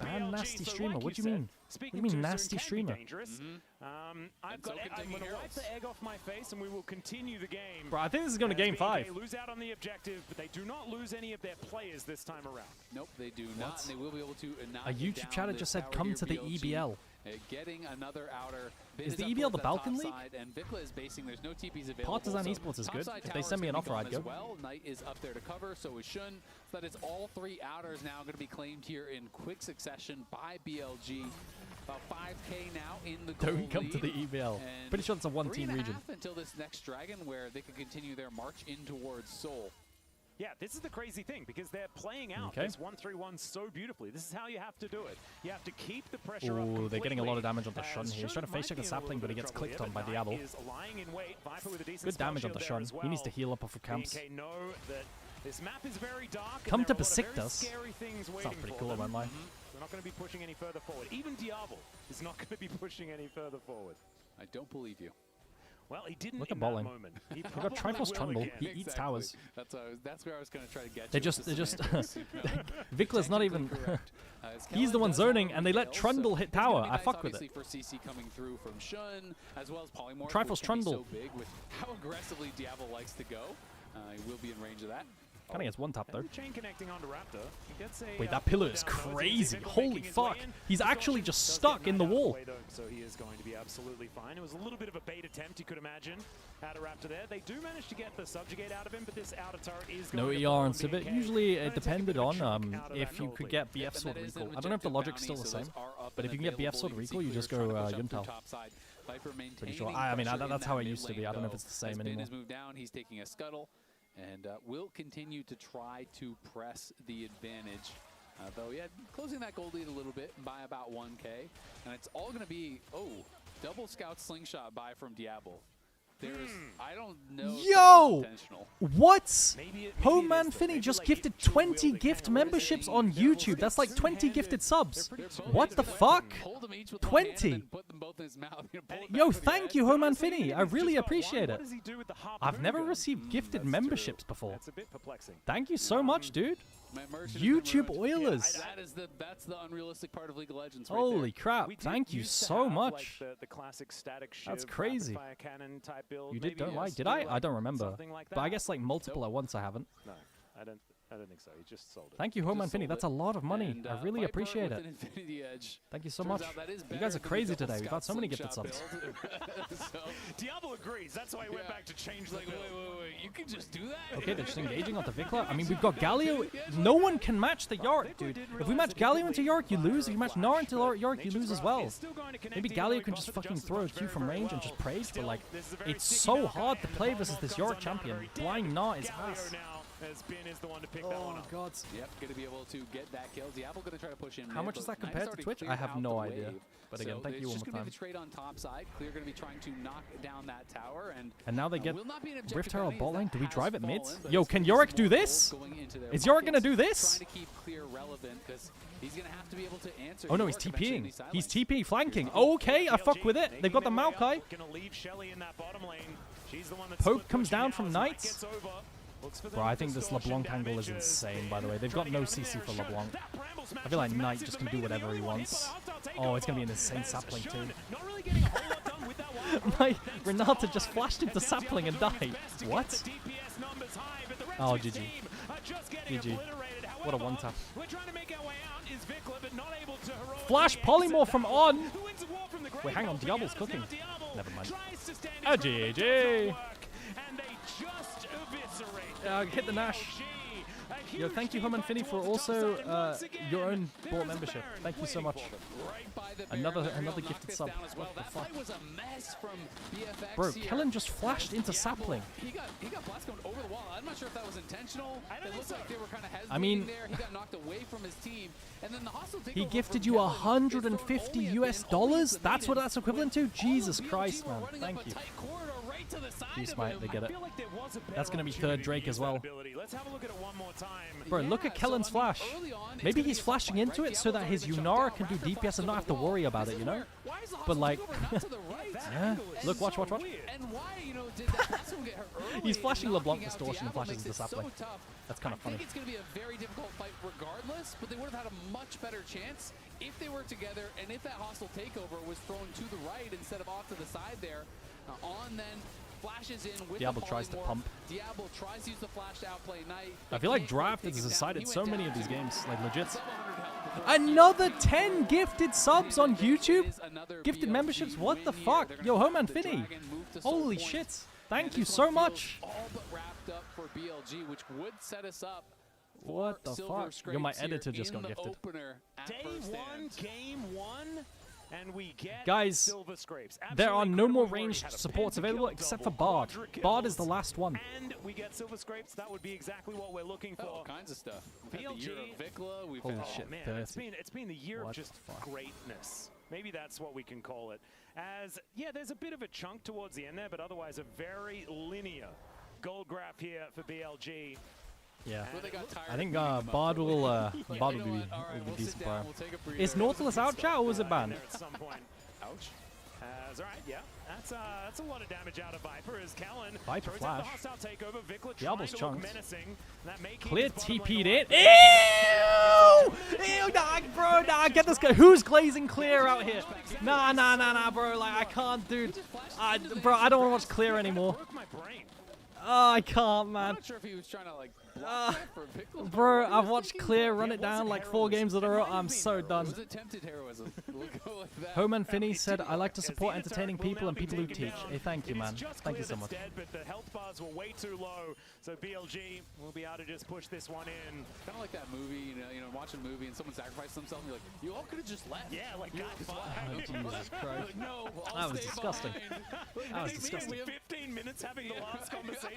And nasty streamer, what do you mean? What do you mean, nasty streamer? I'm going to wipe the egg off my face, and we will continue the game. Bro, I think this is going to game 5. They lose out on the objective, but they do not lose any of their players this time around. Nope, they do not. And they will be able to a YouTube chatter just said, come to the EBL. Getting another outer. Is the EBL the Balkan League? And Vickler is basing. There's no TPs available. Partisan Esports is good. If they send me an offer, I'd go. Well, Knight is up there to cover, so is Shun. So that is all 3 outers now going to be claimed here in quick succession by BLG. About 5K now in the gold Don't come lead. to the EBL. Pretty sure it's a one-team region. Until this next dragon, where they can continue their march in towards Seoul. Yeah, this is the crazy thing, because they're playing out this 1-3-1 so beautifully. This is how you have to do it. You have to keep the pressure up completely. They're getting a lot of damage onto Shun here. He's trying to face check a sapling, but he gets clicked on by Diablo. Good damage onto Shun. He needs to heal up off of camps. This map is very dark. Come to Besiktas. Sounds pretty cool, I won't lie. They're not going to be pushing any further forward. Even Diablo is not going to be pushing any further forward. I don't believe you. Well, he didn't. Look at Balling. He got Triforce Trundle. He eats towers. That's where I was going to try to get. They just Vickler's not even. He's the one zoning, and they let Trundle hit tower. I fuck with it. For CC coming through from Shun, as well as Polymorph. Triforce Trundle. So big with how aggressively Diablo likes to go. He will be in range of that. Kind of gets one tap though. Chain connecting onto Raptor. He gets a, wait, that pillar is crazy. Holy fuck. He's actually just stuck in the wall. So he is going to be absolutely fine. It was a little bit of a bait attempt, you could imagine, out of Raptor there. They do manage to get the subjugate out of him, but this outer turret is no ER on Civet. Usually it depended on if you could get BF Sword Recall. I don't know if the logic's still the same, but if you can get BF Sword Recall, you just go Yuntal. Pretty sure. I mean, that's how it used to be. I don't know if it's the same anymore. He's moved down. He's taking a scuttle. And will continue to try to press the advantage. Though, yeah, closing that gold lead a little bit by about 1K. And it's all going to be, double scout slingshot buy from Diablo. There's, I don't know. Yo! What? Homeman Finney just gifted 20 gift memberships on YouTube. That's like 20 gifted subs. What the fuck? 20? Yo, thank you, Homeman Finney. I really appreciate it. I've never received gifted memberships before. Thank you so much, dude. YouTube Oilers. That's the unrealistic part of League of Legends. Holy crap! Thank you so much. The classic static that's crazy. Cannon type build. You don't like? Did I? I don't remember. But I guess like multiple at once I haven't. No, I don't think so. He just sold it. Thank you, Homeman Finney. That's a lot of money. I really appreciate it. Thank you so much. You guys are crazy today. We've got so many gifted subs. Diablo agrees. That's why he went back to change the build. Wait. You can just do that? Okay, they're just engaging onto Vickler. I mean, we've got Galio. No one can match the Yorick, dude. If we match Galio into Yorick, you lose. If you match Gnar into Yorick, you lose as well. Maybe Galio can just fucking throw a Q from range and just praise, but like, it's so hard to play versus this Yorick champion. Blind Gnar is ass. As Bin is the one to pick that one up. God. Yep, going to be able to get that kill. Diablo going to try to push in. How much is that compared to Twitch? I have no idea. But again, thank you one more time. It's just going to be the trade on top side. Clear going to be trying to knock down that tower. And now they get Rift Herald bot lane. Do we drive it mid? Yo, can Yorick do this? Is Yorick going to do this? Trying to keep Clear relevant because he's going to have to be able to answer. Oh no, he's TPing. He's TP flanking. Okay, I fuck with it. They've got the Maokai. Poke comes down from Knights. Bro, I think this LeBlanc angle is insane, by the way. They've got no CC for LeBlanc. I feel like Knight just can do whatever he wants. Oh, it's going to be an insane sapling, too. My Renata just flashed into sapling and died. What? Oh, GG. GG. What a one-tap. We're trying to make our way out. Is Vikla, but not able to heroically Flash polymorph from On. Who wins the war from the Wait, hang on. Diablo's cooking. Diablo Never mind. tries to stand A in front of it, GG. doesn't work, and they just eviscerate Hit the Nash. Yo, thank you, Hum and Finny, for also your own bought membership. Thank you so much. Another gifted sub. What the fuck? Bro, Kellen just flashed into Sapling. He got blast going over the wall. I'm not sure if that was intentional. It looks like they were kind of hesitating I mean, there. He got knocked away from his team. And then the hostile takeover he gifted from you Kellen $150 is US dollars? That's what that's equivalent to? Jesus Christ, man. Thank you. Juice might, they get it. That's going to be third Drake as well. Let's have a look at it one more time. Bro, look at Kellen's flash. Maybe he's flashing into it so that his Yunara can do DPS and not have to worry about it, you know? But like, yeah. Look, watch. He's flashing LeBlanc Distortion and flashes into Sapling. That's kind of funny. I think it's going to be a very difficult fight regardless, but they would have had a much better chance if they were together and if that hostile takeover was thrown to the right instead of off to the side there. On then flashes in with Diablo tries to pump. Diablo tries to use the flash to outplay Knight. I feel like Draft has decided so many of these games, like legit. Another 10 gifted subs on YouTube? Gifted memberships? What the fuck? Yo, Homan Finny. Holy shit. Thank you so much. All but wrapped up for BLG, which would set us up. What the fuck? Yo, my editor just got gifted. Day one, game one. And we get guys, Silver Scrapes. There are no more ranged supports available except for Bard. Bard is the last one. And we get Silver Scrapes. That would be exactly what we're looking for. All kinds of stuff. BLG. Vikla, we've Holy had, shit, man, it's been the year of just greatness. Maybe that's what we can call it. As, yeah, there's a bit of a chunk towards the end there, but otherwise a very linear gold graph here for BLG. Yeah, I think Bard will be decent for him. Is Nautilus out, chat, or was it banned? At some point. Ouch. All right, yeah, that's a lot of damage out of Viper as Kellen Viper flash. Takeover. Diablo's chunks. That Clear TP'd it. Ew! Ew, nah, bro, nah, get this guy. Who's glazing Clear out here? Nah, bro, like, I can't, dude. Bro, I don't want to watch Clear anymore. Oh, I can't, man. I'm not sure if he was trying to like block that for Vikla. Bro, I've watched Clear run it down like 4 games in a row. I'm so done. It was attempted heroism. We'll go like that. Homan Finney said, I like to support entertaining people and people who teach. Hey, thank you, man. Thank you so much. But the health bars were way too low, so BLG will be able to just push this one in. Kind of like that movie, you know, watching a movie and someone sacrificed themselves, and you're like, you all could have just left. Yeah, like God, oh, Jesus Christ. Like, no, that was disgusting. That was we disgusting. have 15 minutes having the last conversation.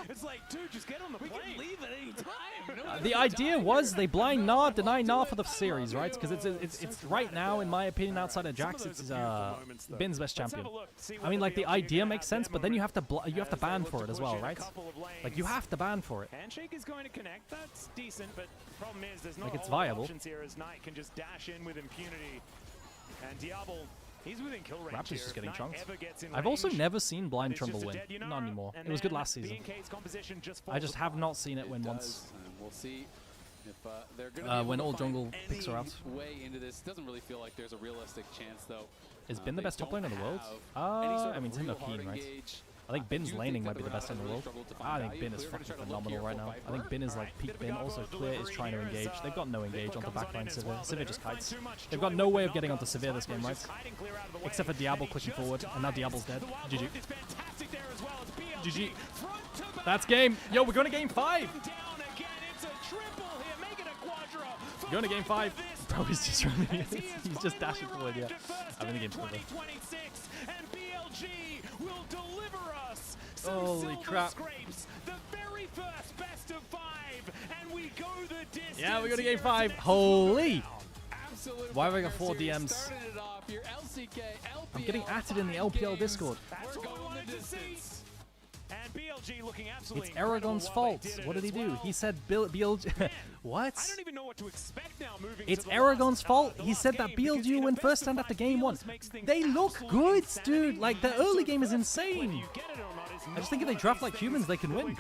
It's like, dude, just get on the plane. We can leave at any time. The idea was they blind Nah, deny Nah for the series, right? Because it's right now, in my opinion, outside of Jax, it's Bin's best champion. I mean, like the idea makes sense, but then you have to ban for it as well, right? Like you have to ban for it. Handshake is going to connect. That's decent, but the problem is there's not like it's a lot of viable. options here as Knight can just dash in with impunity. And Diablo, he's within kill range. Raptors just getting chunked. I've I've also never seen Blind Trumble win. Not anymore. It was good last season. I just have not seen it win once. We'll see if they're going when all jungle picks her out. Way into this, doesn't really feel like there's a realistic chance though. Is Bin the best top laner in the world? I mean, Tinder Keen, right? I think Bin's laning might be the best in the world. I think Bin is fucking phenomenal right now. I think Bin is like peak Bin. Also, Clear is trying to engage. They've got no engage onto backline Sivir. Sivir just kites. They've got no way of getting onto Sivir this game, right? Except for Diablo clicking forward, and now Diablo's dead. GG. GG. That's game. Yo, we're going to game 5. Going to game 5. Bro, he's just running. He's just dashing forward, yeah. I think the game's over. Holy crap. Yeah, we got to game 5. Holy. Why have I got 4 DMs? I'm getting atted in the LPL Discord. It's Aragon's fault. What did he do? He said BLG. What? I don't even know what to expect now moving It's Aragon's fault. He said that BLG win first stand after game 1. They look good, dude. Like, the early game is insane. I just think if they draft like humans, they can win.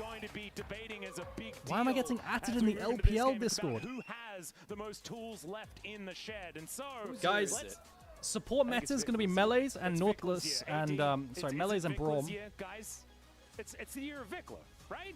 Why am I getting atted in the LPL Discord? Who has the most tools left in the shed? And so, guys, support meta is going to be Melees and Nautilus and, sorry, Melees and Braum. Guys, it's the year of Vikla, right?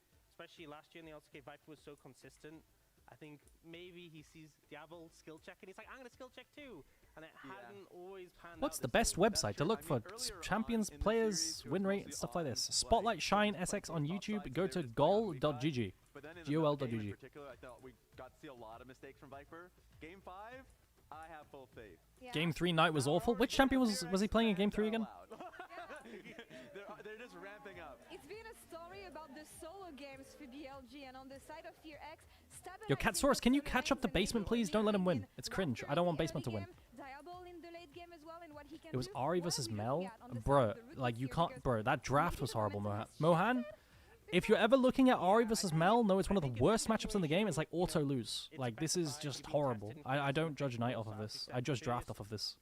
especially last year in the LCK, Viper was so consistent. I think maybe he sees Diablo skill check and he's like, I'm going to skill check too. And it hadn't always panned out. What's the best website to look for champions, players, win rate, and stuff like this? Spotlight Shine SX on YouTube. Go to gol.gg. GOL.gg. In particular, I thought we got to see a lot of mistakes from Viper. Game 5, I have full faith. Yeah. Game 3 Knight was awful. Which champion was he playing in Game 3 again? They're just ramping up. It's been a story about the solo games for BLG, and on the side of FearX, Yo, Catsaurus, can you catch up the basement, please? Don't let him win. It's cringe. I don't want basement to win. It was Ari versus Mel? Bruh, like, you can't... Bro, that draft was horrible, Mohan. Mohan, if you're ever looking at Ari versus Mel, no, it's one of the worst matchups in the game. It's like auto-lose. Like, this is just horrible. I don't judge Knight off of this. I judge draft off of this.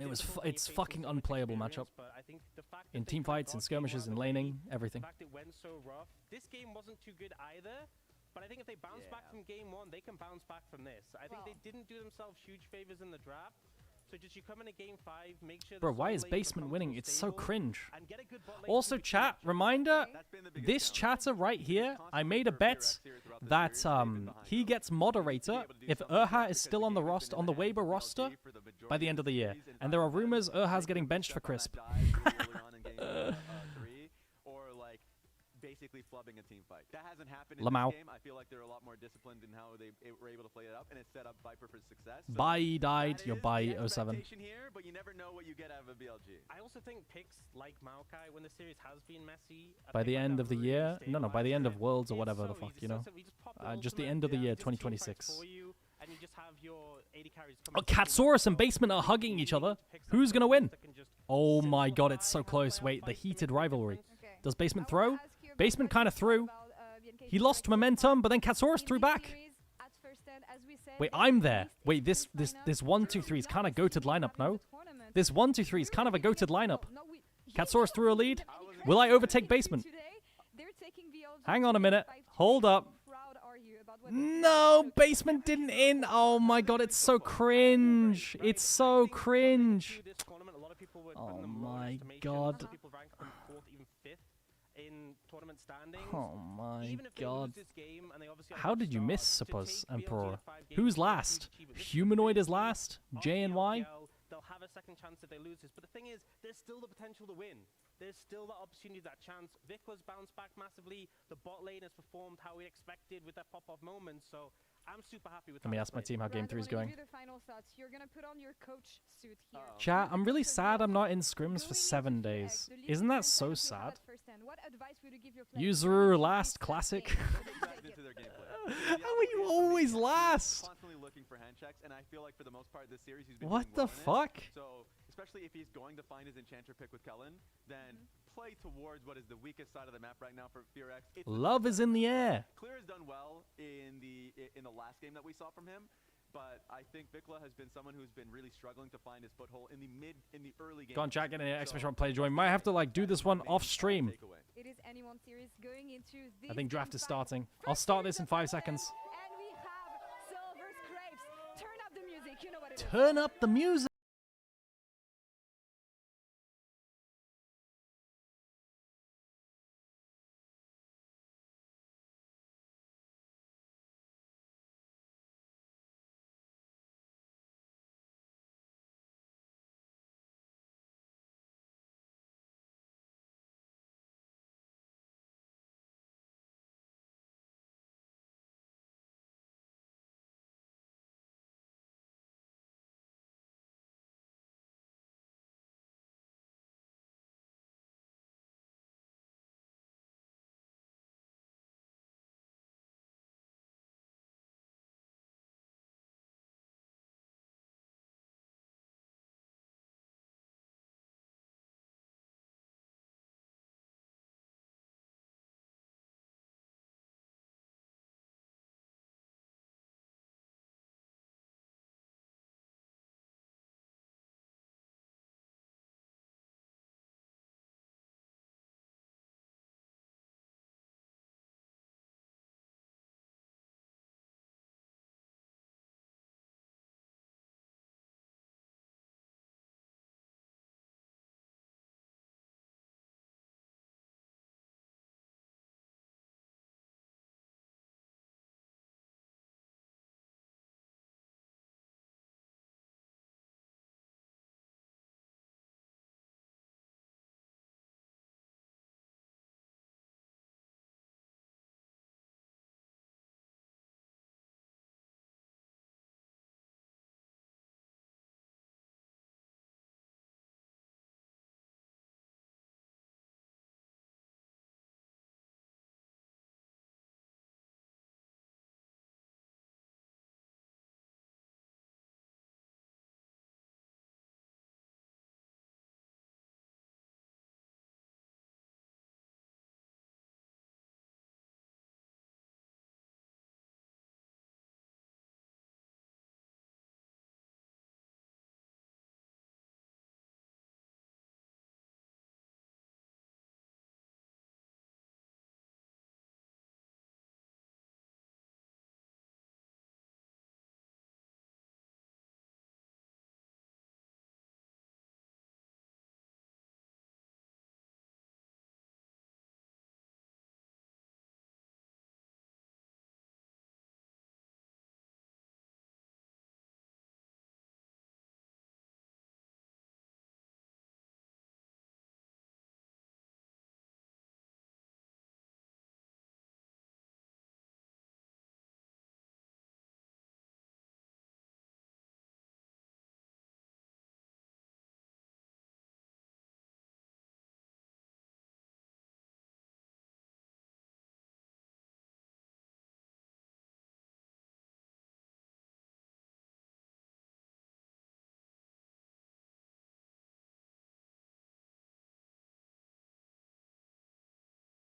It's fucking unplayable matchup. In team fights, in skirmishes, in laning, everything. This game wasn't too good either. But I think if they bounce back from game 1, they can bounce back from this. I think they didn't do themselves huge favors in the draft. So just you come into game 5, make sure... Bro, why is basement winning? It's so cringe. Also, chat, reminder, this chatter right here, I made a bet that he gets moderator if Urha is still on the roster, on the Weber roster, by the end of the year. And there are rumors Urha's getting benched for Crisp. Basically flubbing a team fight. That hasn't happened in Lamau. this game. I feel like they're a lot more disciplined in how they were able to play it up, and it set up Viper for success. So Bai died, you're Bai 07. Here, but you never know what you get out of a BLG. I also think picks like Maokai, when the series has been messy... By the end of the year? No, by the end of Worlds or whatever the fuck, you know? Just the end of the year, 2026. Oh, Catsaurus and Basement are hugging each other. Who's gonna win? Oh my god, it's so close. Wait, the heated rivalry. Does Basement throw? Basement kind of threw. He lost momentum, but then Catsaurus threw back. Wait, I'm there. Wait, this 1-2-3 is kind of goated lineup, no? This 1-2-3 is kind of a goated lineup. Catsaurus threw a lead. Will I overtake Basement? Hang on a minute. Hold up. No, Basement didn't in. Oh my god, it's so cringe. It's so cringe. Oh my god. Oh my god. How did you miss, Suppose, Emperor? Who's last? Humanoid is last? J and Y? They'll have a second chance if they lose this. But the thing is, there's still the potential to win. There's still that opportunity, that chance. Vikla's bounced back massively. The bot lane has performed how we expected with that pop-off moment. So I'm super happy with that. Let me ask my team how game 3 is going. You're gonna put on your coach suit here. Chat, I'm really sad I'm not in scrims for 7 days. Isn't that so sad? Yuzuru last, classic. How are you always last? Constantly looking for hand checks, and I feel like for the most part this series he's been what doing the well fuck? So especially if he's going to find his enchanter pick with Kellen, then play towards what is the weakest side of the map right now for FearX. Love is in the air. Clear has done well in the last game that we saw from him, but I think Vikla has been someone who's been really struggling to find his foothold in the early game. Go on, Jack, get an exclamation play join. Might have to like do this one off stream. It is anyone series going into I think draft is starting. I'll start this in 5 seconds. And we have Silver Scrapes. Turn up the music. You know what it is. Turn up the music.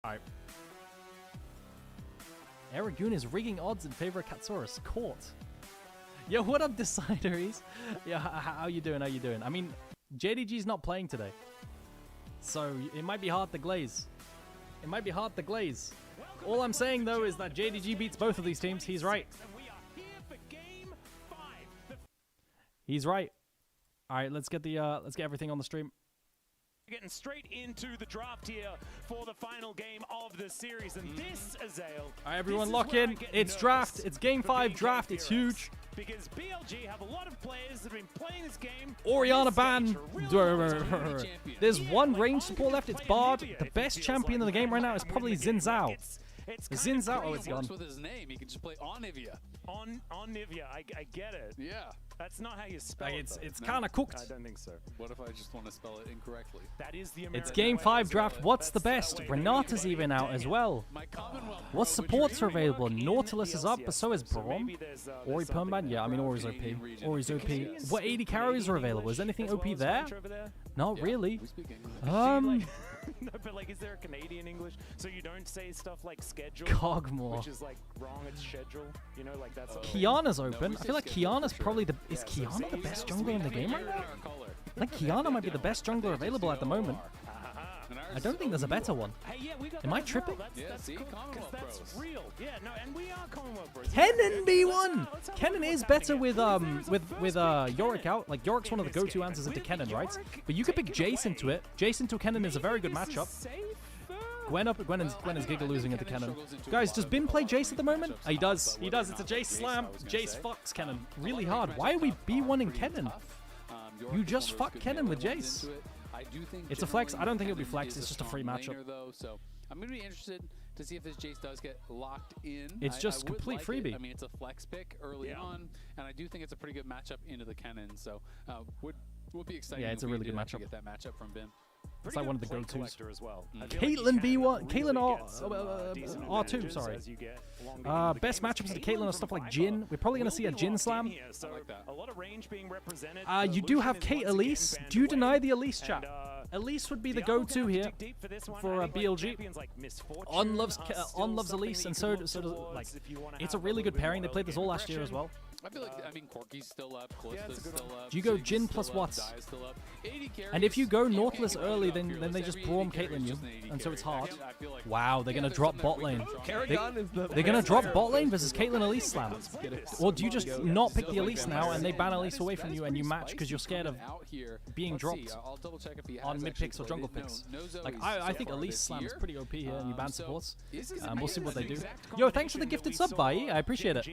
Alright. Aragoon is rigging odds in favor of Katsaurus. Caught. Yo, what up, Decideries? Yeah, how you doing? How you doing? I mean, JDG's not playing today, so it might be hard to glaze. It might be hard to glaze. All I'm saying though is that JDG beats both of these teams. He's right. He's right. All right, let's get everything on the stream. Getting straight into the draft here for the final game of the series, and this, Azael. All right, everyone, lock in. It's draft. It's Game 5 draft. It's huge. Because BLG have a lot of players that have been playing this game. Orianna ban. There's one range support left. It's Bard. The best champion in the game right now is probably Xin Zhao. Xin Zhao. Oh, it's gone. With his name, he can just play Onivia. Onivia. I get it. Yeah. That's not how you spell it. It's kind of cooked. I don't think so. What if I just want to spell it incorrectly? That is the American It's Game 5 draft. What's the best? Renata's even out as well. What supports are available? Nautilus is up, but so is Braum. Ori permaban? Yeah, I mean Ori's OP. Ori's OP. What 80 carries are available? Is anything OP there? Not really. No, but like, is there a Canadian English? So you don't say stuff like schedule, Cogmore, which is like wrong. It's schedule. You know, like that's. Kiana's open. I feel like Kiana's probably the. Is Kiana the best jungler in the game right now? I think Kiana might be the best jungler available at the moment. I don't think there's a better one. Am I tripping? That's real. Yeah, no, and we are Commonwealth Bros. Kennen B1. Kennen is better with Yorick out. Like Yorick's one of the go-to answers into Kennen, right? But you could pick Jace into it. Jace into Kennen is a very good matchup. Gwen is Giga losing into Kennen. Guys, does Bin play Jace at the moment? He does. He does. It's a Jace slam. Jace fucks Kennen really hard. Why are we B1 in Kennen? You just fuck Kennen with Jace. It's a flex. I don't think it'll be flex. It's just a free matchup. So I'm going to be interested to see if this Jace does get locked in. It's just complete freebie. I mean, it's a flex pick early on, and I do think it's a pretty good matchup into the Kennen. So would be exciting. Yeah, it's a really good matchup. Get that matchup from Bin. It's like one of the go-tos. As well. Caitlyn B1, Caitlyn R2, sorry. Best matchups to Caitlyn are stuff like Jhin. We're probably going to see a Jhin slam. A lot of range being represented. You do have Kate Elise. Do you deny the Elise chat? Elise would be the go-to here for BLG. On loves Elise, and so does like. It's a really good pairing. They played this all last year as well. I feel like, I mean, Corky's still up, Callista's still up. Do you go Jhin plus what? And if you go Nautilus early, then they just Braum Caitlyn you, and so it's hard. Wow, they're gonna drop bot lane. They're gonna drop bot lane versus Caitlyn Elise slam. Or do you just not pick the Elise now and they ban Elise away from you and you match because you're scared of being dropped on mid picks or jungle picks? Like I think Elise slam is pretty OP here and you ban supports. We'll see what they do. Yo, thanks for the gifted sub, Bai. I appreciate it.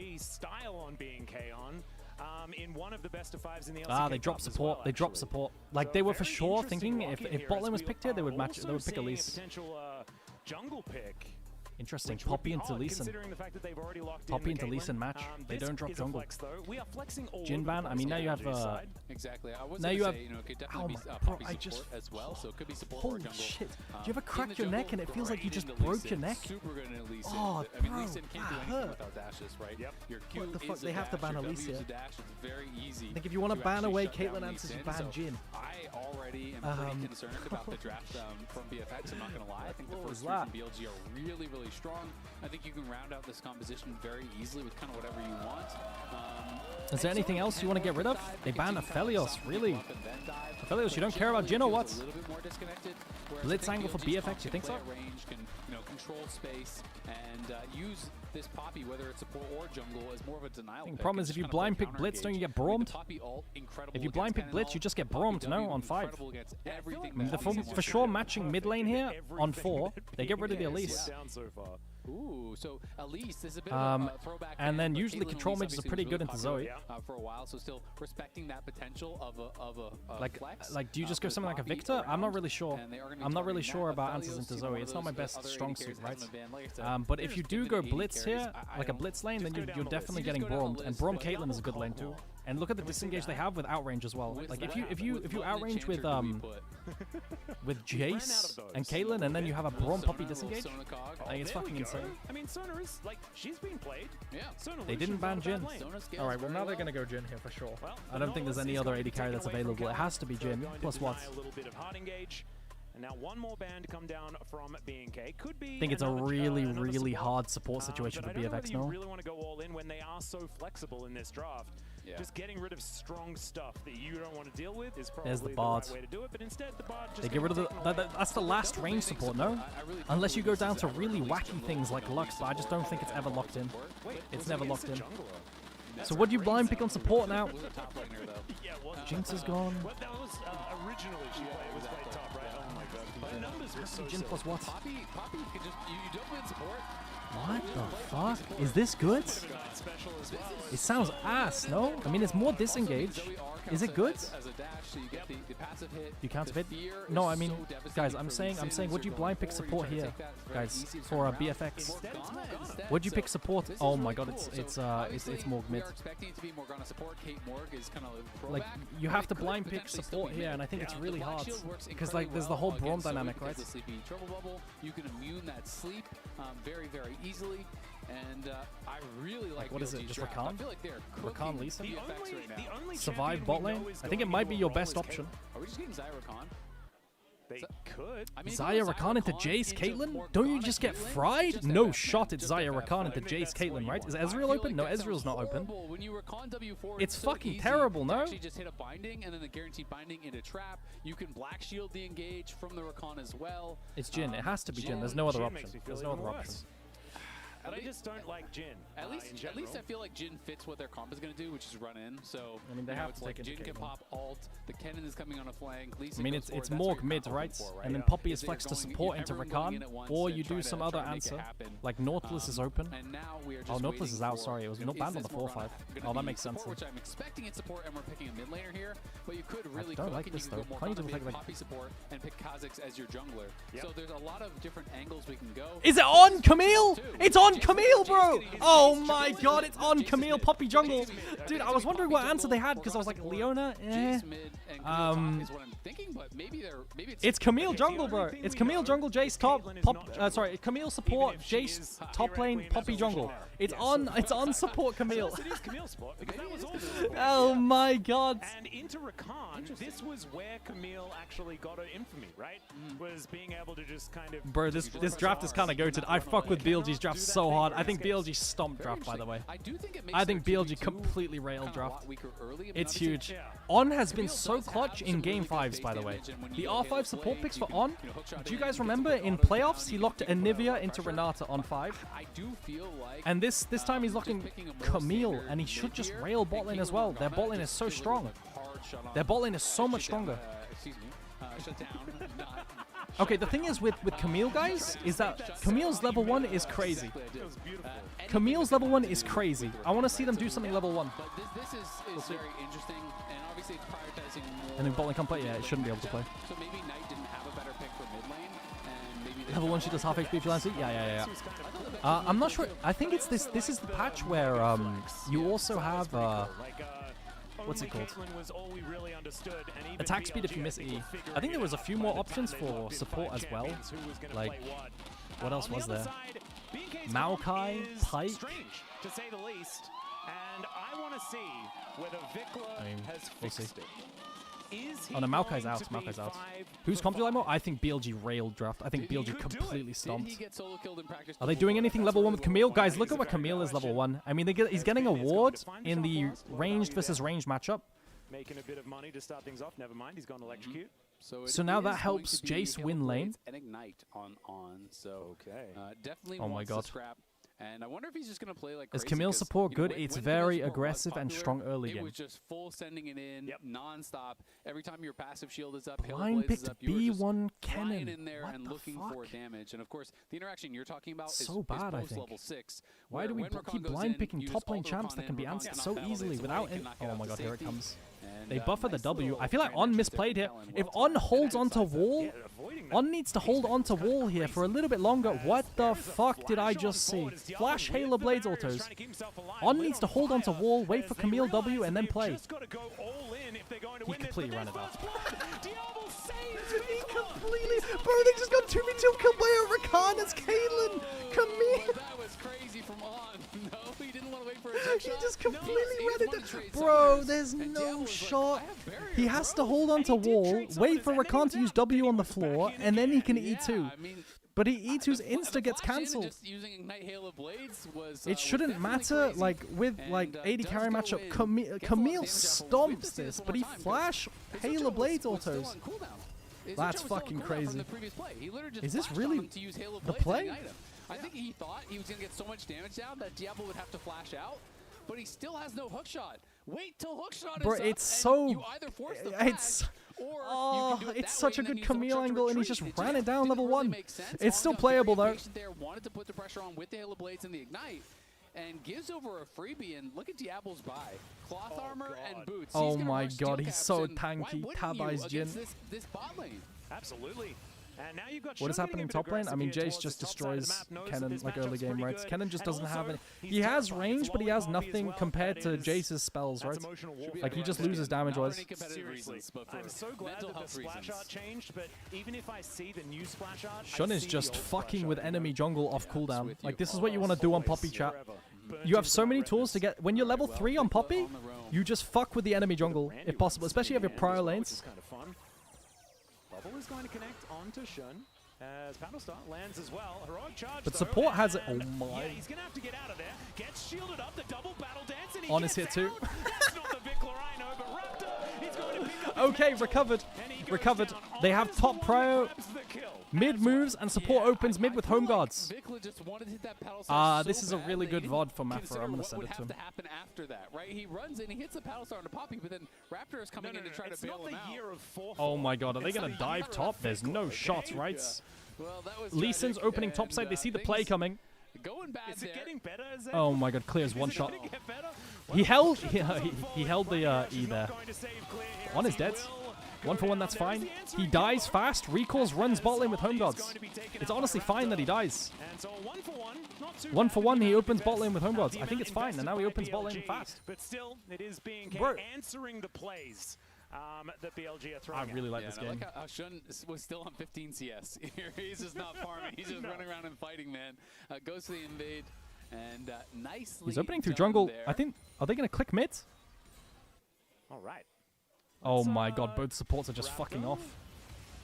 In one of the best of fives in the they drop support. They drop support. Like they were for sure thinking if bot lane was picked here, they would match. They would pick Elise. Jungle pick. Interesting. Poppy into Lee Sin. Poppy into Lee Sin match. They don't drop jungle. Jhin ban. I mean, now you have. Exactly. Now you have. Oh my bro, I just. As well, so it could be support holy shit! Do you ever crack your neck and it feels like you just broke your neck? Oh, bro, that hurt. What the fuck? They have to ban Elise here. I think if you want to ban away Caitlyn answers, you ban Jhin. I already am pretty concerned about the draft from BFX. I'm not gonna lie. I think the first three from BLG are really strong. I think you can round out this composition very easily with kind of whatever you want. Is there anything else you want to get rid of? They banned Aphelios, really? Aphelios, you don't care about Jhin or what? Blitz angle for BFX, you think so? Range can, control space and use this Poppy, whether it's support or jungle, as more of a denial pick. The problem is if you blind pick Blitz, don't you get Braumed? If you blind pick Blitz, you just get Braumed, no, on 5. I mean, for sure matching mid lane here on 4, they get rid of the Elise. Ooh, so Elise is a bit of a throwback. And then usually control mages are pretty good into Zoe. For a while, so still respecting that potential of a flex. Like, do you just go something like a Victor? I'm not really sure. I'm not really sure about answers into Zoe. It's not my best strong suit, right? But if you do go Blitz here, like a Blitz lane, then you're definitely getting Braumed. And Braum Caitlyn is a good lane too. And look at the disengage they have with outrange as well. Like if you outrange with Jace and Caitlyn, and then you have a Braum Poppy disengage, like it's fucking insane. I mean, Sona is like she's being played. Yeah. They didn't ban Jhin. All right, well now they're gonna go Jhin here for sure. I don't think there's any other AD carry that's available. It has to be Jhin plus what? And now one more ban to come down from BNK. Could be. I think it's a really hard support situation for BFX now. I don't know whether you really want to go all in when they are so flexible in this draft. Yeah. Just getting rid of strong stuff that you don't want to deal with is probably the right way to do it. But instead, the Bard just they get rid of that's the last range support, no? Unless you go down to really wacky things like Lux, but I just don't think it's ever locked in. It's never locked in. So what do you blind pick on support now? Jinx is gone. Well, that was originally she was played top, right? Oh my god. But the numbers were so Jin plus what? Poppy could just you don't win support. What the fuck? Is this good? It sounds ass, no? I mean, it's more disengage. Is it good? You counter hit? No, I mean, guys, I'm saying, would you blind pick support here, guys, for a BFX? Would you pick support? Oh my god, it's Morg mid. Like, you have to blind pick support here, and I think it's really hard because like there's the whole Braum dynamic, right? You can immune that sleep very easily. And I really like what is it? Just Rakan? I feel like they're Rakan Lisa? Right now. Survive bot lane? I think it might be your best option. Are we just getting Xayah Rakan? They could. I mean, Xayah Rakan into Jace Caitlyn? Don't you just get fried? No shot, it's Xayah Rakan into Jace Caitlyn, right? Is Ezreal open? No, Ezreal's not open. It's fucking terrible, no? Actually just hit a binding and then the guaranteed binding into trap. You can black shield the engage from the Rakan as well. It's Jhin. It has to be Jhin. There's no other option. There's no other option. And I just don't like Jhin. At least I feel like Jhin fits what their comp is going to do, which is run in. So I mean, they have to like Jhin can pop alt. The Kennen is coming on a flank. Lisa I mean, it's Morg mid, right? And then Poppy is flex to support into Rakan, or you do some other answer. Like Nautilus is open. Oh, Nautilus is out. Sorry, it was not banned on the 4-5. Oh, that makes sense. Which I'm expecting it support, and we're picking a mid laner here. But you could really don't like this though. Can't you take like Poppy support and pick Kha'Zix as your jungler? So there's a lot of different angles we can go. Is it on Camille? It's on Camille, bro! Oh my god, it's on Camille Poppy jungle. Dude, I was wondering what answer they had because I was like, Leona, eh. It's Camille jungle, bro. It's Camille jungle, Jace top, sorry, Camille support, Jace top lane, Poppy jungle. It's on support Camille. Oh my god. And into Rakan, this was where Camille actually got her infamy, right? Was being able to just kind of... Bro, this draft is kind of goated. I fuck with BLG's draft so hard. I think BLG stomped draft, by the way. I think BLG completely railed draft. It's huge. On has been so clutch in game 5s, by the way. The R5 support picks for On, do you guys remember in playoffs he locked Anivia into Renata on 5? And this time he's locking Camille, and he should just rail bot lane as well. Their bot lane is so strong. Their bot lane is so much stronger. Okay, the thing is with Camille, guys, is that Camille's level 1 is crazy. Camille's level 1 is crazy. I want to see them do something level 1. But this is very interesting, and obviously it's prioritizing more. And then bot lane can't play? Yeah, it shouldn't be able to play. So maybe Knight didn't have a better pick for mid lane, and maybe level 1 she does half HP if you land. Yeah. I'm not sure. I think it's this. This is the patch where you also have what's it called? Attack speed if you miss E. I think there was a few more options for support as well. Like, what else was there? Maokai, Pike. To say the least, and I want to see whether Vikla has fixed it. Oh no, Maokai's out. Maokai's out. Who's comp do you like more? I think BLG railed draft. I think BLG completely stomped. Are they doing anything level 1 with Camille? Guys, look at what Camille is level 1. I mean, he's getting a ward in the ranged versus ranged matchup. Making a bit of money to start things off. Never mind, he's going to electrocute. So now that helps Jace win lane. And Ignite on. So definitely. Oh my god. And I wonder if he's just going to play like crazy. Is Camille support good? It's very aggressive and strong early game. It was just full sending it in, non-stop. Every time your passive shield is up, blind picked B1 Kennen. In there and looking for damage. And of course, the interaction you're talking about is bad, I think. Level 6. Why do we keep blind picking top lane champs that can be answered so easily without it? Oh my god, here it comes. They buffer the W. I feel like On misplayed here. If On holds onto wall, On needs to hold onto wall here for a little bit longer. What the fuck did I just see? Flash Halo Blades autos. On needs to hold onto wall, wait for Camille W, and then play. He completely ran it off. He completely... Bro, they just got 2v2 killed by a Rakan as Caitlyn. Camille. That was crazy from On. No, he didn't want to wait for He just completely read it. Bro, there's no shot. He has to hold on to wall, wait for Rakan to use W on the floor, and then he can E2. But he E2's insta gets cancelled. It shouldn't matter, like, with, like, AD carry matchup, Camille stomps this, but he flash Halo Blades autos. That's fucking crazy. Is this really the play? I think he thought he was going to get so much damage down that Diablo would have to flash out, but he still has no hookshot. Wait till hookshot is Bro, up, it's so... you either force the flash, or you can do it it's that such way a good and then Camille use angle, and he just ran it down level 1. It's still Ong got playable, very though. patient there, wanted to put the pressure on with the Halo Blades and the Ignite, and gives over a freebie, and look at Diablo's buy. Cloth armor and boots. Oh my god, he's so tanky. Tabai's Jin. This bot lane? Absolutely. And now you've got What is happening top lane? I mean, Jace just destroys Kennen like early game, right? Kennen just doesn't have any. He has range, but he has nothing compared to Jace's spells, right? Like, he just loses damage-wise. Seriously, I'm so glad that the splash art changed, but even if I see the new splash art, Shun is just fucking with enemy jungle off cooldown. Like, this is what you want to do on Poppy, chat. You have so many tools to get... When you're level 3 on Poppy, you just fuck with the enemy jungle, if possible. Especially if you have your prior lanes. Bubble is going to connect onto Shun as Battlestar lands as well. Heroic charge, but support has it. Oh my. Yeah, he's going to have to get out of there. Gets shielded up, the double battle dance, and he On is here too. That's not the Vic Lorino, but Raptor, he's going to pick up okay, recovered. Recovered. They have top prio. Mid moves and support opens mid with home guards. This is a really good VOD for Mafra. I'm going to send it to him. To happen after that, right? He runs in, he hits the paddle star on the Poppy, but then Raptor is coming in to try to bail him out. Oh my god, are they going to dive top? There's no shot, right? Lee Sin's opening top side. They see the play coming. Going bad is it getting better? Oh my god, clears one shot. He held he held the E there. One is dead. 1 for 1, that's fine. He dies fast, recalls, runs bot lane with home guards. It's honestly fine that he dies. 1 for 1, he opens bot lane with home guards. I think it's fine, and now he opens bot lane fast. But still, it is being answering the plays that BLG are throwing. I really like this game. I like how Shun was still on 15 CS. He's just not farming. He's just running around and fighting, man. Goes to the invade, and nicely. He's opening through jungle. There. I think. Are they going to click mid? All right. Oh my god, both supports are just fucking off.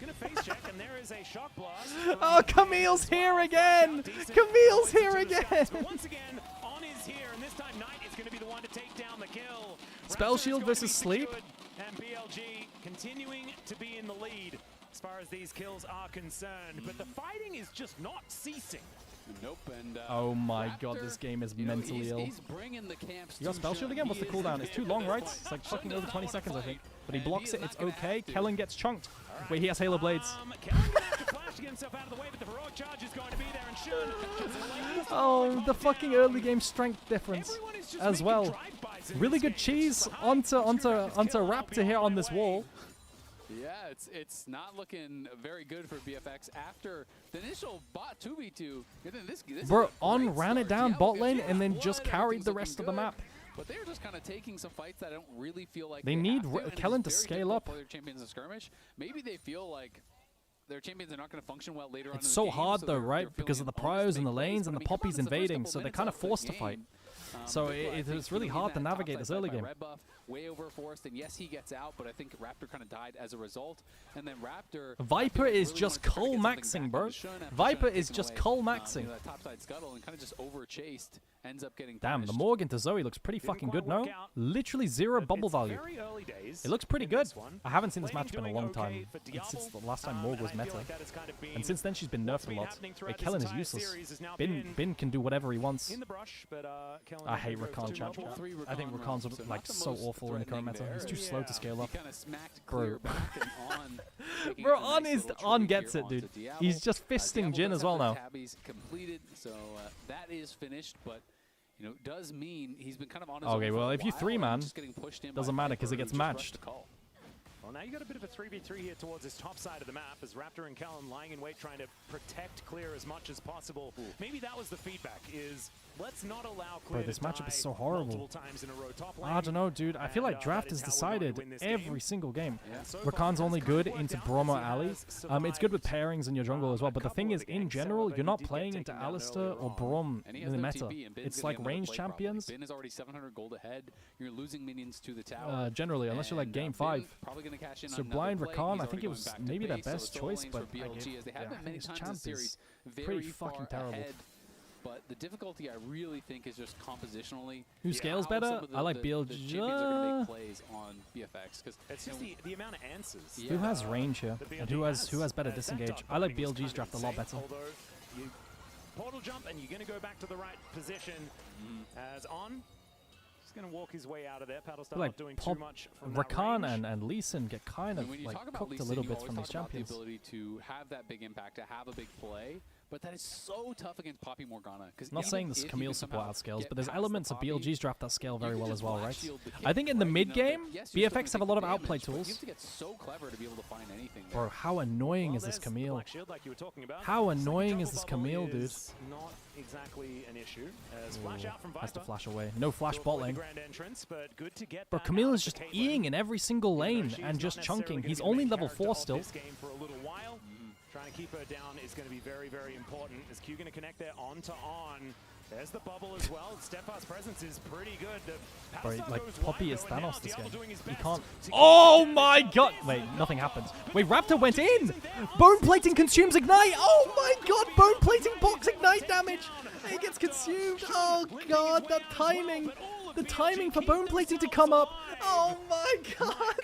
Gonna face check, and there is a shock blast. Oh, Camille's here again! Camille's here again! But once again, On is here, and this time Knight is gonna be the one to take down the kill. Spell shield versus sleep. And BLG continuing to be in the lead as far as these kills are concerned. But the fighting is just not ceasing. Nope, and oh my god, this game is mentally ill. He's bringing the camps. You got spell shield again? What's the cooldown? It's too long, right? It's like fucking over 20 seconds, I think. But he blocks it, it's okay. Kellen gets chunked. Wait, he has Halo Blades. Oh, the fucking early game strength difference as well. Really good cheese onto Raptor here on this wall. Yeah, it's not looking very good for BFX after the initial bot 2v2. Bro, On ran it down bot lane and then just carried the rest of the map. But they're just kind of taking some fights that I don't really feel like they need Kellen to scale up. Their champions in skirmish. Maybe they feel like their champions are not going to function well later on. It's so hard though, right? Because of the pros and the lanes and the poppies invading, so they're kind of forced to fight. So it's really hard to navigate this early game. Red buff, way over forced, and yes, he gets out, but I think Raptor kind of died as a result. And then Raptor... Viper is just cull-maxing, bro. Viper is just cull-maxing. That topside scuttle and kind of just over-chased, ends up getting damn, punished. the Morgan to Zoe looks pretty fucking good, no? Literally 0 bubble value. It looks pretty good. I haven't seen this matchup in a long time. Since the last time Morg was meta. And since then, she's been nerfed a lot. Kellen is useless. Bin can do whatever he wants. I hate Rakan, chat. I think Rakan's like so awful in the current meta. He's too slow to scale up. Bro. Bro, On gets it, dude. He's just fisting Jin as well now. Completed, so that is finished, but you know, does mean he's been kind of on his okay, own well, for a if you while, 3-man, just getting pushed in doesn't matter because it gets matched. Well, now you got a bit of a 3v3 here towards this top side of the map as Raptor and Kellen lying in wait, trying to protect Clear as much as possible. Ooh. Maybe that was the feedback, is let's not allow Clear this to matchup is so horrible. Times in a row top lane. I don't know, dude. I feel like draft is decided every single game. Yeah. So Rakan's only good into Bromo alley. It's good with pairings in your jungle as well, but the thing is, in general, you're not playing into Alistair or Brom in the meta. It's like range champions. Bin is already 700 gold ahead. You're losing minions to the tower. Generally, unless you're like game 5. Probably gonna cash in so blind Rakan, I think it was maybe their best choice, but BLG, as they have been many times in the series, pretty fucking terrible. Ahead. But the difficulty I really think is just compositionally. Who scales better? I like BLG. The champions are going to make plays on BFX because it's just the amount of answers. Yeah. Who has range here and who has better disengage? I like BLG's draft a lot better. You portal jump and you're going to go back to the right position as on. He's going to walk his way out of there. Paddlestar like not doing too much from Rakan and Lee Sin get kind of like cooked a little bit from these champions. The ability to have that big impact, to have a big play. But that is so tough against Poppy Morgana. I'm not saying this Camille support outscales, but there's elements of BLG's draft that scale very well as well, right? I think in the mid game, BFX have a lot of outplay tools. You have to get so clever to be able to find anything there. Bro, how annoying is this Camille? How annoying is this Camille, dude? Not exactly an issue. Flash out from has to flash away. No flash bot lane. But Camille is just Eing in every single lane and just chunking. He's only level 4 still. Trying to keep her down is going to be very, very important. Is Q going to connect there on to on? There's the bubble as well. Steadfast presence is pretty good. Bro, like Poppy is Thanos this game. He can't. Oh my god! Wait, nothing happened. Wait, Raptor went in! Bone plating consumes ignite! Oh my god! Bone plating box ignite damage! He gets consumed! Oh god, that timing! The timing for bone plating to come up! Oh my god!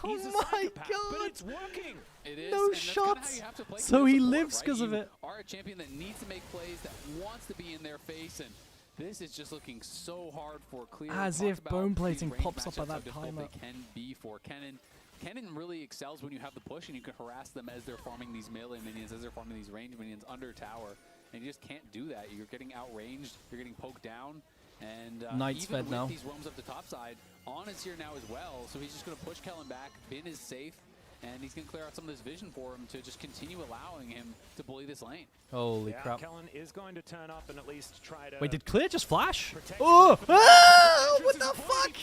Oh my god! But it's working! It is, no shots! So he lives because of it. Are a champion that needs to make plays, that wants to be in their face, and this is just looking so hard for Clear. As if bone plating pops up at that timer. They can be for Kennen. Kennen really excels when you have the push and you can harass them as they're farming these melee minions, as they're farming these range minions under tower. And you just can't do that. You're getting outranged, you're getting poked down. And Knight's even fed with now. These roams up the top side, On is here now as well, so he's just going to push Kellen back. Bin is safe, and he's going to clear out some of this vision for him to just continue allowing him to bully this lane. Holy crap. Kellen is going to turn up and at least try to... Wait, did Clear just flash? Oh! Ah! What the fuck?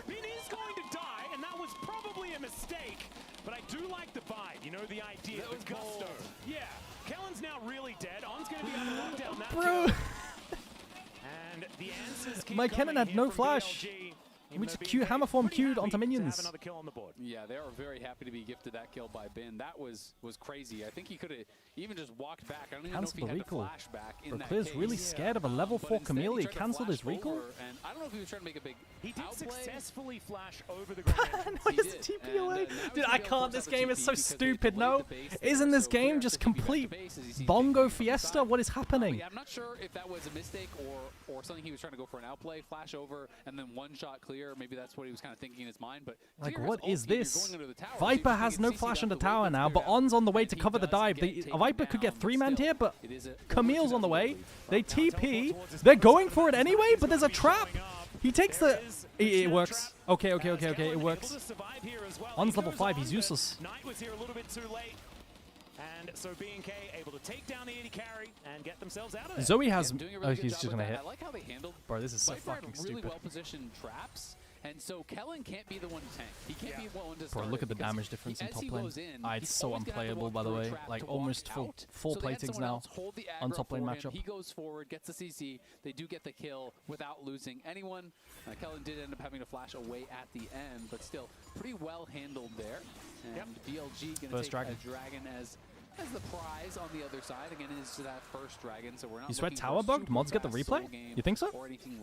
Bin is going to die, and that was probably a mistake. But I do like the vibe, you know, the idea, the gusto. Yeah, Kellen's now really dead. On's going to be able to lock down that Bro. And the answers keep My Kennen had no flash. We just hammer form queued onto minions. Yeah, they are very happy to be gifted that kill by Bin. That was crazy. I think he could have even just walked back. I don't even know if he had the flash back in that Clear's case. really scared of a level 4 Camille. He cancelled his recall. And I don't know if he was trying to make a big He did outplay. Successfully flash over the ground. No, it's TP away. Dude, I can't. This game is so stupid, no? Isn't this game just complete bongo fiesta? What is happening? Yeah, I'm not sure if that was a mistake or something he was trying to go for an outplay, flash over, and then one shot clear. Maybe that's what he was kind of thinking in his mind. But like, what is this? Viper has no flash on the tower now, but On's on the way to cover the dive. A Viper could get 3-man here, but Camille's on the way. They TP. They're going for it anyway, but there's a trap. He takes the... It works. Okay, it works. On's level 5, he's useless. Knight was here a little bit too late. And so B&K able to take down the AD carry and get themselves out of there. Zoe has... Oh, he's just gonna hit. I like how they handled... Bro, this is so Viper fucking really stupid. well-positioned traps. And so Kellen can't be the one to tank. He can't be the one to Bro, look at the damage difference in top lane. It's so unplayable, by the way. Like, almost full platings now on top lane matchup. He goes forward, gets the CC. They do get the kill without losing anyone. Kellen did end up having to flash away at the end, but still pretty well handled there. And BLG going to take a dragon as the prize on the other side. Again, it's that first dragon, so we're not. You sweat tower bugged? Mods get the replay? You think so?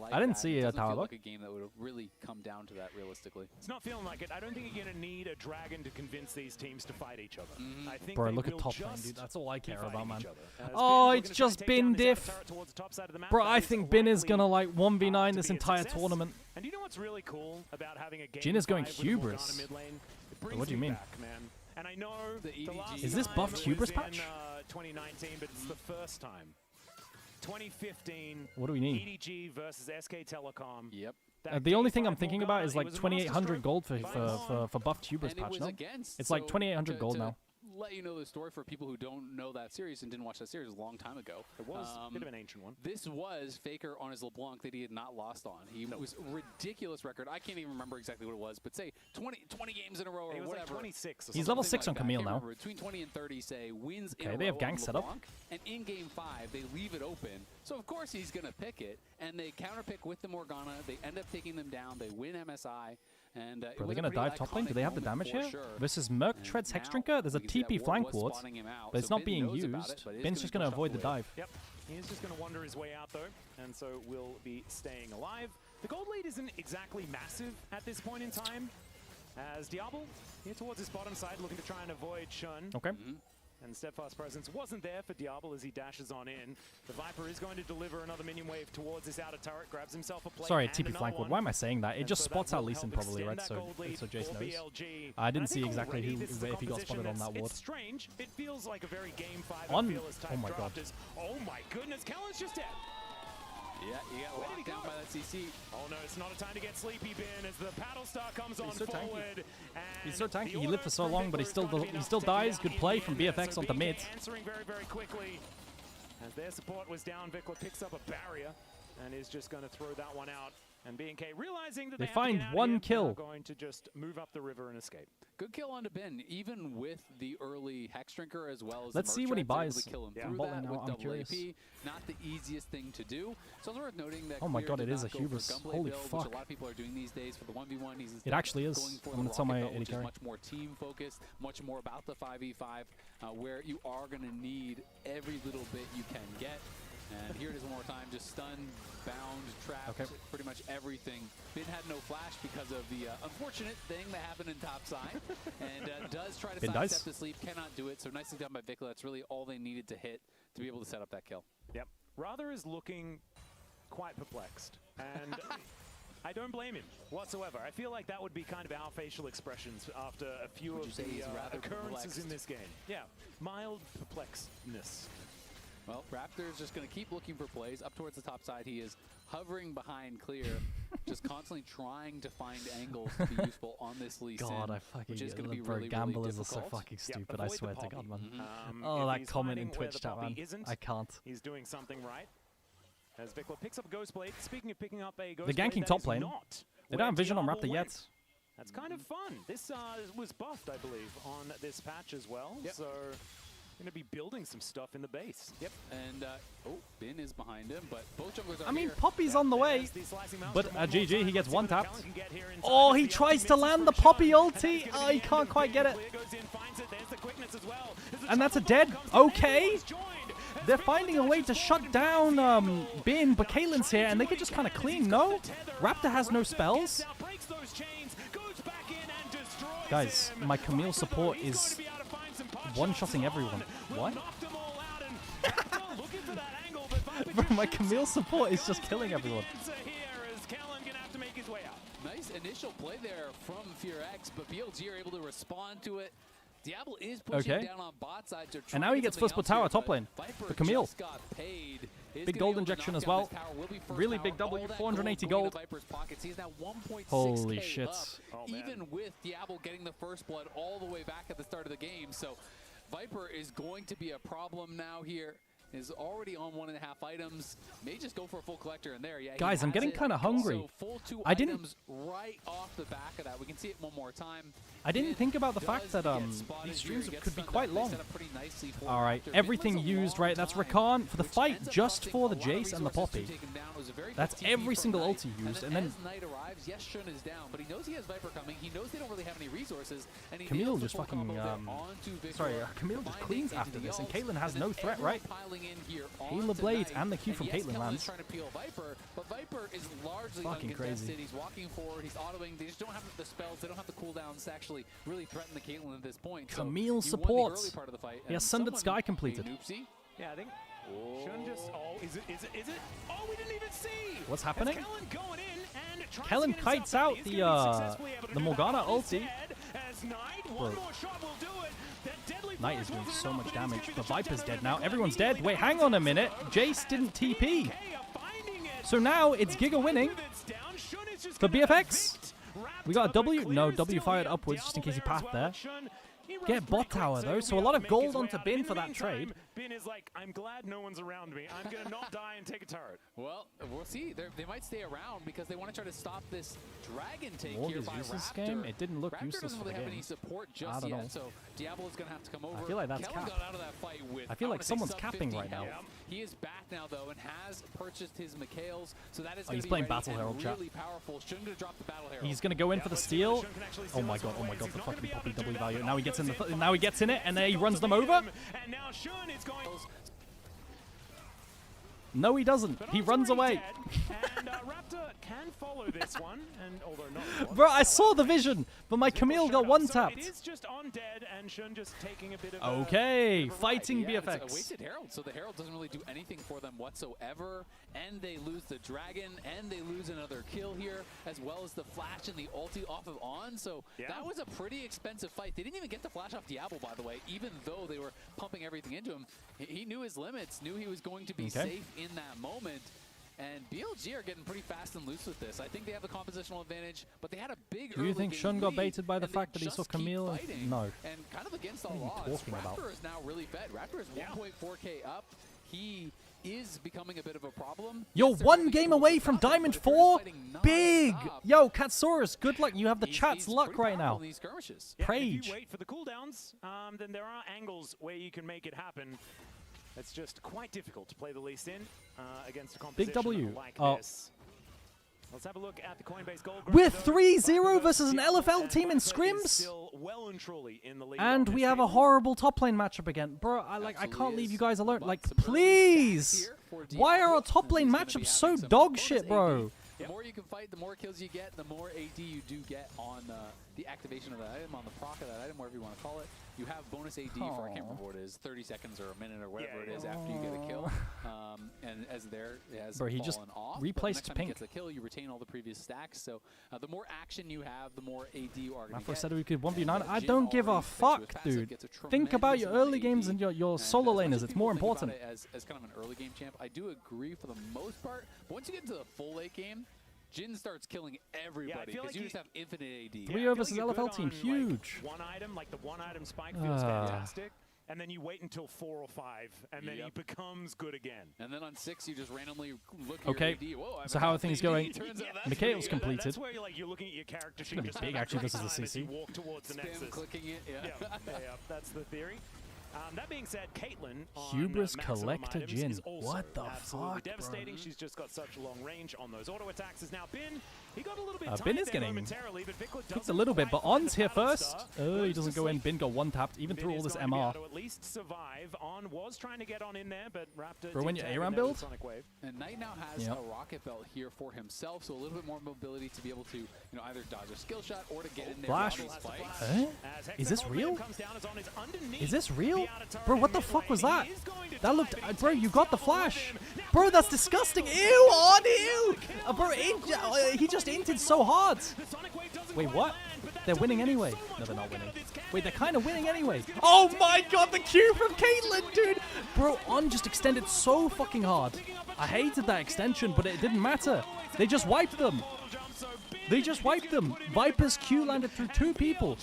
Like I didn't see a tower bug. Like a game that would really come down to that realistically. It's not feeling like it. I don't think you're going to need a dragon to convince these teams to fight each other. I think Bro, look at top lane, dude. That's all I care about, man. Oh, it's just Bin diff. Bro, I think Bin is going to like 1v9 this entire tournament. And you know what's really cool about having a game? Jin is going hubris. What do you mean? And I know the last is this buffed hubris patch? 2019, but it's the first time. 2015. What do we need? EDG versus SK Telecom. Yep. The only thing I'm thinking about is like 2,800 gold for buff tubers patch, no? It's like 2,800 gold now. Let you know the story for people who don't know that series and didn't watch that series a long time ago. It was a bit of an ancient one. This was Faker on his LeBlanc that he had not lost on. He was ridiculous record. I can't even remember exactly what it was, but say 20 games in a row or he was whatever. Like 26 or He's level 6 on Camille now. Between 20 and 30, say, wins in a Okay, they have row gang on set up. LeBlanc, and in game 5, they leave it open. So of course he's going to pick it, and they counterpick with the Morgana. They end up taking them down. They win MSI. And are they going to dive top lane? Do they have the damage here? Sure. Versus Merc Treads Hexdrinker. There's a TP flank ward, but it's not being used. Bin's just going to avoid the dive. Yep. He is just going to wander his way out, though, and so will be staying alive. The gold lead isn't exactly massive at this point in time, as Diablo here towards his bottom side looking to try and avoid Shun. Okay. And Steadfast Presence wasn't there for Diablo as he dashes on in. The Viper is going to deliver another minion wave towards this outer turret, grabs himself a plate. Sorry, TP flank ward. Why am I saying that? It just spots out Lee Sin probably, right? So Jace knows. I didn't see exactly who, if he got spotted on that ward. It's strange. It feels like a very game 5 on. type Oh my god. Oh my goodness, Kellen's just dead. Yeah, he got locked down by that CC. Oh no, it's not a time to get sleepy, Ben, as the paddle star comes on forward. He's so tanky. He lived for so long, but he still dies. Good play from BFX onto mid. Answering very, very quickly. As their support was down, Vikla picks up a barrier and is just going to throw that one out. And BNK realizing that they find one kill. Going to just move up the river and escape. Good kill onto Ben, even with the early Hexdrinker as well as. Let's see what he buys. Kill him through that with double AP. Not the easiest thing to do. So it's worth noting that. Oh my god, it is a hubris. Holy fuck. Which a lot of people are doing these days for the 1v1. He's it actually is. I'm gonna tell my AD carry. Much more team focused, much more about the 5v5, where you are gonna need every little bit you can get. And here it is one more time, just stunned, bound, trapped, pretty much everything. Bin had no flash because of the unfortunate thing that happened in top side. And does try to sidestep the sleep, cannot do it. So nicely done by Vikla. That's really all they needed to hit to be able to set up that kill. Yep. Rather is looking quite perplexed. And I don't blame him whatsoever. I feel like that would be kind of our facial expressions after a few of the occurrences in this game. Yeah, mild perplexedness. Well, Raptor's just going to keep looking for plays. Up towards the top side, he is hovering behind clear, just constantly trying to find angles to be useful on this Lee Sin. God, I fucking which is going to be bro, really, gamblers really are so fucking stupid, yeah, I swear to God, man. Mm-hmm. Oh, that comment in Twitch chat, man. I can't. He's doing something right. As Vikla picks up a Ghost Blade. Speaking of picking up a Ghost Blade, they're ganking top lane. They don't have vision on Raptor yet. That's kind of fun. This was buffed, I believe, on this patch as well. Yep. So going to be building some stuff in the base. Yep, and Bin is behind him, but both junglers are I mean, here. Poppy's on the way, but GG, he gets one tapped. Oh, he tries to land the Poppy ulti. Oh, he can't quite get it. And that's a dead. Okay. They're finding a way to shut down Bin, but Caitlyn's here, and they could just kind of clean, no? Raptor has no spells. Guys, my Camille support is one-shotting everyone. What? Bro, my Camille support is just killing everyone. Nice initial play there from FearX, but BLG are able to respond to it. Diablo is pushing down on bot side. And now he gets first tower top lane for Camille. Big gold injection as well. Really big W, 480 gold. Holy shit. Even with Diablo getting the first blood all the way back at the start of the game. So Viper is going to be a problem now here. Is already on 1.5 items. May just go for a full collector in there. Yeah, guys, I'm getting kind of hungry. Full 2 items right off the back of that. We can see it one more time. I didn't think about the fact that these streams could be quite long. All right, everything used, right? That's Rakan for the fight, just for the Jace and the Poppy. That's every single ulti used, and then as Knight arrives, yes, Shun is down, but he knows he has Viper coming. He knows they don't really have any resources, and he Camille just fucking sorry, Camille just cleans after this, and Caitlyn has no threat, right? Healer Blades and the Q from Caitlyn lands. Trying to peel Viper, but Viper is largely fucking crazy. He's walking forward, he's autoing. They just don't have the spells. They don't have the cooldowns to actually really threaten the Caitlyn at this point. Camille supports. He has Sundered Sky completed. Yeah, I think. Shun just. Oh, is it? Oh, we didn't even see. What's happening? Kellen kites out the Morgana ulti. As Knight, one more shot will do it. That deadly Knight is doing so much damage, but Viper's dead now. Everyone's dead. Wait, hang on a minute. Jace didn't TP. So now it's Giga winning for BFX. We got a W. No, W fired upwards just in case he pathed there. Get bot tower though, so a lot of gold onto Bin for that trade. Bin is like, I'm glad no one's around me. I'm going to not die and take a turret. Well, we'll see. They might stay around because they want to try to stop this dragon take Morg here is by useless Raptor. game. It didn't look Raptor useless doesn't for really the have game. any support I just don't know. yet, so Diablo's going to have to come over. I feel like that's Kellen cap. got out of that fight with, I feel like wanna say someone's sub capping 50 right now. health. He is back now though and has purchased his Mikhails, so that is Oh, he's going to be playing ready Battle and Herald, chat. really powerful. Shouldn't have dropped the Battle Herald. He's gonna go in for the steal. Oh my god, the fucking Poppy W value. Now he gets in the now he gets in it and then he runs them over. And now Shun is going. No, he doesn't. He runs away. And Raptor can follow this one, and although not. Bro, I saw the vision, but my Camille got one tapped. It is just on dead, and Shun just taking a bit of. Okay, fighting Yeah, it's a BFX. wasted Herald, so the Herald doesn't really do anything for them whatsoever, and they lose the Dragon, and they lose another kill here, as well as the flash and the ulti off of On, so that was a pretty expensive fight. They didn't even get the flash off Diablo, by the way, even though they were pumping everything into him. He knew his limits, knew he was going to be safe in that moment. And BLG are getting pretty fast and loose with this. I think they have the compositional advantage, but they had a big Do you think Shun got baited by the fact that he saw Camille? No. And kind of against all What are you odds, talking about? Raptor is now really fed. Raptor is 1.4k up. He is becoming a bit of a problem. Yo, one game away from Diamond 4? Big! Yo, Katsaurus, good luck. You have the chat's luck right now. Prage. If you wait for the cooldowns, then there are angles where you can make it happen. It's just quite difficult to play the Lee Sin against a composition Big W. like Oh. this. Let's have a look at the Coinbase goal. We're 3-0 versus an LFL team in scrims? And we have a horrible top lane matchup again. Bro, I can't leave you guys alone. Like, please! Why are our top lane matchups so dog shit, bro? The more you can fight, the more kills you get, the more AD you do get on the activation of that item, on the proc of that item, whatever you want to call it. You have bonus AD for, I can't remember what it is, 30 seconds or a minute or whatever it is after you get a kill. And as there, it has Bro, he fallen just off. replaced but the next time Pink. he gets a kill, you retain all the previous stacks. So the more action you have, the more AD you are going to Rafa get. said we could 1v9. I don't give a fuck, dude. Think about your early games and your solo laners. It's more important. As kind of an early game champ, I do agree for the most part. But once you get into the full late game, Jin starts killing everybody because you just have infinite AD. 3-0 versus LFL team, huge. One item, like the one item spike feels fantastic. And then you wait until 4 or 5, and then he becomes good again. And then on 6, you just randomly look at Okay, your AD. Whoa, so how are things going? Mikhail's completed. That's where you're looking at your character sheet. It's going to be big, actually, versus the CC. You walk towards the Nexus. Clicking it, that's the theory. That being said, Caitlyn on Hubris maximum Collector items Jin. is also What the absolutely fuck, devastating. bro? She's just got such long range on those auto attacks. Is now Bin. He got a little bit Bin tight is there getting momentarily, but Vikla cooked a doesn't little bit, but quite find On's the here battle first. star. Oh, he doesn't go in. Bin got one tapped, even through all this Bin is going MR. to be able to at least survive. On was trying to get on in there, but Raptor. Bro, when did you tag ARAM in there with build? Sonic Wave. And Knight now has a rocket belt here for himself, so a little bit more mobility to be able to, either dodge a skill shot or to get in there. Flash. with these fights. Huh? Is this real? Is this real? Bro, what the fuck was that? That looked... bro, you got the flash. Bro, that's disgusting. Ew, on ew. Bro, he just inted so hard. Wait, what? They're winning anyway. No, they're not winning. Wait, they're kind of winning anyway. Oh my god, the Q from Caitlyn, dude. Bro, On just extended so fucking hard. I hated that extension, but it didn't matter. They just wiped them. They just wiped them. Viper's Q landed through 2 people.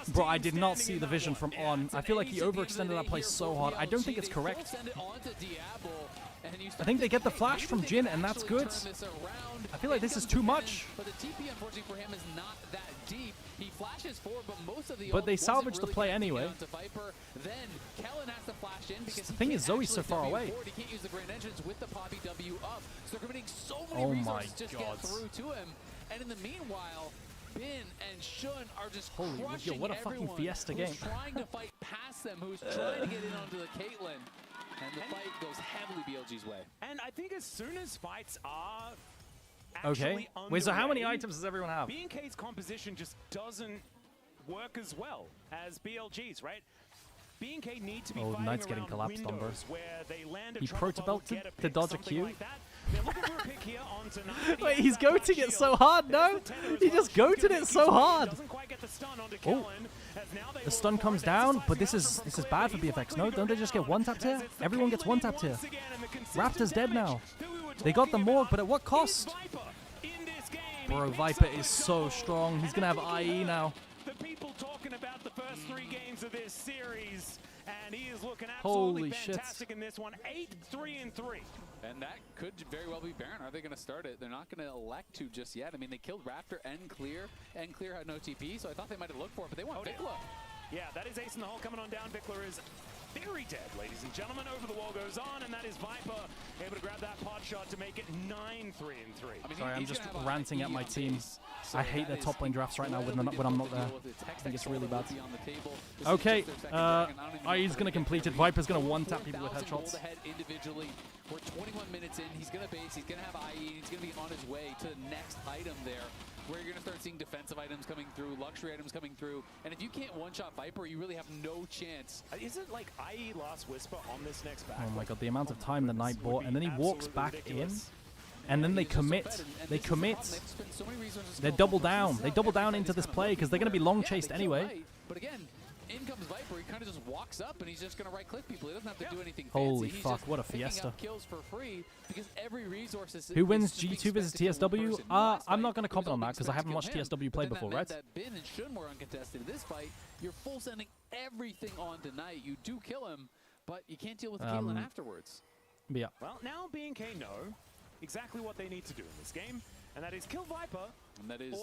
Bro, I did not see the vision from On. I feel like he overextended that play so hard. I don't think it's correct. I think they get the flash from Jin, and that's good. I feel like this is too much. But the TP, unfortunately for him, is not that deep. He flashes forward, but most of the But they salvage the play anyway. Viper. Then Kellen has to flash in because The thing is, Zoe's so far away. He can't use the Grand Entrance with the Poppy W up. So they're committing so many Oh my resources just God. get through to him. And in the meanwhile, Bin and Shun are just crushing what a fucking everyone fiesta who's game. trying to fight past them, who's trying to get in onto the Caitlyn. And the fight goes heavily BLG's way. And I think as soon as fights are Okay. Wait, so how many items does everyone have? B&K's composition just doesn't work as well as BLG's, right? B&K need to be fighting Knight's getting around collapsed on, bro. windows where they land a He trouble proto-belted get a to pick, dodge a something Q. like that. They're looking for a pick here on tonight. Wait, he's goating it so hard, no? He just goated it so hard. Oh, the stun comes down, but this is bad for BFX. No, don't they just get one tapped here? Everyone gets one tapped here. Raptor's dead now. They got the Morg, but at what cost? Bro, Viper is so strong. He's gonna have IE now. The people talking about the first 3 games of this series, and he is looking absolutely fantastic in this one. 8-3-3. And that could very well be Baron. Are they going to start it? They're not going to elect to just yet. I mean, they killed Raptor and Clear had no TP, so I thought they might have looked for it, but they want Vikla. Yeah, that is Ace in the hole coming on down. Vikla is very dead, ladies and gentlemen. Over the wall goes on, and that is Viper able to grab that pot shot to make it 9-3-3. I mean, sorry, I'm just ranting at my team. I hate their top lane drafts right now when I'm not there. I think it's really bad. Okay, IE's going to complete it. Viper's going to one-tap people with headshots. We're 21 minutes in. He's going to base. He's going to have IE. He's going to be on his way to the next item there, where you're going to start seeing defensive items coming through, luxury items coming through. And if you can't one-shot Viper, you really have no chance. Is it like IE Last Whisper on this next back? Oh my god, the amount of time the Knight bought, and then he walks back in, and then they commit. They commit. They double down. They double down into this play because they're going to be long chased anyway. But again, in comes Viper. He kind of just walks up and he's just going to right-click people. He doesn't have to do anything fancy. Holy fuck, what a fiesta. Kills for free because every resource is Who wins G2 versus TSW? I'm not going to comment on that because I haven't watched TSW play before, right? That Bin and Shun were uncontested in this fight. You're full sending everything on tonight. You do kill him, but you can't deal with Caitlyn afterwards. Yeah. Well, now B&K know exactly what they need to do in this game, and that is kill Viper. And that is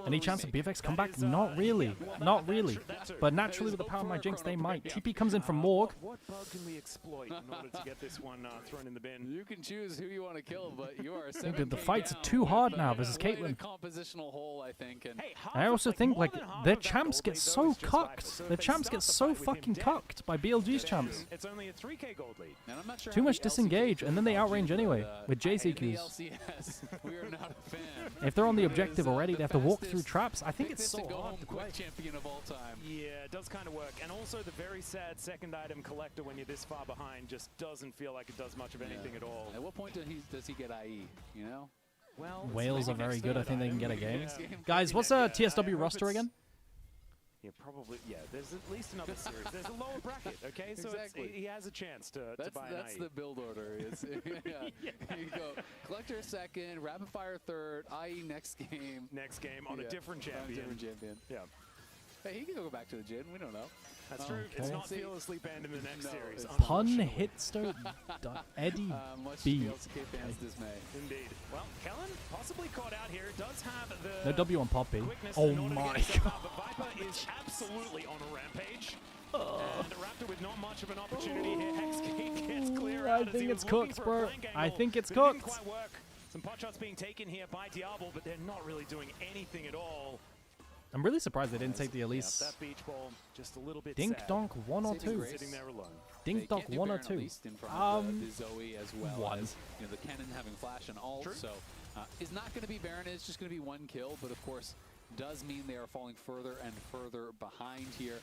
any chance of BFX come back? Not really. Not really. But naturally, with the power of my Jinx, they might. TP comes in from Morg. What bug can we exploit in order to get this one thrown in the bin? You can choose who you want to kill, but you are the fight's too hard now versus Caitlyn. Compositional hole, I think. And I also think like their champs get so cucked. Their champs get so fucking cucked by BLG's champs. It's only a 3K gold lead. And I'm not sure too much disengage, and then they outrange anyway with JCQs. We are not a fan. If they're on the objective already, they have to walk through traps. I think it's so go hard home to quick champion of all time. Yeah, it does kind of work. And also the very sad second item collector when you're this far behind just doesn't feel like it does much of anything at all. At what point does he get IE, you know? Well, Wales are very good. I think they can get a game. Guys, what's a TSW roster again? Yeah, probably. Yeah, there's at least another series. There's a lower bracket, okay? So he has a chance to buy an That's the build order. It's, Here you go. Collector second, rapid fire third, IE next game. Next game on a different champion. Yeah. Hey, he can go back to the gym. We don't know. That's true. It's not fearlessly banned in the next series. Pun hitstone Eddie B. fans dismay. Indeed. Well, Kellen possibly caught out here. Does have the no W on Poppy. Oh my god. Viper is absolutely on a rampage. And Raptor with not much of an opportunity here. Hexgate gets clear out. I think it's cooked, bro. I think it's cooked. Quite work. Some pot shots being taken here by Diablo, but they're not really doing anything at all. I'm really surprised they didn't take the Elise. That beach ball just a little bit Dink sad. donk 1 or 2. Sitting there alone. Dink donk 1 or 2. The Zoe as well 1. As, the Kennen having flash and ult. So is not going to be Baron. It's just going to be 1 kill, but of course does mean they are falling further and further behind here.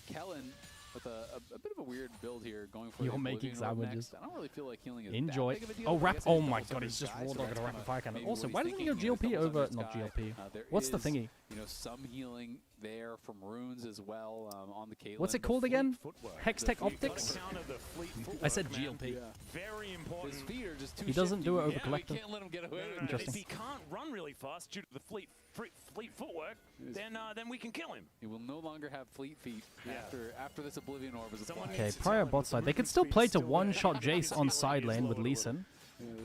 Kellen with a bit of a weird build here, going for You're making sandwiches. I don't really feel like healing is enjoy. That big of a deal, Oh, oh my also god, he's just raw dogging a rapid fire cannon. maybe Also, what why he's doesn't he go thinking, GLP over? Not GLP. What's the thingy? Some healing there from runes as well on the Caitlyn. What's it called again? Hextech Optics? I said GLP. Very important. His feet are just too He doesn't do it over You collector. can't let him get away with it. Interesting. If he can't run really fast due to the fleet footwork, then we can kill him. He will no longer have fleet feet after this Oblivion Orb is applied. Okay, prior bot side. They could still play to one-shot Jace on side lane with Lee Sin.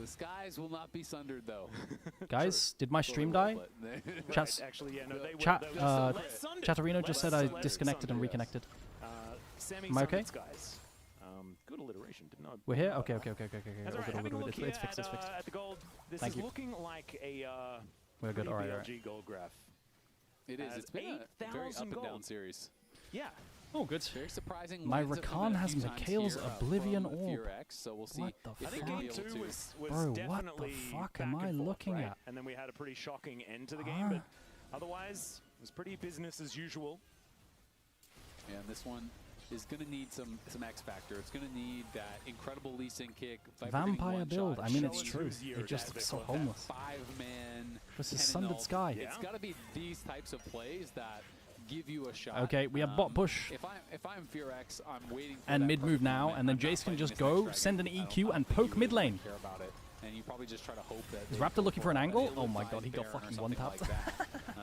The skies will not be sundered, though. Guys, did my stream die? Chatterino just said I disconnected and reconnected. Am I okay? Good alliteration. Didn't know. We're here? Okay. It's fixed. At the gold, this Thank is you. looking like a We're good. All right. BLG gold graph. It is. It's been a very up and down series. Yeah. Oh, good. Very surprising. My Rakan has Mikhail's Oblivion Orb. So we'll see. What the I think fuck? game 2 was Bro, definitely what the fuck back am I and forth, looking right? at? And then we had a pretty shocking end to the game, but otherwise, it was pretty business as usual. Yeah, and this one is going to need some X factor. It's going to need that incredible Lee Sin kick. Vampire build. I mean, it's true. It just looks so homeless. 5-man. This is Sundered Sky. It's got to be these types of plays that give you a shot. Okay, we have bot push. If I'm FearX, I'm waiting for and mid move now, and then Jace can just go, send an EQ, and poke mid lane. Care about it. And you probably just try to hope that. Is Raptor looking for an angle? Oh my god, he got fucking one-tapped. Like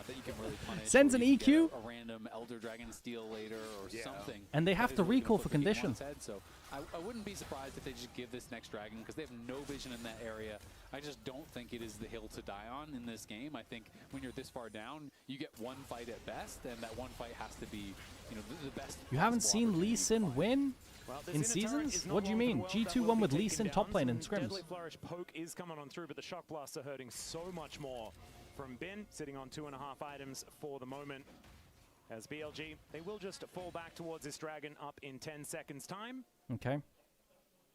that you can really punish. Sends an EQ. A random Elder Dragon steal later or something. And they have to recall for condition. So I wouldn't be surprised if they just give this next dragon because they have no vision in that area. I just don't think it is the hill to die on in this game. I think when you're this far down, you get one fight at best, and that one fight has to be, you know, the best. You haven't seen Lee Sin win? In seasons? What do you mean? G2 won with Lee Sin top lane in scrims. Deadly Flourish poke is coming on through, but the Shock Blasts are hurting so much more. From Bin, sitting on 2.5 items for the moment. As BLG, they will just fall back towards this dragon up in 10 seconds time. Okay.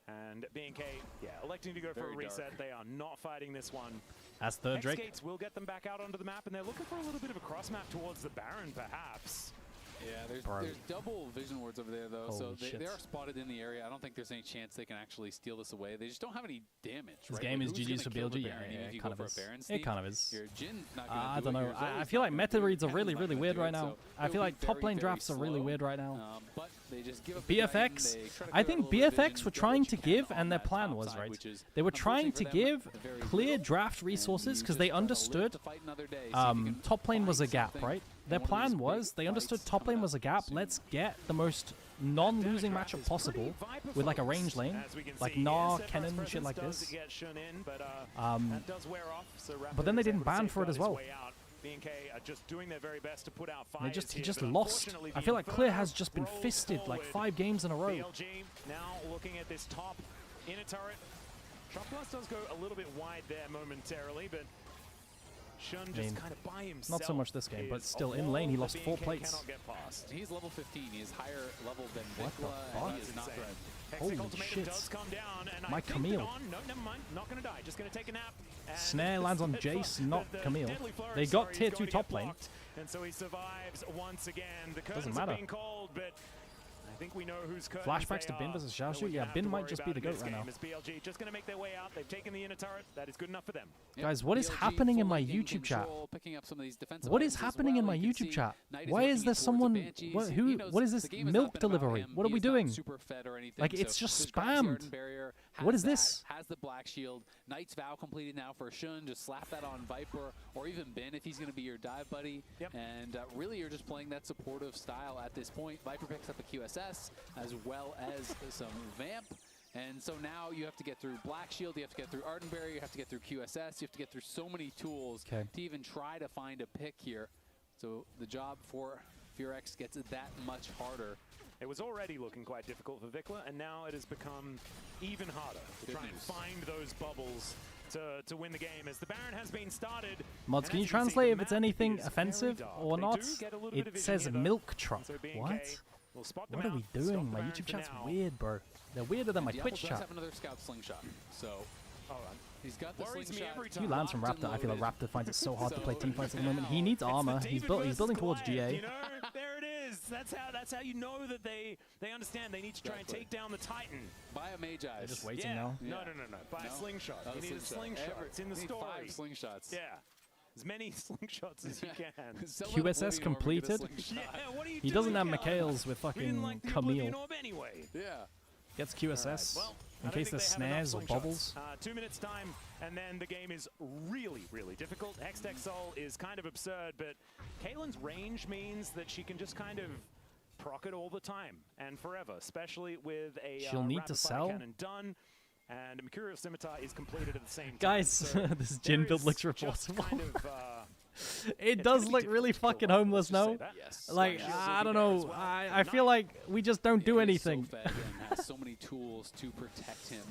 And BNK, electing to go for a reset. Dark. They are not fighting this one. That's third Drake. X-Gates will get them back out onto the map, and they're looking for a little bit of a cross map towards the Baron, perhaps. Yeah, there's double vision wards over there, though, so they are spotted in the area. I don't think there's any chance they can actually steal this away. They just don't have any damage. This game is GG's for BLG. Yeah, it kind of is. It kind of is. I don't know. I feel like meta reads are really, really weird right now. I feel like top lane drafts are really weird right now. But they just give BFX, I think BFX were trying to give, and their plan was, right? They were trying to give clear draft resources because they understood top lane was a gap, right? Their plan was, they understood top lane was a gap, let's get the most non-losing matchup possible with like a range lane, like Gnar, Kennen, shit like this. But then they didn't ban for it as well. BNK are just doing their very best to put out fires. He just lost. I feel like Clear has just been fisted like 5 games in a row. BLG now looking at this top inner turret. Shock Blast does go a little bit wide there momentarily, but Shun just kind of by himself. Not so much this game, but still in lane he lost 4 plates. He's level 15. He is higher level than What the fuck? He is not red. Holy shit. My Camille. No, never mind. Not going to die. Just going to take a nap. Snare lands on Jace, not Camille. They got tier 2 top lane. And so he survives once again. The doesn't matter. Being called, but I think we know whose flashbacks to Bin versus Xiaoshu. Yeah, Bin might just be the GOAT right now. BLG just going to make their way out. They've taken the inner turret. That is good enough for them. Guys, what is happening in my YouTube chat? What is happening in my YouTube chat? Why is there someone? What is this milk delivery? What are we doing? Like it's just spammed. What is this? Has the black shield. Knight's Vow completed now for Shun. Just slap that on Viper or even Bin if he's going to be your dive buddy. And really, you're just playing that supportive style at this point. Viper picks up a QSS as well as some Vamp. And so now you have to get through Black Shield, you have to get through Arden Barrier, you have to get through QSS, you have to get through so many tools to even try to find a pick here. So the job for FearX gets that much harder. It was already looking quite difficult for Vikla, and now it has become even harder to try and find those bubbles to win the game, as the Baron has been started. Mods, can you translate if it's anything offensive or not? It says milk truck. What? What are we doing? My YouTube chat's weird, bro. They're weirder than my Twitch chat. Have another scout slingshot. So he's got the slingshot. 2 lands from Raptor. I feel like Raptor finds it so hard to play teamfights at the moment. He needs armor. He's building towards GA. You know, there it is. That's how you know that they understand they need to try and take down the Titan. Buy a Mage Eyes. They're just waiting now. No. Buy a slingshot. You need a slingshot. It's in the story. 5 slingshots. Yeah. As many slingshots as you can. QSS completed. He doesn't have Mikhails with fucking Camille. Yeah. Gets QSS in case there's snares or bubbles. 2 minutes time, and then the game is really, really difficult. Hextech Soul is kind of absurd, but Caitlyn's range means that she can just kind of proc it all the time and forever, especially with a she'll need to sell. Cannon done. And Mercurial Scimitar is completed at the same time. Guys, so this Jin build looks reportable. Kind of, it does look really fucking homeless, no? Yes. Like, I don't know. I feel like we just don't do anything. So fed and has so many tools to protect him.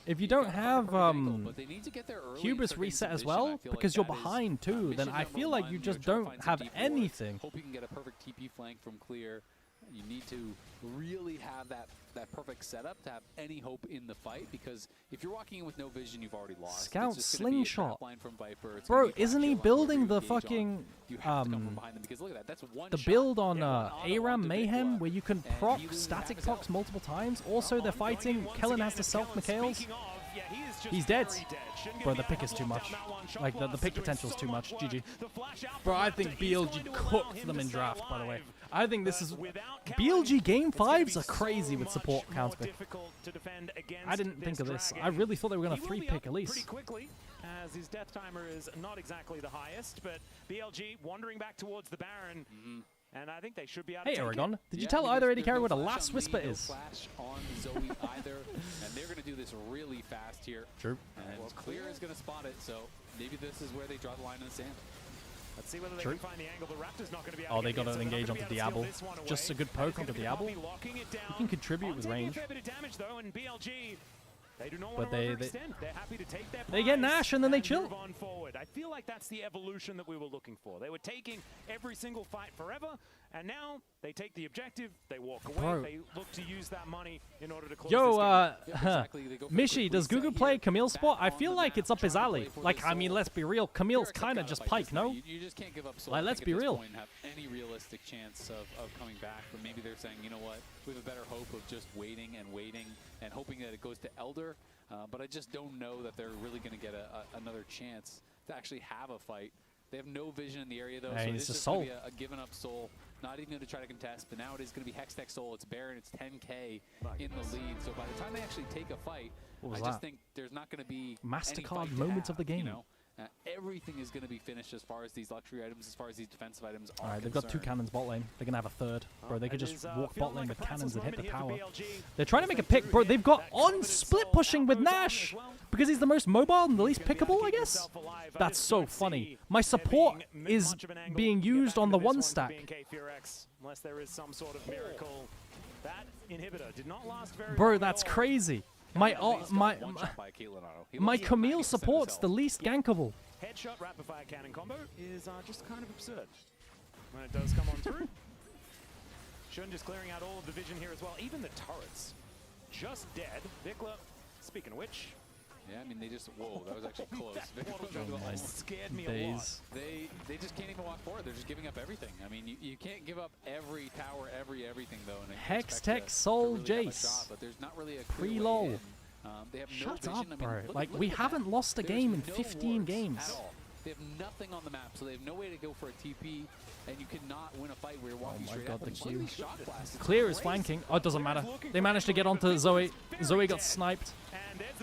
If you don't have Hubris reset as well, because you're behind too, then I feel like you just don't have anything. Hope you can get a perfect TP flank from Clear. You need to really have that perfect setup to have any hope in the fight, because if you're walking in with no vision, you've already lost. Scout slingshot. From Viper. Bro, isn't he building the fucking the build on ARAM Mayhem where you can proc static procs multiple times? Also, they're fighting. Kellen has to self Mikhails. He's dead. Bro, the pick is too much. Like, the pick potential is too much. GG. Bro, I think BLG cooked them in draft, by the way. I think this is... BLG Game 5s are crazy with support counter pick. I didn't think of this. I really thought they were going to 3-pick at least. Quickly, as his death timer is not exactly the highest, but BLG wandering back towards the Baron. And I think they should be able Hey, Aragon, did you tell either AD carry what a last whisper is? Flash on Zoe either, and they're going to do this really fast here. True. And Clear is going to spot it, so maybe this is where they draw the line in the sand. Let's see whether they can find the angle. The Raptor's not going to be able to they got to engage onto Diablo. Just a good poke onto Diablo. He can contribute with range. They do not but they're happy to take their they get Nash and then they chill. On forward. I feel like that's the evolution that we were looking for. They were taking every single fight forever, and now they take the objective, they walk away, Bro. They look to use that money in order to close Yo, Mishi, does Gugu play Camille spot? I feel like it's up his alley. Like, I mean, let's be real. Camille's kind of just Pyke, no? You just can't give up like, let's be real. And have any realistic chance of coming back, but maybe they're saying, you know what, we have a better hope of just waiting and hoping that it goes to Elder. But I just don't know that they're really going to get another chance to actually have a fight. They have no vision in the area, though, so it's just going to be a given-up soul. Not even going to try to contest, but now it is going to be Hextech Soul. It's Baron. It's 10K in the lead. So by the time they actually take a fight, I just think there's not going to be MasterCard moments of the game. You know? Everything is going to be finished as far as these luxury items, as far as these defensive items are Alright, they've got 2 cannons bot lane. They're going to have a third. Bro, they could just walk bot lane with cannons and hit the tower. They're trying to make a pick. Bro, they've got on split pushing with Nash because he's the most mobile and the least pickable, I guess? That's so funny. My support is being used on the 1 stack. Unless there is some sort of miracle. That inhibitor did not last very Bro, that's crazy. My Camille support's the least gankable. Headshot rapid fire cannon combo is just kind of absurd when it does come on through. Shun just clearing out all of the vision here as well. Even the turrets just dead. Vikla, speaking of which. Yeah, I mean, they just, whoa, that was actually close. Scared me a lot. They just can't even walk forward. They're just giving up everything. I mean, you can't give up every tower, everything, though. Hextech Soul really Jace. But there's not really a Pre-lol. They have Shut no up, vision. bro. I mean, like, we haven't lost a game in 15 games. At all. They have nothing on the map, so they have no way to go for a TP, and you cannot win a fight where you're walking straight up. The Q. Clear is flanking. Oh, it doesn't matter. They managed to get onto Zoe. Zoe got sniped.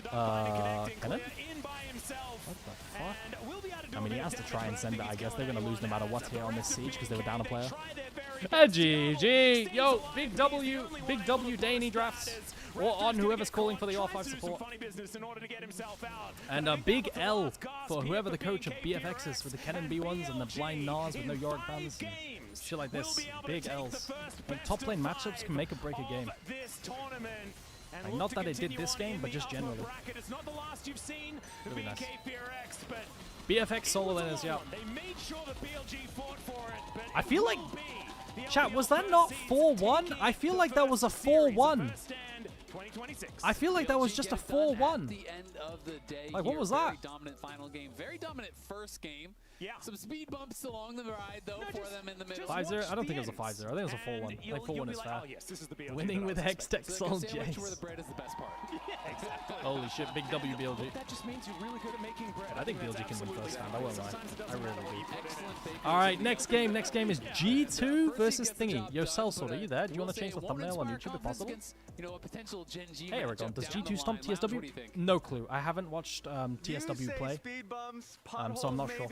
Can it? What the fuck? I mean, he has to try and send it, I guess. They're going to lose no matter what here on this siege because they were down a player. GG! Yo, big W Danny drafts. Or on whoever's calling for the R5 support. And a big L for whoever the coach of BFX is with the Kennen B1s and the blind Nas with no Yorick fans. Shit like this. Big L's. But top lane matchups can make or break a game. Like, not that it did this game, but just generally. Really nice. BFX solo laners, yeah. I feel like... Chat, was that not 4-1? I feel like that was a 4-1. I feel like that was just a 4-1. Like, what was that? Very dominant final game. Very dominant first game. Yeah. Some speed bumps along the ride, though, for them in the middle. 5-0? I don't think it was a 5-0. I think it was a 4-1. Like, 4-1 is fair. Winning with Hextech Soul Jace. Where the bread is the best part. Exactly. Holy shit, big W BLG. That just means you're really good at making bread. I think BLG can win first round. I won't lie. I really do. Alright, next game. Next game is G2 versus Thingy. Yo, Cellsword, are you there? Do you want to change the thumbnail on YouTube if possible? Hey, Aragon, does G2 stomp TSW? No clue. I haven't watched TSW play, so I'm not sure.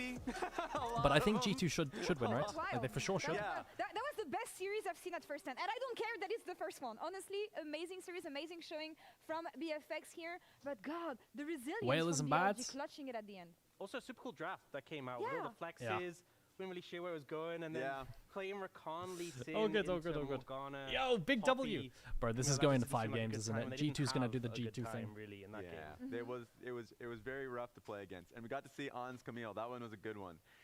But I think G2 should win, right? Like, they for sure should. Yeah. That was the best series I've seen at first hand. And I don't care that it's the first one. Honestly, amazing series, amazing showing from BFX here. But God, the resilience Whale isn't from bad. BLG clutching it at the end. Also, a super cool draft that came out with all the flexes. Wasn't really sure where it was going, and then Clay and Rakan leads in. Oh good. Morgana, Yo, big Poppy. W. Bro, this is going to 5 games, isn't it? G2's gonna do the G2 thing. Really in that game. It was very rough to play against, and we got to see On's Camille. That one was a good one.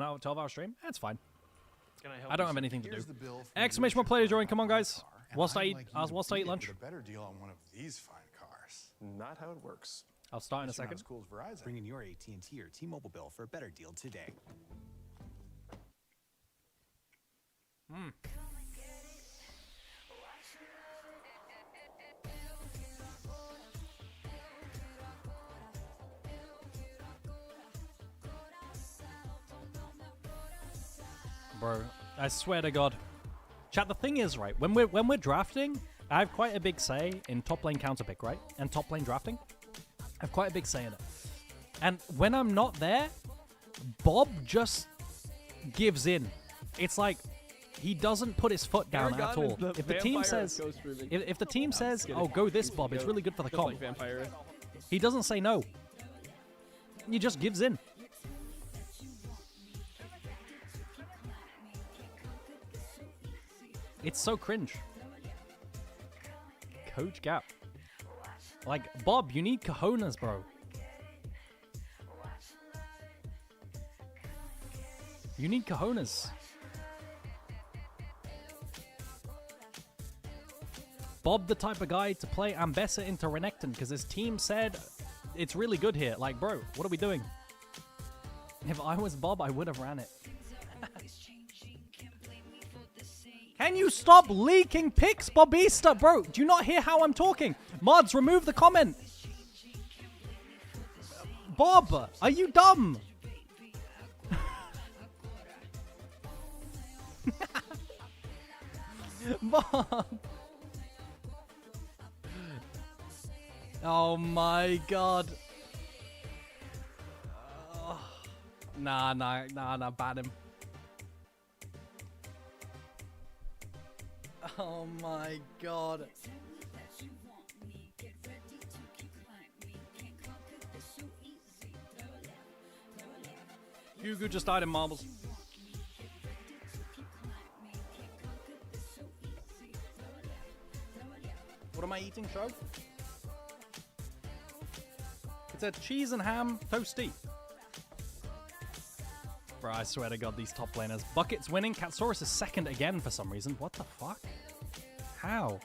12-hour stream. That's fine. I don't have anything to do. Exclamation mark player join. Come on, guys. Whilst I eat lunch. A better deal on one of these fine cars. Not how it works. I'll start in a second. Schools Verizon. Bring in your AT&T or T-Mobile bill for a better deal today. Bro, I swear to God. Chat, the thing is, right, when we're drafting, I have quite a big say in top lane counterpick, right? And top lane drafting. I have quite a big say in it. And when I'm not there, Bob just gives in. It's like he doesn't put his foot down at all. If the team says, if the team says, "Oh, go this, Bob. It's really good for the comp," he doesn't say no. He just gives in. It's so cringe. Coach Gap. Like, Bob, you need cojones, bro. You need cojones. Bob the type of guy to play Ambessa into Renekton because his team said it's really good here. Like, bro, what are we doing? If I was Bob, I would have ran it. Can you stop leaking pics, Bobista? Bro, do you not hear how I'm talking? Mods, remove the comment. Bob, are you dumb? Bob. Oh my God. Nah, ban him. Oh my God. Hugo just died in marbles. What am I eating, show? It's a cheese and ham toasty. Bro, I swear to God, these top laners. Bucket's winning. Catsaurus is second again for some reason. What the fuck? How?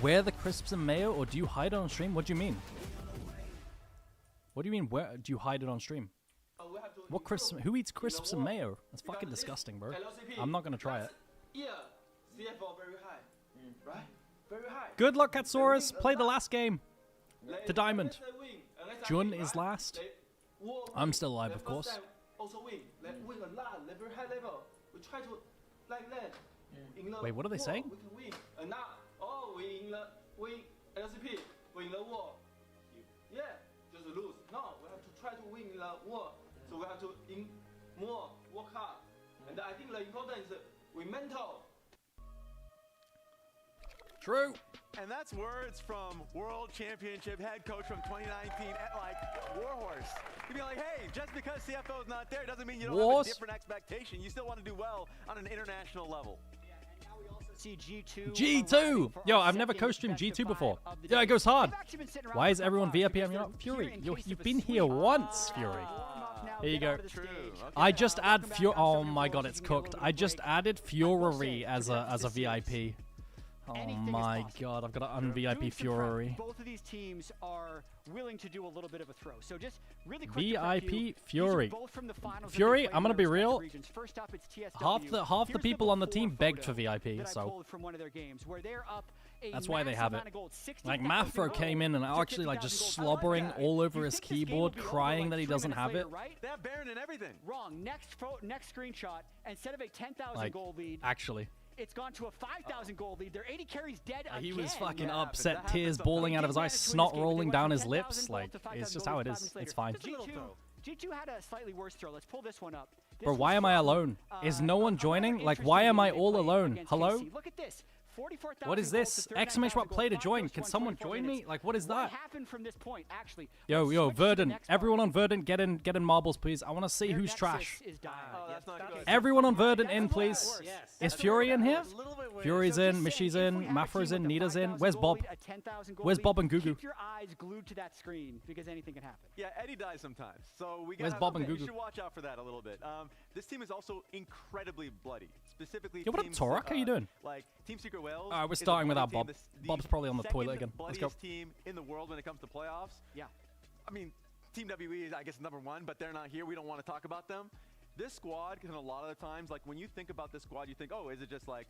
Wear the crisps and mayo, or do you hide it on stream? What do you mean? What do you mean, where do you hide it on stream? What crisps? Who eats crisps and mayo? That's fucking disgusting, bro. I'm not gonna try it. Good luck, Katsaurus. Play the last game. To Diamond. Jun is last. I'm still alive, of course. Wait, what are they saying? Yeah, just lose. No, we have to try to win the war. So we have to more work hard. And I think the important is we mental. True. And that's words from World Championship head coach from 2019 at like Warhorse. You'd be like, hey, just because CFO is not there doesn't mean you don't have a different expectation. You still want to do well on an international level. See G2. G2! Yo, I've never co-streamed G2 before. Yeah, it goes hard. Why is everyone VIP? I'm not Fury. You've been here once, Fury. Here you go. I just add Fury. Oh my God, it's cooked. I just added Fury as a VIP. Oh my God, I've got to un-VIP Fury. Both of these teams are willing to do a little bit of a throw. So just really quick VIP Fury. Fury, I'm gonna be real. Half the people on the team begged for VIP, so that's why they have it. Like Mafro came in and actually like just slobbering all over his keyboard, crying that he doesn't have it. They have Baron and everything. Wrong. Next screenshot. Instead of a 10,000 gold lead, actually. It's gone to a 5,000 gold lead. Their 80 carries dead again. He was fucking upset, tears bawling out of his eyes, snot rolling down his lips. Like, it's just how it is. It's fine. G2 had a slightly worse throw. Let's pull this one up. Bro, why am I alone? Is no one joining? Like, why am I all alone? Hello? Look at this. What is this? Exclamation mark play to join. Can someone join me? Like, what is that? What happened from this point, actually? Yo, Verdant. Everyone on Verdant, get in marbles, please. I want to see who's trash. Everyone on Verdant in, please. Is Fury in here? Fury's in, Mishy's in, Mafra's in, Nita's in. Where's Bob? Where's Bob and Gugu? Keep your eyes glued to that screen because anything can happen. Yeah, Eddie dies sometimes, so we Where's Bob and Gugu? You should watch out for that a little bit. This team is also incredibly bloody. Specifically, yo, what up, Torak? How you doing? Like Team Secret Wales. All right, we're starting without Bob. Bob's probably on the toilet again. Let's go. Team in the world when it comes to playoffs. Yeah. I mean, Team WE is, I guess, #1, but they're not here. We don't want to talk about them. This squad, because a lot of the times, like when you think about this squad, you think, oh, is it just like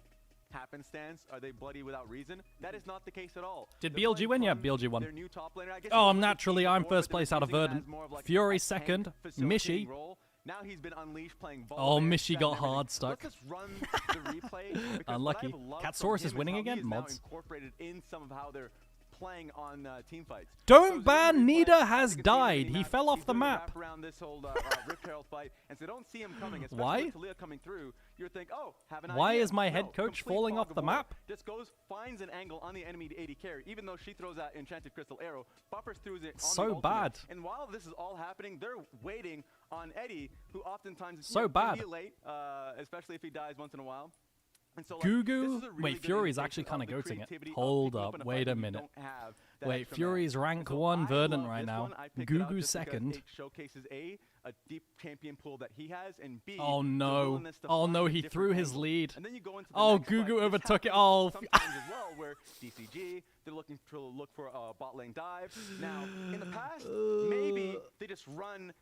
happenstance? Are they bloody without reason? That is not the case at all. Did BLG win? Yeah, BLG won. Their new top laner, I guess oh, I'm first place out of Verdant. Fury second. Mishy. Now he's been unleashed playing ball. Oh, Mishy got hard stuck. Let's just run the replay. Unlucky. Catsaurus is winning again? Mods. Incorporated in some of how they're playing on team fights. Don't ban Nida has died. He fell off the map. Around this whole Rip Herald fight, and so don't see him coming. Why? Talia coming through, you think, oh, have an Why idea. is my head coach falling off the map? Just goes, finds an angle on the enemy AD carry, even though she throws that enchanted crystal arrow, buffers through it. So bad. And while this is all happening, they're waiting on Eddie, who oftentimes so bad. Can be late, especially if he dies once in a while. And so, like, Gugu? Wait, Fury's actually kind of goating it. Hold up, wait a minute. Wait, Fury's rank 1 Verdant right now. Gugu's second. It showcases A deep champion pool that he has, and B, oh no, he threw his lead. And then you go into the oh, Gugu overtook it. Oh, sometimes as well, where DCG, they're looking to look for a bot lane dive. Now, in the past, maybe they just run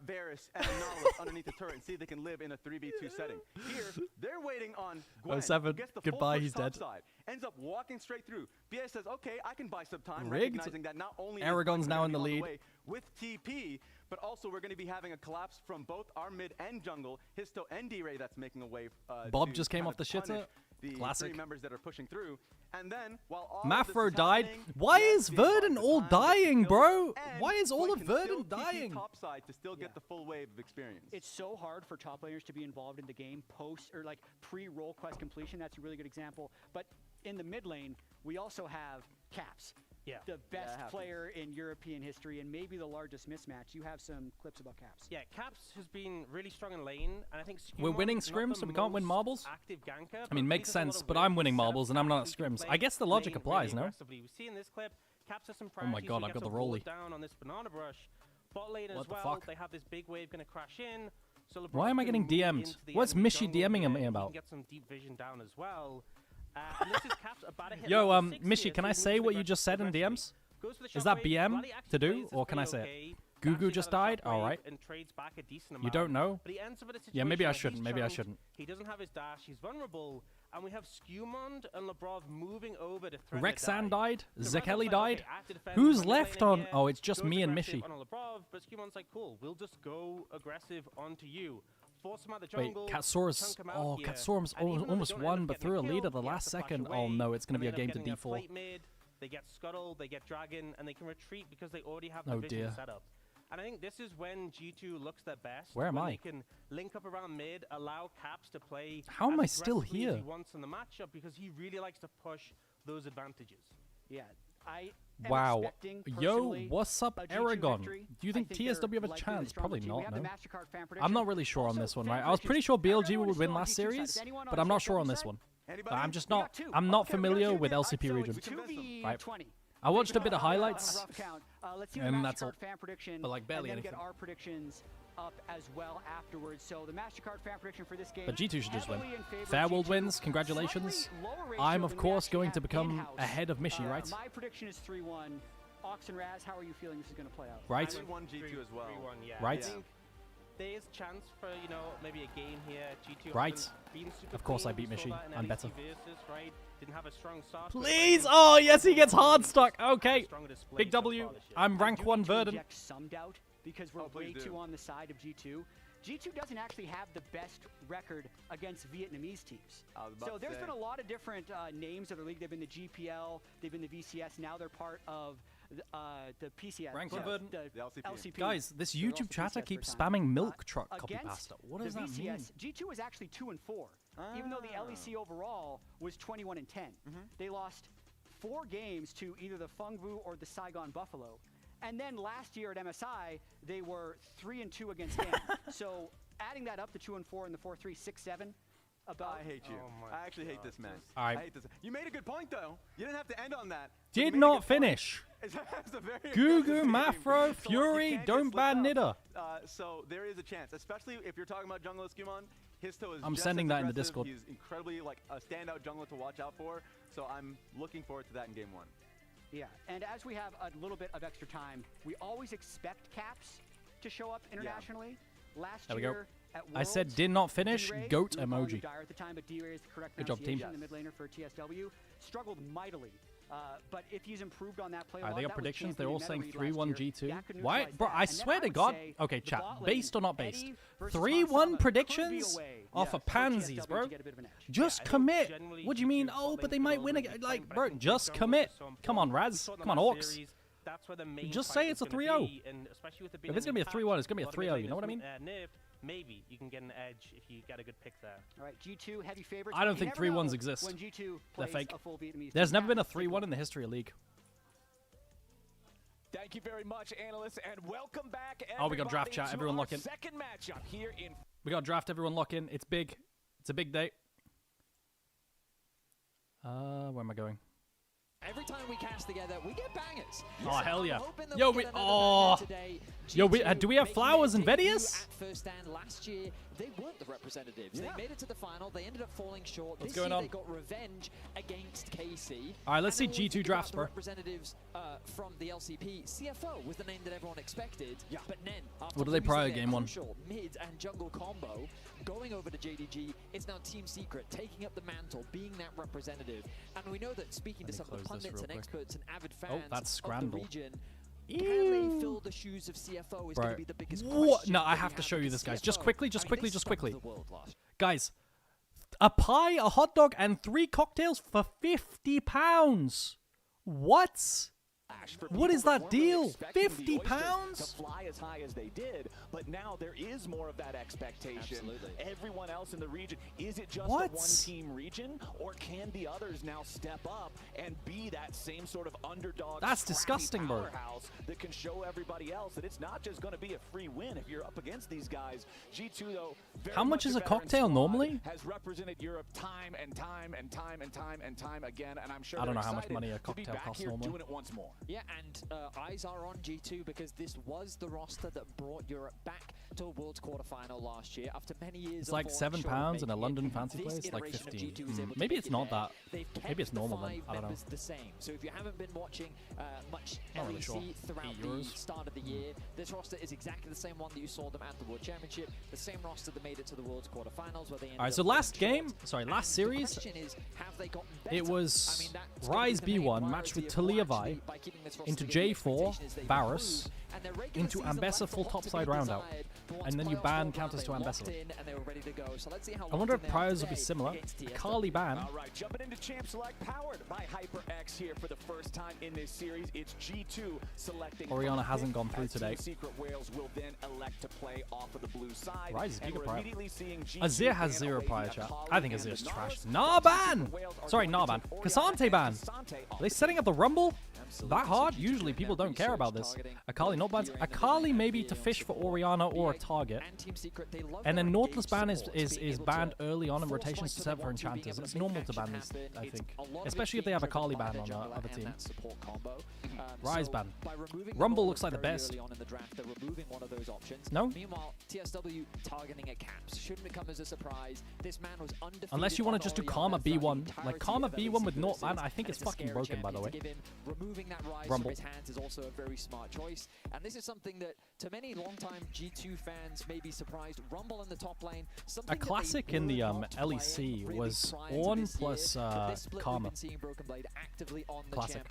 Varus and Nautilus underneath the turret and see if they can live in a 3v2 setting. Here, they're waiting on Gwen. 07. Goodbye, he's dead. Side, ends up walking straight through. BS says, okay, I can buy some time, Rigged. recognizing that not only Aragon's now in the lead. With TP, but also we're going to be having a collapse from both our mid and jungle, Histo and D-Ray that's making a wave. Bob just came off the shitter. Classic. 3 members that are pushing through. And then, while all Mafro died. Why is Verdant all dying, bro? Why is all of Verdant dying? Topside to still get the full wave of experience. It's so hard for top players to be involved in the game post or like pre-role quest completion. That's a really good example. But in the mid lane, we also have Caps. Yeah. The best player in European history and maybe the largest mismatch. You have some clips about Caps. Yeah, Caps has been really strong in lane, and I think we're winning scrims, so we can't win marbles. Ganker, I mean, makes sense, but I'm winning marbles and I'm not at scrims. I guess the logic applies, no? We see in this clip, Caps has some oh my god, I've got the rolly. Down on this banana brush. Bot lane as well. Fuck? They have this big wave going to crash in. So why am I getting DM'd? What's Mishy DMing me about? Get some deep vision down as well. And this is Caps about to hit yo, Mishy, can I say what you just said in DMs? Is that BM to do, or can I say it? Gugu just died? Alright. You don't know? Yeah, maybe I shouldn't. Maybe I shouldn't. He doesn't have his dash. He's vulnerable. And we have Skewmond and Lebrov moving over to Rexan died? Zekeli died? Who's left on? Oh, it's just me and Mishy. But Skewmond's like, cool, we'll just go aggressive onto you. Wait, Catsaurus. Oh, Catsaurus almost won, but threw a lead at the last second. Oh no, it's going to be a game to D4. They get Scuttle, they get Dragon, and they can retreat because they already have the vision set up. And I think this is when G2 looks their best. Where am I? They can link up around mid, allow Caps to play. How am I still here? As he wants in the matchup because he really likes to push those advantages. Yeah, wow. Yo, what's up, Aragon? Do you think TSW have a chance? Probably not, no. I'm not really sure on this one, right? I was pretty sure BLG would win last series, but I'm not sure on this one. I'm just not. I'm not familiar with LCP region. Right. I watched a bit of highlights, and that's all. But like barely anything. Get our predictions up as well afterwards. So the MasterCard fan prediction for this game. But G2 should just win. Fairworld wins. Congratulations. I'm of course going to become ahead of Mishy, right? My prediction is 3-1. Ox and Raz, how are you feeling this is going to play out? Right. 3-1 G2 as well. 3-1, yeah. Right. There is chance for, you know, maybe a game here. G2 right. Of course I beat Mishy. I'm better. Right? Didn't have a strong start. Please! Oh, yes, he gets hard stuck. Okay. Big W. I'm rank 1 Verdant. Some doubt because we're way too on the side of G2. G2 doesn't actually have the best record against Vietnamese teams. So there's been a lot of different names of the league. They've been the GPL, they've been the VCS, now they're part of the PCS. Rank the LCP. Guys, this YouTube chatter keeps spamming milk truck copy pasta. What does that mean? G2 is actually 2-4. even though the LEC overall was 21-10. They lost 4 games to either the Fengbu or the Saigon Buffalo. And then last year at MSI, they were 3-2 against them. So adding that up, the 2-4 and the 4-3, 6-7. About I hate you. I actually hate this, man. All right. I hate this. You made a good point, though. You didn't have to end on that. Did not finish. Gugu, Mafro, Fury, don't ban Nidda. So there is a chance, especially if you're talking about jungle Escumon. Histo is I'm just sending as that in the aggressive. Discord. He's incredibly like a standout jungler to watch out for. So I'm looking forward to that in game 1. Yeah, and as we have a little bit of extra time, we always expect caps to show up internationally. Last There we go. year at Worlds, I said did not finish. D-Ray, Goat we were calling him emoji. Dire at the time, but D-Ray is the correct Good job, team. pronunciation, the mid laner for TSW. Struggled mightily. But if he's improved on that play, Alright, they got that was predictions. They're all saying champion 3-1 last year. G2. Yeah, I could Why? neutralize Bro, that. I And then swear to would God. say Okay, the chat. bot lane, Based or not based? Eddie versus 3-1 Hansama could be predictions a way, off of for pansies, TSW bro. to get a bit of an edge. Just commit. What do you mean? Oh, but they might win again. Like, bro, just commit. Come on, Raz. Come on, Orcs. That's where the main Just fight say is it's a gonna 3-0. be, and especially with the If it's gonna be a 3-1, it's gonna be a 3-0. You know what I mean? Nerfed, maybe you can get an edge if you get a good pick there. All right, G2 heavy favorites. I don't You think never 3-1s know exist. when G2 They're plays fake. a full Vietnamese There's team. never been a 3-1 in the history of League. Thank you very much, analysts, and welcome back. Oh, we got draft chat. Everyone lock in. Second matchup here in. We got draft. Everyone lock in. It's big. It's a big day. Where am I going? Every time we cast together, we get bangers. Oh, hell yeah. Yo, we... Oh. Yo, do we have flowers and Vedius? At first stand last year, they weren't the representatives. They made it to the final. They ended up falling short. What's this going year on? They got revenge against KC. All right, let's see And when we G2 think drafts, about bro. the representatives from the LCP, CFO was the name that everyone expected. Yeah. But then, after What do they losing prior their game 1? crucial mid and jungle combo, going over to JDG, it's now Team Secret taking up the mantle, being that representative. And we know that speaking to some of the pundits and experts and avid fans that's of the Scrandle. region, can they fill the shoes of CFO is going to be the biggest What? question. No, I that have we to show you with this, guys. CFO. Just quickly, just I mean, quickly, they just stumped quickly. the world last. Guys, a pie, a hot dog, and 3 cocktails for £50. What? What is that deal? £50? To fly as high as they did, but now there is more of that expectation. Absolutely. Everyone else in the region, is it just What? a one-team region, or can the others now step up and be that same sort of underdog? That's scrappy disgusting, bro. powerhouse that can show everybody else that it's not just going to be a free win if you're up against these guys. G2 though, very How much is a veteran cocktail squad, normally? Has represented Europe time and time and time and time and time again, and I'm sure I don't they're know how much excited money a to be cocktail back costs here normally. doing it once more. Yeah, and eyes are on G2 because this was the roster that brought Europe back to a Worlds quarterfinal last year after many years. It's of like falling short of £7 in making a it. London fancy This place, like iteration of 15. G2 is able to Maybe make it's it not there. that. They've Maybe it's kept normal the then. 5 I don't know. members the same. So if you haven't been watching much Not really LEC sure. throughout €8. the start of the year, this roster is exactly the same one that you saw them at the World Championship, the same roster that made it to the Worlds quarterfinals where they ended All right, up so falling last short. game, sorry, last And series, the question is, have they gotten it better? was I mean, that's gonna be Rise the main B1 matched with priority Talia of Vi actually by keeping this roster into together. The J4, expectation is they've Varus, improved, and their regular into season Ambessa left full a lot to topside be round out. desired, but once And then you playoffs ban rolled around, counters they to locked Ambessa. in and they were ready to go. So let's see how I wonder locked if in they are priors will be today similar. against TSW. Akali ban. All right, jumping into Champ Select, powered by HyperX here for the first time in this series. It's G2 selecting. Orianna first hasn't pick gone through as today. Team Secret Wales will then elect to play off of the blue side. Rise is and giga we're prior. immediately seeing G2 Azir has ban 0 away prior the chat. Akali I think and Azir's the trash. Nautilus. Nah ban! Secret Wales are Sorry, going nah to ban. take Kasante Orianna ban. and Kasante Are off they the setting up the Rumble? Absolutely. That hard? So Usually G2 people have don't care research about this. targeting Akali not bans. Kira in the Akali middle maybe and to Kira fish for on support. Orianna or a BA target. and Team Secret, they love And their then Nautilus engaged ban supports, is being able banned to early on in force rotations points to to set the for 1-2, being enchanters. able It's to normal make to ban action these, happen. I It's think. a lot of Especially it if they have being Akali driven by ban their on jungle other and team. that support combo. Rise So ban. by removing Rumble the looks like the very best. early on in the draft, they're removing one of those options. No? Meanwhile, TSW targeting at caps shouldn't come as a surprise. This man was undefeated. Unless you want to just do on Karma Orianna throughout B1. the Like entirety Karma of B1 with LEC Naught ban, versus, I think and it's a fucking scary broken, by the way. champion to give him. Removing that Rise Rumble. from his hands is also a very smart choice. And this is something that, to many longtime G2 fans may be surprised. Rumble in the top lane. A classic in the LEC was Ornn plus Karma. Classic.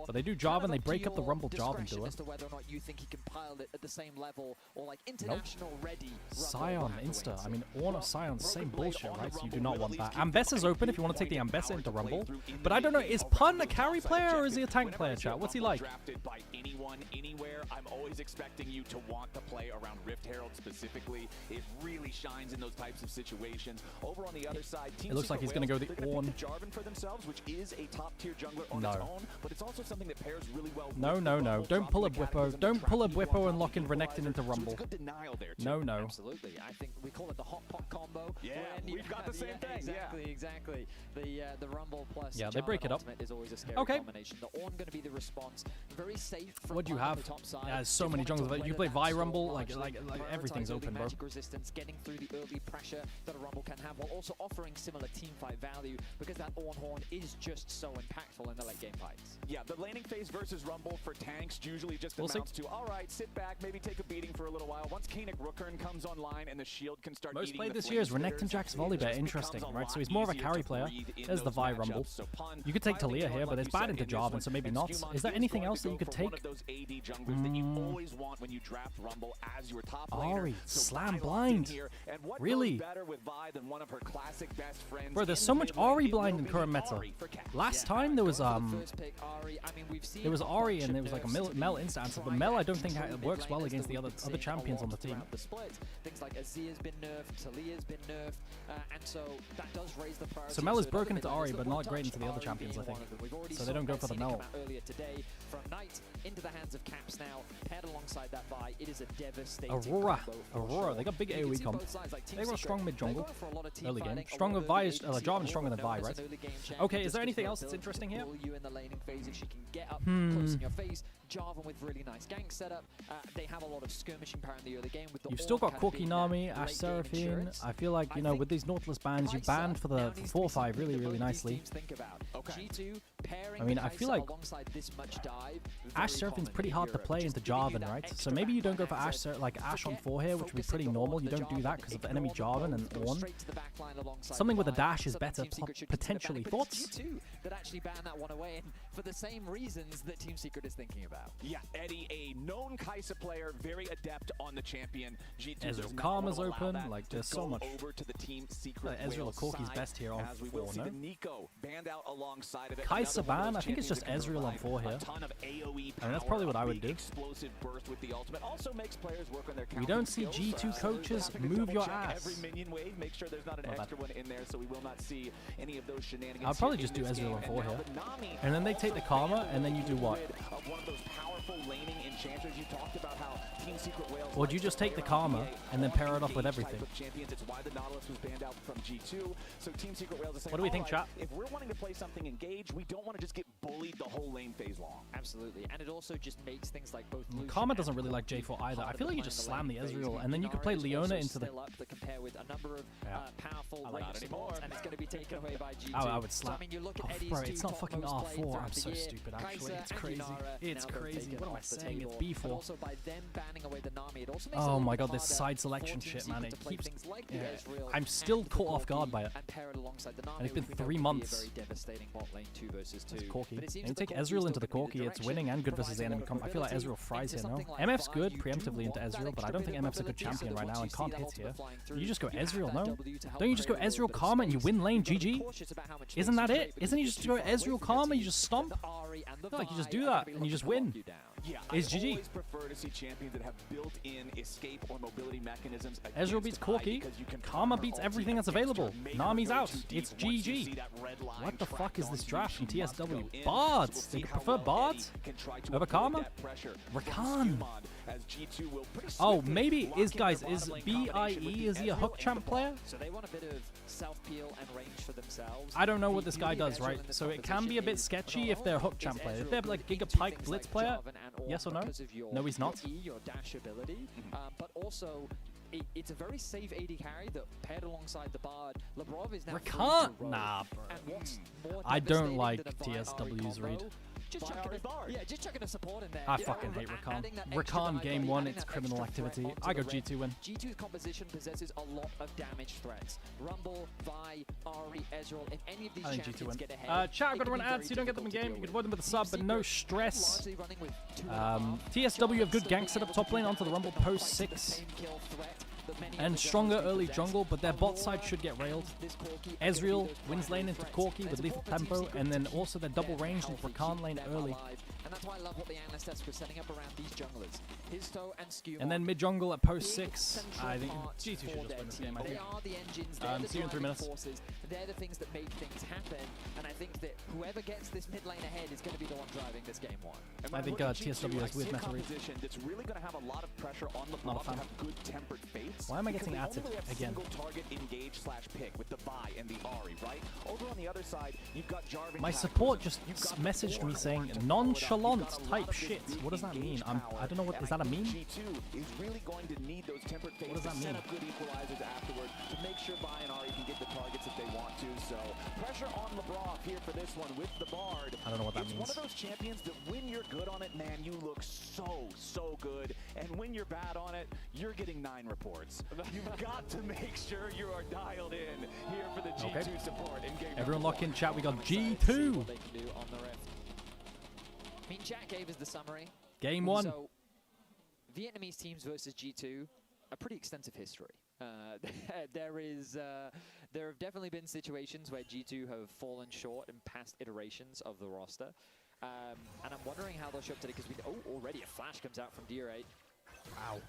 But they do Jarvan, they break up the Rumble Jarvan duo. As to whether or not you think he can pile it at the same level or like international ready. Sion Insta. I mean, Ornn or Sion, same bullshit, right? So you do not want that. Ambessa's open if you want to take the Ambessa into Rumble. But I don't know, is Pun a carry player or is he a tank good player, chat. What's he like? Drafted by anyone, anywhere, I'm always expecting you to want to play around Rift Herald specifically. It really shines in those types of situations. Over on the other side, it looks like he's going to go the Ornn. Jarvan for themselves, which is a top-tier jungler on its own, but it's also something that pairs really well. No. Don't pull a Bwippo. Don't pull a Bwippo and lock in Renekton into Rumble. Good denial there, too. No. Absolutely. I think we call it the hot pot combo. Yeah, we've got the same thing. Exactly. The Rumble plus they break it up. Is always a scary combination. The Ornn going to be the response. Very safe. What do you have? Yeah, so many junglers. You play Vi Rumble, like everything's open, bro. Magic resistance, getting through the early pressure that a Rumble can have, while also offering similar teamfight value, because that Ornn Horn is just so impactful in the late game fights. Yeah, the laning phase versus Rumble for tanks usually just amounts to, all right, sit back, maybe take a beating for a little while. Once Kaenic Rookern comes online and the shield can start most played this year is Renekton Jax Volibear. Interesting, right? So he's more of a carry player. There's the Vi Rumble. You could take Talia here, but it's bad into Jarvan, so maybe not. Is there anything else that you could take? Ahri, slam blind. Really? Bro, there's so much Ahri blind in current meta. Last time there was Ahri and there was like a Mel instance, but Mel I don't think works well against the other champions on the team. Things like Azia's been nerfed, Talia's been nerfed, and so that does raise the priority. So Mel is broken into Ahri, but not great into the other champions, I think. So they don't go for the Mel. Earlier today, from Knight into the hands of Caps now, paired alongside that Vi, it is a devastating Aurora. They got big AoE comp. They got a strong mid jungle early game. Stronger Vi is Jarvan stronger than Vi, right? Okay, is there anything else that's interesting here? You in the laning phase if she can get up close in your face. Jarvan with really nice gank setup. They have a lot of skirmishing power in the early game. With the You've still got Corki Nami, Ashe Seraphine. I feel like, you know, with these Nautilus bans, you banned for the 4-5 really nicely. I mean, I feel like Ashe Seraphine's pretty hard to play into Jarvan, right? So maybe you don't go for Ashe on 4 here, which would be pretty normal. You don't do that because of the enemy Jarvan and Ornn. Something with a dash is better, potentially. Thoughts? G2 that actually banned that one away, and for the same reasons that Team Secret is thinking about. Yeah, Eddie, a known Kai'Sa player, very adept on the champion. G2 Ezreal Karma's open, like there's so much. Over to the Team Secret Ezreal Corki's best here on 4, no? Kai'Sa Kai'Sa ban, I think it's just Ezreal on 4 here. I mean, that's probably what I would do. We don't see G2 coaches move your ass. Make sure there's not an extra one in there, so we will not see any of those shenanigans. I'll probably just do Ezreal on 4 here. And then they take the Karma, and then you do what? Or do you just take the Karma and then pair it off with everything? What do we think, chat? If we're wanting to play something engaged, we don't want to just get bullied the whole lane phase long. Absolutely, and it also just makes things like both. Karma doesn't really like J4 either. I feel like you just slam the Ezreal, and then you could play Leona into the. That compare with a number of powerful lane supports, and it's going to be taken away by G2. I would slap. So, I mean, you look at bro, it's not fucking R4. I'm so stupid. Actually, it's crazy. It's crazy. What am I saying? It's B4. Also, by them banning away the Nami, it also makes oh my god, this side selection shit, man. It keeps. I'm still caught off guard by it. And it's been 3 months. Very devastating bot lane 2 versus 2. Corki. And you take Ezreal into the Corki, it's winning and good versus the enemy comp. I feel like Ezreal fries here, no? MF's good preemptively into Ezreal, but I don't think MF's a good champion right now and can't hit here. You just go Ezreal, no? Don't you just go Ezreal Karma and you win lane GG? Isn't that it? Isn't you just go Ezreal Karma, you just stomp? I feel like you just do that and you just win. Yeah, it's GG. I always prefer to see champions that have built-in escape or mobility mechanisms. Ezreal beats Corki. Karma beats everything that's available. Nami's out. It's GG. What the fuck is this draft from TSW? Bards. They prefer Bards over Karma? Rakan. Oh, maybe is BIE, is he a hook champ player? So they want a bit of self-peel and range for themselves. I don't know what this guy does, right? So it can be a bit sketchy if they're a hook champ player. If they're like Giga Pike Blitz player, yes or no? No, he's not. Your dash ability, but also it's a very safe AD carry that paired alongside the Bard. Labrov is now Rakan. Nah, bro. I don't like TSW's read. Just chucking a support in there. I fucking hate Rakan. Rakan game 1, it's criminal activity. I go G2 win. G2's composition possesses a lot of damage threats. Rumble, Vi, Ahri, Ezreal, if any of these champions get ahead. Chat, I've got to run ads, you don't get them in game. You can avoid them with a sub, but no stress. TSW have good gank setup top lane onto the Rumble post 6. and stronger early jungle, but their bot side should get railed. Ezreal wins lane into Corki with lethal tempo, and then also their double range into Rakan lane early. And that's why I love what the analyst desk was setting up around these junglers. Histo and Skew. And then mid jungle at post 6. I think G2 should just win this game. I think. They are the engines. They're the see you in 3 minutes. Forces. They're the things that make things happen. And I think that whoever gets this mid lane ahead is going to be the one driving this game 1. I think TSW has weird meta read. That's really going to have a lot of pressure on LeBron to have good tempered fates. Why am I getting atted again? Single target engage / pick with the Vi and the Ahri, right? Over on the other side, you've got Jarvan. My support just messaged me saying nonchalant type shit. What does that mean? I don't know what is that a meme? G2 is really going to need those tempered fates. What does that mean? Set up good equalizers afterward to make sure Vi and Ahri can get the targets if they want to. So pressure on LeBron here for this one with the Bard. I don't know what that means. It's one of those champions that when you're good on it, man, you look so good. And when you're bad on it, you're getting 9 reports. You've got to make sure you are dialed in here for the G2 support. In game Everyone lock in chat. We got G2. They can do on the Rift. I mean, Jack gave us the summary. Game 1. So, Vietnamese teams versus G2, a pretty extensive history. There have definitely been situations where G2 have fallen short in past iterations of the roster. And I'm wondering how they'll show up today because already a flash comes out from D8. Wow.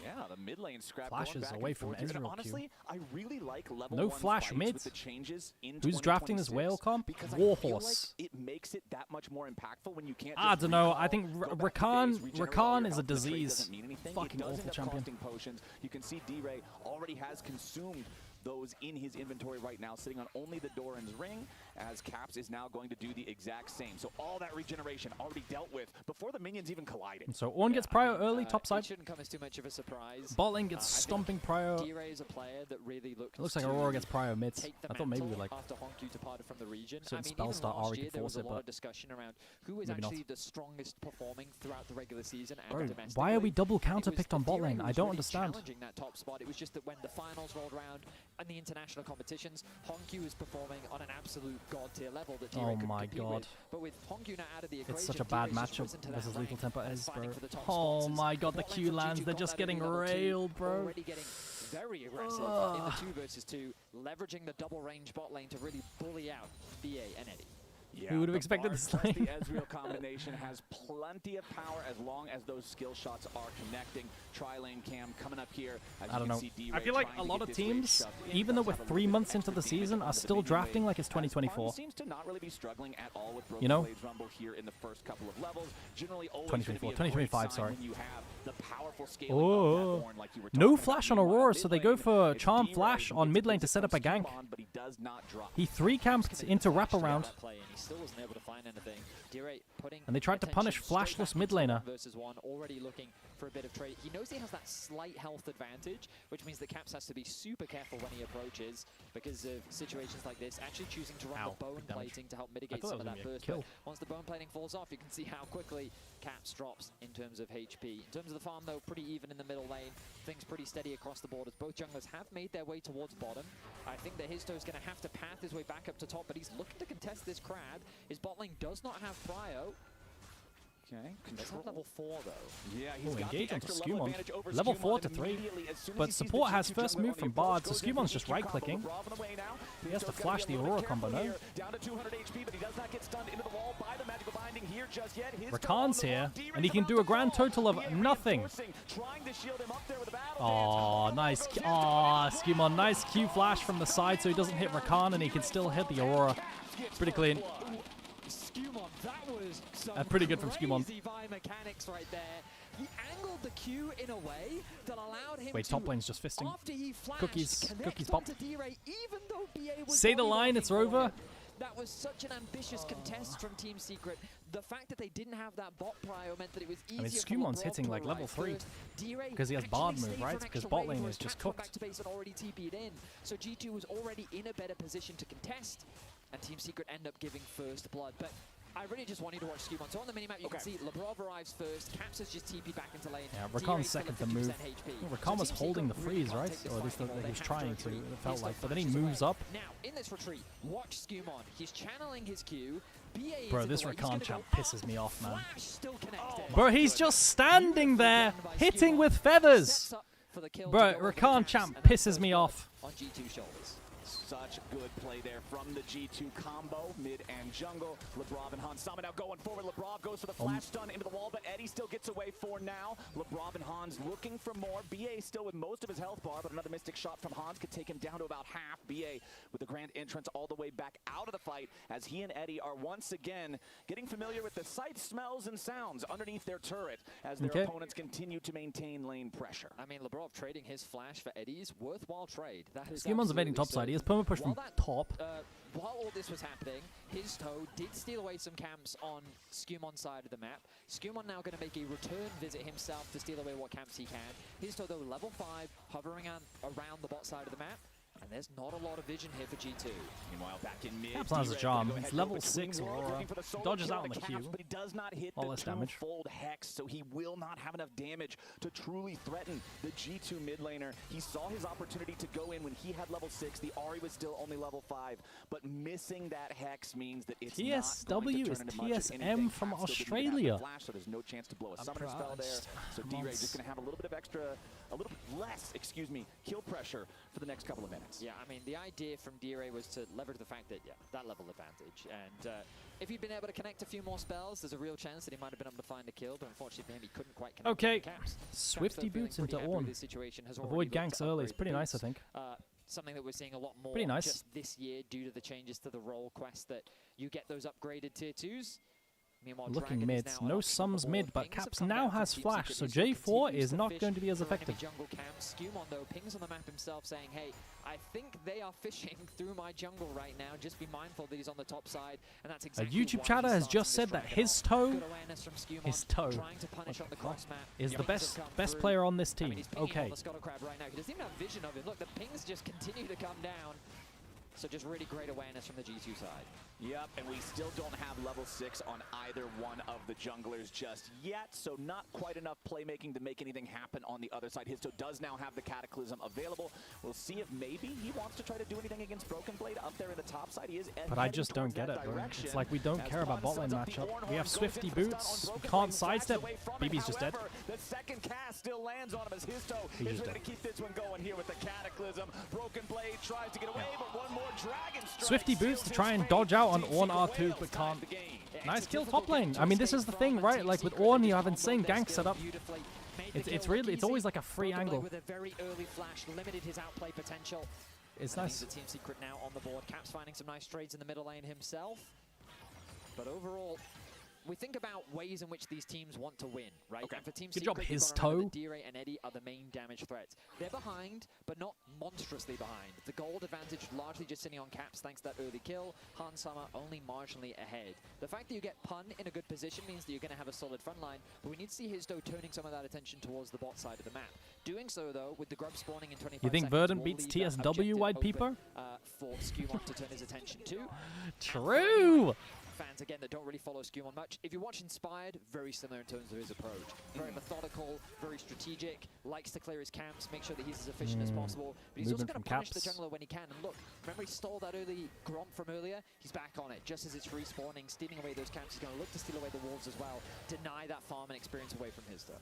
Yeah, the mid lane scrap Flashes away from Ezreal. Honestly, I really like level no 1 flash mid. With the changes in Who's drafting this whale comp? Warhorse. Like it makes it that much more impactful when you can't. I don't know. I think Rakan is a disease. Fucking awful champion. Potions. You can see D-Ray already has consumed those in his inventory right now, sitting on only the Doran's ring, as Caps is now going to do the exact same. So all that regeneration already dealt with before the minions even collided. And so Ornn gets Prio early, top side. It shouldn't come as too much of a surprise. Bot lane gets stomping Prio. D-Ray is a player that really looks like Aurora gets Prio mid. I thought maybe we like after Honku departed from the region. certain spell start Ahri could force it, there was a lot but of discussion around who is actually the strongest performing throughout the regular season and domestically. Why are we double counter picked on bot lane? I don't understand. Challenging that top spot. It was just that when the finals rolled around and the international competitions, Honku is performing on an absolute god tier level that D-Ray couldn't compete with. But with Honku now out of the equation, it's such a bad matchup versus lethal tempo as, bro. Oh my god, the Q lands, they're just getting railed, bro. Already getting very aggressive in the 2 versus 2, leveraging the double range bot lane to really bully out BA and Eddie. Yeah, who would have expected this lane? The Ezreal combination has plenty of power as long as those skill shots are connecting. Tri-lane cam coming up here. I don't know. I feel like a lot of teams, even though we're 3 months into the season, are still drafting like it's 2024. Seems to not really be struggling at all with you know? Rumble here in the first couple of levels. Generally 2025, sorry. You have the powerful scaling like you were no flash on Aurora, so they go for Charm Flash on mid lane to set up a gank. He 3-camped into wraparound. Still wasn't able to find anything. And they tried to punish flashless mid laner. Versus 1, already looking for a bit of trade. He knows he has that slight health advantage, which means that Caps has to be super careful when he approaches because of situations like this. Actually choosing to run the bone plating to help mitigate some of that burst. But once the bone plating falls off, you can see how quickly Caps drops in terms of HP. In terms of the farm, though, pretty even in the middle lane. Things pretty steady across the board as both junglers have made their way towards bottom. I think that Histo is going to have to path his way back up to top, but he's looking to contest this crab. His bot lane does not have Prio. Okay, control level 4 though. Yeah, he's got engage the onto extra level Skewmon. Level 4 to 3. But support has first move from Bard, so Skewmon's just right clicking. He has to flash the Aurora combo, no? Down to 200 HP, but he does not get stunned into the wall by the magical binding here just yet. Rakan's here, and he can do a grand total of nothing. Oh, nice. Oh, Skewmon, nice Q flash from the side so he doesn't hit Rakan and he can still hit the Aurora. Pretty clean. Pretty good from Skewmon. Mechanics right there. He angled the Q in a way that allowed him Wait, top lane's just fisting. Cookies pop. Say the line, it's over. That was such an ambitious contest from Team Secret. The fact that they didn't have that bot prio meant that it was easier. I mean, Skewmon's hitting like level 3 because he has Bard move, right? Because bot lane is just cooked. Back to base and already TP'd in, so G2 was already in a better position to contest, and Team Secret end up giving first blood. But I really just wanted to watch Skewmon. So on the minimap, you can see Labrov arrives first, Caps has just TP back into lane. Yeah, Rakan's second to move. Rakan was holding the freeze, right? Or at least he was trying to, it felt like. But then he moves up. Now, in this retreat, watch Skewmon. He's channeling his Q. Bro, this Rakan champ pisses me off, man. Bro, he's just standing there, hitting with feathers. for the kill. Bro, Rakan champ pisses me off. On G2 shoulders. Such good play there from the G2 combo, mid and jungle. Lebrov and Hans Sama now going forward. Lebrov goes for the flash stun into the wall, but Eddie still gets away for now. Lebrov and Hans looking for more. BA still with most of his health bar, but another Mystic shot from Hans could take him down to about half. BA with the grand entrance all the way back out of the fight as he and Eddie are once again getting familiar with the sights, smells, and sounds underneath their turret as their opponents continue to maintain lane pressure. I mean, Lebrov trading his flash for Eddie's worthwhile trade. That is Scumon's evading top side. He has perma push from top. While all this was happening, his toe did steal away some camps on Scumon's side of the map. Scumon now going to make a return visit himself to steal away what camps he can. His toe, though, level 5, hovering around the bot side of the map. And there's not a lot of vision here for G2. Meanwhile, back in mid, Caps has a charm. It's level 6 Aurora. Dodges out on the Q. But he does not hit all the less damage. Fold Hex, so he will not have enough damage to truly threaten the G2 mid laner. He saw his opportunity to go in when he had level 6. The Ahri was still only level 5, but missing that Hex means that it's TSW is TSM from Australia. Flash, so there's no chance to blow a summoner spell there. So D-Ray just going to have a little bit of extra, a little less, excuse me, kill pressure for the next couple of minutes. Yeah, I mean, the idea from D-Ray was to leverage the fact that, yeah, that level advantage. And if he'd been able to connect a few more spells, there's a real chance that he might have been able to find the kill, but unfortunately for him, he couldn't quite connect. Okay, Swifty boots into Ornn. Avoid ganks early. It's pretty nice, I think. Something that we're seeing a lot more pretty nice. Just this year due to the changes to the role quest that you get those upgraded tier 2s. Meanwhile, looking mid, no sums mid, but Caps now has flash, so J4 is not going to be as effective. Jungle camp. Scumon though pings on the map himself saying, hey, I think they are fishing through my jungle right now, just be mindful that he's on the top side, and that's exactly a YouTube chatter has just said that his toe is the best player on this team. Okay. He doesn't even have vision of him. Look, the pings just continue to come down. So just really great awareness from the G2 side. Yep, and we still don't have level 6 on either one of the junglers just yet, so not quite enough playmaking to make anything happen on the other side. Histo does now have the Cataclysm available. We'll see if maybe he wants to try to do anything against Broken Blade up there in the top side. He is but I just don't get it, bro. It's like we don't care about bot lane matchup. We have Swifty boots, we can't sidestep. BB's just dead. The second cast still lands on him as Histo is ready to keep this one going here with the Cataclysm. Broken Blade tries to get away, but one more Dragon Strike. Swifty boots to try and dodge out on Ornn R2, but can't. Nice kill top lane. I mean, this is the thing, right? Like with Ornn, you have insane gank set up. It's always like a free angle. With a very early flash, limited his outplay potential. It's nice. The team secret now on the board. Caps finding some nice trades in the middle lane himself. But overall, we think about ways in which these teams want to win, right? Okay. And for Team Good Secret, job, his toe. D-Ray and Eddie are the main damage threats. They're behind, but not monstrously behind. The gold advantage largely just sitting on Caps thanks to that early kill. Hans Sama only marginally ahead. The fact that you get Pun in a good position means that you're going to have a solid front line, but we need to see Histo turning some of that attention towards the bot side of the map. Doing so, though, with the grub spawning in 25 You think seconds, Verdant beats TSW, White Peeper? For Scumon to turn his attention to. True! Fans again that don't really follow Scumon much. If you watch Inspired, very similar in terms of his approach. Very methodical, very strategic, likes to clear his camps, make sure that he's as efficient as possible. But he's also going to punish the jungler when he can. And look, remember he stole that early Gromp from earlier? He's back on it. Just as it's respawning, stealing away those camps, he's going to look to steal away the wolves as well. Deny that farm and experience away from his stuff.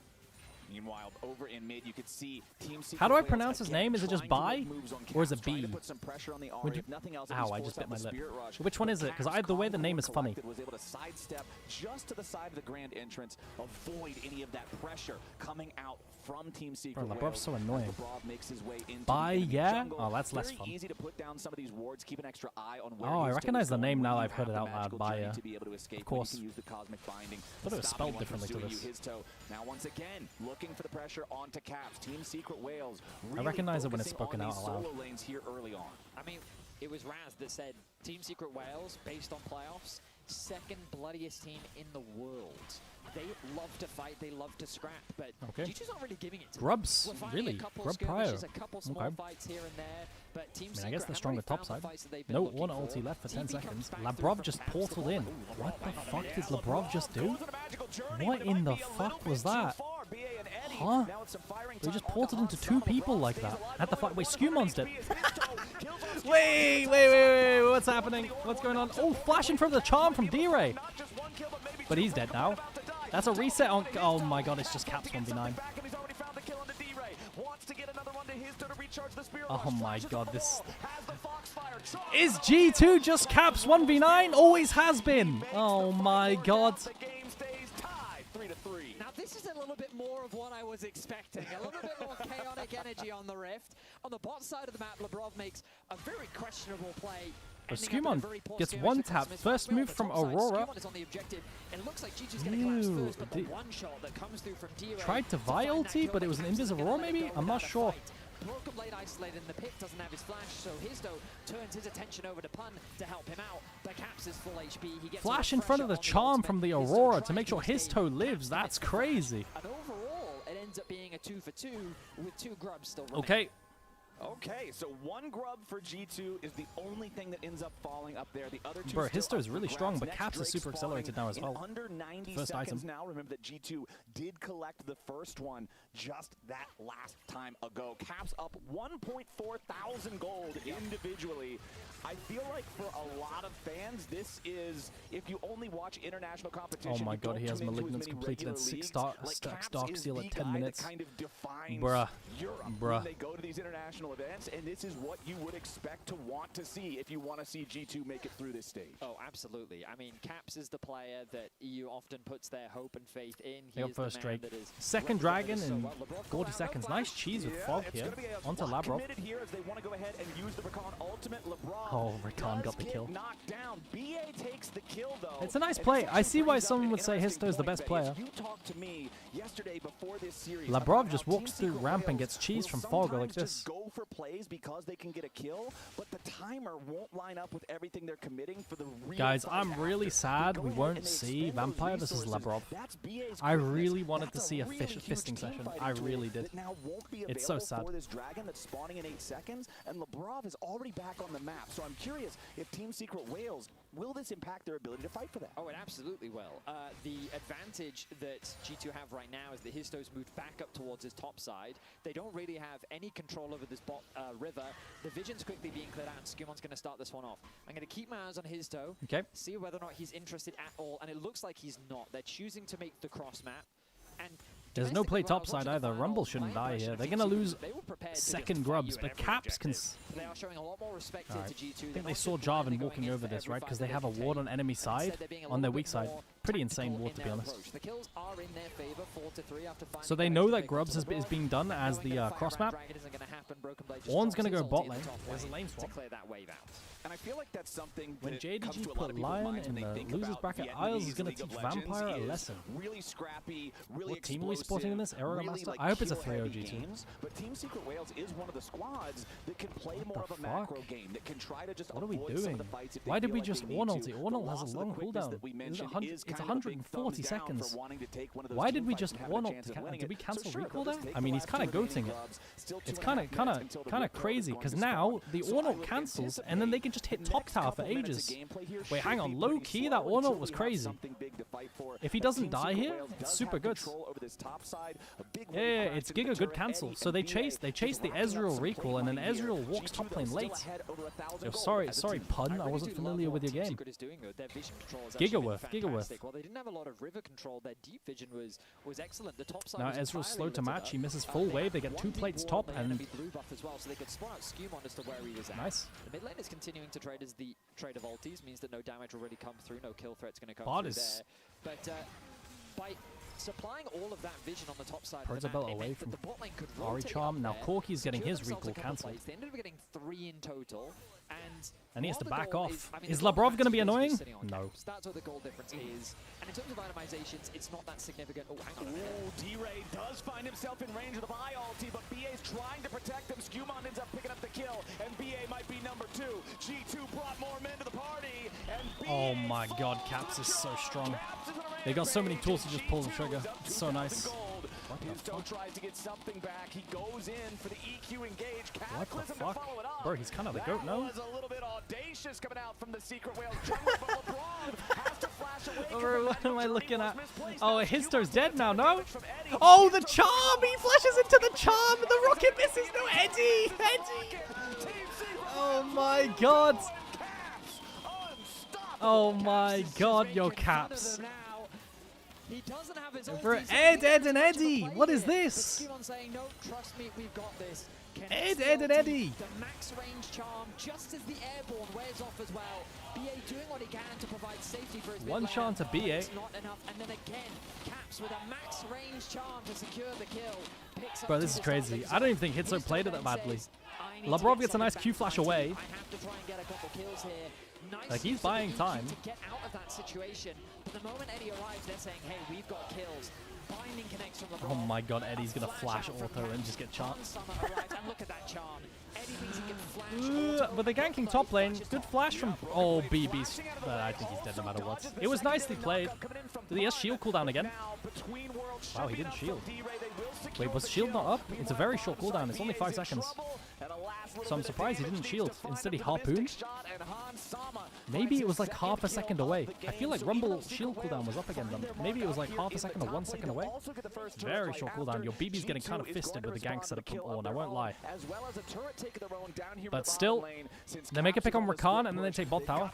Meanwhile, over in mid, you could see Team Secret. How do I pronounce his name? Is it just Bai? Or is it B? Ow, I just bit my lip. Which one is it? Because the way the name is funny. Was able to sidestep just to the side of the grand entrance, avoid any of that pressure coming out from Team Secret. Bro, Lebrov's so annoying. Makes his way into Bai, yeah? jungle. Oh, that's less fun. Easy to put down some of these wards, keep an extra eye on where I recognize the name now I've heard it out loud. Bai, yeah. Of course. Use the cosmic binding. Thought it was spelled differently to this. Now once again, looking for the pressure onto Caps. Team Secret Wales. I recognize it when it's spoken out loud. Solo lanes here early on. I mean, it was Raz that said Team Secret Wales, based on playoffs, second bloodiest team in the world. They love to fight, they love to scrap, but G2's not really giving it to Grubs, them. really? Grub prior. A couple small fights here and there, but Team I guess they're stronger top side. No, one ulti left for 10 seconds. Labrov just portaled in. What the fuck did Labrov just do? What in the fuck was that? Huh? They just portaled into 2 people like that. At the fight. Wait, Scumon's dead. wait, what's happening? What's going on? Oh, flashing from the charm from D-Ray. But he's dead now. That's a reset on. Oh my god, it's just Caps 1v9. to get another one to Histo to recharge the spear. Oh my god, this... Is G2 just Caps 1v9? Always has been. Oh my god. The game stays tied 3-3. Now this is a little bit more of what I was expecting. A little bit more chaotic energy on the Rift. On the bot side of the map, Lebrov makes a very questionable play. But Skumon gets one tap. First move from Aurora. Tried to Vi ulti, but it was an Invis Aurora maybe? I'm not sure. Broken Blade isolated in the pit, doesn't have his flash, so Histo turns his attention over to Pun to help him out. But Caps is full HP. He gets Flash in front of the charm from the Aurora to make sure Histo lives. That's crazy. And overall, it ends up being a 2-for-2 with 2 grubs still running. Okay. Okay, so 1 grub for G2 is the only thing that ends up falling up there. The other 2 Bro, Histo is really strong, but Caps is super accelerated now as well. Under 90 first seconds item. now. Remember that G2 did collect the first one just that last time ago. Caps up 1.4 thousand gold individually. I feel like for a lot of fans, this is, if you only watch international competition, oh my god, he has Malignance completed at 6 stacks Dark Seal at 10 minutes. Kind of defines Bruh. Europe when they go to these international events, and this is what you would expect to want to see if you want to see G2 make it through this stage. Oh, absolutely. I mean, Caps is the player that EU often puts their hope and faith in. They got first Drake. Second Dragon in 40 seconds. Nice cheese with Fog here. Onto Labrov. Here as they want to go ahead and use the Rakan ultimate. Oh, Rakan got the kill. Knocked down. BA takes the kill though. It's a nice play. I see why someone would say Histo is the best player. You talked to me yesterday before this series. Labrov just walks through ramp and gets cheese from Fogger like this. Go for plays because they can get a kill, but the timer won't line up with everything they're committing for the real. Guys, I'm really sad we won't see Vampire versus Labrov. I really wanted to see a fisting session. I really did. It's so sad. For this dragon that's spawning in 8 seconds, and Labrov is already back on the map. So I'm curious if Team Secret Wales, will this impact their ability to fight for that? Oh, it absolutely will. The advantage that G2 have right now is that Histo's moved back up towards his top side. They don't really have any control over this bot river. The vision's quickly being cleared out, and Skumon's going to start this one off. I'm going to keep my eyes on Histo, see whether or not he's interested at all, and it looks like he's not. They're choosing to make the cross map, and there's no play topside either. Rumble shouldn't die here. They're going to lose second grubs, but Caps can... They are showing a lot more respect to G2. I think they saw Jarvan walking over this, right? Because they have a ward on enemy side, on their weak side. Pretty insane ward, to be honest. The kills are in their favor, 4-3 after 5. So they know that Grubs is being done as the cross map. Ornn's going to go bot lane. There's a lane swap. To clear that wave out. And I feel like that's something when that JDG put Lion in the losers bracket, Isles is going to teach Vampire a lesson. Really scrappy, really what team are we spotting in this? Arrow Master? I hope it's a 3-0 G2. But Team Secret Wales is one of the squads that can play more of a macro game, that can try to just what are we doing? Why did we just Ornn ulti? Ornn has a long cooldown. It's 140 seconds. Why did we just Ornn ult? Did we cancel recall there? I mean, he's kind of goating it. It's kind of crazy, because now the Ornn ult cancels, and then they can just hit top tower for ages. Wait, hang on. Low key, that Ornn ult was crazy. If he doesn't die here, it's super good. Yeah, it's Giga good cancel. So they chase the Ezreal recall, and then Ezreal walks top lane late. Yo, sorry, Pun. I wasn't familiar with your game. Gigaworth. Well, they didn't have a lot of river control. Their deep vision was excellent. The top side now Ezreal's slow to match. He misses full wave. They get 2 plates top, and blue buff as well, so they could spot out Skumon as to where he was at. Nice. The mid lane is continuing to trade as the trade of ultis, means that no damage will really come through, no kill threat's going to come through there. But by supplying all of that vision on the top side of the map, away from the bot lane could Ari Charm. Now Corki's getting his recall cancelled. They ended up getting 3 in total, and he has to back off. Is Labrov going to be annoying? No. That's what the goal difference is. And in terms of itemizations, it's not that significant. Oh, hang on a minute. D-Ray does find himself in range of the Vi ulti, but BA's trying to protect him. Skumon ends up picking up the kill, and BA might be number 2. G2 brought more men to the party, and oh my god, Caps is so strong. They got so many tools to just pull the trigger. It's so nice. Histo tries to get something back. He goes in for the EQ engage. What the fuck? Bro, he's kind of the goat, no? That was a little bit audacious coming out from the Secret Wales jungle, but LeBron has to flash away. What am I looking at? Oh, Histo's dead now, no? Oh, the charm! He flashes into the charm! The rocket misses! No, Eddie! Oh my god! Oh my god, your Caps. He doesn't have his Ed, and Eddie. What is this? Keep on saying, no, trust me, we've got this. Ed, and Eddie. The max range charm, just as the airborne wears off as well. BA doing what he can to provide safety for his one shot to BA. It's not enough, and then again, Caps with a max range charm to secure the kill. Bro, this is crazy. I don't even think Hitso played it that badly. Labrov gets a nice Q flash away. I have to try and get a couple kills here. Nice like, he's buying time. To get out of that situation. But the moment Eddie arrives, they're saying, hey, we've got kills. Binding connects from LeBron. Oh my god, Eddie's gonna flash auto and just get charmed. And look at that charm. Eddie thinks he can flash. But they're ganking top lane. Good flash from... Oh, BB's... I think he's dead no matter what. It was nicely played. Did he have shield cooldown again? Wow, he didn't shield. Wait, was shield not up? It's a very short cooldown. It's only 5 seconds. So I'm surprised he didn't shield. Instead he harpooned. Maybe it was like half a second away. I feel like Rumble shield cooldown was up again then. Maybe it was like half a second or 1 second away. Very short cooldown. Your BB's getting kind of fisted with the gank setup from Ornn, I won't lie. But still, they make a pick on Rakan and then they take bot tower.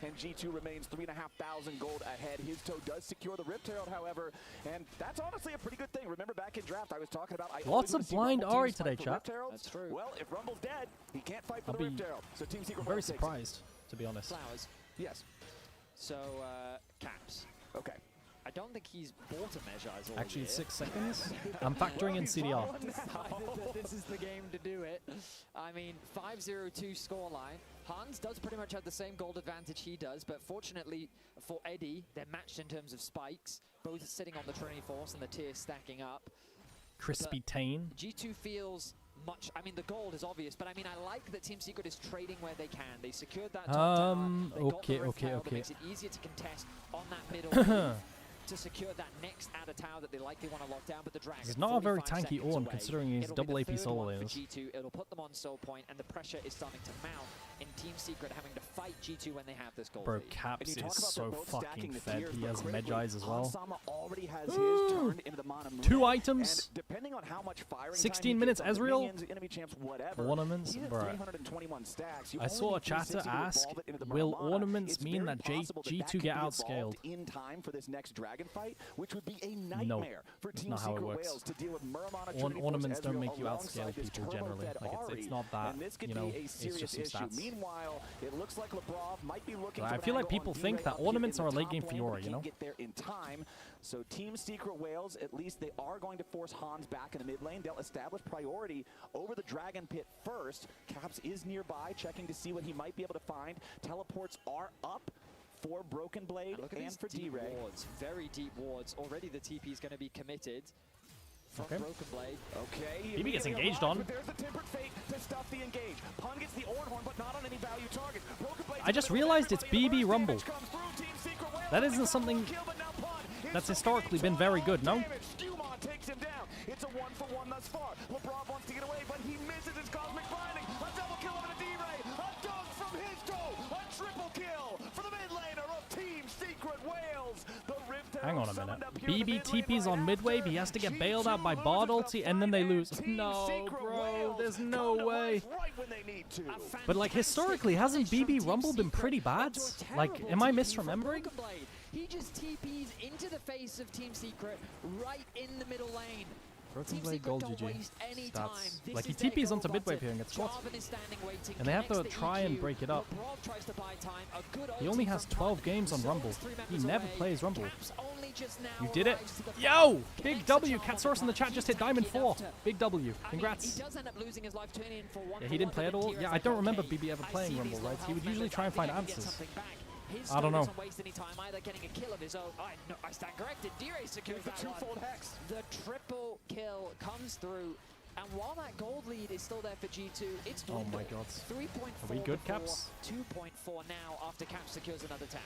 And G2 remains 3,500 gold ahead. His toe does secure the Rift Herald, however, and that's honestly a pretty good thing. Remember back in draft, I was talking about lots of blind Ahri today, chat. That's true. Well, if Rumble's dead, he can't fight for the Rift Herald. So Team Secret I'm very surprised, to be honest. Flowers. Yes. So, Caps. Okay. I don't think he's bought a measure as all Actually, year. 6 seconds. I'm factoring in CDR. This is the game to do it. I mean, 5-0-2 scoreline. Hans does pretty much have the same gold advantage he does, but fortunately for Eddie, they're matched in terms of spikes, both sitting on the Trinity Force and the tiers stacking up. Crispy Tane. G2 feels much. I mean, the gold is obvious, but I mean, I like that Team Secret is trading where they can. They secured that top tower. Okay. That makes it easier to contest on that middle to secure that next outer tower that they likely want to lock down, but the Dragon. He's not a very tanky Ornn considering he's double AP solo laners. G2, it'll put them on soul point, and the pressure is starting to mount in Team Secret having to fight G2 when they have this gold. Bro, Caps is so fucking fed. He has Medjais as well. Already has his turned into the 2 items. And depending on how much firing 16 minutes Ezreal. Enemy champs, whatever. Ornaments, bro. 321 stacks. I saw a chatter ask, will ornaments mean that G2 get outscaled? In time for this next dragon fight, which would be a nightmare for Team Secret Wales to deal with Muramana. Ornaments don't make you outscale people generally. Like it's not that, you know, it's just some stats. Meanwhile, it looks like Labrov might be looking. I feel like people think that ornaments are a late game Fiora, you know? Get there in time. So Team Secret Wales, at least they are going to force Hans back in the mid lane. They'll establish priority over the Dragon Pit first. Caps is nearby, checking to see what he might be able to find. Teleports are up for Broken Blade and for D-Ray. Very deep wards. Already the TP is going to be committed from Broken Blade. Okay. BB gets engaged on. There's the Tempered Fate to stop the engage. Pun gets the Ornhorn, but not on any value target. I just realized it's BB Rumble. That isn't something that's historically been very good, no? Skewmon takes him down. It's a 1-for-1 thus far. Labrov wants to get away, but he misses his Cosmic Binding. A double kill on a D-Ray. A dunk from his goal. A triple kill for the mid laner of Team Secret Wales. The Rift Hang on a minute. BB TP's on mid wave. He has to get bailed out by Bard ulti, and then they lose. No, bro. There's no way. But, like, historically, hasn't BB Rumble been pretty bad? Like, am I misremembering? He just TPs into the face of Team Secret right in the middle lane. Broken Blade Gold GG. Stats. Like, he TPs onto mid wave here and gets swapped. And they have to try and break it up. He only has 12 games on Rumble. He never plays Rumble. You did it. Yo! Big W. Cat Source in the chat just hit Diamond 4. Big W. Congrats. Yeah, he didn't play at all. Yeah, I don't remember BB ever playing Rumble, right? He would usually try and find answers. I don't know. Doesn't waste any time either, getting a kill of his own. I stand corrected. D-Ray secures that twofold hex. The triple kill comes through, and while that gold lead is still there for G2, it's dwindled. Oh my god. 3.4. Are we good, Caps? 2.4 now after Caps secures another tower.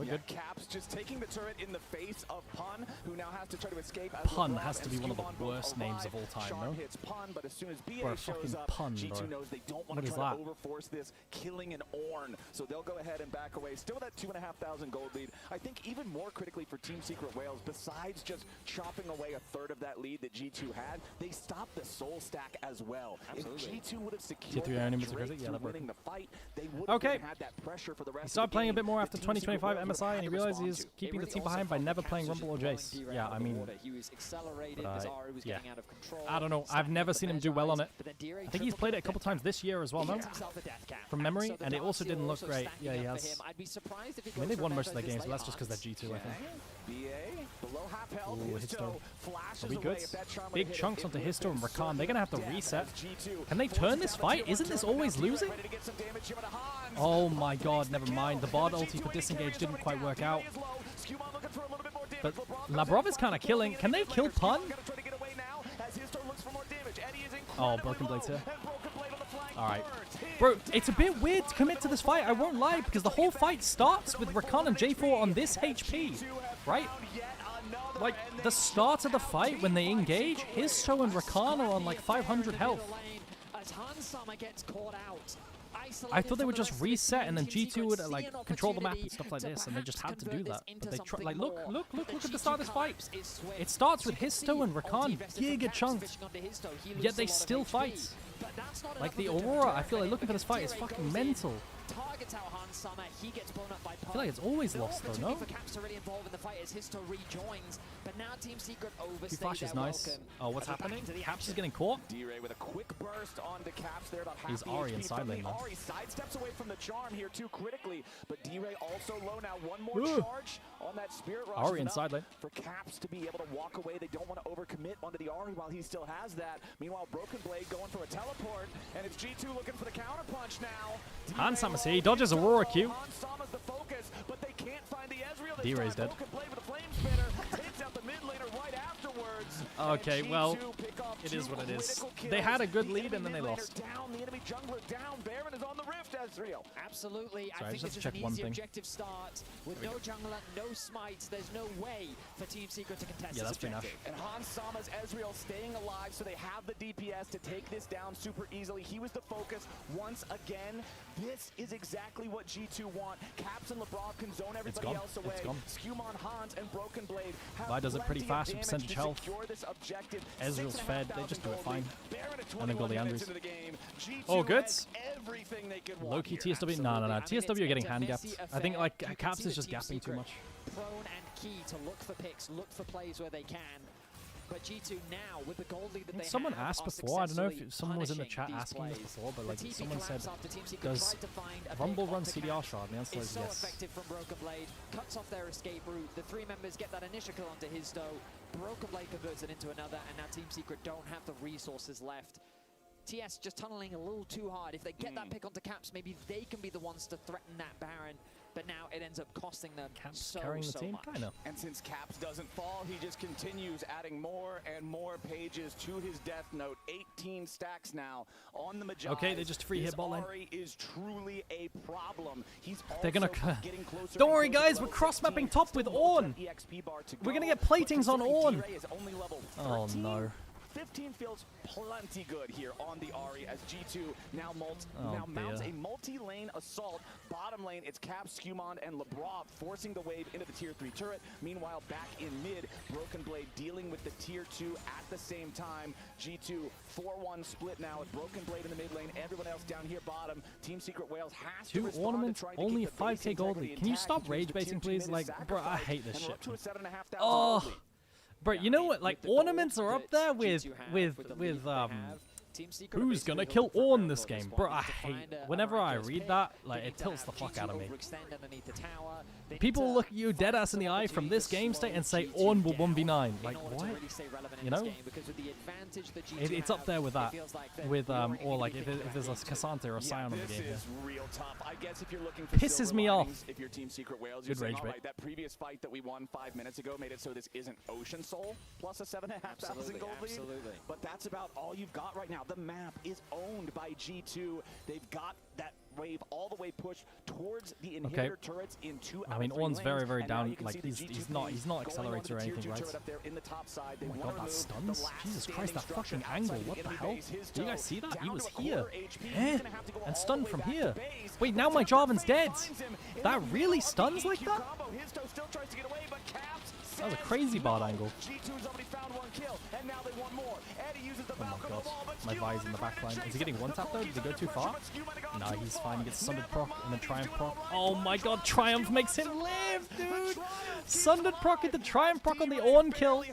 Good. Caps just taking the turret in the face of Pun, who now has to try to escape. Pun has to be one of the worst names of all time, no? Hits Pun, but as soon as BA shows up, Pun, G2 knows they don't want to try to overforce this, killing an Ornn. So they'll go ahead and back away. Still that 2,500 gold lead. I think even more critically for Team Secret Wales, besides just chopping away a third of that lead that G2 had, they stopped the soul stack as well. Absolutely. If G2 would have secured G3 that winning the fight, they would have had that pressure for the rest he started playing a bit more after 2025 MSI and he realized he's keeping the team behind by never playing Rumble or Jace. Yeah, I mean, yeah. I don't know. I've never seen him do well on it. I think he's played it a couple times this year as well, no? From memory, and it also didn't look great. Yeah, he has. I mean, they've won most of their games, but that's just because they're G2, I think. Ooh, Histo. Are we good? Big chunks onto Histo and Rakan. They're going to have to reset. Can they turn this fight? Isn't this always losing? Oh my god, never mind. The Bard ulti for disengage didn't quite work out. But Labrov is kind of killing. Can they kill Pun? Oh, Broken Blade's here. Alright. Bro, it's a bit weird to commit to this fight, I won't lie, because the whole fight starts with Rakan and J4 on this HP, right? Like, the start of the fight, when they engage, Histo and Rakan are on like 500 health. I thought they would just reset and then G2 would like control the map and stuff like this, and they just had to do that. But they like look at the start of this fight. It starts with Histo and Rakan giga chunked, yet they still fight. Like the Aurora, I feel like looking for this fight is fucking mental. I feel like it's always lost though, no? He flashes nice. Oh, what's happening? Caps is getting caught. with a quick burst onto Caps there, about he's Ari in side lane, man. Ari sidesteps away from the charm here too critically, but D-Ray also low now. One more charge on that Spirit Rush. Ari in side lane. For Caps to be able to walk away, they don't want to overcommit onto the Ari while he still has that. Meanwhile, Broken Blade going for a teleport, and it's G2 looking for the counter punch now. Handsama's here. He dodges Aurora Q. The focus, but they can't find the Ezreal. D-Ray's dead. Out the mid laner right afterwards. Okay, well, it is what it is. They had a good lead and then they lost. Down, the enemy jungler down. Baron is on the rift, Ezreal. Absolutely. Sorry, I think this is an easy objective start. With no jungler, no smites, there's no way for Team Secret to contest this objective. And Hans Sama's Ezreal staying alive, so they have the DPS to take this down super easily. He was the focus once again. This is exactly what G2 want. Caps and Labrov can zone everybody else away. Skewmon, Hans, and Broken Blade Vi does it pretty fast with percentage health. Ezreal's fed, they just do it fine. And then go the Andrews. Oh, good. Low-key TSW. No. TSW are getting hand gapped. I think like Caps is just gapping too much. Prone and key to look for picks, look for plays where they can. But G2 now, with the gold lead that they someone asked before, I don't know if someone was in the chat asking this before, but like someone said, does Rumble run CDR shard? And the answer is yes. Effective from Broken Blade, cuts off their escape route. The three members get that initial kill onto Histo. Broken Blade converts it into another, and now Team Secret don't have the resources left. TS just tunneling a little too hard. If they get that pick onto Caps, maybe they can be the ones to threaten that Baron. But now it ends up costing them Caps carrying the team, much. Kinda. And since Caps doesn't fall, he just continues adding more and more pages to his death note. 18 stacks now on the Magi. Okay, they just free hit ball lane. Ari is truly a problem. He's They're gonna. Don't worry, guys. We're cross-mapping top with Ornn. We're gonna get platings on Ornn. Oh no. 15 feels plenty good here on the Ari as G2 now mounts a multi-lane assault. Bottom lane, it's Caps, Skewmon, and Labrov forcing the wave into the tier 3 turret. Meanwhile, back in mid, Broken Blade dealing with the tier 2 at the same time. G2 4-1 split now with Broken Blade in the mid lane. Everyone else down here bottom. Team Secret Wales has to respond. 2 ornaments, only 5k gold lead. Can you stop rage baiting, please? Like, bro, I hate this shit. Oh. Bro, you know what? Like, ornaments are up there with who's gonna kill Ornn this game? Bro, I hate whenever I read that, like, it tilts the fuck out of me. People look at you dead ass in the eye from this game state and say Ornn will 1v9. Like, what? You know? It's up there with that. With, or like, if there's a Cassandra or a Scion in the game here. Pisses me off. If you're Team Secret Wales, good rage bait. That previous fight that we won 5 minutes ago made it so this isn't Ocean Soul plus a 7,500 gold lead. But that's about all you've got right now. The map is owned by G2. They've got that wave all the way pushed towards the inhibitor turrets in 2 I mean, Ornn's very, very down. Like, he's not accelerator or anything, right? Oh my god, that stuns? Jesus Christ, that fucking angle. What the hell? Do you guys see that? He was here. And stunned from here. Wait, now my Jarvan's dead. That really stuns like that? That was a crazy bot angle. G2's already found one kill, and now they want more. Eddie uses the Oh my god. My Vi's in the back line. Is he getting one tap though? Did he go too far? No, he's fine. He gets Sundered proc and then Triumph proc. Oh my god, Triumph makes him live, dude! Sundered proc into Triumph proc on the Orn kill.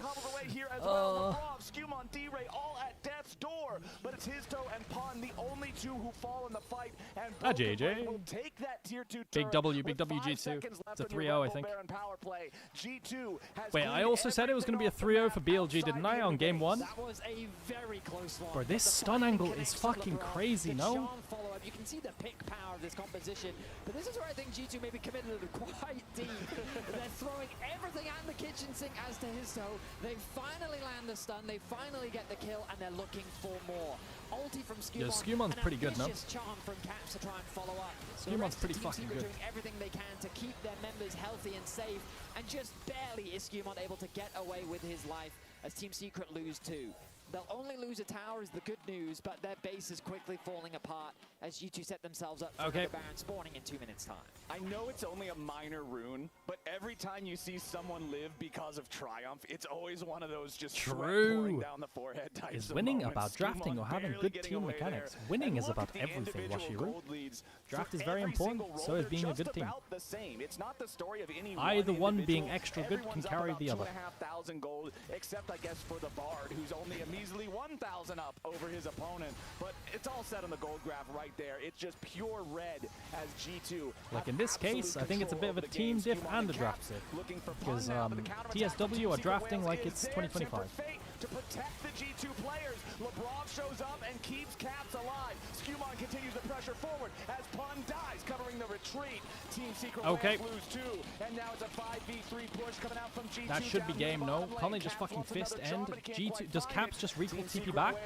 Skewmon, D-Ray all at death's door, but it's his toe and Pun, the only two who fall in the fight, and JJ. will take that tier 2 Big W, big W G2. It's a 3-0, I think. G2 Wait, I also said it was going to be a 3-0 for BLG, didn't I, on game 1? That was a very close one. Bro, this stun angle is fucking crazy, no? You can see the pick power of this composition, but this is where I think G2 maybe committed quite deep. They're throwing everything at the kitchen sink as to his toe. They finally land the stun, they finally get the kill, and they're looking for more. Ulti from Skewmon. Yeah, Skewmon's pretty good, no? Charm from Caps to try and follow up. Skewmon's pretty fucking good. Doing everything they can to keep their members healthy and safe, and just barely is Skewmon able to get away with his life as Team Secret lose 2. They'll only lose a tower is the good news, but their base is quickly falling apart as G2 set themselves up for the Baron spawning in 2 minutes' time. I know it's only a minor rune, but every time you see someone live because of Triumph, it's always one of those just sweat pouring down the forehead types Is of winning moments. about drafting or having good team mechanics? Winning is about everything, Washiru. Draft is very important, so is being a good team. It's not the story of any Either one being extra good can carry the other. 2,500 gold, except I guess for the Bard, who's only a measly 1,000 up over his opponent. But it's all set on the gold graph right there. It's just pure red as G2. Like in this case, I think it's a bit of a team diff and a draft diff. Because TSW are drafting like it's 2025. To protect the G2 players, LeBron shows up and keeps Caps alive. Skewmon continues the pressure forward as Pun dies, covering the retreat. Team Secret lose 2, and now it's a 5v3 push coming out from G2. That should be game, no? Can't they just fucking fist end? G2, does Caps just recall TP back?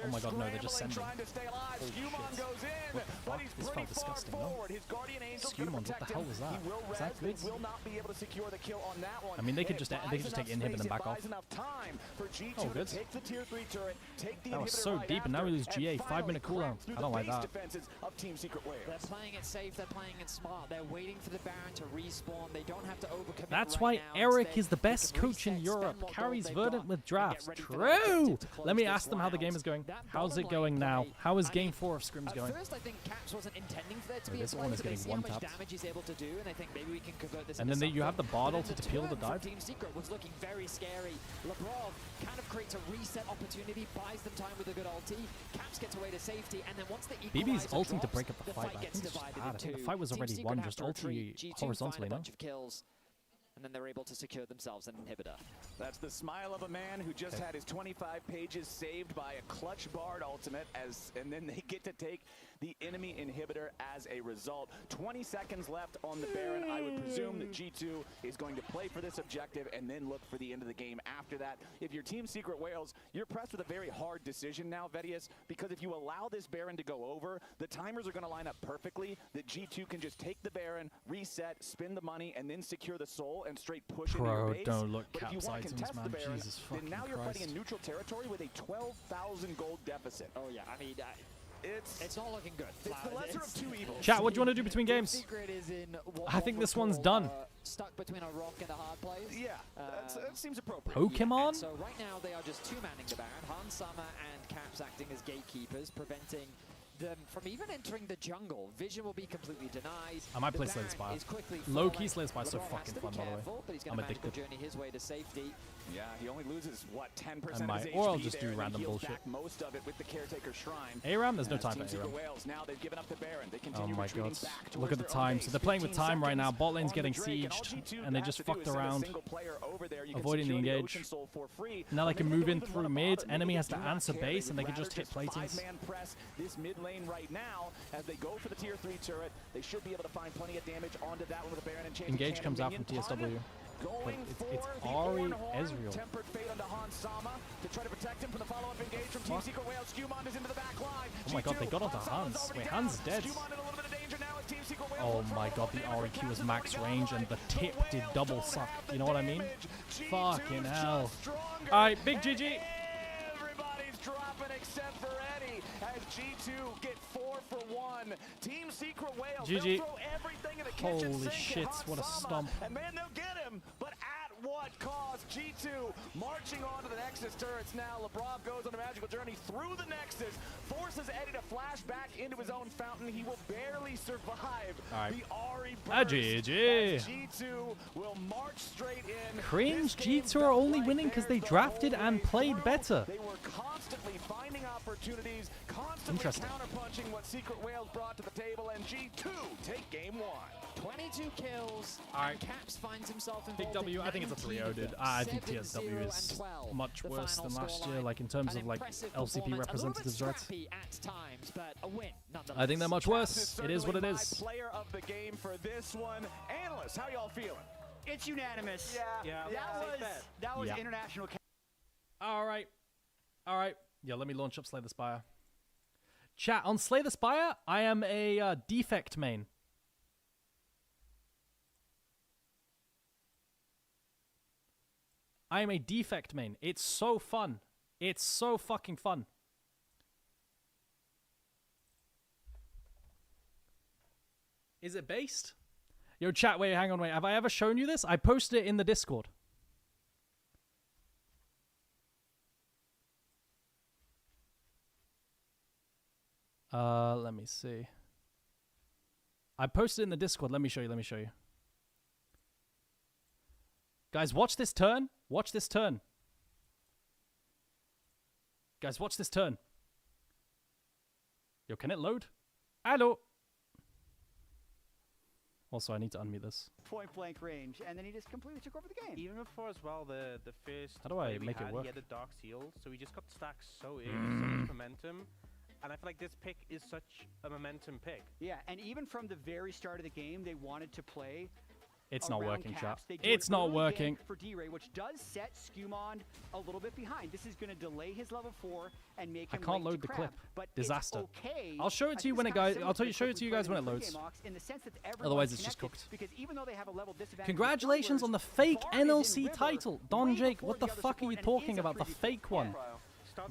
Oh my god, no, they're just sending. Oh shit. What the fuck? This felt disgusting, no? Skewmon, what the hell was that? Is that good? I mean, they could just take inhib and then back off. Oh, good. That was so deep, and now we lose GA. 5-minute cooldown. I don't like that. They're playing it safe, they're playing it smart. They're waiting for the Baron to respawn. They don't have to overcommit. That's why Eric is the best coach in Europe. Carries Verdant with drafts. True! Let me ask them how the game is going. How's it going now? How is game 4 of Scrims going? First, I think Caps wasn't intending for there to be this one is getting one tapped. damage he's able to do, and I think maybe we can convert this. And then you have the bot ulti to peel the dive. Team Secret was looking very scary. LeBron kind of creates a reset opportunity, buys them time with a good ulti. Caps gets away to safety, and then once the BB's ulting to break up the fight. I think it's bad. I think the fight was already won, just ulti horizontally, no? And then they're able to secure themselves an inhibitor. That's the smile of a man who just had his 25 pages saved by a clutch Bard ultimate, and then they get to take the enemy inhibitor as a result. 20 seconds left on the Baron. I would presume that G2 is going to play for this objective and then look for the end of the game after that. If you're Team Secret Wales, you're pressed with a very hard decision now, Vedius, because if you allow this Baron to go over, the timers are going to line up perfectly that G2 can just take the Baron, reset, spend the money, and then secure the soul and straight push into your base. Don't look but if you want to contest man. the Baron, Jesus fucking then now you're Christ. fighting in neutral territory with a 12,000 gold deficit. Oh yeah, I mean, it's not looking good. It's the lesser of two evils. Chat, what do you want to do between games? Secret is in I think this one's done. Stuck between a rock and a hard place. Yeah, that seems appropriate. Pokemon? Yeah, so right now they are just two-manning the Baron. Han Summer and Caps acting as gatekeepers, preventing them from even entering the jungle. Vision will be completely denied. I might play Slay the Spire. Low-key Slay the Spire is so fucking fun, by the way. But he's I'm manage addicted. the journey his way to safety. Yeah, he only loses, what, 10% I might, of his or I'll HP just do there, random and he heals bullshit. back most of it with the Caretaker Shrine. ARAM? There's no time for ARAM. Wales, now they've given up the Baron. They Oh continue my retreating god. back Look at the towards their own time. base. So they're playing with 15 time right now. seconds Bot lane's on getting the Drake, and all sieged, G2 and they has just to do fucked is send a around, single player over there. You can avoiding the secure engage. Ocean Soul for free. Now they can Maybe move they in don't even through wanna mid. bother. Maybe Enemy they has to do not answer care. base, They and they would can just hit rather platings. five-man press this mid lane right now as they go for the tier 3 turret. They should be able to find plenty of damage onto that one with the Baron and Champion. Engage comes out from TSW. But it's Ari Ezreal. Tempered fate onto Han Sama to try to protect him from the follow-up engage from Team Secret Wales. Skewmon is into the back line. Oh my god, they got onto Hans. Wait, Hans is dead. Oh my god, the REQ was max range and the tip did double suck. You know what I mean? Fucking hell. Alright, big GG. Everybody's dropping except for Eddie as G2 get 4 for 1. Team Secret Wales, GG. they'll throw everything in the kitchen Holy sink shit, at what a Han Sama, stomp. And man, they'll get him, but at what cost? across. G2 marching on to the Nexus turrets now. Lebrov goes on a magical journey through the Nexus, forces Eddie to flash back into his own fountain. He will barely survive the Ari burst. GG. G2 will march straight in. Cringe, G2 are only winning because they drafted and played better. They were constantly finding opportunities, constantly counterpunching what Secret Whales brought to the table, and G2 take game 1. 22 kills. Alright. Caps finds himself in Big W, I think it's a 3-0, dude. I think TSW is much worse than last year, like in terms of like LCP representatives, right? At times, but a win I think they're much worse. It is what it is. Player of the game for this one. Analysts, how y'all feeling? It's unanimous. Yeah. That was international. Alright. Yeah, let me launch up Slay the Spire. Chat, on Slay the Spire, I am a defect main. I am a defect main. It's so fun. It's so fucking fun. Is it based? Yo, chat, wait, hang on, wait. Have I ever shown you this? I posted it in the Discord. Let me see. I posted it in the Discord. Let me show you. Guys, watch this turn. Watch this turn. Guys, watch this turn. Yo, can it load? Hello. Also, I need to unmute this. Point blank range, and then he just completely took over the game. Even before as well, the first How do I play we make it had, work? he had the Dark Seal, so he just got stacked so early, so much momentum. And I feel like this pick is such a momentum pick. Yeah, and even from the very start of the game, they wanted to play. It's not working, chat. Caps. It's not working. For D-Ray, which does set Skumond a little bit behind. This is going to delay his level 4 and make him I can't late load to the crab. clip. But Disaster. It's okay. I'll show it to you when it goes. I'll show it to you guys when it loads. In the sense that Otherwise, it's just cooked. Because even though they have a level disadvantage, Congratulations on the fake NLC title. Don Jake, what the fuck are you talking about? The fake one.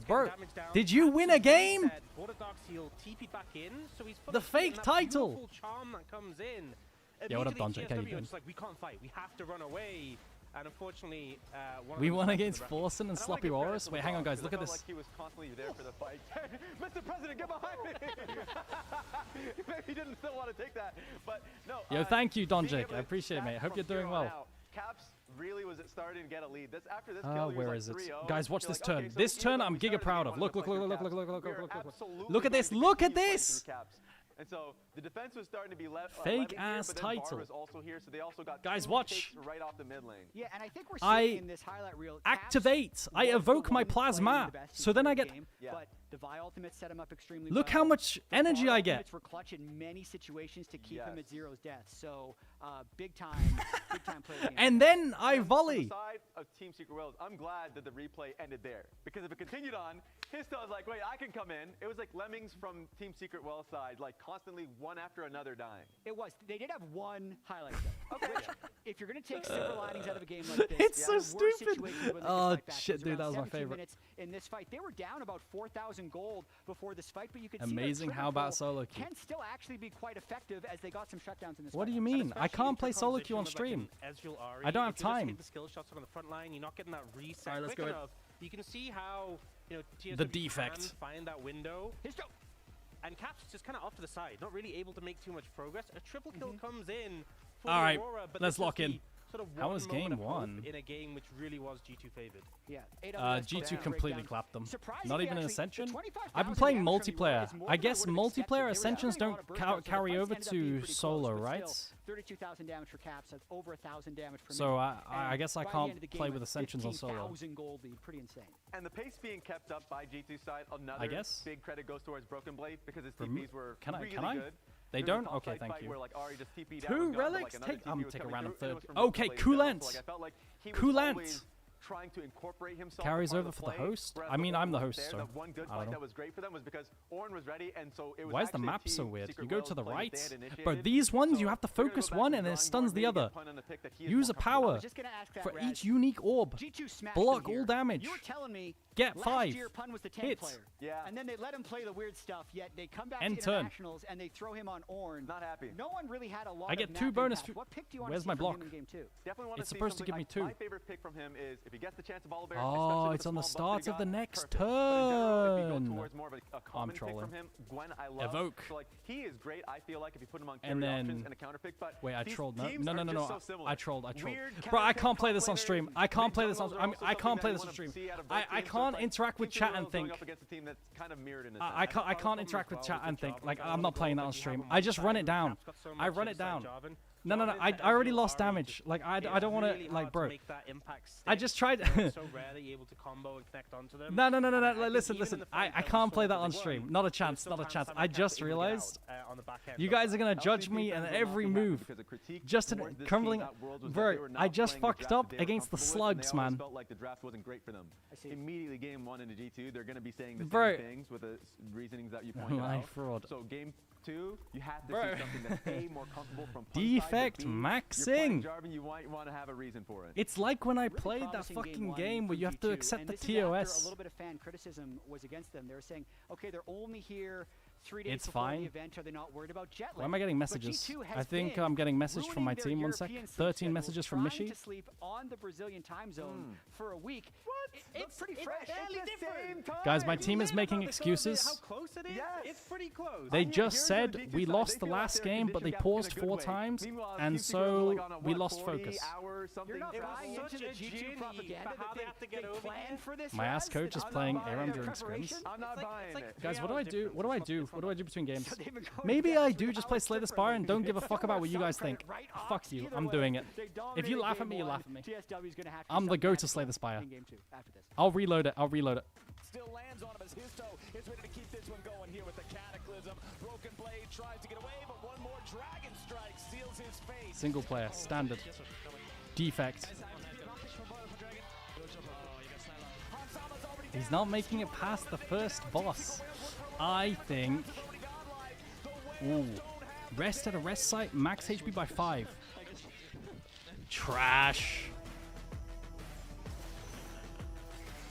Bro, did you win a game? The fake title. Yeah, what up, Don Jake? How you doing? It's like, we can't fight. We have to run away. And unfortunately, we won against Forsen and Sloppy Walrus. Wait, hang on, guys. Look at this. Like he was constantly there for the fight. Mr. President, get behind me! Maybe he didn't still want to take that, but no. Yo, thank you, Don Jake. I appreciate it, mate. I hope you're doing well. Caps really was starting to get a lead. This after this kill, where is it? 3-0. Guys, watch this Like, turn. okay, so This turn I'm giga proud of. Look. Look at this. Look at this. And so the defense was starting to be fake ass here, but then title. Bar was also here, so they also got guys, 2 watch. takes right off the mid lane. Yeah, and I think we're seeing in this highlight reel. Activate. I evoke my plasma, so then I get. But the Vi ultimate set him up extremely Look well. how much energy I get. Were clutch in many situations to keep him at Zero's death. So big time play. And then I volley. On the side of Team Secret Whales, I'm glad that the replay ended there, because if it continued on, Histo was like, wait, I can come in. It was like lemmings from Team Secret Whales side, like constantly one after another dying. It was. They did have one highlight though. Okay. If you're gonna take silver linings out of a game like this, it's so stupid. Oh shit, dude, that was my favorite. In this fight, they were down about 4,000 gold before this fight, but you could see how about solo queue can still actually be quite effective as they got some shutdowns in this. What do you mean? I can't play solo queue on stream. I don't have time. The skill shots on the front line, you're not getting that reset. All right, let's go. You can see how TSW the defect can find that window. And Caps just kind of off to the side, not really able to make too much progress. A triple kill comes in. For All right, Aurora, but let's lock in. Sort of How was game 1? In a game which really was G2 favored. Yeah. G2 completely clapped them. Not even an Ascension. I've been playing multiplayer. I guess multiplayer Ascensions don't carry over to solo, right? 32,000 damage for Caps, over 1,000 damage per so I guess I can't play with Ascensions on solo. 15,000 gold lead, pretty insane. And the pace being kept up by G2 side, another big credit goes towards Broken Blade, because his TPs were really good. They don't? Okay, thank you. Where, like, Ari just TP'd 2 relics? I'm take a random third. Okay, Coolant. Coolant. Trying to incorporate himself carries over for the host. I mean, I'm the host, so one good fight that was great for them was because Ornn was ready, and so it was. Why is the map so weird? You go to the right, but these ones you have to focus one and it stuns the other. Use a power for each unique orb. Block all damage. get 5 Last year, Pun was the tank hits. player. Yeah. And then they let him play the weird stuff, yet they come back End to turn. internationals and they throw him on Ornn. Not happy. No one really had a lot I of get map 2 bonus. impact. What pick do you want Where's to see my from block? him in game 2? Definitely want It's to see supposed to something give me 2. My favorite pick from him is if he gets the chance of Oliver, Oh, it's on the start of the next turn. I'm trolling. From him, Gwen, I love. Evoke. So, like, he is great, I feel like, if you put him on And carry then- options and a counter pick, but Wait, I these trolled. teams No, are no, no, just no. so similar. I trolled. Weird Bro, I counter can't play pick this on top stream. players, I can't play this mid-jungles on. are also I can't something play that this you on stream. wanna see out of both I teams, so it's can't like interact with chat and G2 think. going up against a team that's kind of mirrored in a I sense. can't interact with chat and think. Like, I'm not playing that on stream. I just run it down. I run it down. No, no, no. I already lost damage. Like, I don't want to. Like, bro. I just tried. So rarely able to combo and connect onto them. No, no, no, no, no. Like, listen. I can't play that on stream. Not a chance. Not a chance. I just realized. You guys are gonna judge me and every move. Just in crumbling. Bro, I just fucked up against the slugs, man. Felt like the draft wasn't great for them. Immediately game 1 into G2, they're gonna be saying the Bro. same things with the reasonings that you pointed out. Fraud. So game 2, you have to Bro. see something that's A, more comfortable from Defect You're maxing. playing Jarvan, you might want to have a reason for it. It's like when I Really played that promising fucking one game where from you have to G2, accept and the this is after a TOS. little bit of fan criticism was against them. They were saying, okay, they're only here 3 days It's before fine. the event. Are they not worried about jet lag? Why am I getting But messages? G2 has I think been I'm getting message from my ruining their team. One sec. European sleep 13 schedule, messages from trying Mishi. to sleep on the Brazilian time zone for a week. It's pretty fresh. Guys, my team is making excuses. How close it is? It's pretty close. They just said we lost the last game, but they paused 4 times, and so we lost focus. You're not buying into the G2 propaganda that they planned for this. My ass Raz? coach is I'm playing not buying ARAM their during preparation. scrims. I'm not buying it. Guys, what do I do? What do I do? What do I do between games? So they've been going Maybe down I do 3 just play hours Slay the Spire and don't give a differently. fuck about what you Some guys credit, think. right? Fuck Ops, you. either I'm way, doing it. they If you dominated laugh at game me, you 1. laugh at me. TSW is gonna have to I'm do the something go to magical Slay the Spire. in game 2 after this. I'll reload it. I'll reload it. Still lands on him as Histo is ready to keep this one going here with the Cataclysm. Broken Blade tries to get away, but one more Dragon Strike seals his fate. Single player. Standard. Defect. He's not making it past the first boss. I think... Ooh. Rest at a rest site. Max HP by 5. Trash.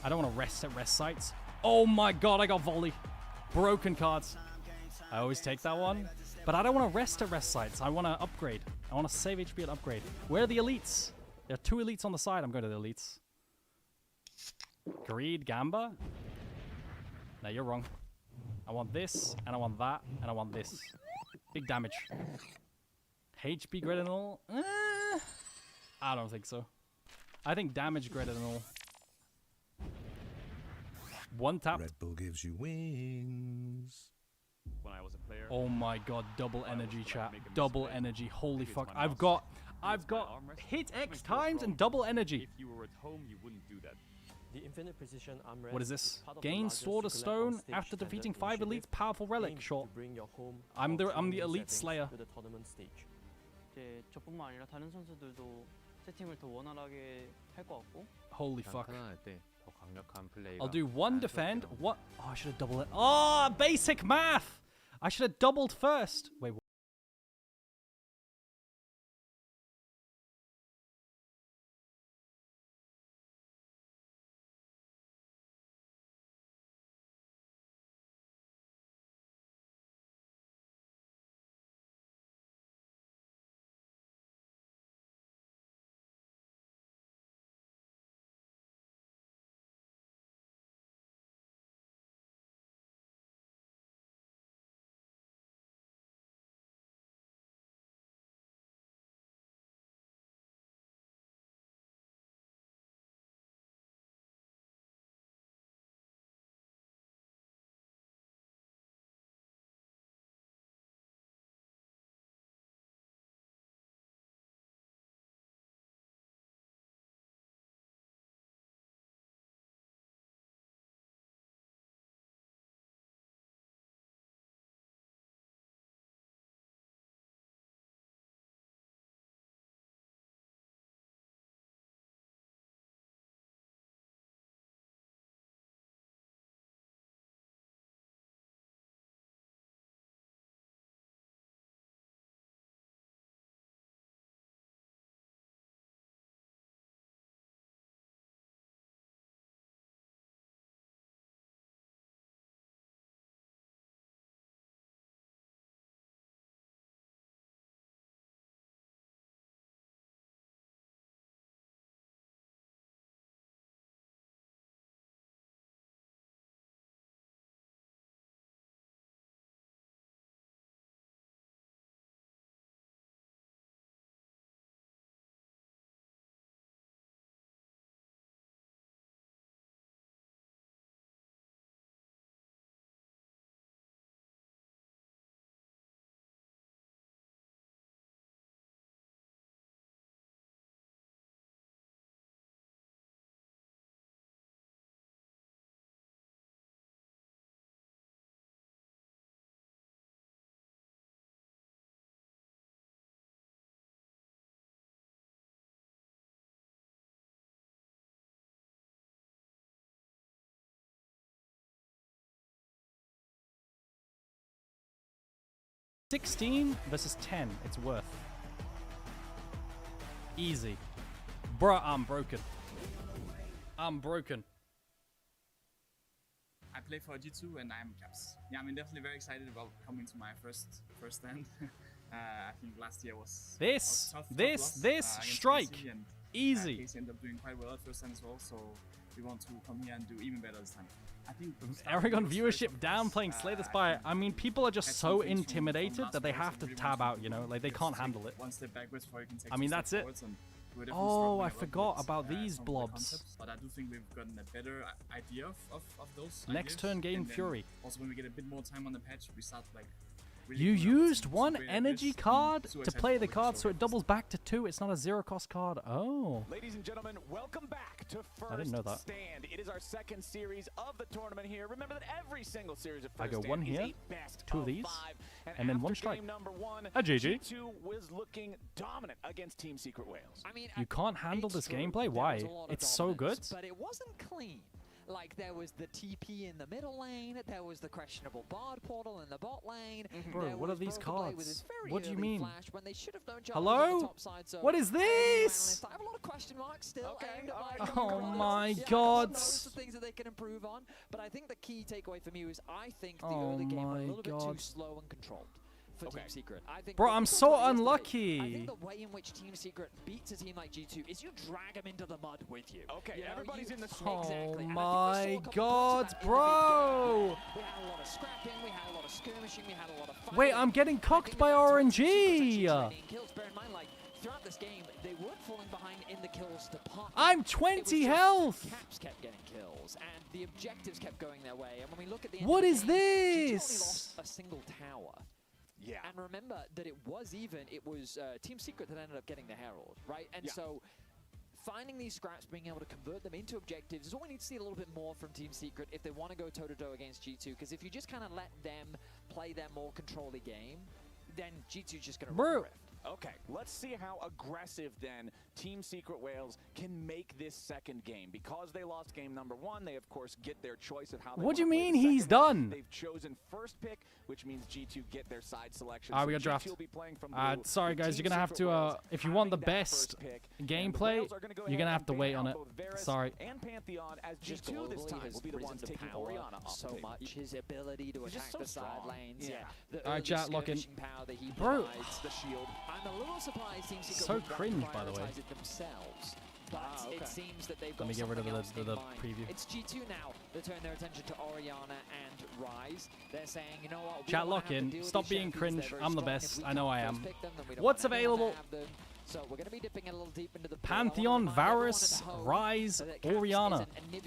I don't want to rest at rest sites. Oh my god, I got volley. Broken cards. I always take that one. But I don't want to rest at rest sites. I want to upgrade. I want to save HP and upgrade. Where are the elites? There are 2 elites on the side. I'm going to the elites. Greed, Gamba? No, you're wrong. I want this, and I want that, and I want this. Big damage. HP greater than all? I don't think so. I think damage greater than all. 1 tap. Red Bull gives you wings. When I was a player. Oh my god, double energy, chat. Double energy. Holy fuck. I've got hit X times and double energy. If you were at home, you wouldn't do that. The infinite precision armrest What is this? part of the Gain largest Sword of to collect on Stone stage after standard defeating 5 elites. initiative Powerful relic. aimed Sure. to bring your home I'm the or training elite settings slayer. to the tournament stage. 이제 저뿐만 아니라 다른 선수들도 세팅을 더 원활하게 할 것 같고. Holy fuck. 더 강력한 플레이가 I'll do 1 defend. What? Oh, I should have doubled it. Oh, basic math! I should have doubled first. Wait, 16 versus 10. It's worth. Easy. Bruh, I'm broken. I'm broken. I play for G2 and I'm Caps. Yeah, I'm definitely very excited about coming to my first stand. I think last year was this strike. Easy. Casey ended up doing quite well at first time as well, so we want to come here and do even better this time. I think Aragon viewership down playing Slay the Spire. I mean, people are just so intimidated that they have to tab out, you know, like they can't handle it. One step backwards before you can take I mean, that's it. Oh, I forgot about these blobs. But I do think we've gotten a better idea of those. Next turn, gain Fury. Also, when we get a bit more time on the patch, we start like. You used one energy card to play the card, so it doubles back to 2. It's not a zero-cost card. Oh. Ladies and gentlemen, welcome back to First I didn't know that. Stand. It is our second series of the tournament here. Remember that every single series of First I go Stand 1 here, is a best 2 of these, 5. and then 1 strike. Game number 1, A GG. G2 was looking dominant against Team Secret Wales. I mean, You can't handle this gameplay? Why? It's so good. But it wasn't clean. Like, there was the TP in the middle lane, there was the questionable Bard portal in the bot lane. Bro, what are these cards? What do you mean? When they should have known Hello? What is this? I have a lot of question marks still. Oh my god. Lots of things that they can improve on. But I think the key takeaway for me is I think the early game was a little bit too slow and controlled. For Team Secret. I think Bro, I'm so unlucky. I think the way in which Team Secret beats a team like G2 is you drag them into the mud with you. Okay, everybody's in the Oh exactly. my god, bro. We had a lot of scrapping, we had a lot of skirmishing, we had a lot of fighting. Wait, I'm getting cocked by RNG. Kills. Bear in mind, like, throughout this game, they weren't falling behind in the kills department. I'm 20 health. Caps kept getting kills, and the objectives kept going their way. And when we look at the end What of is the game, G2 only this? lost a single tower. Yeah. And remember that it was Team Secret that ended up getting the Herald, right? And so finding these scraps, being able to convert them into objectives is all we need to see a little bit more from Team Secret if they want to go toe-to-toe against G2. Because if you just kind of let them play their more control-y game, then G2's just going to run the rift. Okay, let's see how aggressive then Team Secret Wales can make this second game. Because they lost game number 1, they of course get their choice of how they What do you wanna play mean the he's second one. done? They've chosen first pick, which means G2 get their side selection. We got draft. Sorry guys, you're gonna have to if you want the best gameplay, you're gonna have to wait on it. Sorry. And Pantheon as G2 this time will be the ones taking Orianna off so much. His ability to attack the side lanes. Yeah. Alright, chat, lock in. Power that he Bro. provides, the shield. I'm a little surprised Team Secret So would cringe, by the way. prioritize it themselves. But it seems that they've got Let me get rid of something the else in mind. preview. It's G2 now that turn their attention to Orianna and Rise. They're saying, you know what, we Chat, don't lock have to in. deal with Stop these being champions. cringe. They're I'm the very best. strong. I know I If we am. can't first pick them, then we don't What's want anyone to available? have them. So we're going to be dipping a little deep into the pool. Pantheon, Varus, Rise, Orianna.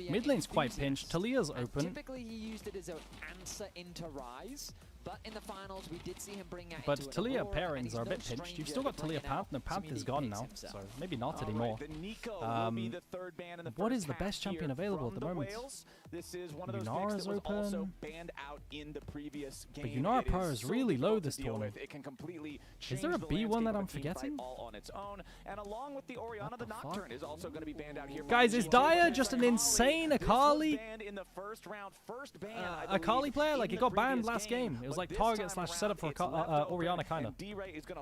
Mid lane's quite pinched. Talia's open. Typically, he used it as an answer into Rise. But in the finals, we did see him bring out But into an Talia Aurora, and pairings he's are a no bit pinched. stranger You've still got to Talia bringing out Panth. No, Panth is some gone unique now, picks so himself. maybe not anymore. What is the best champion available at the moment? This is one of those Yunara's picks that was also open. banned out in the previous game. But Yunara It Pro is so really low difficult this to deal tournament. with. It can completely Is there a change the B1 that landscape I'm of a team forgetting? fight all on its own. And along with the Orianna, the Nocturne is also going to be banned out here. Guys, is Daya just an insane Akali? In the first round, first ban, Akali player? Like, he got banned last game. It was like target / setup for Orianna, kind of.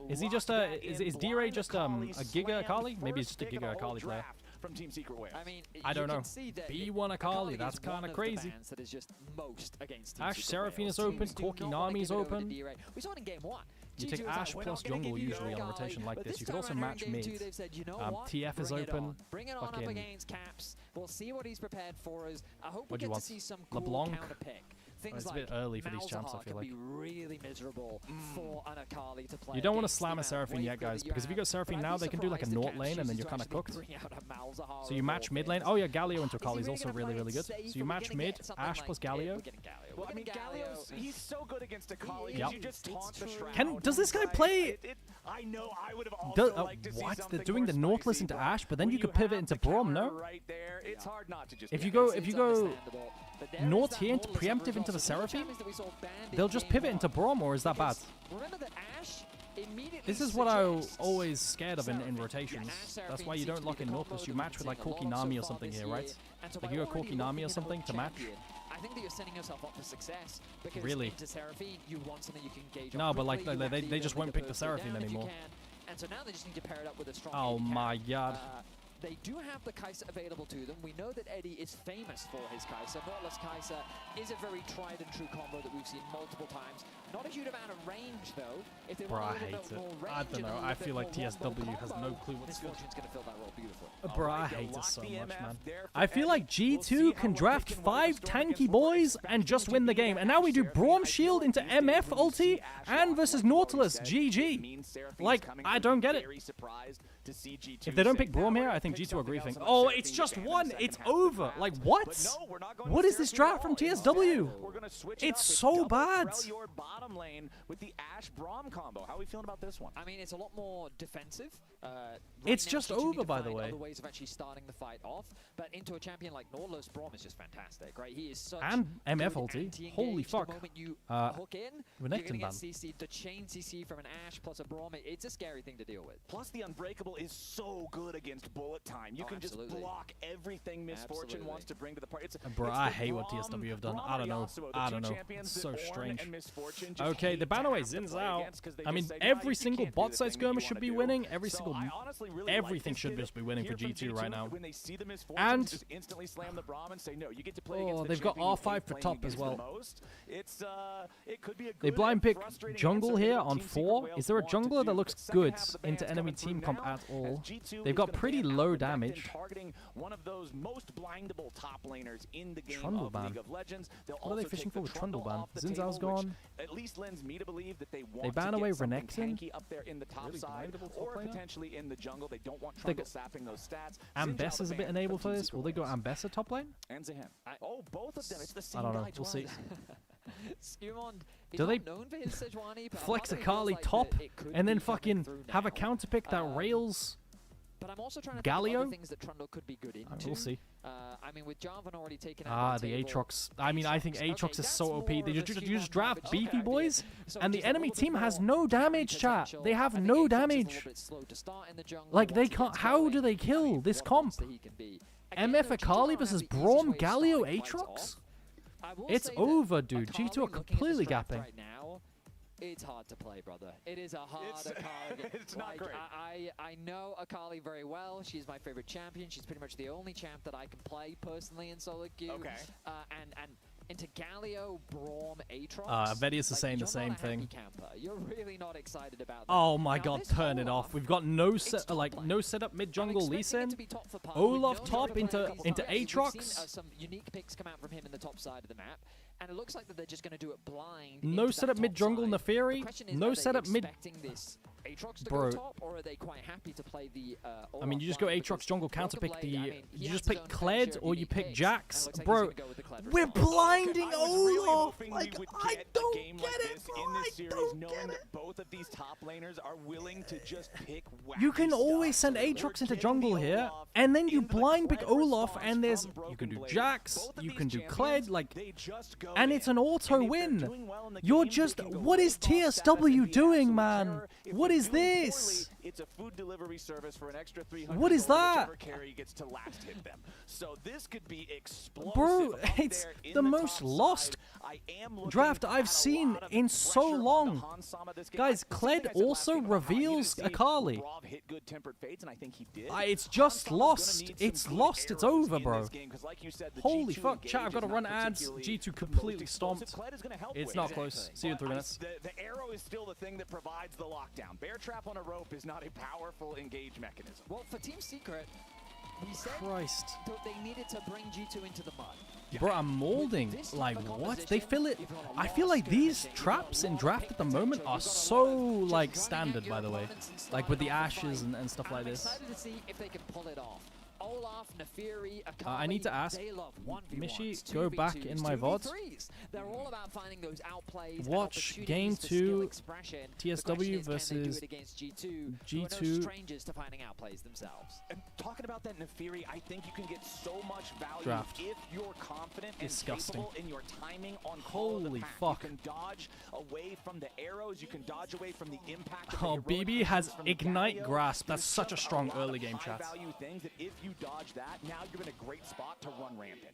Is he just is D-Ray just a Giga Akali? Maybe he's just a Giga Akali player. From Team Secret Wales. I mean, I don't you know. can see that B1 Akali, that's kind of crazy. That is just most against Team Ash Secret Seraphine Wales. is open, Teams do Corki not wanna Nami is give it over to open. D-Ray. We saw it in game 1. You G2 take was Ash like, plus we're not gonna jungle give you usually on a Akali, rotation like but this. You could time also around match game mid. 2, they've said, you know what? TF is Bring it open. on. Bring it on up Fucking against Caps. We'll see what he's prepared for us. I hope we What do you get to want? see some cool LeBlanc? counter pick. Things It's a like bit early for these champs, I Malzahar feel can like. be really miserable for an Akali to play. You don't want to against slam the a Seraphine amount yet, of guys, weight because if you that go Seraphine have. now, they can do like a But I'd be Nort surprised lane, if and then Caps you're kind of chooses to cooked. actually bring out a Malzahar So you of match all mid lane. things. Oh yeah, Galio into Is he Akali is really also gonna really, play really it good. safe, So you or we're match gonna mid, get something Ash like plus Galio? Galio. We're getting Galio. Well, We're I mean, getting Galio's, he's so good against Akali. Yep. You just taunt the Shroud. Does this guy play? I know. I would have also liked to see What? something They're doing more the Nautilus spicy, into but Ash, but then when you could pivot have into the Braum, counter no? Right there, it's hard not to just. If be you go, against if you it. go Nort here into preemptive into the Seraphine, they'll just pivot into Braum, or is that bad? Remember that Ash immediately This is what I suggests always scared of in rotations. That's why you don't lock in Nautilus. You match with like Corki Nami or something here, right? Like you go Corki Nami or something to match. think that you're setting yourself up for success because Really? into Seraphine, you want something you can engage No, on but like quickly, they just won't pick the Seraphine anymore. And so now they just need to pair it up with a strong Oh AD my carry. god. They do have the Kai'Sa available to them. We know that Eddie is famous for his Kai'Sa. Nautilus Kai'Sa is a very tried and true combo that we've seen multiple times. Not a huge amount of range though. If they Bro, I want a hate little bit it. more range, I don't know. I feel like TSW has no clue what's going Misfortune's going to fill that role beautifully. Bro, I hate it so much, man. I feel like G2 can draft 5 tanky boys and just win the game. And now we do Braum Shield into MF ulti and versus Nautilus. GG. Like, I don't get it. If they don't pick Braum here, I think G2 are griefing. Oh, it's just one. It's over. Like, what? What is this draft from TSW? It's so bad. Your bottom lane with the Ashe Braum combo. How are we feeling about this one? I mean, it's a lot more defensive. It's just over, by the way. Other ways of actually starting the fight off, but into a champion like Nautilus, Braum is just fantastic, right? He is such and MF good ulti. anti-engage. Holy fuck. The moment you hook in, you're Renekton gonna ban. get CC'd. The chain CC from an Ashe plus a Braum, it's a scary thing to deal with. Plus, the Unbreakable is so good against bullet time. You can just block everything Misfortune wants to bring to the party. Bro, I hate what TSW have done. I don't know. I don't know. It's so strange. Okay, the ban away Zin's out. I mean, every single bot side skirmish should be winning. Every single... Everything should just be winning for G2 right now. And oh, they've got R5 for top as well. They blind pick jungle here on 4. Is there a jungler that looks good into enemy team comp at all? They've got pretty low damage. Trundle ban. What are they fishing for with Trundle ban? Zinzao's gone. At least lends me to believe that they want they ban away Renekton. Up there in the top side, or potentially in the jungle. They don't want Trundle sapping those stats. Ambess is a bit enabled for this. Will they go Ambessa top lane? And Zahem. Oh, both of them. It's the same I don't know. guy We'll see. Do they flex Akali top and then fucking have a counter pick that rails But I'm also trying to Galio? think of other things that Trundle could be good into. We'll see. I mean, with Jarvan already taken out the Aatrox. I mean, I think Aatrox is so OP. They just draft beefy boys, and the enemy team has no damage, chat. They have no damage. Like, they can't... How do they kill this comp? MF Akali versus Braum, Galio, Aatrox? It's over, dude. G2 are completely gapping. Right now, it's hard to play, brother. It is a hard Akali. It's not great. I know Akali very well. She's my favorite champion. She's pretty much the only champ that I can play personally in solo queue. Okay. And into Galio, Braum, Aatrox. Vedius is saying the same thing. You're really not excited about that. Oh my god, turn it off. We've got no setup mid jungle Lee Sin. Olaf top into Aatrox. Some unique picks come out from him in the top side of the map. And it looks like that they're just going to do it blind. No setup mid jungle Neferi. No setup mid. This Aatrox to Bro. go top, or are they quite happy to play the I mean, you just go Aatrox jungle counter pick the. You just pick Kled or you pick Jax. Like Bro, we're blinding Olaf. Like, I don't get it, bro. In this series, knowing that both of these top laners are willing to just pick. You can always send Aatrox into jungle here, and then you blind pick Olaf, and there's you can do Jax, you can do Kled, like, and it's an auto win. You're just, what is TSW doing, man? What is this? It's a food delivery service for an extra 300. What is that? Carry gets to last hit them. So this could be explosive. Bro, it's the most lost draft I've seen in so long. Guys, Kled also reveals Akali. It's just lost. It's lost. It's over, bro. Holy fuck. Chat, I've got to run ads. G2 completely stomped. It's not close. See you in 3 minutes. The arrow is still the thing that provides the lockdown. Bear trap on a rope is not a powerful engage mechanism. Well, for Team Secret, we said that they needed to bring G2 into the mud. Bro, I'm molding. Like, what? They fill it. I feel like these traps in draft at the moment are so, like, standard, by the way. Like, with the ashes and stuff like this. I'm excited to see if they can pull it off. Olaf, Neferi, Akali, I need to ask Mishi, go back in my VODs. They're all about finding those outplays. Watch game 2 TSW versus G2. No strangers to finding outplays themselves. And talking about that Neferi, I think you can get so much value draft. If you're confident Disgusting. and capable in your timing on call. Holy fuck. You can dodge away from the arrows, you can dodge away from the impact. Oh, BB has Ignite Grasp. That's such a strong early game chat. Value things that if you dodge that, now you're in a great spot to run rampant.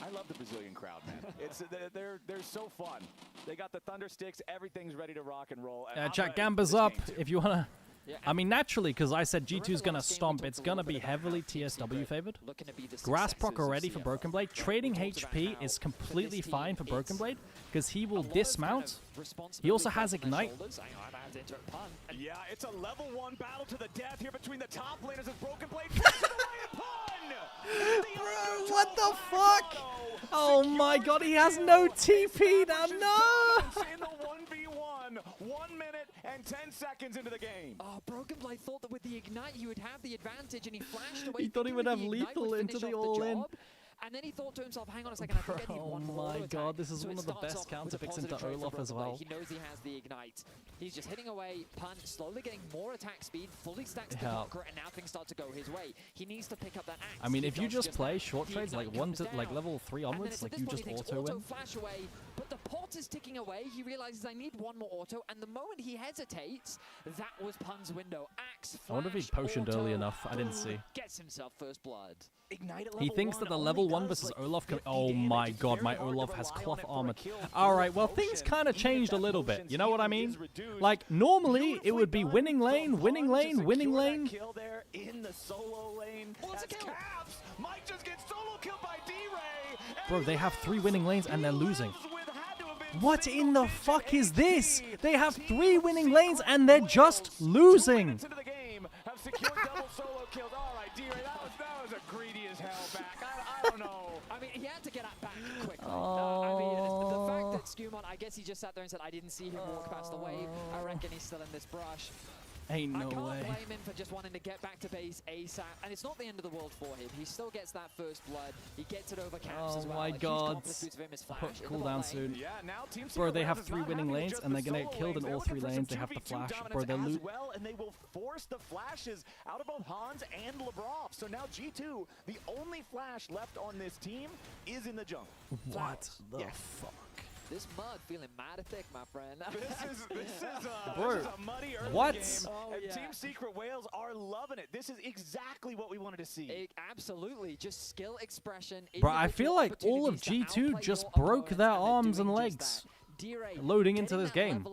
I love the Brazilian crowd, man. They're so fun. They got the thunder sticks. Everything's ready to rock and roll. Jack Gamba's up if you wanna. I mean, naturally, because I said G2's gonna stomp, it's gonna be heavily TSW favored. Grass proc already for Broken Blade. Trading HP is completely fine for Broken Blade because he will dismount. He also has Ignite. Yeah, it's a level 1 battle to the death here between the top laners as Broken Blade flashes away and Pun! Bro, what the fuck? Oh my god, he has no TP now, no! In the 1v1, 1 minute and 10 seconds into the game. Oh, Broken Blade thought that with the Ignite he would have the advantage, and he flashed away. He thought he would have lethal into the all-in. And then he thought to himself, hang on a second, I think I need one more Oh my god, attack. this is one of the best counter picks into Olaf as well. He knows he has the Ignite. He's just hitting away, Pun slowly getting more attack speed, fully stacks the Conqueror, and now things start to go his way. He needs to pick up that axe. I mean, if you just play short trades like like level 3 onwards, like you just auto win. Flash away, but the pot is ticking away. He realizes I need one more auto, and the moment he hesitates, that was Pun's window. Axe, flash, I wonder if he potioned early enough. I didn't see. Gets himself first blood. He thinks that the level 1 versus Olaf can... Oh my god, my Olaf has cloth armored. Alright, well, things kind of changed a little bit. You know what I mean? Like, normally, it would be winning lane, winning lane, winning lane. Kill there in the solo lane. Caps might just get solo killed by D-Ray. Bro, they have 3 winning lanes and they're losing. What in the fuck is this? They have 3 winning lanes and they're just losing. Have secured double solo kills. All right, D-Ray, that was a greedy as hell back. I don't know. I mean, he had to get that back quickly. I mean, the fact that Skumon, I guess he just sat there and said, I didn't see him walk past the wave. I reckon he's still in this brush. Ain't no I can't way. blame him for just wanting to get back to base ASAP, and it's not the end of the world for him. He still gets that first blood. He gets it over Caps as well. Oh my god. Hook cooldown soon. Yeah, now Team Bro, they have 3 winning lanes and they're gonna get killed in all 3 lanes. They have the flash. Bro, they're well, and they will force the flashes out of both Hans and Lebrov. So now G2, the only flash left on this team, is in the jungle. What the fuck? This mud feeling mighty thick, my friend. This is a muddy early what? game. Oh, and yeah. Team Secret Wales are loving it. This is exactly what we wanted to see. Absolutely, just skill expression. Bro, I feel like all of G2 just broke their arms and legs. Loading into this game.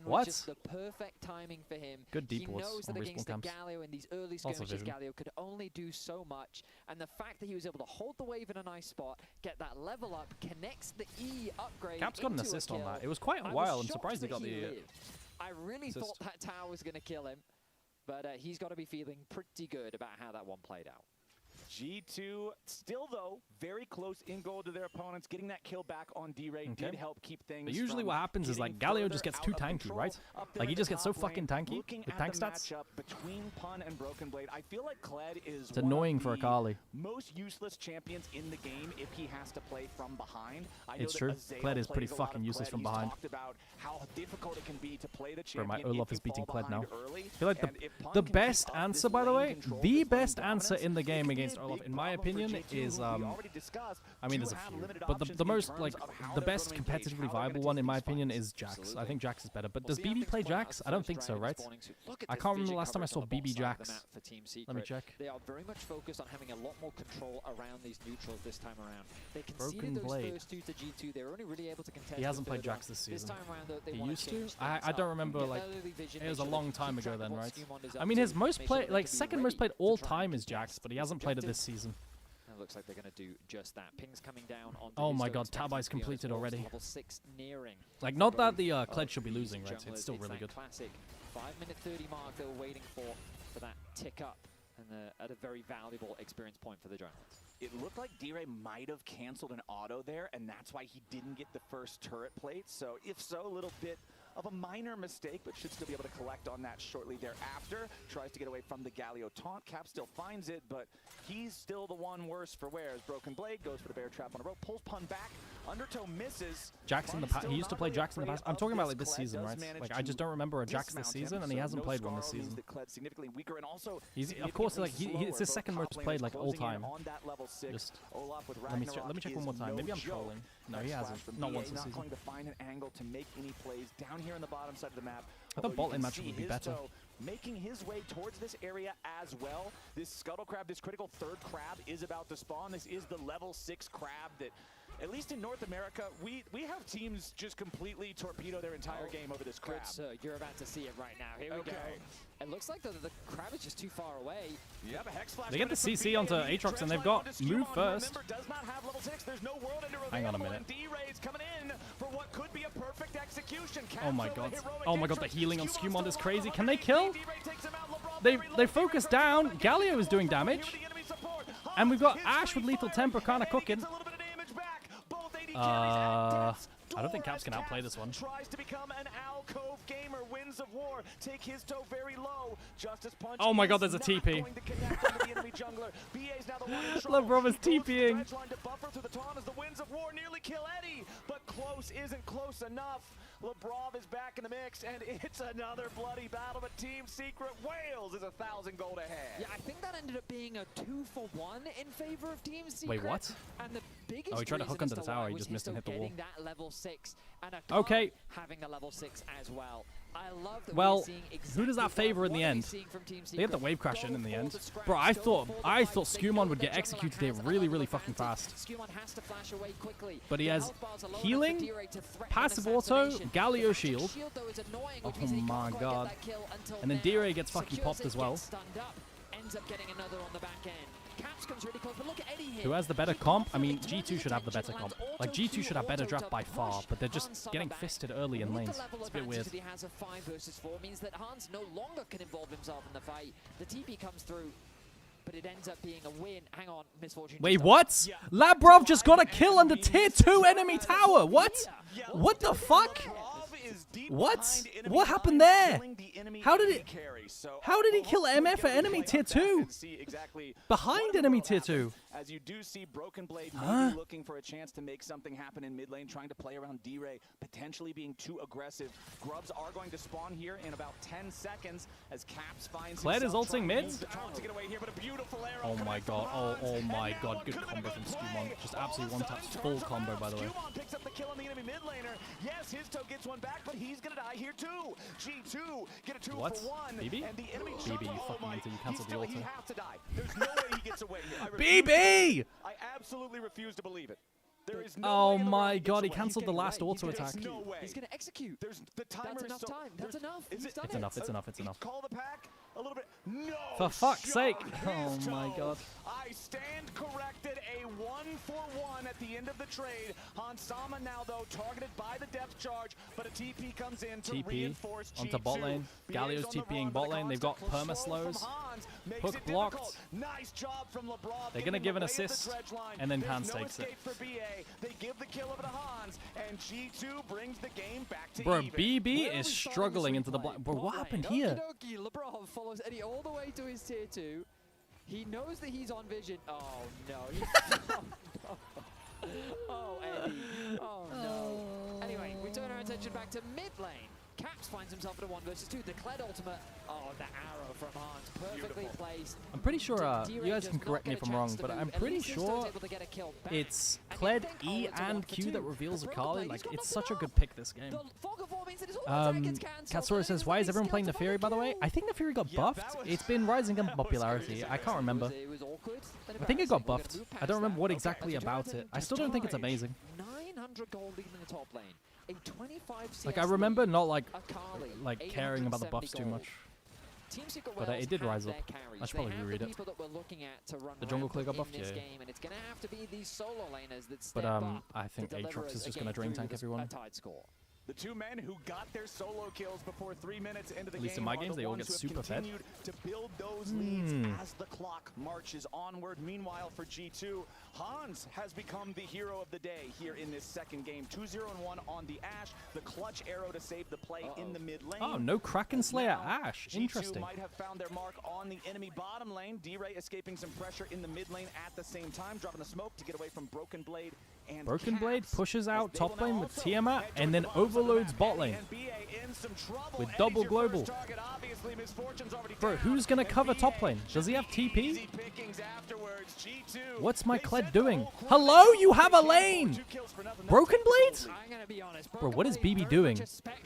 What? Just the perfect timing for him. Good deep He knows that against the camps. Galio in these early skirmishes, Galio could only do so much, and the fact that he was able to hold the wave in a nice spot, get that level up, connects the E upgrade. Caps got an assist on that. It was quite a while. I'm surprised he got the I really assist. thought that tower was going to kill him, but he's got to be feeling pretty good about how that one played out. G2 still, though, very close in goal to their opponents. Getting that kill back on D-Ray did help keep things. But usually what happens is like Galio just gets too tanky, right? Like he just gets so fucking tanky with tank stats. Between Pun and Broken Blade, I feel like Kled is it's annoying for Akali. Most useless champions in the game if he has to play from behind. It's true. Kled is pretty fucking useless from behind. Talked about how difficult it can be to play the Bro, champion. my Olaf is beating Kled now. I feel like the best answer, by the way, the best answer in the game against Olaf, in my opinion, is I mean, there's a few, but the most like the best competitively viable one, in my opinion, is Jax. I think Jax is better. But does BB play Jax? I don't think so, right? I can't remember the last time I saw BB Jax. Let me check. They are very much focused on having a lot more control around these neutrals this time around. They conceded those first 2 to G2. They were only really able to contest. He hasn't played Jax this season. This time around, though, he used to. I don't remember. Like it was a long time ago then, right? I mean, his most played, like second most played all time is Jax, but he hasn't played it this season. Looks like they're going to do just that. Ping's coming down on. Oh my god, Tabai's completed already. Level 6 nearing. Like, not that the Kled should be losing, right? It's still really good. Classic 5-minute 30 mark they were waiting for that tick up, and at a very valuable experience point for the Giants. It looked like D-Ray might have canceled an auto there, and that's why he didn't get the first turret plate. So if so, a little bit of a minor mistake, but should still be able to collect on that shortly thereafter. Tries to get away from the Galio taunt. Cap still finds it, but he's still the one worse for wear. As Broken Blade goes for the bear trap on a rope, pulls Pun back. Undertow misses. Jax in the past. He used to play Jax in the past. I'm talking about like this season, right? Like I just don't remember a Jax this season, and he hasn't played one this season. Significantly weaker, and also he's of course like it's his second most played like all time. Just let me check one more time. Maybe I'm trolling. No, he hasn't. Not once this season. Going to find an angle to make any plays down here on the bottom side of the map. I thought bot lane matchup would be better. making his way towards this area as well. This Scuttle Crab, this critical third crab is about to spawn. This is the level 6 crab that, at least in North America, we have teams just completely torpedo their entire game over this crab. Good, sir. You're about to see it right now. Here we go. It looks like the crab is just too far away. Yeah, but Hex Flash they get the CC onto Aatrox, and they've got move first. Does not have level 6. There's no world under Hang on a minute. D-Ray's coming in for what could be a perfect execution. Oh my god. Oh my god, the healing on Skumond is crazy. Can they kill? They focus down. Galio is doing damage. And we've got Ash with Lethal Temper kind of cooking. I don't think Caps can outplay this one. Tries to become an alcove gamer. Winds of War take his toe very low. Justice Punch. Oh my god, there's a TP. LeBron is TPing. The Winds of War nearly kill Eddie, but close isn't close enough. Lebrov is back in the mix, and it's another bloody battle, but Team Secret Wales is 1,000 gold ahead. Yeah, I think that ended up being a 2-for-1 in favor of Team Secret. Wait, what? And the biggest he tried to hook under the tower, he just missed and hit the wall. That level 6 and okay. Having a level 6 as well. I love that well, who does that favor in the end? They get the wave crash in the end. Bro, I thought Skumond would get executed here really, really fucking fast. But he has healing, passive auto, Galio shield. Oh my god. And then D-Ray gets fucking popped as well. Who has the better comp? I mean, G2 should have the better comp. Like, G2 should have better draft by far, but they're just getting fisted early in lanes. It's a bit weird. He has a 5 versus 4 means that Hans no longer can involve himself in the fight. The TP comes through, but it ends up being a win. Hang on, Misfortune. Wait, what? Labrov just got a kill under tier 2 enemy tower. What? What the fuck? What? What happened there? How did he kill MF at enemy tier 2? Behind enemy tier 2. As you do see Broken Blade maybe looking for a chance to make something happen in mid lane, trying to play around D-Ray, potentially being too aggressive. Grubs are going to spawn here in about 10 seconds as Caps finds Kled is ulting mid. To get away here, but a beautiful arrow. Oh my god. Oh my god. Good combo from Skumond. Just absolutely one-tap full combo, by the way. Skumond picks up the kill on the enemy mid laner. Yes, his toe gets one back, but he's gonna die here too. G2 get a 2 what? for 1. BB? And the enemy BB, you fucking need to. You cancelled the auto. He has to die. There's no way he gets away here. BB! I absolutely refuse to believe it. There is no oh my god, he cancelled the last auto attack. No way. He's gonna execute. There's the timer. That's enough time. That's enough. It's enough. It's enough. It's enough. Call the pack a little bit. No. For fuck's sake. Oh my god. I stand corrected. A 1-for-1 at the end of the trade. Hansama now though targeted by the depth charge, but a TP comes in to reinforce G2. Onto bot lane. Galio's TPing bot lane. They've got perma slows. Hook blocked. Nice job from LeBron. They're gonna give an assist, and then Hans takes it. They give the kill over to Hans, and G2 brings the game back to bro, even. BB is struggling into the black. Bro, what happened here? LeBron follows Eddie all the way to his tier 2. He knows that he's on vision. Oh no. Oh, Eddie. Oh no. Anyway, we turn our attention back to mid lane. Caps finds himself in a 1 versus 2. The Kled ultimate. Oh, the arrow from Hans. Perfectly placed. I'm pretty sure, you guys can correct me if I'm wrong, but I'm pretty sure it's Kled E and Q that reveals Akali. Like, it's such a good pick this game. Katsura says, why is everyone playing the Fury, by the way? I think the Fury got buffed. It's been rising in popularity. I can't remember. I think it got buffed. I don't remember what exactly about it. I still don't think it's amazing. 900 gold leading in the top lane. A 25 CS like, I remember not like caring about the buffs too much. But it did rise up. I should probably reread it. The jungle clear got buffed, yeah. But I think Aatrox is just going to drain tank everyone. The two men who got their solo kills before 3 minutes into the game. At least in my games, they all get super fed. To build those leads as the clock marches onward. Meanwhile, for G2, Hans has become the hero of the day here in this second game. 2-0-1 on the Ashe. The clutch arrow to save the play in the mid lane. Oh, no Kraken Slayer Ashe. Interesting. G2 might have found their mark on the enemy bottom lane. D-Ray escaping some pressure in the mid lane at the same time, dropping the smoke to get away from Broken Blade. And Broken Blade pushes out top lane with Tiamat and then overloads bot lane with double global. Bro, who's gonna cover top lane? Does he have TP? What's my Kled doing? Hello, you have a lane! Broken Blade? Bro, what is BB doing?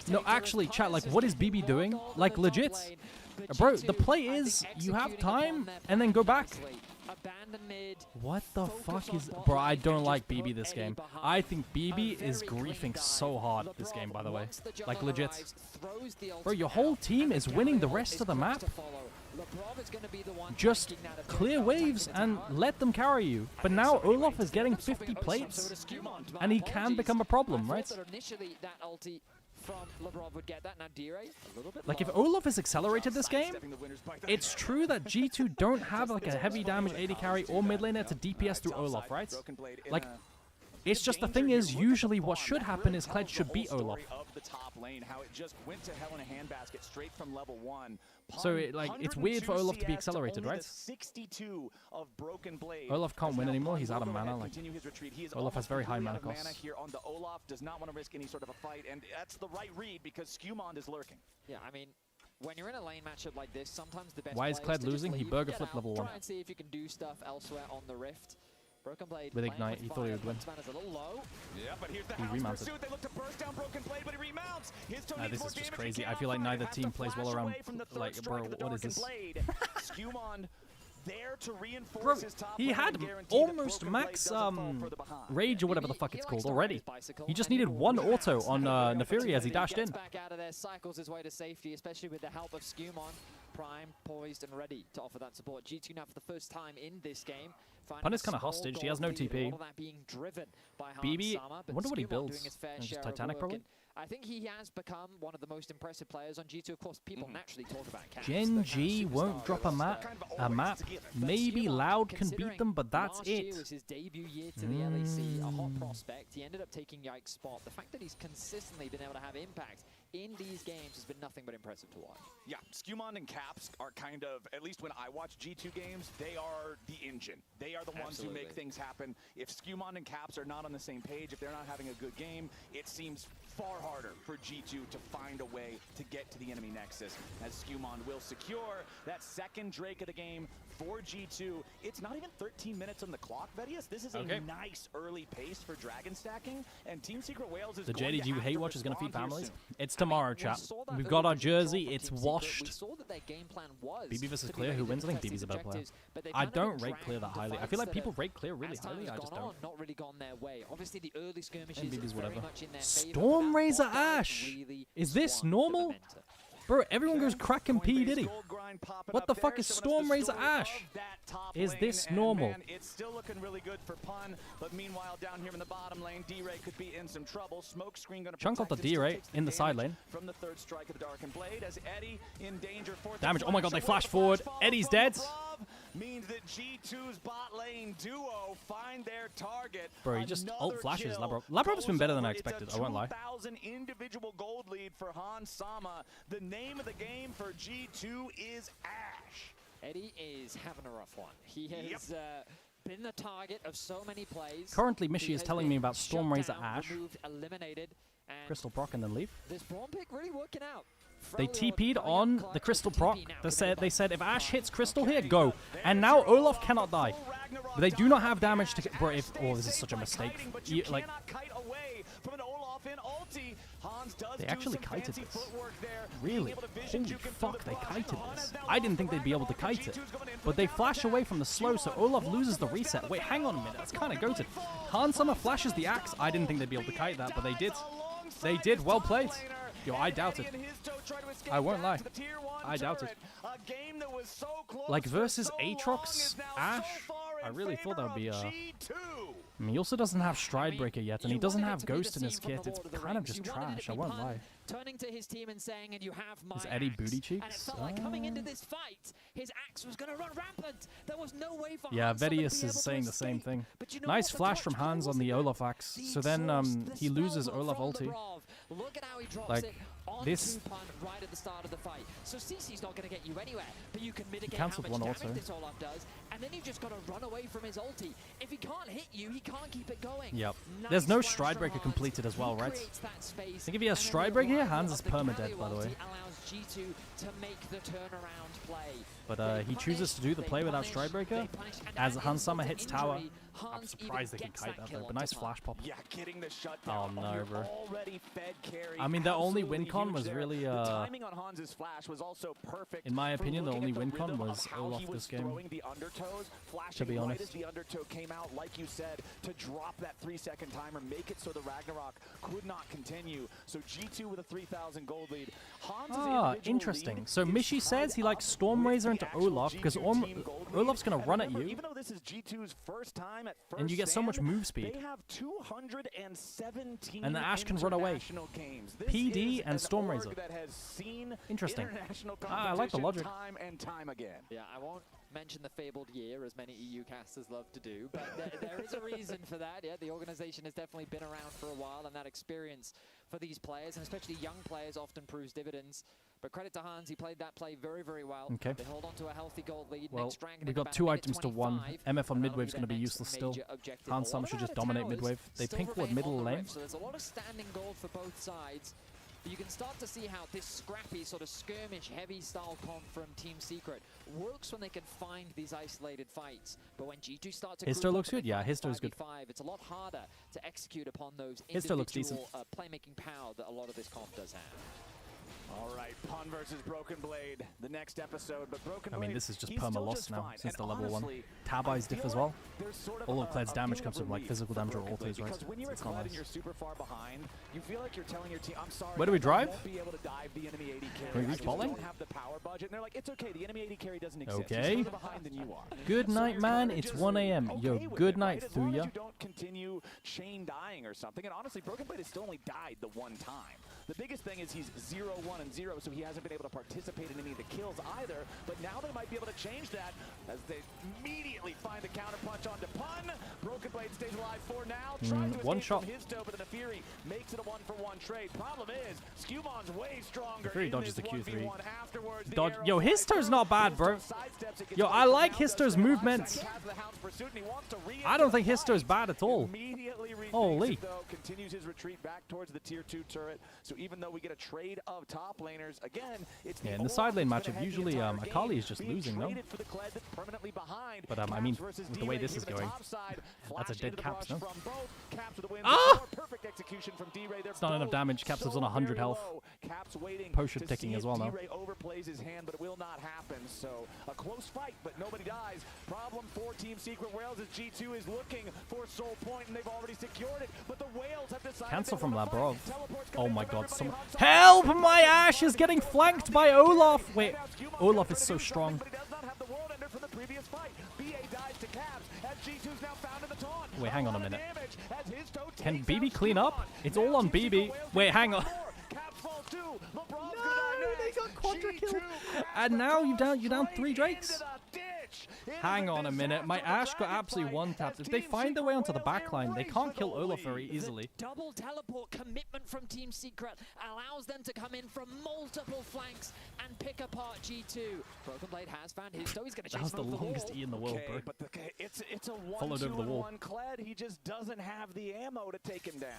No, actually, chat, like, what is BB doing? Like, legit? Bro, the play is you have time and then go back. What the fuck is... Bro, I don't like BB this game. I think BB is griefing so hard this game, by the way. Like, legit. Bro, your whole team is winning the rest of the map. Just clear waves and let them carry you. But now Olaf is getting 50 plates, and he can become a problem, right? Like, if Olaf is accelerated this game, it's true that G2 don't have like a heavy damage AD carry or mid laner to DPS through Olaf, right? Like, it's just the thing is, usually what should happen is Kled should beat Olaf. So it's weird for Olaf to be accelerated, right? Olaf can't win anymore. He's out of mana. Like, Olaf has very high mana costs. Does not want to risk any sort of a fight, and that's the right read because Skewmond is lurking. Yeah, I mean, when you're in a lane matchup like this, sometimes the best. Why is Kled losing? He burger flipped level 1. Try and see if you can do stuff elsewhere on the Rift. Broken Blade with Ignite, he thought he would win. Yeah, but here's the he remounted. They look to burst down Broken Blade, but he remounts. This is just crazy. I feel like neither team plays well around. Like, bro, what is this? Skewmond there to reinforce bro, his top he had almost max rage or whatever the fuck it's called already. He just needed one auto on Neferi as he dashed in. Back out of there, cycles his way to safety, especially with the help of Skewmond. Prime, poised, and ready to offer that support. G2 now for the first time in this game. Pun is kind of hostage. He has no TP. BB, I wonder what he builds. Just Titanic, probably? I think he has become one of the most impressive players on G2. Of course, people naturally talk about Caps. GenG won't drop a map. Maybe Loud can beat them, but that's it. Last year was his debut year to the LEC, a hot prospect. He ended up taking Yike's spot. The fact that he's consistently been able to have impact in these games has been nothing but impressive to watch. Yeah, Skewmond and Caps are kind of, at least when I watch G2 games, they are the engine. They are the ones who make things happen. If Skewmond and Caps are not on the same page, if they're not having a good game, it seems far harder for G2 to find a way to get to the enemy nexus, as Skewmond will secure that second Drake of the game for G2. It's not even 13 minutes on the clock, Vedius. This is a nice early pace for Dragon stacking, and Team Secret Whales is the JDG hate watch is going to feed families. It's tomorrow, chat. We've got our jersey. It's washed. BB versus Clear. Who wins? I think BB's a better player. I don't rate Clear that highly. I feel like people rate Clear really highly. I just don't. Not really gone their way. Obviously, the early skirmishes BB's very whatever. much in their Storm Razor Ash. Is this normal? Bro, everyone goes crack and P Diddy. What the fuck is Storm Razor Ash? Is this normal? It's still looking really good for Pun, but meanwhile down here in the bottom lane, D-Ray could be in some trouble. Smoke screen gonna chunk off the D-Ray in the side lane. From the third strike of the Darkened Blade as Eddie in danger. Damage. Oh my god, they flash forward. Eddie's dead. Means that G2's bot lane duo find their target. Bro, he just ult flashes Labrov. Labrov's been better than I expected, I won't lie. 2,000 individual gold lead for Hans Sama. The name of the game for G2 is Ash. Eddie is having a rough one. He has been the target of so many plays. Currently, Mishi is telling me about Storm Razor Ash. Removed, eliminated, and Crystal proc and then leave. This Braum pick really working out. They TP'd on the Crystal proc. They said if Ash hits Crystal here, go. And now Olaf cannot die. But they do not have damage to get. Bro, oh, this is such a mistake. Like, they actually kited this. Really? Holy fuck, they kited this. I didn't think they'd be able to kite it. But they flash away from the slow, so Olaf loses the reset. Wait, hang on a minute. That's kind of goated. Hans Sama flashes the axe. I didn't think they'd be able to kite that, but they did. They did. Well played. Yo, I doubt it. I won't lie. I doubt it. Like versus Aatrox, Ash, I really thought that would be I mean, he also doesn't have Stride Breaker yet, and he doesn't have Ghost in his kit. It's kind of just trash, I won't lie. Turning to his team and saying, and you have my Is Eddie axe. booty cheeks? And it felt like coming into this fight, his axe was going to run rampant. There was no way for Yeah, Hans Sama to Vedius be is able saying to the same escape. thing. But you know Nice what? flash from Hans on the Olaf axe. So then he loses Olaf ulti. Look at how he drops Like, it on this. Pun right at the start of the fight. So CC's not going to get you anywhere, but you can midigate cancelled how much one damage auto. this Olaf does. And and then you just got to run away from his ulti. If he can't hit you, he can't keep it going. Yep. Nice There's no flash Stride from Breaker Hans. completed as well, He right? creates that space, I think if he has and then Stride the Breaker here, arrival Hans is of the permadead, carry by the way. ulti allows G2 to make the turnaround play. But he chooses to do the play without Stride Breaker. As Hans Summer hits tower. I'm surprised they can kite that though, but nice flash pop. Yeah, getting the shutdown. Oh no, bro. Already fed carry. I mean, their only Absolutely win con huge was there. really, the timing on Hans's flash was also perfect. in my opinion, the for only looking win at the con rhythm was of how Olaf he this was game. throwing the undertows, flashing be right honest. as the undertow came out, like you said, to drop that 3-second timer, make it so the Ragnarok could not continue. So G2 with a 3,000 gold lead. Hans's individual interesting. lead So is Mishi tied says he up likes Storm with Razor the into actual Olaf because G2 team gold lead. Olaf's gonna And run at remember, you. even though this is G2's first time at first And you get so much stand, move speed. They have 217 And the Ashe can run away. international games. This PD is and an Storm org Razor. that has seen Interesting. international I like the competition logic. time and time again. Yeah, I won't mention the fabled year, as many EU casters love to do, but there is a reason for that. Yeah, the organization has definitely been around for a while, and that experience for these players, and especially young players, often proves dividends. But credit to Hans, he played that play very, very well. Okay. They hold on to a healthy gold lead. Well, Next Dragon we've in got about 2 minute items to 1. 25, MF on and that'll midwave is be going to be their useless next still. major objective. Hans A Summer lot should of just our dominate towers midwave. They still pink ward remain middle on the lane. rift, so there's a lot of standing gold for both sides. But you can start to see how this scrappy sort of skirmish heavy style comp from Team Secret works when they can find these isolated fights. But when G2 start to Histo group looks up and good. Yeah, fight Histo's good. 5v5, it's a lot harder to execute upon those Histo looks decent. individual playmaking power that a lot of this comp does have. All right, Pun versus Broken Blade, the next episode. But Broken Blade, I mean, this is just he's perma still lost just now fine. since the And level 1. honestly, Tabi's diff as well. there's sort of All of Cled's a damage feeling comes of from like relief physical for damage or Broken Blade, autos, right? because when you're a It's not Cled nice. and you're super far behind, you feel like you're telling your team, I'm sorry, Where do we guys, I drive? won't be able to dive the enemy AD carry. Can we I reach just bot lane? don't have the power budget. And they're like, it's okay, the enemy AD carry doesn't exist. Okay. He's further behind than you are. Good So night, you're man. kinda It's just 1 a.m. Yo, okay with good it, night, right? As long as Thuya. you don't continue chain dying or something. And honestly, Broken Blade has still only died the one time. The biggest thing is he's 0-1 and 0, so he hasn't been able to participate in any of the kills either. But now they might be able to change that as they immediately find the counter punch onto Pun. Broken Blade stays alive for now. Tries to one escape shot. from his toe, but then the Fury makes it a 1-for-1 trade. Problem is, Scumon's way stronger. The Fury in dodges this the Q3. 1v1 afterwards. The Dodge. arrow Yo, flies Histo's through. not bad, bro. Histo sidesteps, it gets Yo, away I from like now, does Histo's the last movements. second, has the Hound's pursuit, and he wants to I don't think re-enter the Histo's bad at all. Immediately rethinks Holy. it, though, continues his retreat back towards the tier 2 turret. So even though we get a trade of top laners, again, it's Yeah, in the side lane matchup, usually Akali is just losing, though. But I mean, with the way this is going, that's a dead Caps, no? Ah! It's not enough damage. Caps is on 100 health. Potion ticking as well now. D-Ray overplays his hand, but it will not happen. So a close fight, but nobody dies. Problem for Team Secret Whales is G2 is looking for Soul Point, and they've already secured it. But the Whales have decided Cancel they from wanna Labrov. fight. Teleport's Oh coming my from god, everybody. someone. Hans Help! My Ashe is getting flanked by Olaf! Wait, Olaf is so strong. But he does not have the world ender from the previous fight. BA dies to Caps as G2's now found in the taunt. Wait, hang on a lot of minute. damage as his toe Can takes BB out clean up? Scumon. It's all on BB. Wait, hang on. Caps falls too. LeBron's gonna No, die they next. got quadra G2 killed. has And the now you're goal down straight 3 Drakes. into the ditch. It is Hang a on a minute. My disaster Ashe for got Dragon absolutely Flight one-tapped. as If they Team find their way Secret onto the Whales back line, they erase can't the kill goal Olaf lead. very easily. Double teleport commitment from Team Secret allows them to come in from multiple flanks and pick apart G2. Broken Blade has found his, so he's going to That chase was him the over longest wall. E in the world, bro. But it's a Followed over the wall. 1-2-1 Kled. He just doesn't have the ammo to take him down.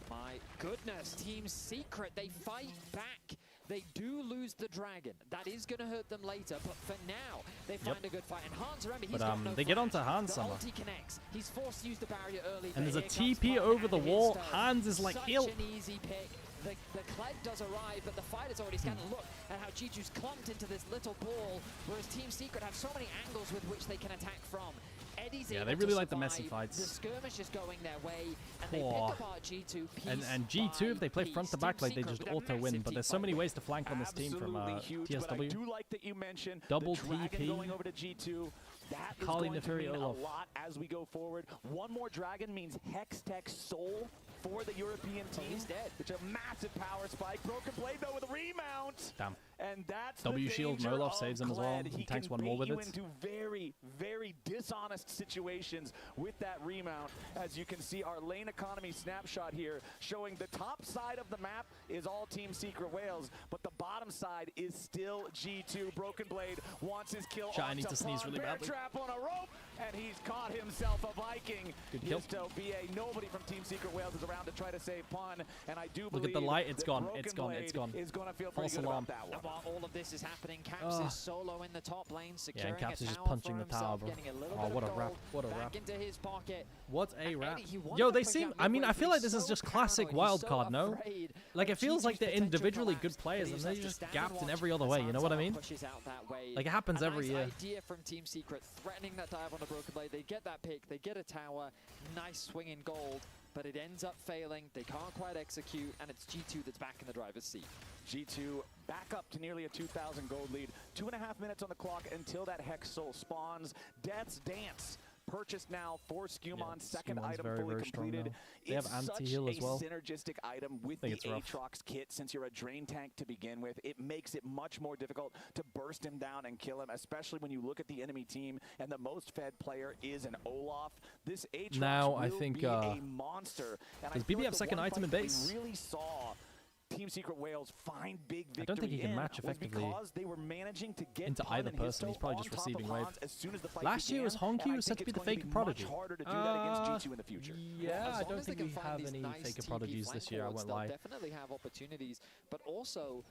My goodness, Team Secret, they fight back. They do lose the dragon. That is going to hurt them later, but for now, they find a good fight. And Hans, remember, he's But got no they get flash. onto Hans The somehow. ulti connects. He's forced to use the barrier early. And but there's a here comes TP Pun over the and wall. Histo. Hans is like, Such heal. an easy pick. The Kled does arrive, but the fight is already scanned. And look at how G2's clumped into this little ball, whereas Team Secret have so many angles with which they can attack from. Eddie's Yeah, able they to really like the messy survive. fights. The skirmish is going their way, and they Poor. pick apart G2 piece And G2, if they play by front to piece. back, Team like they Secret just with a auto-win. massive But there's team so many fight. ways to flank on this team from Absolutely huge, but I TSW. do like that you mentioned Double the Dragon TP. going over to G2. That is Kali going to Neferi mean Olaf. a lot as we go forward. One more Dragon means Hextech Soul for the European team. He's dead. Which a massive power spike. Broken Blade though with a remount. Damn. And that's W the shield, danger Olaf of saves him as well. Kled. He He tanks can one more bait with you it. into very, very dishonest situations with that remount. As you can see, our lane economy snapshot here showing the top side of the map is all Team Secret Whales, but the bottom side is still G2. Broken Blade wants his kill. I need to sneeze really badly. Trap on a rope, and he's caught himself a Viking. Good kill. BA, nobody from Team Secret Wales is around to try to save Pun, and I do believe look at the light. It's gone. Broken It's gone. Blade It's gone. is going to feel False pretty good alarm. about that one. And while all of this is happening, Caps is solo in the top lane, securing Yeah, and Caps a is just tower punching for the tower, himself, bro. getting a little Oh, bit what a of wrap. gold What a back wrap. into his pocket. What a wrap. Eddie, he wanted Yo, to they push seem... out I mean, midway, I feel but like this he's is so just classic paranoid, he's wildcard, so no? afraid Like, it of feels like G2's they're potential individually good collapse, players, but and he they're just just has to stand gapped and in watch every other as way, you know what I Hanzo mean? pushes out that wave. Like, it happens a every nice year. idea from Team Secret, threatening that dive on the Broken Blade. They get that pick, they get a tower, nice swing in gold, but it ends up failing. They can't quite execute, and it's G2 that's back in the driver's seat. G2 back up to nearly a 2,000 gold lead. 2.5 minutes on the clock until that Hex Soul spawns. Death's Dance purchased now for Scumon's second Scumon's item very, fully very strong completed. now. They have anti-heal as well. It's such a synergistic item with the Aatrox kit. Since you're a drain tank to begin with, it makes it much more difficult to burst him down and kill him, especially when you look at the enemy team and the most fed player is an Olaf. This Aatrox Now, will I think, be a monster. And does I feel BB like have the second one item in fight base? We really saw Team Secret Wales find big victory. I don't think he can match was effectively because they were managing to get into Pun either and person. He's Histo probably on just top of receiving wave. Hans as soon as the fight Last year was began, and Honku I set to think be the it's going Faker be Prodigy. much harder to do that against G2 in the future. Yeah, As I long don't as they think can we find have these any nice Faker TP Prodigies flank this year, I wards, won't they'll lie. definitely have opportunities, but also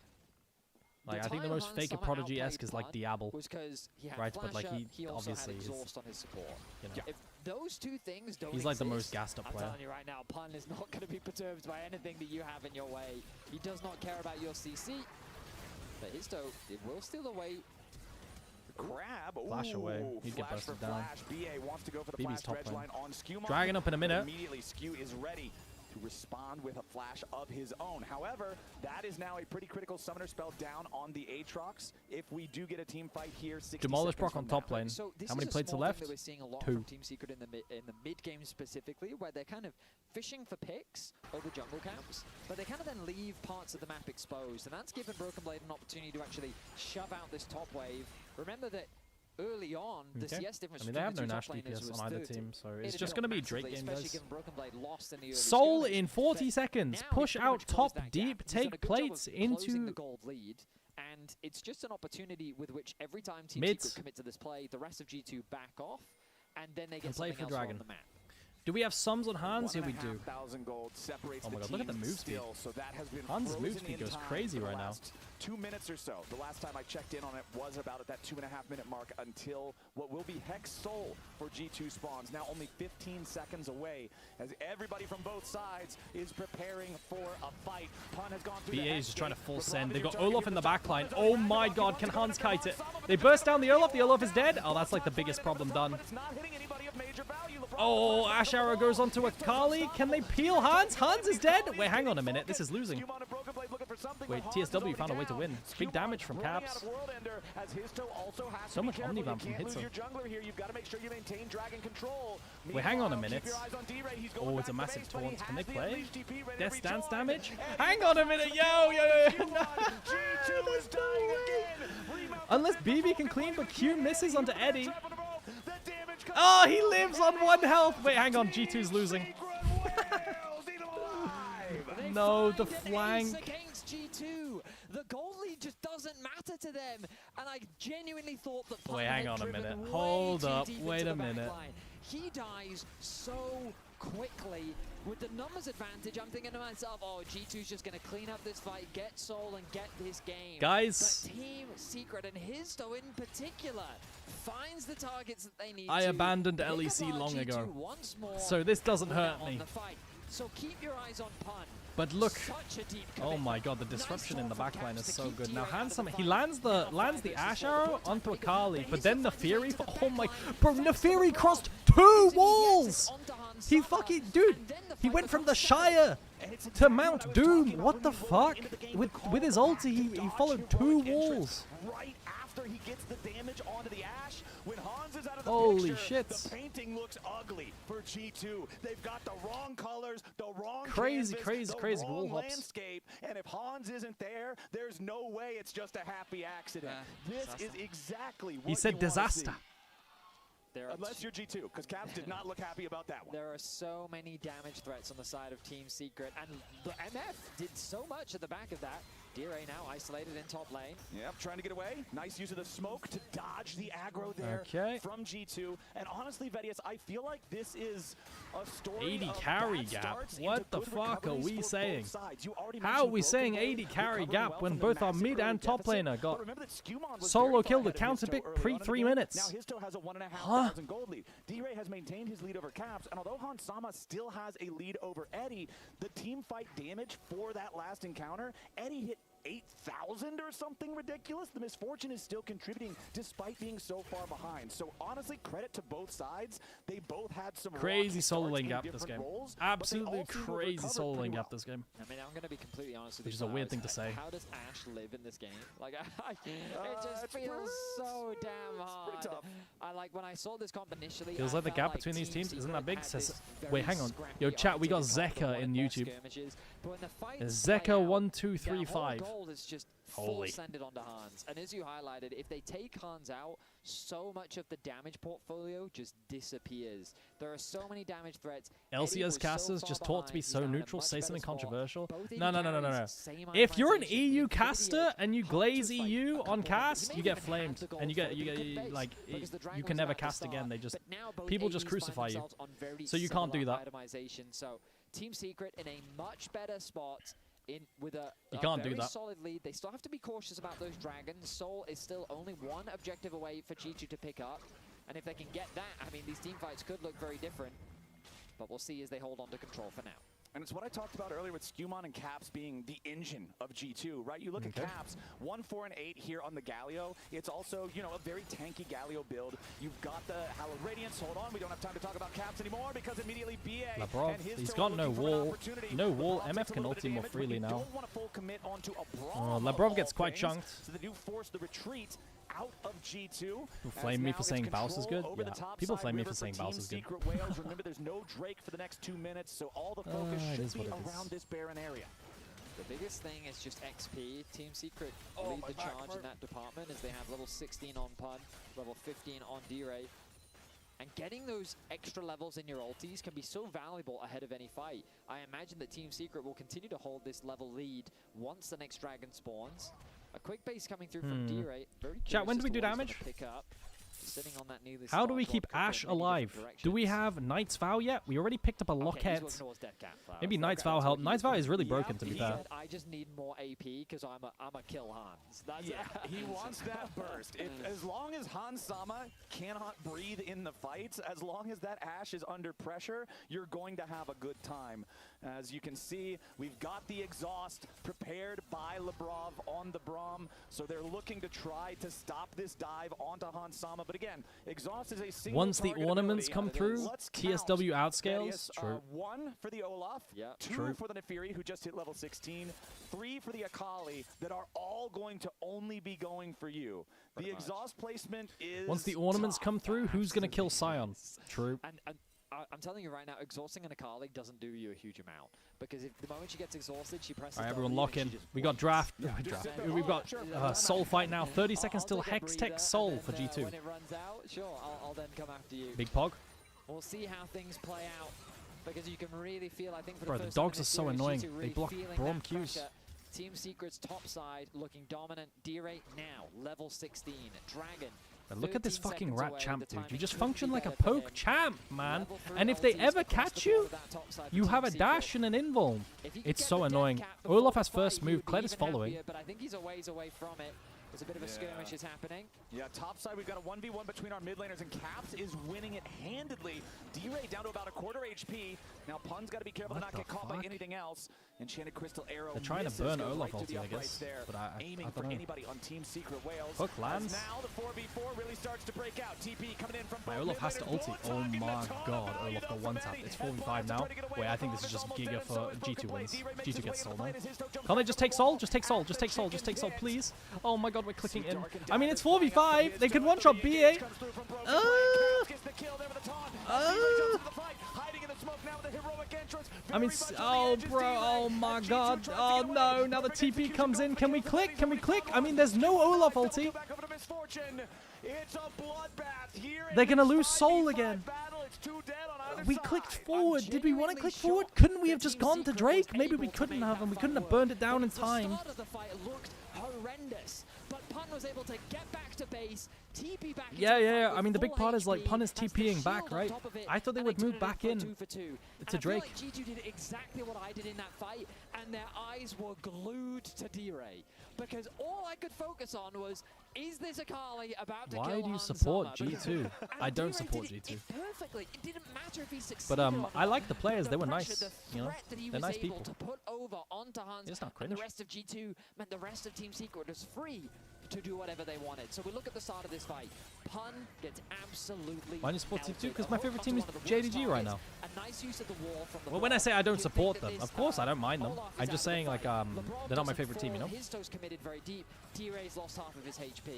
Like, I think the time most Hans Faker somehow Prodigy-esque outplayed is like Pun Diablo. was because he had Right, but like Flasher, he also obviously had is, exhaust on his support. you know. If those two things don't He's like the most exist, gassed up I'm player. telling you right now, Pun is not going to be perturbed by anything that you have in your way. He does not care about your CC. But Histo, it will steal away. Crab. Flash away. Ooh, He'd get flash busted for down. Flash. BA wants to go for the BB's flash top dredge lane. line on Skew. Dragging up in a minute. Immediately, Skew is ready to respond with a flash of his own. However, that is now a pretty critical summoner spell down on the Aatrox. If we do get a team fight here, 60 Demolish seconds Brock from on top now. lane. So this How many is a plates are small left? thing that we're seeing a lot 2. from Team Secret in the mid game specifically, where they're kind of fishing for picks over jungle camps, but they kind of then leave parts of the map exposed, and that's given Broken Blade an opportunity to actually shove out this top wave. Remember that early on, the CS difference I mean, they have no between the Nash two top laners DPS was on either 30. team, so It it's had just built going to be a massively, Drake game, especially guys. given Broken Blade lost in the early Soul skirmish. in 40 But seconds. now Push he's pretty out much top closed that deep, gap. He's done a take good job plates of closing into the gold lead, and it's just an opportunity with which every time Team Mids. Secret commit to this play, the rest of G2 back off, and then they get And play something for else Dragon. on the map. Do we have sums on Hans? Here we do. 1,500 gold separates Oh my the god, look at the teams move speed. still, so that has been Hans' move frozen speed in goes time crazy for the right now. last 2 minutes or so. The last time I checked in on it was about at that 2.5-minute mark until what will be Hex Soul for G2 spawns. Now only 15 seconds away as everybody from both sides is preparing for a fight. Pun has gone through BA the is just trying to Hex full gate. send. They've got Robbie Olaf in the back line. Target Oh my god, can Hans kite it? They burst down the Olaf. The Olaf is dead. Oh, that's like the biggest problem done. It's not hitting anybody of major value. Oh, Ash Arrow goes onto a Kali. Can they peel Hans? Hans is dead. Wait, hang on a minute. This is losing. Wait, TSW found a way to win. Big damage from Caps. So much Omnivamp from Hitso. Wait, hang on a minute. Oh, it's a massive taunt. Can they play? Death Dance damage? Hang on a minute. Yo. Unless BB can clean, but Q misses onto Eddie. Oh, he lives on 1 health. Wait, hang on. G2's losing. No, the flank. Against G2, the goal lead just doesn't matter to them, and I genuinely thought that. Wait, hang on a minute. way Hold too up. deep Wait into a the minute. backline. He dies so quickly with the numbers advantage. I'm thinking to myself, oh, G2's just going to clean up this fight, get Soul, and get this game. Guys. But Team Secret and Histo in particular finds the targets that they need. I to abandoned pick LEC apart long G2 ago. once more So this doesn't hurt on me. the fight. So keep your eyes on Pun. But look, Such a deep oh commitment. my god, the disruption in the backline is so good. Now Caps Handsome, he lands the Ash Arrow onto a Kali, but then Nefiri, oh my, bro, Nefiri crossed 2 walls! He fucking, dude, he went from the Shire to Mount Doom. What the fuck? With his ulti, he followed 2 walls. Right after he gets the damage onto the Ash, when Hans is out of the Holy picture, shit. the painting looks ugly for G2. They've got the wrong colors, the wrong Crazy, canvas, crazy the wall wrong hops. landscape, and if Hans isn't there, there's no way it's just a happy accident. This is exactly what He said you wanna disaster. see. Unless you're G2, because Caps did not look happy about that one. There are so many damage threats on the side of Team Secret, and the MF did so much at the back of that. D-Ray now isolated in top lane. Yep, trying to get away. Nice use of the smoke to dodge the aggro there from G2. And honestly, Vedius, I feel like this is a story 80 of carry bad gap. starts What the into good fuck are recoveries we for saying? both sides. You already How are we mentioned saying Broken 80 Blade carry recovering gap well when from the both our massive mid early and top deficit. laner got But remember that Skumon was solo very killed far the ahead of counter Histo pick early on pre in the 3 game. minutes? Now Histo has a 1,500 gold lead. D-Ray has maintained his lead over Caps, and although Hansama still has a lead over Eddie, the team fight damage for that last encounter, Eddie hit 8,000 or something ridiculous. The misfortune is still contributing despite being so far behind. So honestly, credit to both sides. They both had some crazy solo lane gap in this different game. roles, Absolutely but they all seem to have crazy recovered solo pretty lane well. gap this game. I mean, I'm going to be completely honest with you. Which is a weird thing to guys. say. How does Ashe live in this game? Like, it just feels so damn hard. I like when I saw this comp initially. Feels I like the felt gap like between these Team teams isn't Secret that big. had Says, this wait, very hang on. scrappy Yo, chat, we got offensive Zeka comp in with YouTube. skirmishes, but when the fights Zeka play out, 1 2 their 3 whole 5. goal is just full send it onto Hans. And as you highlighted, if they take Hans out, so much of the damage portfolio just disappears. There are so many damage threats. LCS casters just taught to be so neutral, say something controversial. No. If you're an EU caster and you glaze EU on cast, you get flamed, and you can never cast again. They just people just crucify you. So you can't do that. So Team Secret in a much better spot. With a very solid lead. They still have to be cautious about those dragons. Soul is still only one objective away for G2 to pick up. And if they can get that, I mean, these team fights could look very different. But we'll see as they hold on to control for now. And it's what I talked about earlier with Skumon and Caps being the engine of G2, right? You look at Caps, 1, 4, and 8 here on the Galio. It's also, you know, a very tanky Galio build. You've got the Hallowed Radiance. Hold on, we don't have time to talk about Caps anymore because immediately BA Labrov, and his he's got no wall. No wall. Labrov MF can ulti more freely now. Oh, Labrov gets quite chunked. So they do force the retreat out of G2. People flame me for saying Baus is good? Yeah, people flame me for saying Baus is good. Remember, there's no Drake for the next 2 minutes, so all the focus should be around this Baron area. The biggest thing is just XP. Team Secret lead the charge in that department as they have level 16 on Pun, level 15 on D-Ray. And getting those extra levels in your ultis can be so valuable ahead of any fight. I imagine that Team Secret will continue to hold this level lead once the next dragon spawns. A quick base coming through from D-Ray. Chat, when do we do damage? Pick up. Sitting on that How do we keep Ashe alive? Do we have Knight's Vow yet? We already picked up a Lockhead. Maybe Knight's Vow help. Knight's Vow is really broken, to be fair. I just need more AP because I'm a kill Hans. That's he wants that burst. As long as Hansama cannot breathe in the fights, as long as that Ashe is under pressure, you're going to have a good time. As you can see, we've got the exhaust prepared by Labrov on the Braum, so they're looking to try to stop this dive onto Hansama. But again, exhaust is a single once the ornaments come through, TSW outscales. True. 1 for the Olaf, 2 for the Nefiri, who just hit level 16, 3 for the Akali, that are all going to only be going for you. The exhaust placement is once the ornaments come through, who's going to kill Sion? True. And I'm telling you right now, exhausting an Akali doesn't do you a huge amount. Because if the moment she gets exhausted, she presses Alright, everyone lock in. We got draft. We've got Soul fight now. 30 seconds till Hex Tech Soul for G2. When it runs out, sure, I'll then come after you. Big Pog. We'll see how things play out. Because you can really feel, I think, for Bro, the the first dogs are time in so this series, annoying. G2 They really block feeling Braum that Qs. pressure. Team Secret's top side looking dominant. D-Rate now, level 16. Dragon. But look at this fucking rat champ, dude. You just function like a poke champ, man. And if they ever catch you, you have a dash and an invuln. It's so annoying. Olaf has first move. Kled is following. But I think he's a ways away from it. There's a bit of a skirmish is happening. Yeah, top side, we've got a 1v1 between our mid laners, and Caps is winning it handedly. D-Ray down to about a quarter HP. Now Pun's got to be careful to not get caught by anything else. Enchanted Crystal Arrow. They're trying to burn Olaf ulti, I guess. But I aiming for anybody on Team Secret Wales. Hook lands. Now the 4v4 really starts to break out. TP coming in from my Olaf has to ulti. Oh my god, Olaf got one tap. It's 4v5 now. Wait, I think this is just Giga for G2 wins. G2 gets Soul now. Can't they just take Soul? Just take Soul. Just take Soul. Just take Soul, please. Oh my god, we're clicking in. I mean, it's 4v5. They could one-shot BA. I mean, oh bro, oh my god. Oh no, now the TP comes in. Can we click? Can we click? I mean, there's no Olaf ulti. They're gonna lose Soul again. we clicked forward. Did we want to click forward? Couldn't we have just gone to Drake? Maybe we couldn't have, and we couldn't have burned it down in time. The start of the fight looked horrendous, but Pun was able to get back to base, TP back. Yeah. I mean, the big part is like Pun is TPing back, right? I thought they would move back in to Drake. I feel like G2 did exactly what I did in that fight, and their eyes were glued to D-Ray, because all I could focus on was, is this Akali about to kill Why do you Hans support Sama? G2? I don't support G2. Perfectly. It didn't matter if he succeeded But or not. I like the players. They were The nice. pressure, the You know, threat that he they're was nice able people. to put over onto Hans It's not and cringe. the rest of G2 meant the rest of Team Secret was free to do whatever they wanted. So we look at the start of this fight. Pun gets absolutely Why do you support Team 2? melted. Because my favorite team is JDG right now. A nice use of the wall from the Well, when I say I don't support them, of course I don't mind them. I'm just saying, like, they're not my favorite team, you know? His toes committed very deep. D-Ray's lost half of his HP.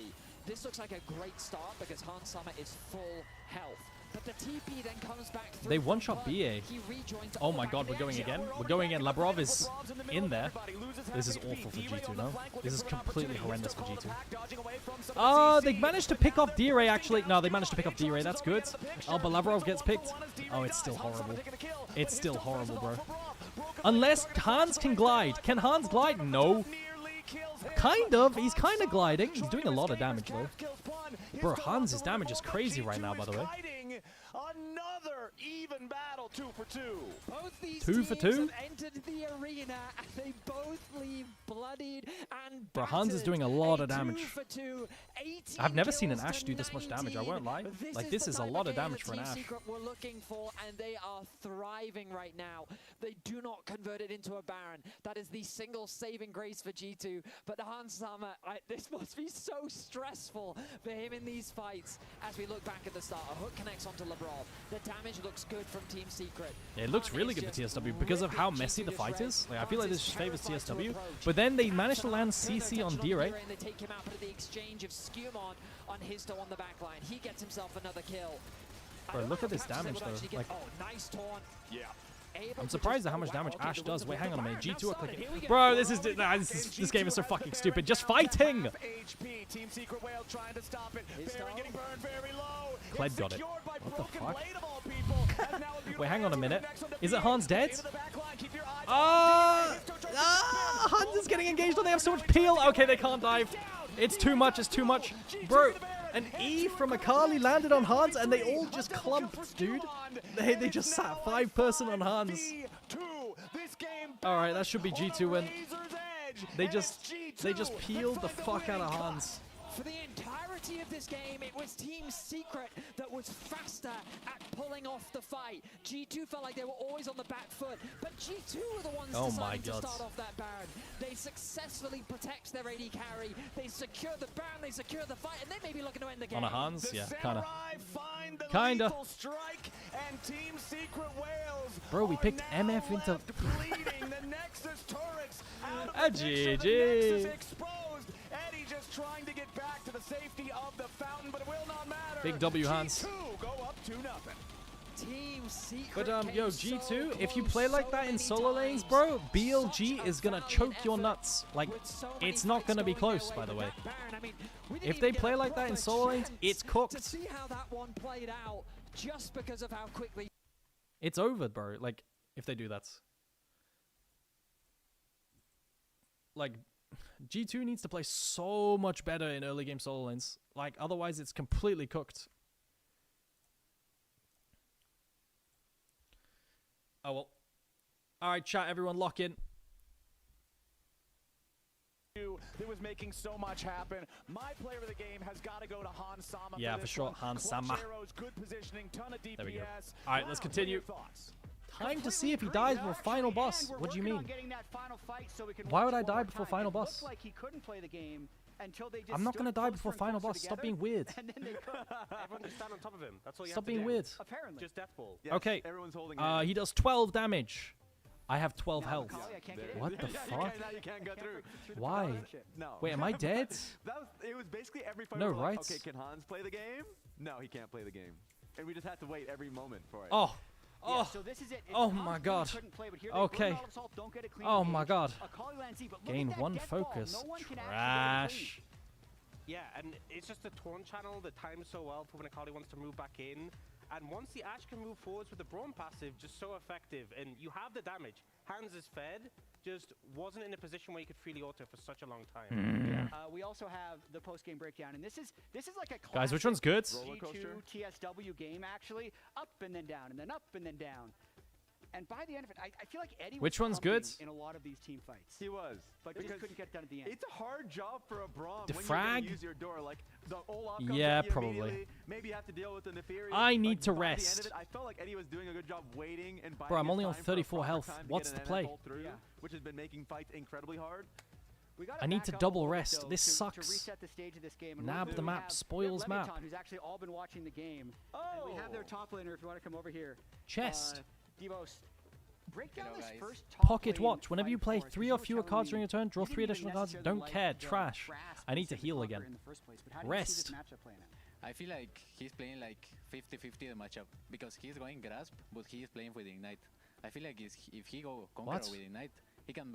This looks like a great start because Hans Sama is full health. But the TP then comes back through. They one-shot BA. He rejoins Oh my god, we're going again? We're going again. Labrov is in there. This is awful for G2, no? This is completely horrendous for G2. Oh, they managed to pick off D-Ray, actually. No, they managed to pick off D-Ray. That's good. Oh, but Lavrov gets picked. Oh, it's still horrible. It's still horrible, bro. Unless Hans can glide. Can Hans glide? No. Kind of. He's kind of gliding. He's doing a lot of damage, though. Bro, Hans' damage is crazy right now, by the way. Another even battle, 2 for 2. Both these 2 for 2? have entered the arena and they both leave bloodied and Bro, Hans is doing a lot of damage. 2 for 2, I've never seen an Ashe do this much damage, I won't lie. Like, this is a lot of damage for an Team Ashe. Secret were looking for, and they are thriving right now. They do not convert it into a Baron. That is the single saving grace for G2. But Hans Sama, this must be so stressful for him in these fights. As we look back at the start, a hook connects onto LeBron. The damage looks good from Team Secret. Yeah, it looks really good for TSW because of how messy the fight is. Like, I feel like this favors TSW. But then they managed to land CC on D-Ray. They take him out, but the exchange of Skewmon on his toe on the back line. He gets himself another kill. Bro, look at this damage, though. Like, oh, nice taunt. Yeah. I'm surprised at how much damage Ashe does. Wait, hang on a minute. G2 are clicking. Bro, this game is so fucking stupid. Just fighting! HP, Team Secret Whale trying to stop it. Baron getting burned very low. Kled got it. What the fuck? Wait, hang on a minute. Is it Hans dead? Hans is getting engaged. They have so much peel. Okay, they can't dive. It's too much. It's too much. Bro, an E from Akali landed on Hans and they all just clumped, dude. They just sat 5-person on Hans. Alright, that should be G2 win. They just peeled the fuck out of Hans. For the entirety of this game, it was Team Secret that was faster at pulling off the fight. G2 felt like they were always on the back foot, but G2 were the ones deciding to start off that Baron. They successfully protect their AD carry, they secure the Baron, they secure the fight, and they may be looking to end the game. On a Hans? Yeah, kinda. Kinda. Strike and Team Secret Whales. Bro, we picked MF into... the Nexus turrets out of the GG. exposed. Eddie just trying to get back to the safety of the fountain, but it will not matter. Big W, Hans. G2 go up 2-0. Team Secret. But yo, G2, if you play like that in solo lanes, bro, BLG is gonna choke your nuts. Like, it's not gonna be close, by the way. If they play like that in solo lanes, it's cooked. To see how that one played out, just because of how quickly. It's over, bro. Like, if they do that. Like, G2 needs to play so much better in early game solo lanes. Like, otherwise it's completely cooked. Oh, well. Alright, chat, everyone lock in. That was making so much happen. My player of the game has got to go to Hans Sama. Yeah, for sure, Hans Sama. Good positioning, ton of DPS. There we go. Alright, let's continue. Time to see if he dies before final boss. What do you mean? Why would I die before final boss? I'm not gonna die before final boss. Stop being weird. Everyone just stand on top of him. That's all you Stop have to being do. weird. Apparently. Just death ball. Yes, Okay. Everyone's holding He does 12 damage. I have 12 health. What the fuck? Now you can't go through. Why? No. Wait, am I dead? It was basically every fight. No, we were like, right? okay, can Hans play the game? No, he can't play the game. And we just had to wait every moment for it. Oh. Yeah, Oh. so this is it. Oh my god. Okay. Oh my god. Gain 1 focus. Trash. Yeah, and it's just the taunt channel that times so well for when Akali wants to move back in. And once the Ashe can move forwards with the Braum passive, just so effective, and you have the damage. Hans is fed, just wasn't in a position where you could freely auto for such a long time. We also have the post-game breakdown, and this is like a classic Guys, which one's good? G2 TSW game, actually. Up and then down, and then up and then down. And by the end of it, I feel like Eddie was Which one's good? in a lot of these team fights. He was. But just couldn't get done at the end. It's a hard job for a Braum The when frag? you use your door. Like, the Olaf comes Yeah, at you probably. immediately. Maybe you have to deal with the Neferi. I need to by the end rest. of it, I felt like Eddie was doing a good job waiting and buying Bro, I'm his only on time for a 34 proper health. time to What's get the an play? NFL through, which has been making fights incredibly hard. I need to double rest. This To sucks. reset the stage of this game. And Nab we the map, have spoils map. Leviton, who's actually all been watching the game. And we have their top laner if you want to come over here. Chest. Devos, break down this first top Pocket lane watch. Whenever you fight play for us. 3 You or were fewer telling cards me during your turn, draw you 3 didn't even additional cards. necessarily Don't like care. the Trash. grasp I need to specific heal conquer again. in the first place, but how do you see this Rest. matchup playing out? I feel like he's playing like 50-50 the matchup because he's going grasp, but he is playing with ignite. I feel like if he go conqueror What? with ignite, he can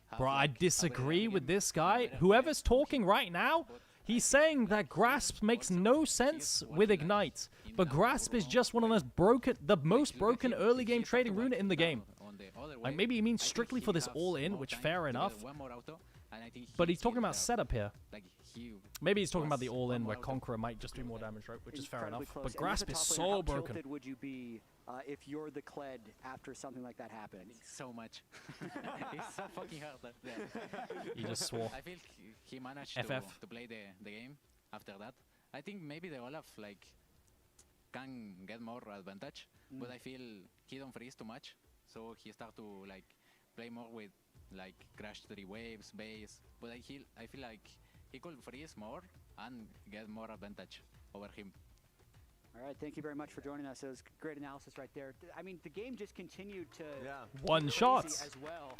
have Bro, I like disagree with this guy. Whoever's talking right now, he's saying that Grasp makes no sense with Ignite. But Grasp is just one of the most broken early game trading rune in the game. Like maybe he means strictly for this all-in, which fair enough. But he's talking about setup here. Maybe he's talking about the all-in where Conqueror might just do more damage, right? Which is fair enough. Close. But And Grasp as a is top laner, so how broken. tilted would you be if you're the Kled after something like that happens? So much. It's so fucking hard. He just swore. I feel he managed FF. to play the game after that. I think maybe the Olaf like can get more advantage, but I feel he don't freeze too much, so he start to like play more with like crash 3 waves, base. But I feel like he could freeze more and get more advantage over him. All right, thank you very much for joining us. It was great analysis right there. I mean, the game just continued to One crazy shot. as well.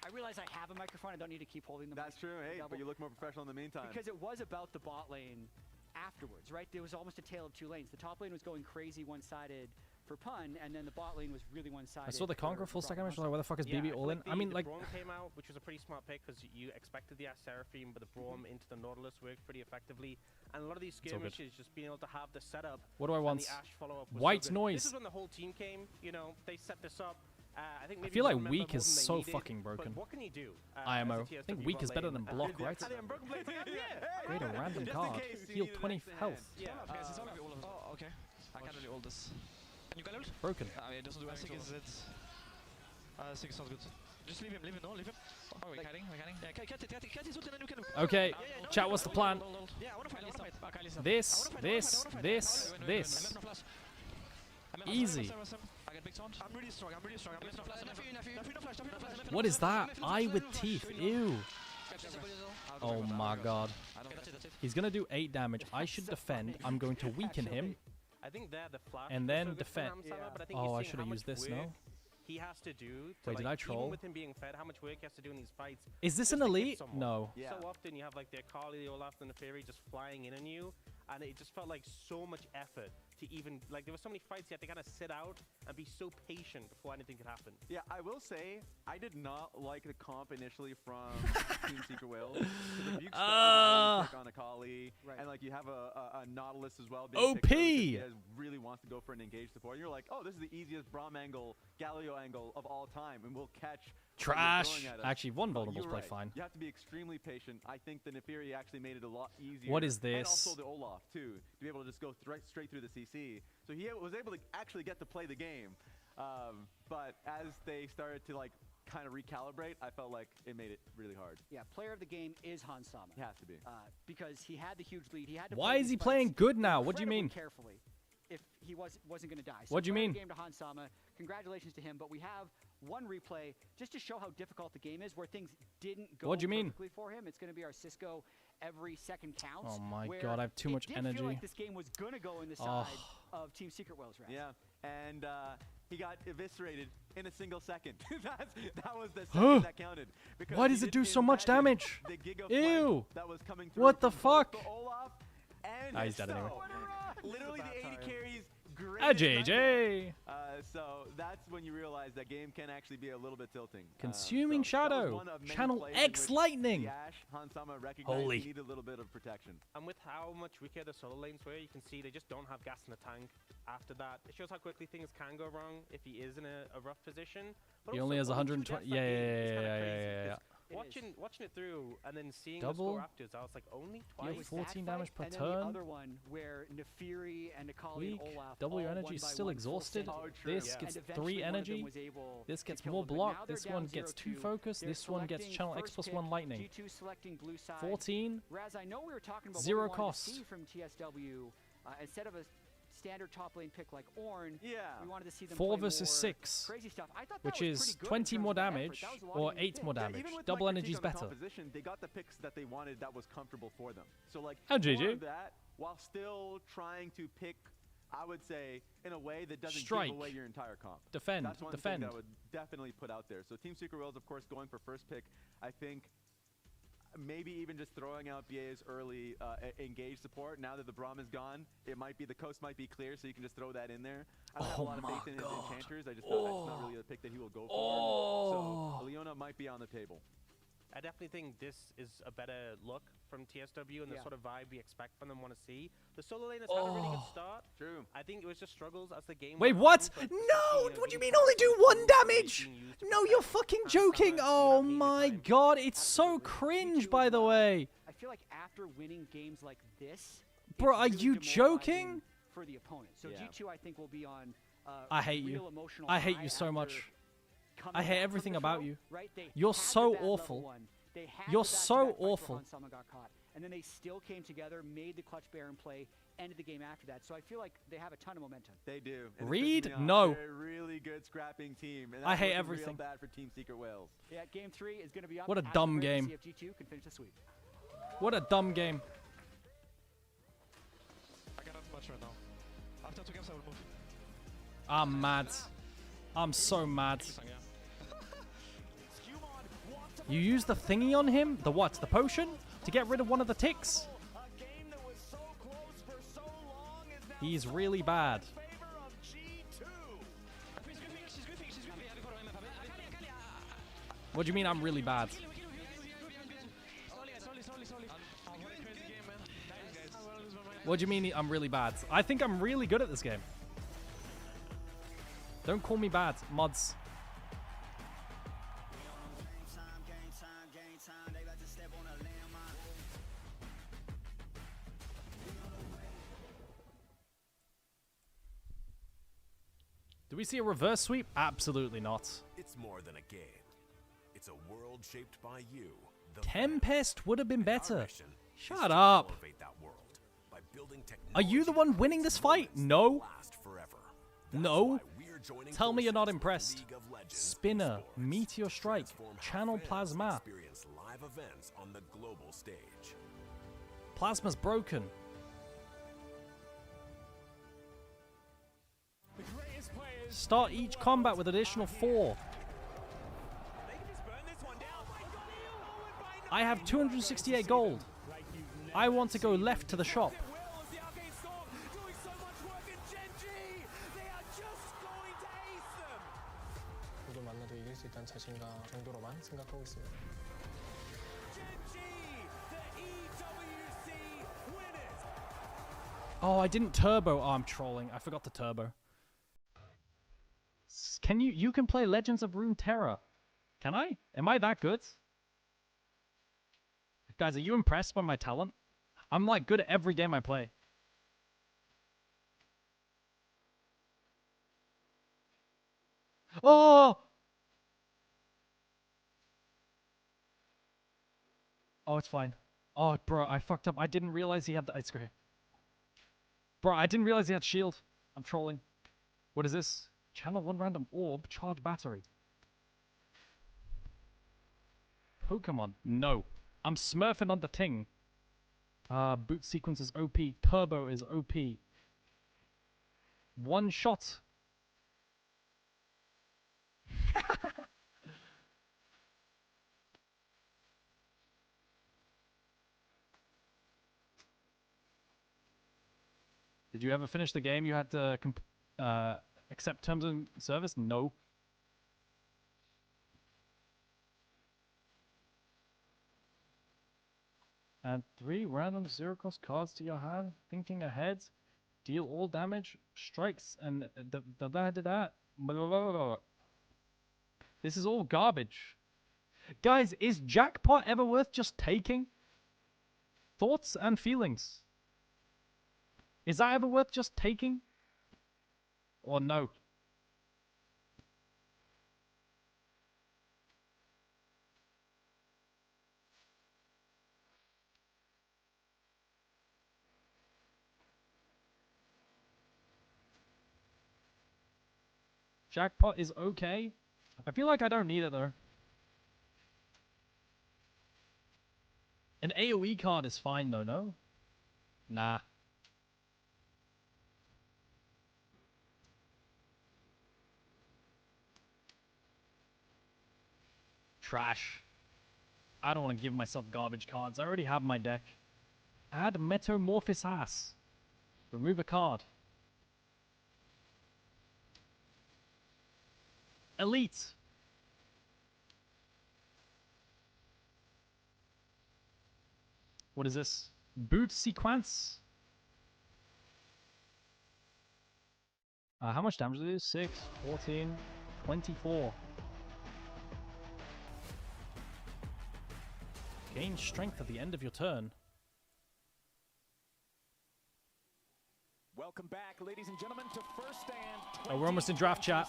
I realize I have a microphone. I don't need to keep holding the mic. That's true. Hey, but you look more professional in the meantime. Because it was about the bot lane afterwards, right? There was almost a tale of two lanes. The top lane was going crazy one-sided for Pun, and then the bot lane was really one-sided. I saw the Conqueror full stack damage. Like, where the fuck is BB all in? I mean, like. The Braum came out, which was a pretty smart pick because you expected the Ash Seraphim, but the Braum into the Nautilus worked pretty effectively. And a lot of these skirmishes, just being able to have the setup. What do I want? And the Ash follow-up was White so good. noise. This is when the whole team came. You know, they set this up. I think maybe feel like one member weak more is than they so needed, fucking but broken. what can you do? IMO. as a I think TSW weak bot is better lane? than block, right? Great, a random card. Heal 20 health. Yeah. Oh, okay. I can do all this. Can you get ult? Broken. It doesn't do anything. I think it sounds good. Just leave him, no, leave him. Oh, we're kiting. Yeah, cut his ult and then you can. Okay, chat, what's the plan? Yeah, I wanna fight. This. Easy. I get big taunt. I'm really strong. What is that? Eye with teeth. Ew. Oh my god. He's gonna do 8 damage. I should defend. I'm going to weaken him. I think they're the flash And was then so good for defend. Ramsama, but I think Oh, you're I seeing should have how used much this, work no? He has to do to, Wait, like, did I troll? even with him being fed, how much work he has to do in these fights. Is this just an to hit elite? someone. No. So often you have like the Akali, the Olaf, and the Fairy just flying in on you, and it just felt like so much effort to even, like, there were so many fights you had to kind of sit out and be so patient before anything could happen. Yeah, I will say, I did not like the comp initially from Team Secret Whales. If you start on Akali, and like you have a Nautilus as well. Being OP! He really wants to go for an engaged support. And you're like, oh, this is the easiest Braum angle, Galio angle of all time, and we'll catch. Trash. Actually, one vulnerable's play fine. You have to be extremely patient. I think the Neferi actually made it a lot easier. What is And this? also the Olaf, too, to be able to just go straight through the CC. So he was able to actually get to play the game. But as they started to like kind of recalibrate, I felt like it made it really hard. Yeah, player of the game is Hans Sama. He has to be. Because he had the huge lead. He had to Why play is these he fights playing good now? What do you incredibly mean? Carefully, if he wasn't going to die. So What do you player of mean? the game to Hans Sama. Congratulations to him. But we have one replay just to show how difficult the game is, where things didn't go What do you mean? perfectly for him. It's going to be our Cisco every second counts. Oh my where god, I have too much it did energy. feel like this game was going to go in the side of Team Secret Whales, right? Yeah, and he got eviscerated in a single second. that was the second that counted. Because Why he does it didn't do so much imagine damage? the Giga Ew. flank that was coming through What the from fuck? both the Olaf and He's dead anyway. Literally the 80 carries. A JJ. So that's when you realize that game can actually be a little bit tilting. Consuming Shadow, Channel X Lightning. Holy. Need a little bit of protection. And with how much weaker the solo lanes were, you can see they just don't have gas in the tank. After that, it shows how quickly things can go wrong if he is in a rough position. But He only has 120. Yeah. Watching it through and then seeing Double. the score afterwards, I was like, only twice. Yeah, 14 damage per and turn. Then the other one where Nefiri and Akali and Olaf W all energy one by still one exhausted. full This set. gets And 3 eventually one of them energy. was able This to gets kill more them. But now block. they're This down one gets 2 0-2. focus. They're This one gets selecting Channel X first plus pick, 1 lightning. G2 selecting blue side. 14. Raz, I know we were talking about 0 what we wanted cost. to see from TSW. Instead of a standard top lane pick like Ornn, we wanted to see them 4 play versus more 6, crazy stuff. I thought that which was is pretty good 20 in more terms of effort. damage That was a lot or of unique 8 more picks. damage. Even with Double like, energy is the top better. position, they got the picks that they wanted that was comfortable for them. So like And more GG. of that while still trying to pick, I would say, in a way that doesn't Strike. give away your entire comp. Defend. That's one Defend. thing that I would definitely put out there. So Team Secret Worlds, of course, going for first pick. I think maybe even just throwing out BA's early engage support. Now that the Braum is gone, it might be the coast might be clear, so you can just throw that in there. I don't have a lot of faith in his enchanters. I just know that's not really a pick that he will go for. So Leona might be on the table. I definitely think this is a better look from TSW and the sort of vibe we expect from them want to see. The solo lane has had a really good start. True. I think it was just struggles as the game Wait, went what? on, but No! What do you mean only do 1 damage? No, you're fucking joking. Oh my god, it's so cringe, by the way. I feel like after winning games like this, Bro, it's are really you demoralizing joking? for the opponent. So G2, I think, will be on I hate real you. emotional I hate high you so after much. coming I hate back from everything the about show, you. right? They You're had the so bad level awful. one. They had You're the so back-to-back fight where awful. Han Sama got caught. And then they still came together, made the clutch Baron play, ended the game after that. So I feel like they have a ton of momentum. They do. And Reed? especially No. They're a really good scrapping team. And I that's hate looking everything. Real bad for Team Secret Wales. Yeah, game 3 is going to be up. What a after dumb break to game. See if G2 can finish the sweep. What a dumb game. I cannot much right now. After 2 games, I will move. I'm mad. I'm so mad. You use the thingy on him? The what? The potion? To get rid of one of the ticks? He's really bad. What do you mean I'm really bad? What do you mean I'm really bad? I think I'm really good at this game. Don't call me bad, mods. Do we see a reverse sweep? Absolutely not. It's more than a game. It's a world shaped by you. Tempest would have been better. Shut up. Are you the one winning this fight? No. No. Tell me you're not impressed. Spinner, Meteor Strike, Channel Plasma. Live events on the global stage. Plasma's broken. Start each combat with additional 4. I have 268 gold. I want to go left to the shop. Oh, I didn't turbo. Oh, I'm trolling. I forgot the turbo. Can you can play Legends of Runeterra? Can I? Am I that good? Guys, are you impressed by my talent? I'm like good at every game I play. Oh! Oh, it's fine. Oh, bro, I fucked up. I didn't realize he had the ice cream. Bro, I didn't realize he had shield. I'm trolling. What is this? Channel 1 random orb, charge battery. Pokemon. No. I'm smurfing on the ting. Boot sequence is OP. Turbo is OP. One shot. Did you ever finish the game? You had to Accept terms of service? No. Add 3 random 0-cost cards to your hand. Thinking ahead. Deal all damage, strikes, and This is all garbage. Guys, is jackpot ever worth just taking? Thoughts and feelings. Is that ever worth just taking? Or no? Jackpot is okay. I feel like I don't need it though. An AoE card is fine though, no? Nah. Trash. I don't want to give myself garbage cards. I already have my deck. Add Metamorphosis Ass. Remove a card. Elite. What is this? Boot sequence. How much damage is it? 6, 14, 24. Gain strength at the end of your turn. Welcome back, ladies and gentlemen, to First Stand. Oh, we're almost in draft chat.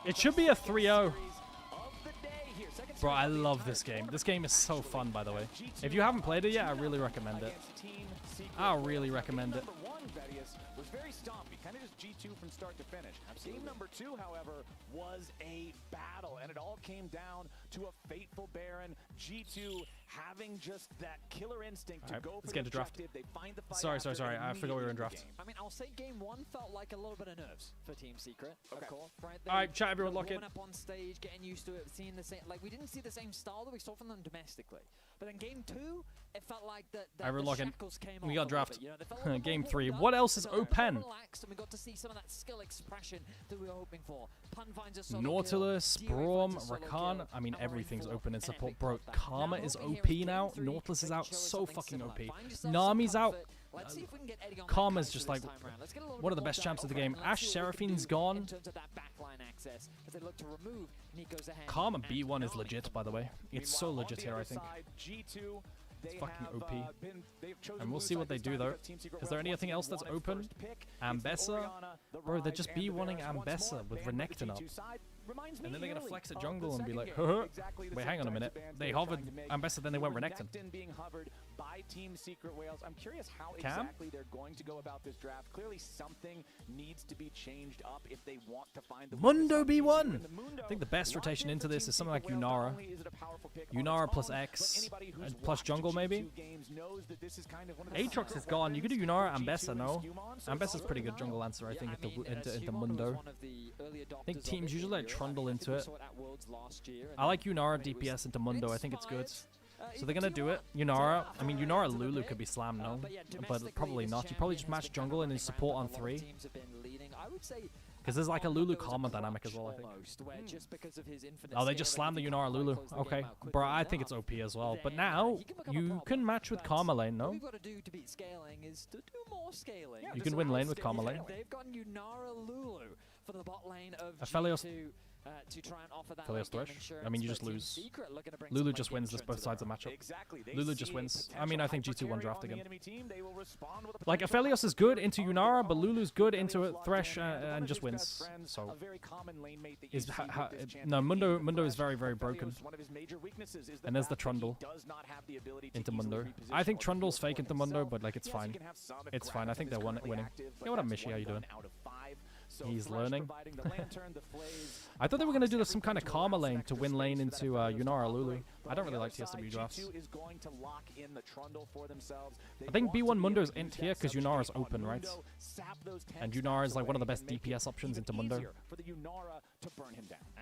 It should be a 3-0. Bro, I love this game. This game is so fun, by the way. If you haven't played it yet, I really recommend it. I really recommend it. Was very stompy, kind of just G2 from start to finish. Absolutely. Game number 2, however, was a battle, and it all came down to a fateful Baron. G2 having just that killer instinct to go for the objective. They find the fight. Sorry. I forgot we were in draft. I mean, I'll say game 1 felt like a little bit of nerves for Team Secret, of course. Right? All right, chat, everyone, lock in. Up on stage, getting used to it, seeing the same. Like, we didn't see the same style that we saw from them domestically. But in game 2, it felt like the shackles came off. We got draft. You know, like game 3. What else is open? Relaxed, and we got to see some of that skill expression that we were hoping for. Pun finds a Nautilus, Braum, Rakan. I mean, everything's open in support, bro. Karma is OP now. Nautilus is out, so fucking OP. Nami's out. Karma's just like one of the best champs of the game. Ashe Seraphine's gone. Karma B1 is legit, by the way. It's so legit here, I think. It's fucking OP. And we'll see what they do, though. Is there anything else that's open? Ambessa? Bro, they're just B1ing Ambessa with Renekton up. And then they're going to flex a jungle and be like, huh, wait, hang on a minute. They hovered Ambessa, then they went Renekton. I'm curious how Cam? exactly they're going to go about this draft. Clearly something needs to be changed up if they want to find the Mundo B1! I think the best rotation into this is something like Yunara. Yunara plus X, plus jungle maybe? Aatrox is gone. You could do Yunara, Ambessa, no? Ambessa's pretty good jungle answer, I think, into Mundo. I think teams usually like Trundle into it. I like Yunara DPS into Mundo. I think it's good. So they're gonna do it. Yunara. I mean, Yunara Lulu could be slammed, no? But probably not. You probably just match jungle and then support on 3. Because there's like a Lulu Karma dynamic as well, I think. Oh, they just slammed the Yunara Lulu. Okay. Bro, I think it's OP as well. But now, you can match with Karma lane, no? You can win lane with Karma lane. They've got Yunara Lulu for the bot lane of Aphelios. To try and offer that Aphelios Thresh. I mean, you just lose. Lulu just wins this both sides of the matchup. Lulu just wins. I mean, I think G2 won draft again. Like, Aphelios is good into Yunara, but Lulu's good into Thresh and just wins. So, no, Mundo is very, very broken. And there's the Trundle into Mundo. I think Trundle's fake into Mundo, but like, it's fine. It's fine. I think they're winning. Hey, what up, Mishi? How you doing? He's learning. I thought they were going to do some kind of Karma lane to win lane into Yunara Lulu. I don't really like TSW drafts. I think B1 Mundo's int here because Yunara's open, right? And Yunara is like one of the best DPS options into Mundo.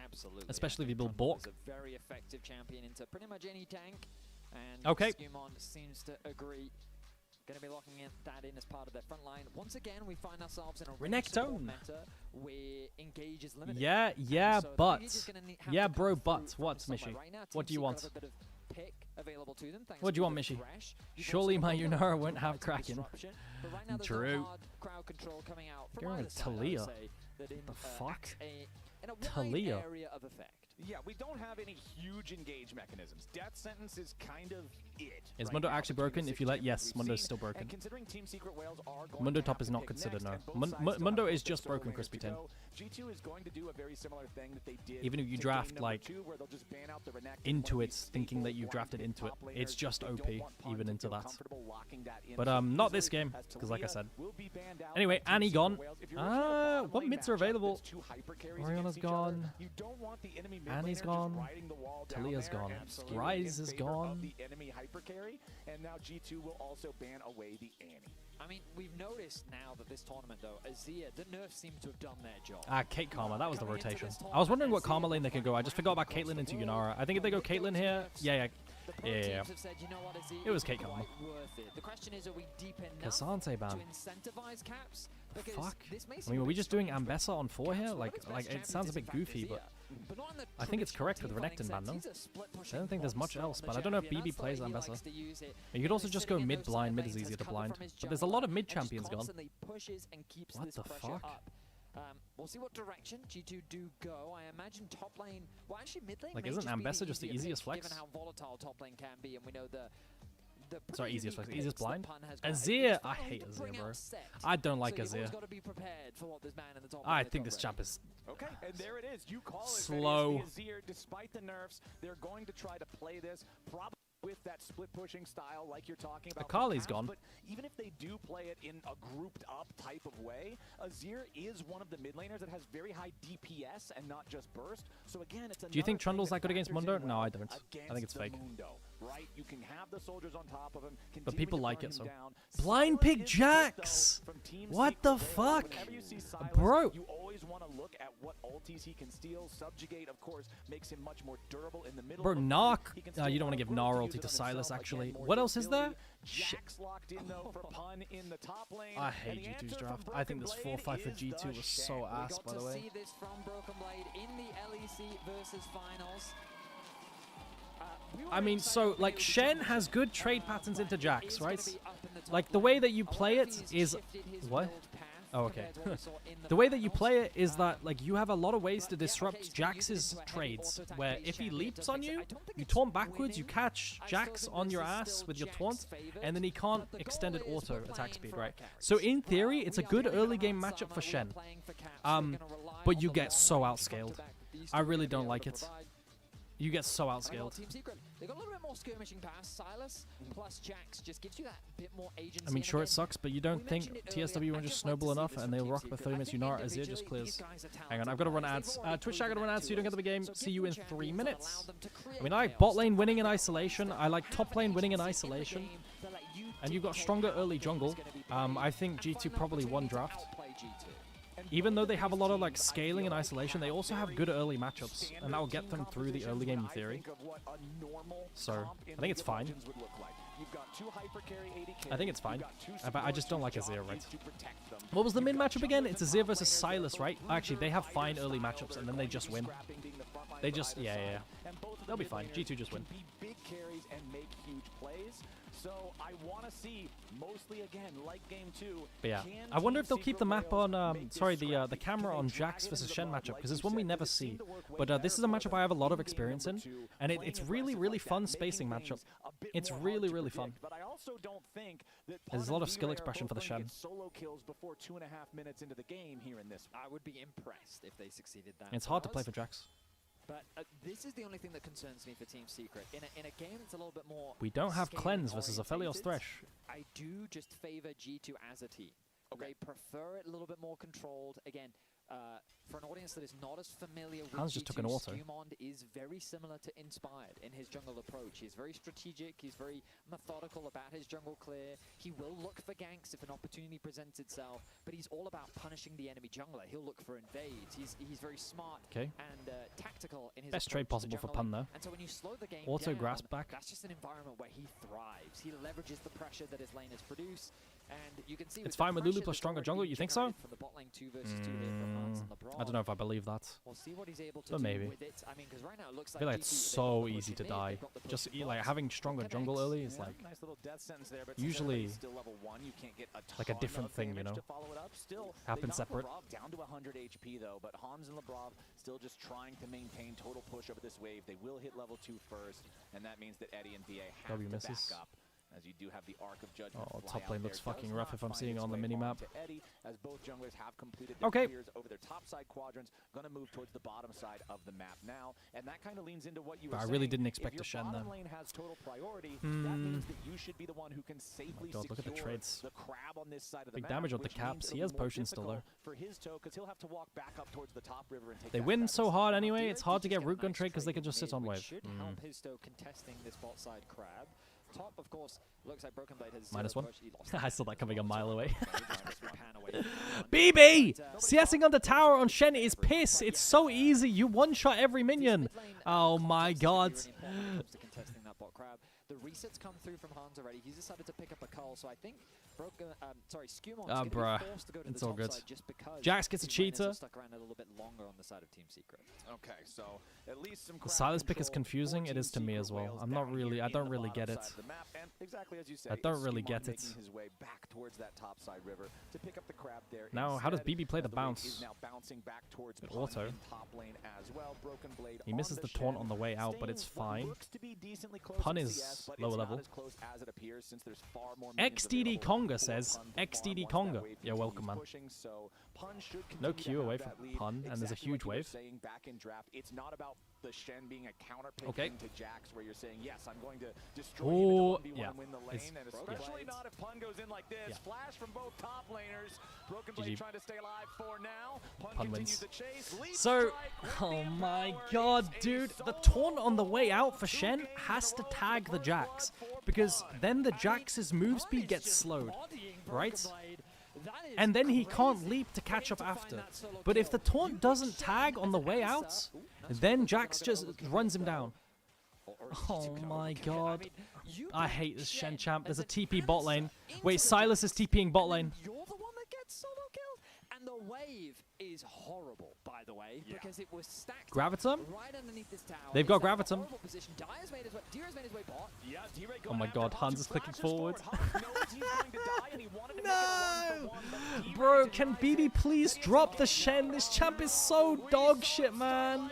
Absolutely. Especially if you build Bork. A very effective champion into pretty much any tank. And okay. Skewmon seems to agree. Going to be locking that in as part of their front line. Once again, we find ourselves in a Renekton meta where engage is limited. Yeah, so but bro, but what, Mishy? Right now, what do you want? Pick available to them. What do you want, Mishy? Surely my Yunara won't have Kraken. Right True. Crowd control coming out from Going with Talia. The fuck? In a Talia. wide area of effect. Yeah, we don't have any huge engage mechanisms. Death sentence is kind of it. Is Mundo actually broken? If you let, yes, Mundo is still broken. Mundo top is not considered, no. Mundo is just broken, Crispy 10. G2 is going to do a very similar thing that they did. Even if you draft like into it, thinking that you've drafted into it, it's just OP even into that. But not this game, because like I said. Anyway, Annie gone. What mids are available? Oriana's gone. Annie's gone. Talia's gone. Rise is gone. And now G2 will also ban away the Annie. I mean, we've noticed now that this tournament, though, Azir, the nerfs seem to have done their job. Kate Karma, that was the rotation. I was wondering what Karma lane they could go. I just forgot about Caitlyn into Yunara. I think if they go Caitlyn here, yeah. It was Kate Karma. The question is, are we deep enough Cassante ban. to incentivize caps? Fuck. I mean, are we just doing Ambessa on 4 here? Like it sounds a bit goofy, but I think it's correct with Renekton ban, no? I don't think there's much else, but I don't know if BB plays Ambessa. You could also just go mid blind. Mid is easier to blind. But there's a lot of mid champions gone. What the fuck? We'll see what direction G2 do go. I imagine top lane. Well, actually, mid lane. Like, isn't Ambessa just the easiest flex? Given how volatile top lane can be, and we know the sorry, easiest flex. Easiest blind. Azir, I hate Azir, bro. I don't like Azir. I think this champ is okay, and there it is. You call it slow. Azir, despite the nerfs, they're going to try to play this probably with that split pushing style like you're talking about. Akali's gone. But even if they do play it in a grouped up type of way, Azir is one of the mid laners that has very high DPS and not just burst. So again, it's do you think Trundle's that good against Mundo? No, I don't. I think it's fake. Right? You can have the soldiers on top of him, but people like it, so. Blind Pig Jax! What the fuck? Bro! You always want to look at what ultis he can steal. Subjugate, of course, makes him much more durable in the middle. Bro, Gnar. You don't want to give Gnar ulti to Silas, actually. What else is there? Jax locked in, though, for Pun in the top lane. I hate G2's draft. I think this 4-5 for G2 was so ass, by the way. We got to see this from Broken Blade in the LEC versus finals. I mean, so, like, Shen has good trade patterns into Jax, right? Like, the way that you play it is... What? Oh, okay. The way that you play it is that, like, you have a lot of ways to disrupt Jax's trades, where if he leaps on you, you taunt backwards, you catch Jax on your ass with your taunt, and then he can't extended auto attack speed, right? So, in theory, it's a good early game matchup for Shen. But you get so outscaled. I really don't like it. You get so outscaled. They got a little bit more skirmishing past. Silas plus Jax just gives you that bit more agency. I mean, sure it sucks, but you don't think TSW won't just snowball enough and they'll rock the 30 minutes Yunara Azir just clears. Hang on, I've got to run ads. Twitch, I got to run ads so you don't get the game. See you in 3 minutes. I mean, I like bot lane winning in isolation. I like top lane winning in isolation. And you've got stronger early jungle. I think G2 probably won draft. Even though they have a lot of like scaling and isolation, they also have good early matchups, and that will get them through the early game in theory. So, I think it's fine. I think it's fine. I just don't like Azir, right? What was the mid matchup again? It's Azir versus Silas, right? Actually, they have fine early matchups, and then they just win. They just, yeah. They'll be fine. G2 just win. Big carries and make huge plays. So I want to see mostly again like game 2. But yeah, I wonder if they'll keep the map on. The camera on Jax versus Shen matchup, because it's one we never see. But this is a matchup I have a lot of experience in, and it's really fun spacing matchup. It's really fun. But I also don't think that there's a lot of skill expression for the Shen. Solo kills before 2.5 minutes into the game here in this. I would be impressed if they succeeded that. It's hard to play for Jax. But this is the only thing that concerns me for Team Secret. In a game that's a little bit more... We don't have Cleanse versus Aphelios Thresh. I do just favor G2 as a team. Okay. They prefer it a little bit more controlled. Again, For an audience that is not as familiar with Hans just took an G2, auto. Skewmond is very similar to Inspired in his jungle approach. He's very strategic, he's very methodical about his jungle clear. He will look for ganks if an opportunity presents itself, but he's all about punishing the enemy jungler. He'll look for invades. He's very smart and tactical in his Best trade possible for Pun though. And so when you slow the game Auto down, grasp back. that's just an environment where he thrives. He leverages the pressure that his laners produce. And you can see It's fine with Lulu plus stronger jungle, you think so? From the bot lane 2 versus 2 here from Hans and LeBron. I don't know if I believe that. We'll see what he's able to But do maybe. with it. I mean, because right now it looks I feel like it's G2, so easy to die. Just like having stronger jungle early is like nice little death sentence there, but usually still level 1, you can't get like a different thing, you know. Still, Happens separate. LeBron down to 100 HP though, but Hans and LeBron still just trying to maintain total push over this wave. They will hit level 2 first, and that means that Eddie and VA have to misses. back up. As you do have the Arc of Judgment. Oh, top lane looks fucking rough if I'm seeing on the minimap. Eddie, as both junglers have completed their clears over their top side quadrants, gonna move towards the bottom side of the map now, and that kind of leans into what you were saying. I really didn't expect to Shen them. then. If your bottom lane has total priority, that means that you should be the one who can safely God, look at the trades. the crab on this side of the Big map. damage on the caps. He has potions still though. For his toe, because he'll have to walk back up towards the top river and take They that win crab so instead. hard anyway. It's hard to get root gun trade because they can just sit on wave. Should help his toe contesting this bot side crab. Top, of course, looks like Broken Blade has -1. I saw that coming a mile away. away. BB! CSing on the tower on Shen is piss. It's so easy. You one-shot every minion. Oh my god. Contesting that bot crab. The resets come through from Hans already. He's decided to pick up a cull, so I think Skewmond's going to be forced to go to it's the all top good. side just because Jax gets a cheater. Stuck around a little bit longer on the side of Team Secret. Okay, so at least some The Silas pick is confusing. It is to me as well. I'm not really. I don't really get it. Exactly as you said, I don't really get it. His way back towards that top side river to pick up the crab there. Now, how does Instead, BB play the wave bounce? is now bouncing back towards Good Pun auto. in top lane as well. Broken Blade He on misses the taunt on the way out, but it's fine. looks to be decently close Pun in is CS, but lower it's not level. as close as it appears since there's far more minions XDD available Conga for says. Pun to farm XDD once that Conga. wave You're welcome, man. continues pushing, so Pun should No continue Q to away have from that lead. Pun, and there's a Exactly huge what you were wave. saying back in draft, it's not about the Shen being a counter pick Okay. to Jax, where you're saying, yes, I'm going to destroy Oh, him in the 1v1 yeah. and win the lane, It's- and especially not if Pun goes in like this. Yeah. Flash from both top laners. Broken GG. Blade trying to stay alive for now. Pun Pun continues wins. the chase. Leap So, strike. oh my god, dude. The taunt on the way out for Shen has to tag the Jax. Because then the Jax's move speed gets slowed. Right? And then he can't leap to catch up after. But if the taunt doesn't tag on the way out, then Jax just runs him down. Oh my god. I hate this Shen champ. There's a TP bot lane. Wait, Silas is TPing bot lane. You're the one that gets solo killed. And the wave is horrible, by the way, because it was stacked Gravitum? right underneath this tower. They've got It's at a Gravitum. horrible position. Dire's made his way bot. Yeah, D-Ray Oh my god, Hans is clicking forward. No! Bro, can BB please drop the Shen? This champ is so dog shit, man.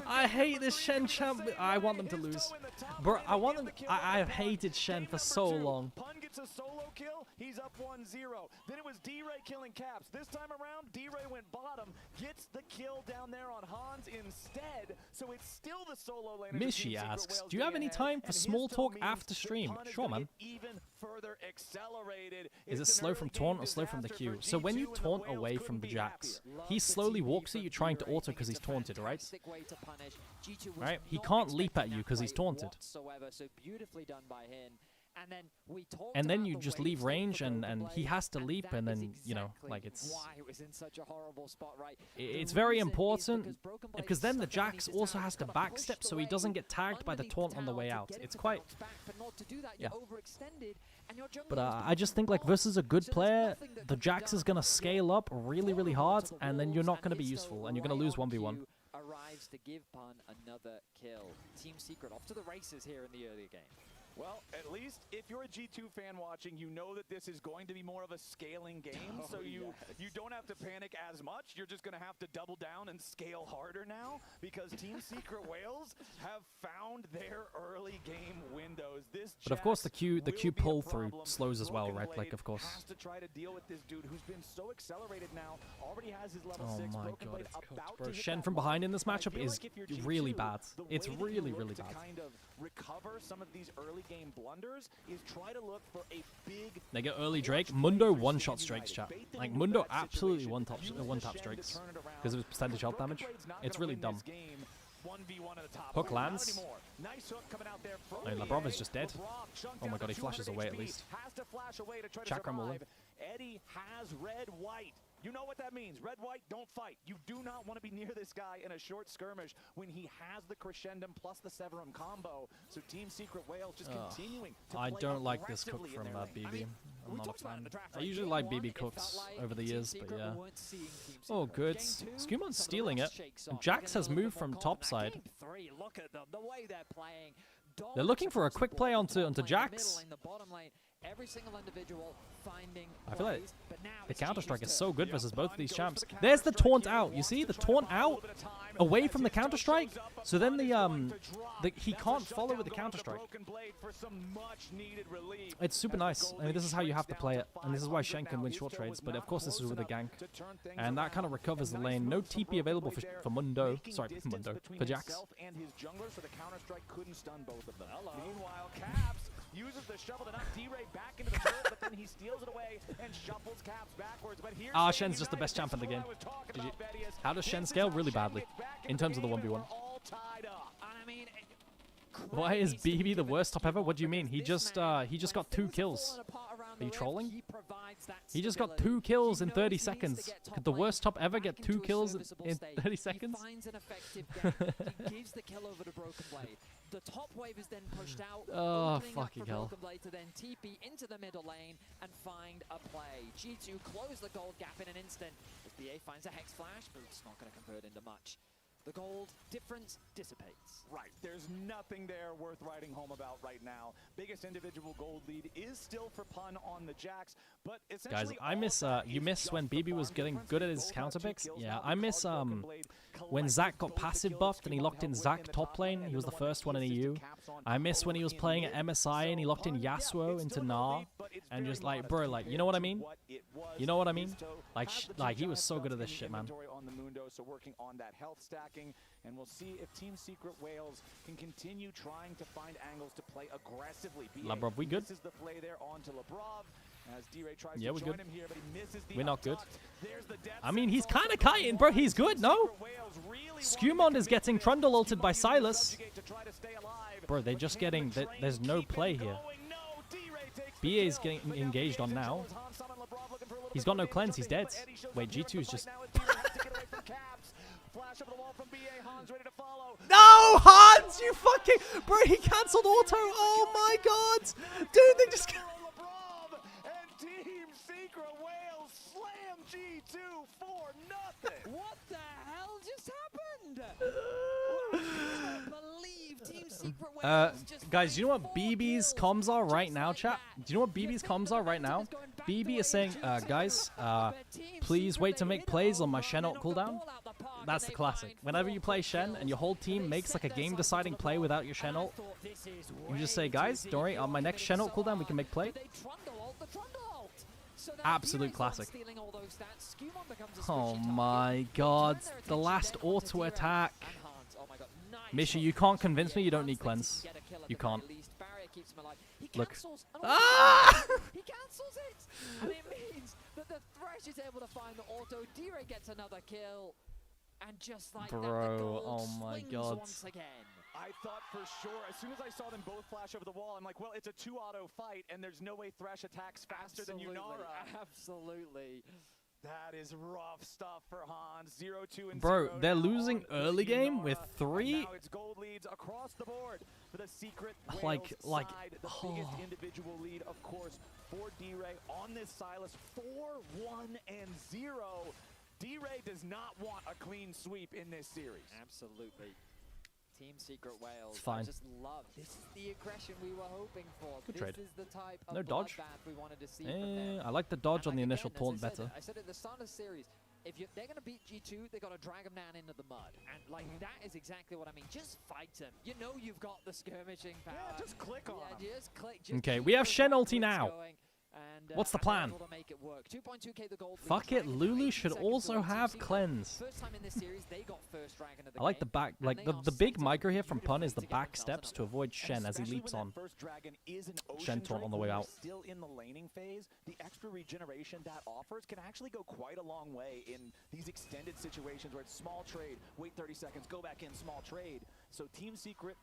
I hate this Shen champ. I want them to lose. Bro, I want them. I have hated Shen for so long. Pun gets a solo kill. He's up 1-0. Then it was D-Ray killing Caps. This time around, D-Ray went bottom. Gets the kill down there on Hans instead. So it's still the solo laner. Mishi asks, do you have any time for small talk after stream? Sure, man. Even further accelerated. Is it slow from taunt or slow from the Q? So when you taunt away from the Jax, he slowly walks at you trying to auto because he's taunted, right? Right? He can't leap at you because he's taunted. So beautifully done by him. And then you just leave range and he has to leap and then, you know, like it's... Why it was in such a horrible spot, right? It's very important because then the Jax also has to backstep so he doesn't get tagged by the taunt on the way out. It's quite... Yeah. But I just think like versus a good player, the Jax is going to scale up really, really hard and then you're not going to be useful and you're going to lose 1v1. Arrives to give Pun another kill. Team Secret off to the races here in the earlier game. Well, at least if you're a G2 fan watching, you know that this is going to be more of a scaling game, so you don't have to panic as much. You're just going to have to double down and scale harder now because Team Secret Wales have found their early game windows. But of course the Q pull through slows as well, right? Like of course. Has to try to deal with this dude who's been so accelerated now. Already has his level 6. Oh my Broken god, Blade it's cooked, about bro. to hit Shen that from mark. behind in this I matchup feel is like if you're G2, really bad. the It's way that you really, look really to bad. kind of recover some of these early game blunders is try to look for a big. They get early Drake. Mundo one-shot Strakes, chat. Like, Mundo absolutely one-tap Strakes because of his percentage health damage. It's really dumb. Hook lands. And Labrov is just dead. Oh my god, he flashes away at least. Chakram will live. Eddie has red-white. You know what that means. Red-white, don't fight. You do not want to be near this guy in a short skirmish when he has the Crescendum plus the Severum combo. So Team Secret Whales just continuing to I play don't like this cook from BB. I'm not a fan. I usually like BB cooks over the years, but yeah. Oh, good. Skumon's stealing it. Jax has moved from top side. Look at them, the way they're playing. They're looking for a quick play onto Jax. Every single individual finding I feel like the Counter-Strike is so good versus both of these champs. There's the taunt out. You see the taunt out away from the Counter-Strike. So then he can't follow with the Counter-Strike. It's super nice. I mean, this is how you have to play it, and this is why Shen can win short trades. But of course, this is with a gank, and that kind of recovers the lane. No TP available for Mundo. Sorry, Mundo for Jax. And his jungler, so the Counter-Strike couldn't stun both of them. Meanwhile, Caps uses the shovel to knock D-Ray back into the turret, but then he steals it away and shuffles Caps backwards. But here's Shen's just the best champ in the game. How does Shen scale? Really badly in terms of the 1v1. Why is BB the worst top ever? What do you mean? He just got 2 kills. Are you trolling? He just got 2 kills in 30 seconds. Could the worst top ever get 2 kills in 30 seconds? He finds an effective gank. He gives the kill over to Broken Blade. The top wave is then pushed out. Oh, fucking hell. Broken Blade to then TP into the middle lane and find a play. G2 close the gold gap in an instant as BA finds a Hex Flash, but it's not going to convert into much. The gold difference dissipates. Right, there's nothing there worth writing home about right now. Biggest individual gold lead is still for Pun on the Jax, but essentially... Guys, I miss, you miss when BB was getting good at his counter picks? Yeah, I miss, when Zach got passive buffed and he locked in Zach top lane. He was the first one in EU. I miss when he was playing at MSI and he locked in Yasuo into Gnar. And just like, bro, like, you know what I mean? You know what I mean? Like he was so good at this shit, man. On the Mundo, so working on that health stacking, and we'll see if Team Secret Wales can continue trying to find angles to play aggressively. Labrov, we good? This is the play there onto Labrov. As D-Ray tries to we're join good. him here, but he misses the We're not good. The I mean, he's kind of kiting, bro. He's good, no? Skumond is getting Trundle ulted by Silas. Bro, they're just getting... There's no play here. BA is getting engaged on now. He's got no cleanse. He's dead. Wait, G2 is just... No, Hans, you fucking... Bro, he cancelled auto. Oh my god. Dude, they just... And Team Secret Wales slam G2 for nothing. What the hell just happened? I can't believe Team Secret Wales just... Guys, do you know what BB's comms are right now, chat? Do you know what BB's comms are right now? BB is saying, guys, please wait to make plays on my Shen ult cooldown. That's the classic. Whenever you play Shen and your whole team makes like a game-deciding play without your Shen ult, you just say, guys, don't worry, on my next Shen ult cooldown we can make play. Absolute classic. Oh my god, the last auto attack. Misha, you can't convince me you don't need cleanse. You can't. Look. Ah! He cancels it! And it means that the Thresh is able to find the auto. D-Ray gets another kill. And just like that, the gold oh my god. Once again. I thought for sure, as soon as I saw them both flash over the wall, I'm like, well, it's a 2-auto fight, and there's no way Thresh attacks faster than Yunara. Absolutely. That is rough stuff for Hans. 0-2 and bro, they're losing early game with 3. Now it's gold leads across the board for the Secret Wales like side. The biggest individual lead, of course, for D-Ray on this Silas. 4-1 and 0. D-Ray does not want a clean sweep in this series. Absolutely. Team Secret Wales. It's fine. I just love this is the aggression we were hoping for. Good this trade. is the type of no dodge. we wanted to see from them. I like the dodge on the initial again, taunt better. I said at the start of the series, if they're going to beat G2, they've got to drag them down into the mud. And like that is exactly what I mean. Just fight them. You know you've got the skirmishing power. Yeah, just click on them. Just click. Just okay, we have Shen ulti now. And, What's the plan? able to make it work. 2.2k the gold lead, Fuck it, trying to Lulu make should seconds also to have TSW. cleanse. First time in this series, they got first dragon of the I like the game, back, and like they are the big setting micro here from Pun is the beautifully to get back themselves steps to avoid Shen as he leaps on. First dragon is an ocean Shen taunt on the way drake, out. Still in the laning phase, the extra regeneration that offers can actually go quite a long way in these extended situations where it's small trade, wait 30 seconds, go back in, small trade. So Team Secret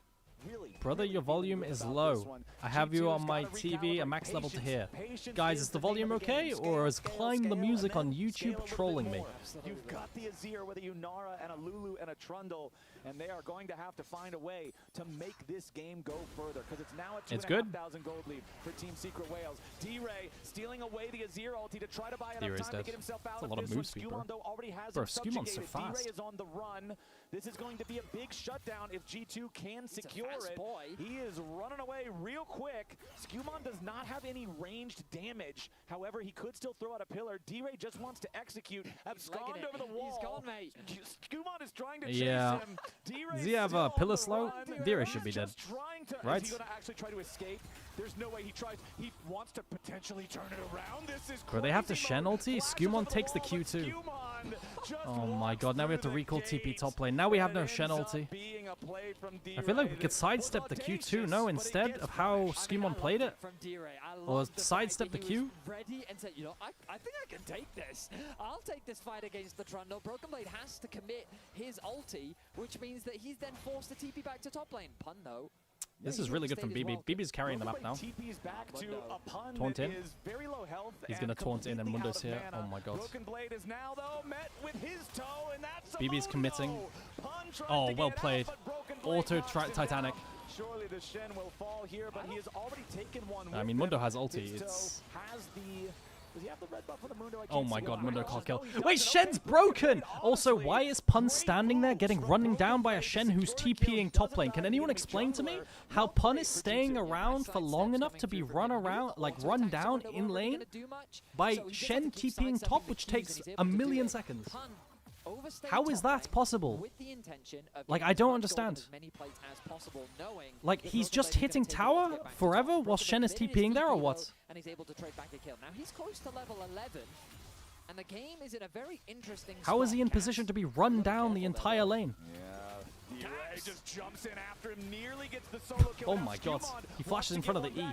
really, Brother, your volume is low. I have you on my TV at max level to hear. Guys, is the volume okay, or is Climb the Music on YouTube trolling me? You've got the Azir with a Yunara and a Lulu and a Trundle, and they are going to have to find a way to make this game go further, because it's now a 2,500 gold lead for Team Secret Wales. D-Ray stealing away the Azir ulti to try to buy enough time to get himself out of this one. Skewmon, though, already has him Skewemon's so subjugated. fast. D-Ray is on the run. This is going to be a big shutdown if G2 can secure it. He is running away real quick. Skewmon does not have any ranged damage. However, he could still throw out a pillar. D-Ray just wants to execute. Abscond over the wall. He's gone, mate. Skewmon is trying to chase Yeah. him. Does he have a pillar slow? D-Ray should be dead. Right? Is he going to actually try to escape? There's no way he tries. He wants to potentially turn it around. This is Bro, they have to Shen ulti. Skewmon takes the Q2. Oh my god, now we have to recall TP top lane. Now we have no Shen ulti. I feel like we could sidestep the Q2, no, instead of how Skewmon played it. Or sidestep the Q. Ready and said, you know, I think I can take this. I'll take this fight against the Trundle. Broken Blade has to commit his ulti, which means that he's then forced to TP back to top lane. Pun though. This is really good from BB. BB's carrying the map now. Taunt in. He's going to taunt in and Mundo's here. Oh my god. BB's committing. Oh, well played. Auto Titanic. Surely the Shen will fall here, but he has already taken one. I mean, Mundo has ulti. It's... Does he have the red buff for the Mundo? Oh my god, Mundo can't kill. Wait, Shen's broken! Also, why is Pun standing there getting running down by a Shen who's TPing top lane? Can anyone explain to me how Pun is staying around for long enough to be run down in lane by Shen TPing top, which takes a million seconds? How is that possible? Like, I don't understand. Like, he's just hitting tower forever while Shen is TPing there, or what? And he's able to trade back a kill. Now he's close to level 11, and the game is in a very interesting How is he in position to be run down the entire lane? D-Ray just jumps in after him, nearly gets the solo kill. Oh my god, he flashes in front of the E,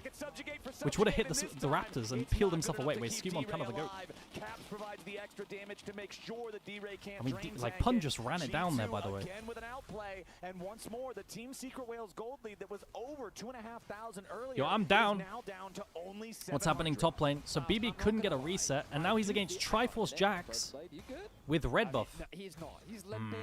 which would have hit the Raptors and peeled himself away. Wait, Skewmon kind of a goat. Caps provides the extra damage to make sure that D-Ray can't I mean, like, Pun just ran it down there, by the way. Again with an outplay, and once more, the Team Secret Wales gold lead that was over 2,500 earlier. Yo, I'm down. Is now down to only 700. What's happening top lane? So BB couldn't get a reset, and now he's against Triforce Jax with red buff. He's not. He's limping.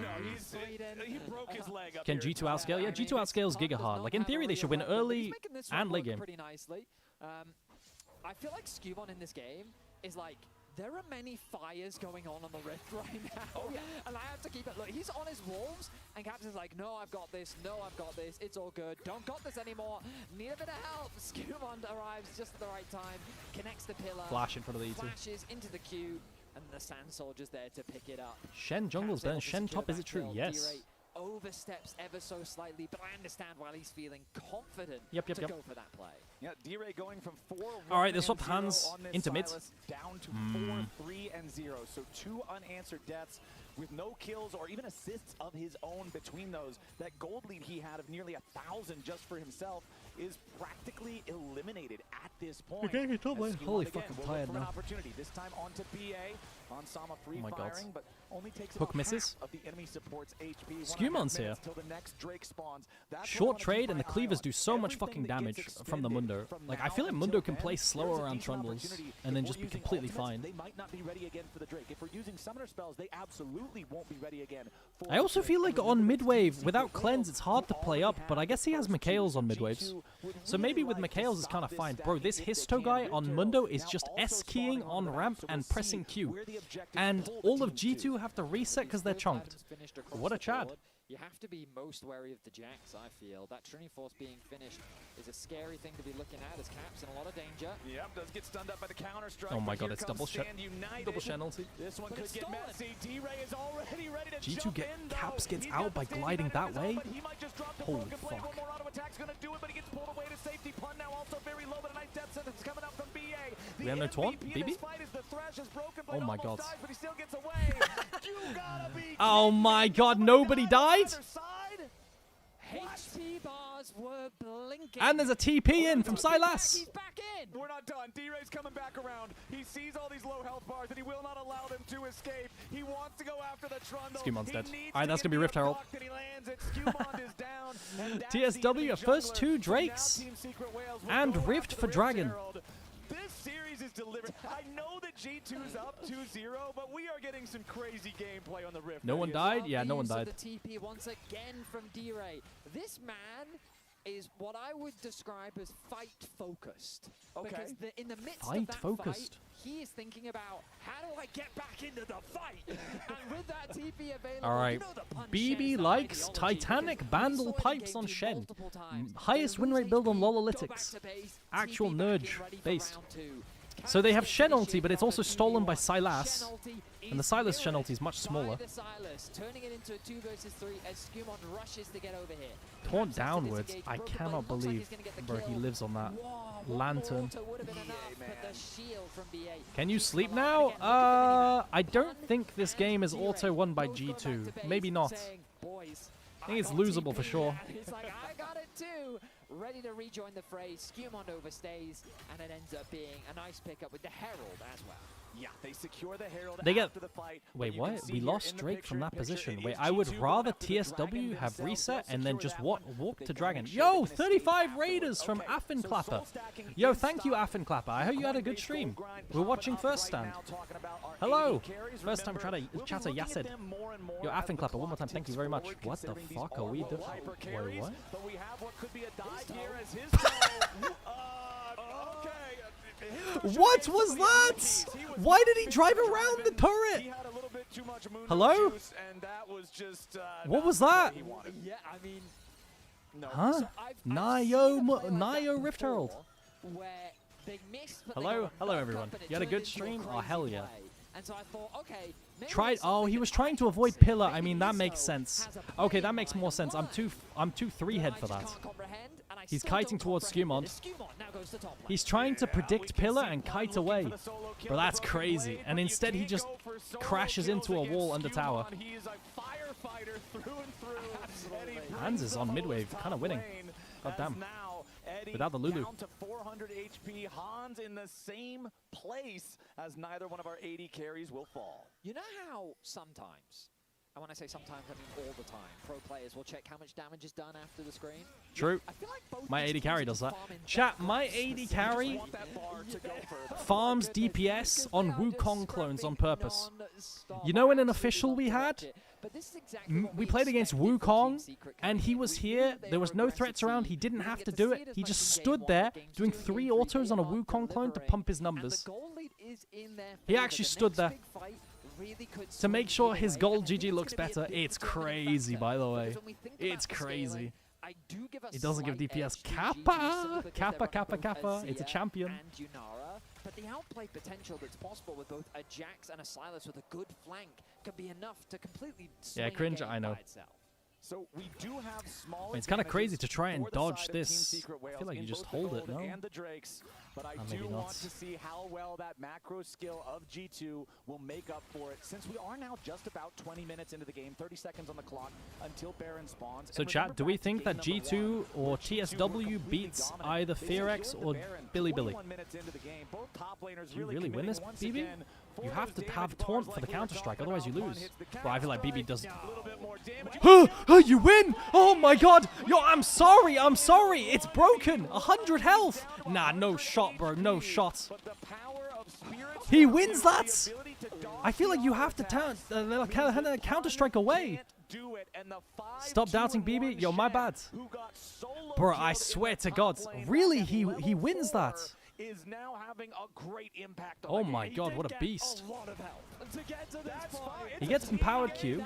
He broke his leg up. Can G2 outscale? Yeah, G2 outscales Giga hard. Like, in theory, they should win early and late game. Pretty nicely. I feel like Skewmon in this game is like, there are many fires going on the Rift right now. And I have to keep it. Look, he's on his wolves, and Caps is like, no, I've got this. No, I've got this. It's all good. Don't got this anymore. Need a bit of help. Skewmon arrives just at the right time, connects the pillar. Flash in front of the E2. Flashes into the queue, and the Sand Soldier's there to pick it up. Shen jungle's then. Shen top, is it true? Yes. Oversteps ever so slightly, but I understand why he's feeling confident to go for that play. Yeah, D-Ray going from 4-1 Alright, they swapped hands into mid. Down to 4-3-0. So 2 unanswered deaths with no kills or even assists of his own between those. That gold lead he had of nearly 1,000 just for himself is practically eliminated at this point. Okay, holy fucking tired now. Opportunity. This time onto BA. On Sama free firing, but only takes Hook misses. of the enemy support's HP. Skewmon's here. The next Drake spawns. Short trade and the cleavers do so much fucking damage from the Mundo. Like, I feel like Mundo can play slower around Trundles and then just be completely fine. They might not be ready again for the Drake. If we're using summoner spells, they absolutely won't be ready again. I also feel like on mid-wave, without cleanse, it's hard to play up, but I guess he has Mikhail's on mid-waves. So maybe with Mikhail's it's kind of fine. Bro, this Histo guy on Mundo is just S-keying on ramp and pressing Q. And all of G2 have to reset because they're chunked. What a Chad. You have to be most wary of the Jax, I feel. That Trinity Force being finished is a scary thing to be looking at as Caps in a lot of danger. Yep, does get stunned up by the counter strike. Oh my god, it's double Shen ulti. This one could get messy. D-Ray is already ready to G2 Caps gets out by gliding that way? Holy fuck. attack's gonna do it, but he gets pulled away to safety. Pun now also very low, but a nice death sentence coming up from BA. We have no taunt, BB? Oh my god. Oh my god, nobody died? HP bars were blinking. And there's a TP in from Silas. He's back in. We're not done. D-Ray's coming back around. He sees all these low health bars and he will not allow them to escape. He wants to go after the Trundle. Scumon's dead. Alright, that's gonna be Rift Herald. TSW, first 2 Drakes. And Rift for Dragon. This series is delivered. I know that G2's up 2-0, but we are getting some crazy gameplay on the Rift. No one died? Yeah, no one died. The TP once again from D-Ray. This man is what I would describe as fight-focused. Okay. Because in the midst Fight of that focused. fight, he is thinking about, how do I get back into the fight? And with that TP available, Alright, you know the punch BB shares that likes ideology, Titanic because Bandle we saw it in Pipes game on 2 Shen. multiple times. Highest They win lose rate build on HP, Lolalytics. go back to base, Actual TP Nurge back in, ready for based. round 2. So they have Shen ulti, but it's also stolen by Silas. And the Silas Shen ulti is much smaller. Turning it into a 2 versus 3 as Scumon rushes to get over here. Taunt downwards. I cannot believe where he lives on that lantern. Can you sleep now? I don't think this game is auto won by G2. Maybe not. I think it's losable for sure. He's like, I got it too. Ready to rejoin the fray. Scumon overstays, and it ends up being a nice pickup with the Herald as well. Yeah, they secure the Herald They get. after the fight. Wait, what? We lost Drake from that position. Wait, I would rather TSW have reset and then just walk to Dragon. Yo, 35 Raiders from Affenklapper. Yo, thank you, Affenklapper. I hope you had a good stream. We're watching First Stand. Hello. First time trying to chat a Yasid. Yo, Affenklapper, one more time. Thank you very much. What the fuck are we doing? Wait, what? But we have what could be a dive here as his What was that? Why did he drive around the turret? Hello? What was that? Yeah, I mean, no. Huh? So Nio Rift Herald. Where they missed, but Hello, hello everyone. You had a good stream? Oh hell yeah. And so I thought, okay, Oh, he was trying to avoid pillar. I mean, that makes sense. Okay, that makes more sense. I'm too 3-head for that. He's kiting towards Scumon. He's trying to predict pillar and kite away. But that's crazy. And instead he just crashes into a wall under tower. Hans is on mid-wave, kind of winning. God damn. Without the Lulu. Down to 400 HP. Hans in the same place as neither one of our 80 carries will fall. You know how sometimes, and when I say sometimes, I mean all the time, pro players will check how much damage is done after the screen? True. I feel like both my 80 carry does that. Chat, my 80 carry farms DPS on Wukong clones on purpose. You know in an official we had? We played against Wukong, and he was here. There was no threats around. He didn't have to do it. He just stood there doing 3 autos on a Wukong clone to pump his numbers. He actually stood there to make sure his gold GG looks better. It's crazy, by the way. It's crazy. It doesn't give DPS. Kappa! Kappa, Kappa, Kappa. It's a champion. But the outplay potential that's possible with both a Jax and a Silas with a good flank can be enough to completely swing a cringe, game I know. by itself. So we do have small. It's kind of crazy to try and dodge this. I feel like you just hold it, no? And the Drakes, but I do want to see how well that macro skill of G2 will make up for it, since we are now just about 20 minutes into the game, 30 seconds on the clock until Baron spawns. So chat, do we think that G2 or TSW beats either Fearex or Billy Billy? Do you really win this, BB? You have to have taunt for the counter-strike, otherwise you lose. But I feel like BB does... You win! Oh my god! Yo, I'm sorry! It's broken! 100 health! Nah, no shot, bro. No shot. He wins that! I feel like you have to counter-strike away. Stop doubting BB. Yo, my bad. Bro, I swear to God. Really? He wins that? Is now having a great impact on oh my god, what a beast. He gets empowered Q.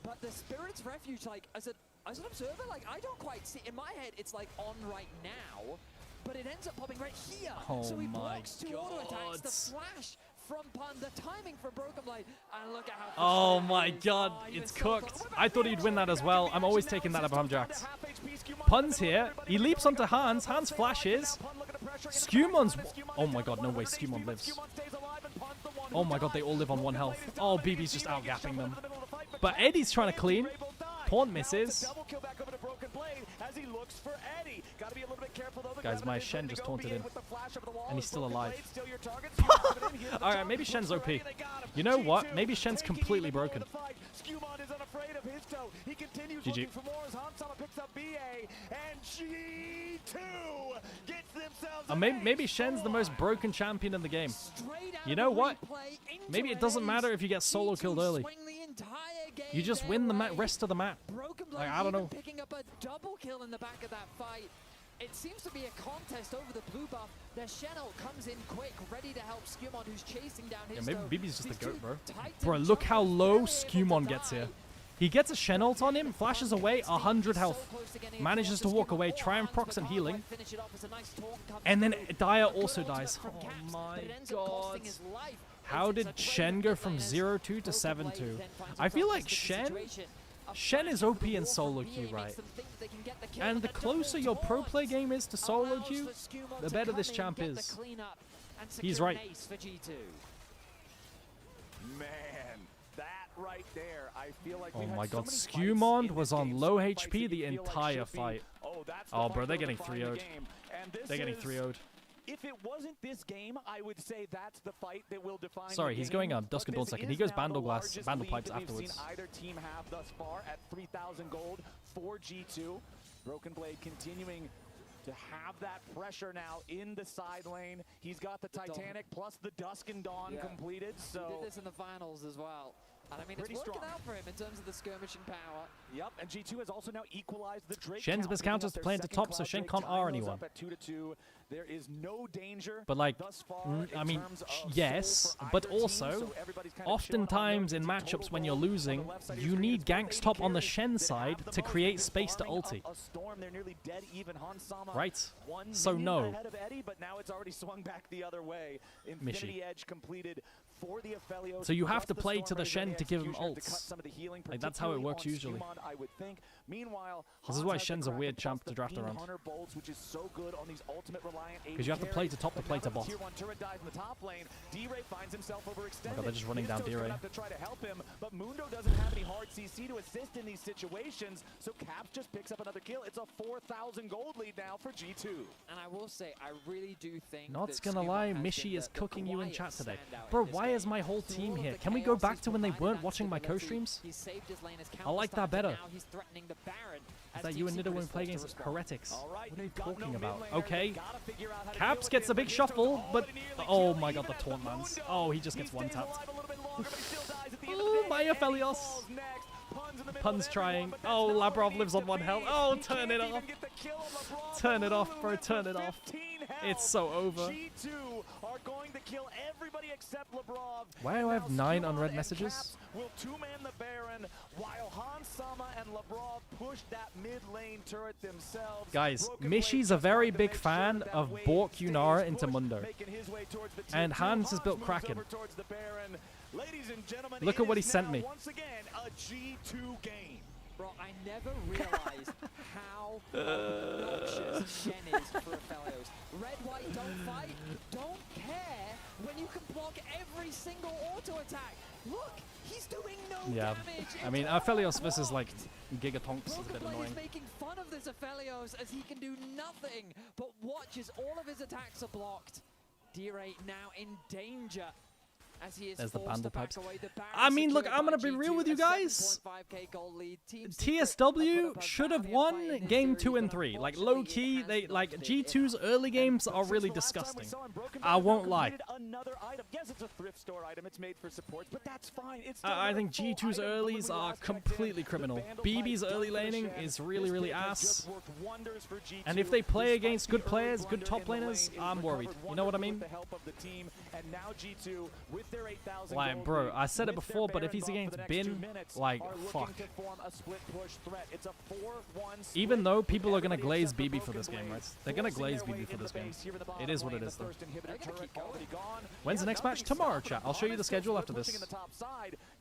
But the Spirit's Refuge, like, as an observer, like, I don't quite see, in my head, it's like on right now, but it ends up popping right here. Oh so he my blocks 2 auto attacks, the flash from Pun, the timing from Broken Blade, and look at how... Oh my god, it's cooked. I thought he'd win that as well. I'm always taking that above Jax. Pun's here. He leaps onto Hans. Hans flashes. Scumon's... Oh my god, no way Scumon lives. Oh my god, they all live on 1 health. Oh, BB's just out-gapping them. But Eddie's trying to clean. Taunt misses. Guys, my Shen just taunted him. And he's still alive. Alright, maybe Shen's OP. You know what? Maybe Shen's completely broken. GG. Maybe Shen's the most broken champion in the game. You know what? Maybe it doesn't matter if you get solo killed early. You just win the rest of the map. Like, I don't know. Picking up a double kill in the back of that fight. It seems to be a contest over the blue buff. Their Shen ult comes in quick, ready to help Scumon, who's chasing down his. Yeah, maybe BB's just the goat, bro. Bro, look how low Scumon gets here. He gets a Shen ult on him, flashes away, 100 health. Manages to walk away, try and proc some healing. And then Dyer also dies. Oh my god. How did Shen go from 0-2 to 7-2? I feel like Shen is OP in solo queue, right? And the closer your pro play game is to solo queue, the better this champ is. He's right. Man, that right there, I feel like oh my god, Scumon was on low HP the entire fight. Oh, bro, they're getting 3-0'd. They're getting 3-0'd. If it wasn't this game, I would say that's the fight that will define. Sorry, he's going Dusk and Dawn second. He goes Bandle Pipes afterwards. Seen either team have thus far at 3,000 gold for G2. Broken Blade continuing to have that pressure now in the side lane. He's got the Titanic plus the Dusk and Dawn completed. So he did this in the finals as well. And I mean, it's working out for him in terms of the skirmishing power. Yep, and G2 has also now equalized the Drake. Shen's best counters to play into top, so Shen can't R anyone. At 2-2. There is no danger. But like, I mean, yes, but also, oftentimes in matchups when you're losing, you need ganks top on the Shen side to create space to ulti. Right? So no. But now it's already swung back the other way. Infinity Edge completed for the Aphelios. So you have to play to the Shen to give him ults. Like, that's how it works usually. This is why Shen's a weird champ to draft around. Because you have to play to top to play to bot. Oh my god, they're just running down D-Ray. But Mundo doesn't have any hard CC to assist in these situations, so Caps just picks up another kill. It's a 4,000 gold lead now for G2. And I will say, I really do think not gonna lie, Mishi is cooking you in chat today. Bro, why is my whole team here? Can we go back to when they weren't watching my co-streams? I like that better. Is that you and Nido won't play against heretics? What are you talking about? Okay. Caps gets a big shuffle, but oh my god, the taunt mans. Oh, he just gets one tapped. Oh, my Aphelios. Pun's trying. Oh, Labrov lives on 1 health. Oh, turn it off. Turn it off, bro. Turn it off. It's so over. G2 are going to kill everybody except Labrov. Why do I have 9 unread messages? Will two-man the Baron while Hans Sama and Labrov push that mid lane turret themselves. Guys, Mishi's a very big fan of Bork Yunara into Mundo. And Hans has built Kraken. Look at what he sent me. Once again, a G2 game. Bro, I never realized how obnoxious Gen is for Aphelios. Red, white, don't fight, don't care when you can block every single auto attack. Look, he's doing no damage. I mean, Aphelios versus like Gigatonks is a bit annoying. He's making fun of this Aphelios as he can do nothing but watch as all of his attacks are blocked. D-Ray now in danger. As he is there's the Bandle Pipes. The I mean, look, I'm going to be real with you guys. TSW should have won game 2 and 3. Like, low-key, they like G2's early games are really disgusting. I won't lie. Yes, it's a thrift store item. It's made for supports, but that's fine. I think G2's earlies are completely criminal. BB's early laning is really, really ass. And if they play against good players, good top laners, I'm worried. You know what I mean? And now G2 with their 8,000 like, bro, I said it before, but if he's against Bin, like, fuck. Even though people are gonna glaze BB for this game, right? They're gonna glaze BB for this game. It is what it is, though. When's the next match? Tomorrow, chat. I'll show you the schedule after this.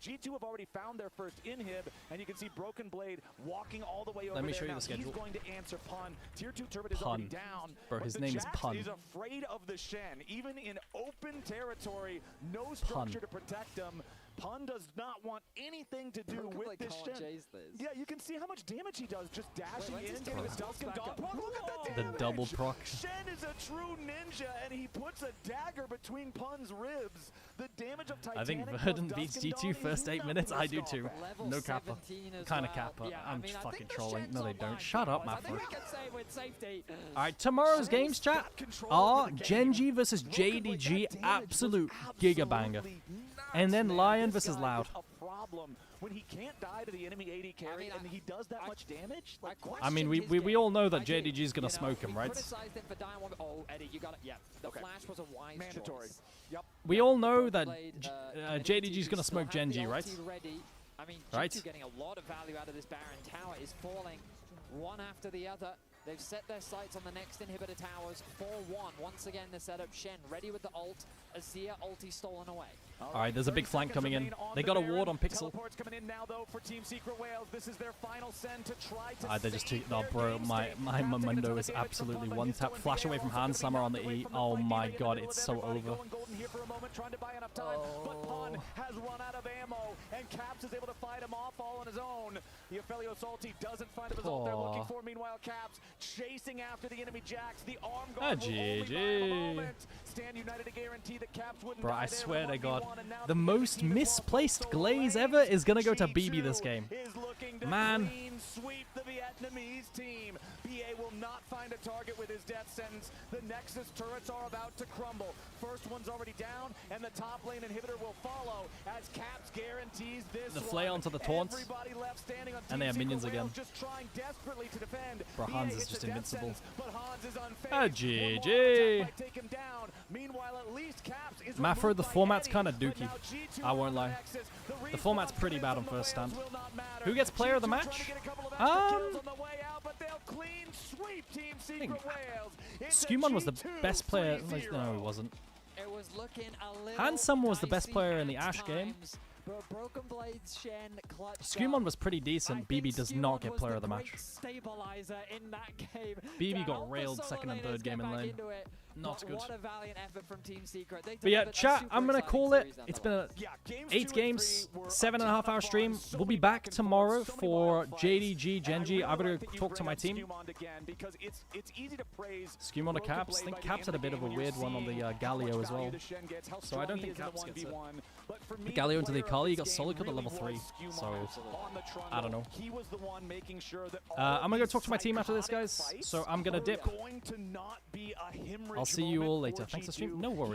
G2 have already found their first inhib, and you can see Broken Blade walking all the way over. Let me show you now. the schedule. He's going to answer Pun. Tier 2 turret is Pun. already down. Bro, his name is Pun. He's afraid of the Shen. Even in open territory, no structure to protect him. Pun does not want anything to do with this Shen. Yeah, you can see how much damage he does just dashing in, getting his dusk and dog proc. Look at that damage. The double proc. Shen is a true ninja, and he puts a dagger between Pun's ribs. The damage of Titanic. I think Verdant beats G2 first 8 minutes. I do too. No kappa. Kind of kappa. Yeah, I'm I just fucking think the trolling. Shen's No, they don't. online Shut up, tomorrow. I Mafra. think we can say with safety. Alright, tomorrow's games, chat, are GenG versus JDG. Absolute giga banger. And then Lion versus Loud. Problem when he can't die to the enemy AD carry and he does that much damage. Like, I mean, we all know that JDG is gonna smoke him, right? Oh, Eddie, you got it. Yeah, the flash was a wise mandatory. choice. Yep. We all know that JDG is gonna smoke GenG, right? I mean, Right. G2 getting a lot of value out of this Baron. Tower is falling one after the other. They've set their sights on the next inhibitor towers. 4-1. Once again, the setup. Shen ready with the ult. Azir ulti stolen away. Alright, there's a big flank coming in. They got a ward on Pixel. Coming in now, though, for Team Secret Whales. This is their final send to try to They just took. Oh, bro, my Mundo is absolutely one tap. Flash away from Hand Slammer on the E. Oh my god, it's so over. But Pun has run out of ammo, and Caps is able to fight him off all on his own. The Aphelios ulti doesn't find the result they're looking for. Meanwhile, Caps chasing after the enemy Jax. The arm guard will only buy him a moment. Stand United to guarantee that Caps wouldn't Bro, die I there. swear to God, the most misplaced glaze ever is gonna go to BB this game. Man. Sweep the Vietnamese team. BA will not find a target with his death sentence. The Nexus turrets are about to crumble. First one's already down, and the top lane inhibitor will follow as Caps guarantees this. The flay onto the taunt. Everybody left standing on And they have minions again. just trying desperately to defend. Bro, Hans is just invincible. But Hans is unfazed. GG. Take him down. Meanwhile, at least Caps is Mafro, the format's kind of dookie. I won't lie. The format's pretty bad on first stand. Who gets player of the match? Skumon was the best player. No, he wasn't. It was looking a little Handsome was the best player in the Ashe game. Broken Blades, Shen, clutch. Skumon was pretty decent. BB does not get player of the match. Stabilizer in that game. BB got railed second and third game in lane. Not good. What a valiant effort from Team Secret. But yeah, chat, I'm going to call it. It's been 8 games, 7.5 hour stream. We'll be back tomorrow for JDG GenG. I'm going to talk to my team. Skumon to Caps. I think Caps had a bit of a weird one on the Galio as well. So I don't think Caps gets it. The Galio into the Akali, he got solo killed at level 3. So, I don't know. I'm going to go talk to my team after this, guys. So I'm going to dip. I'll see you all later. Thanks for stream. No worries.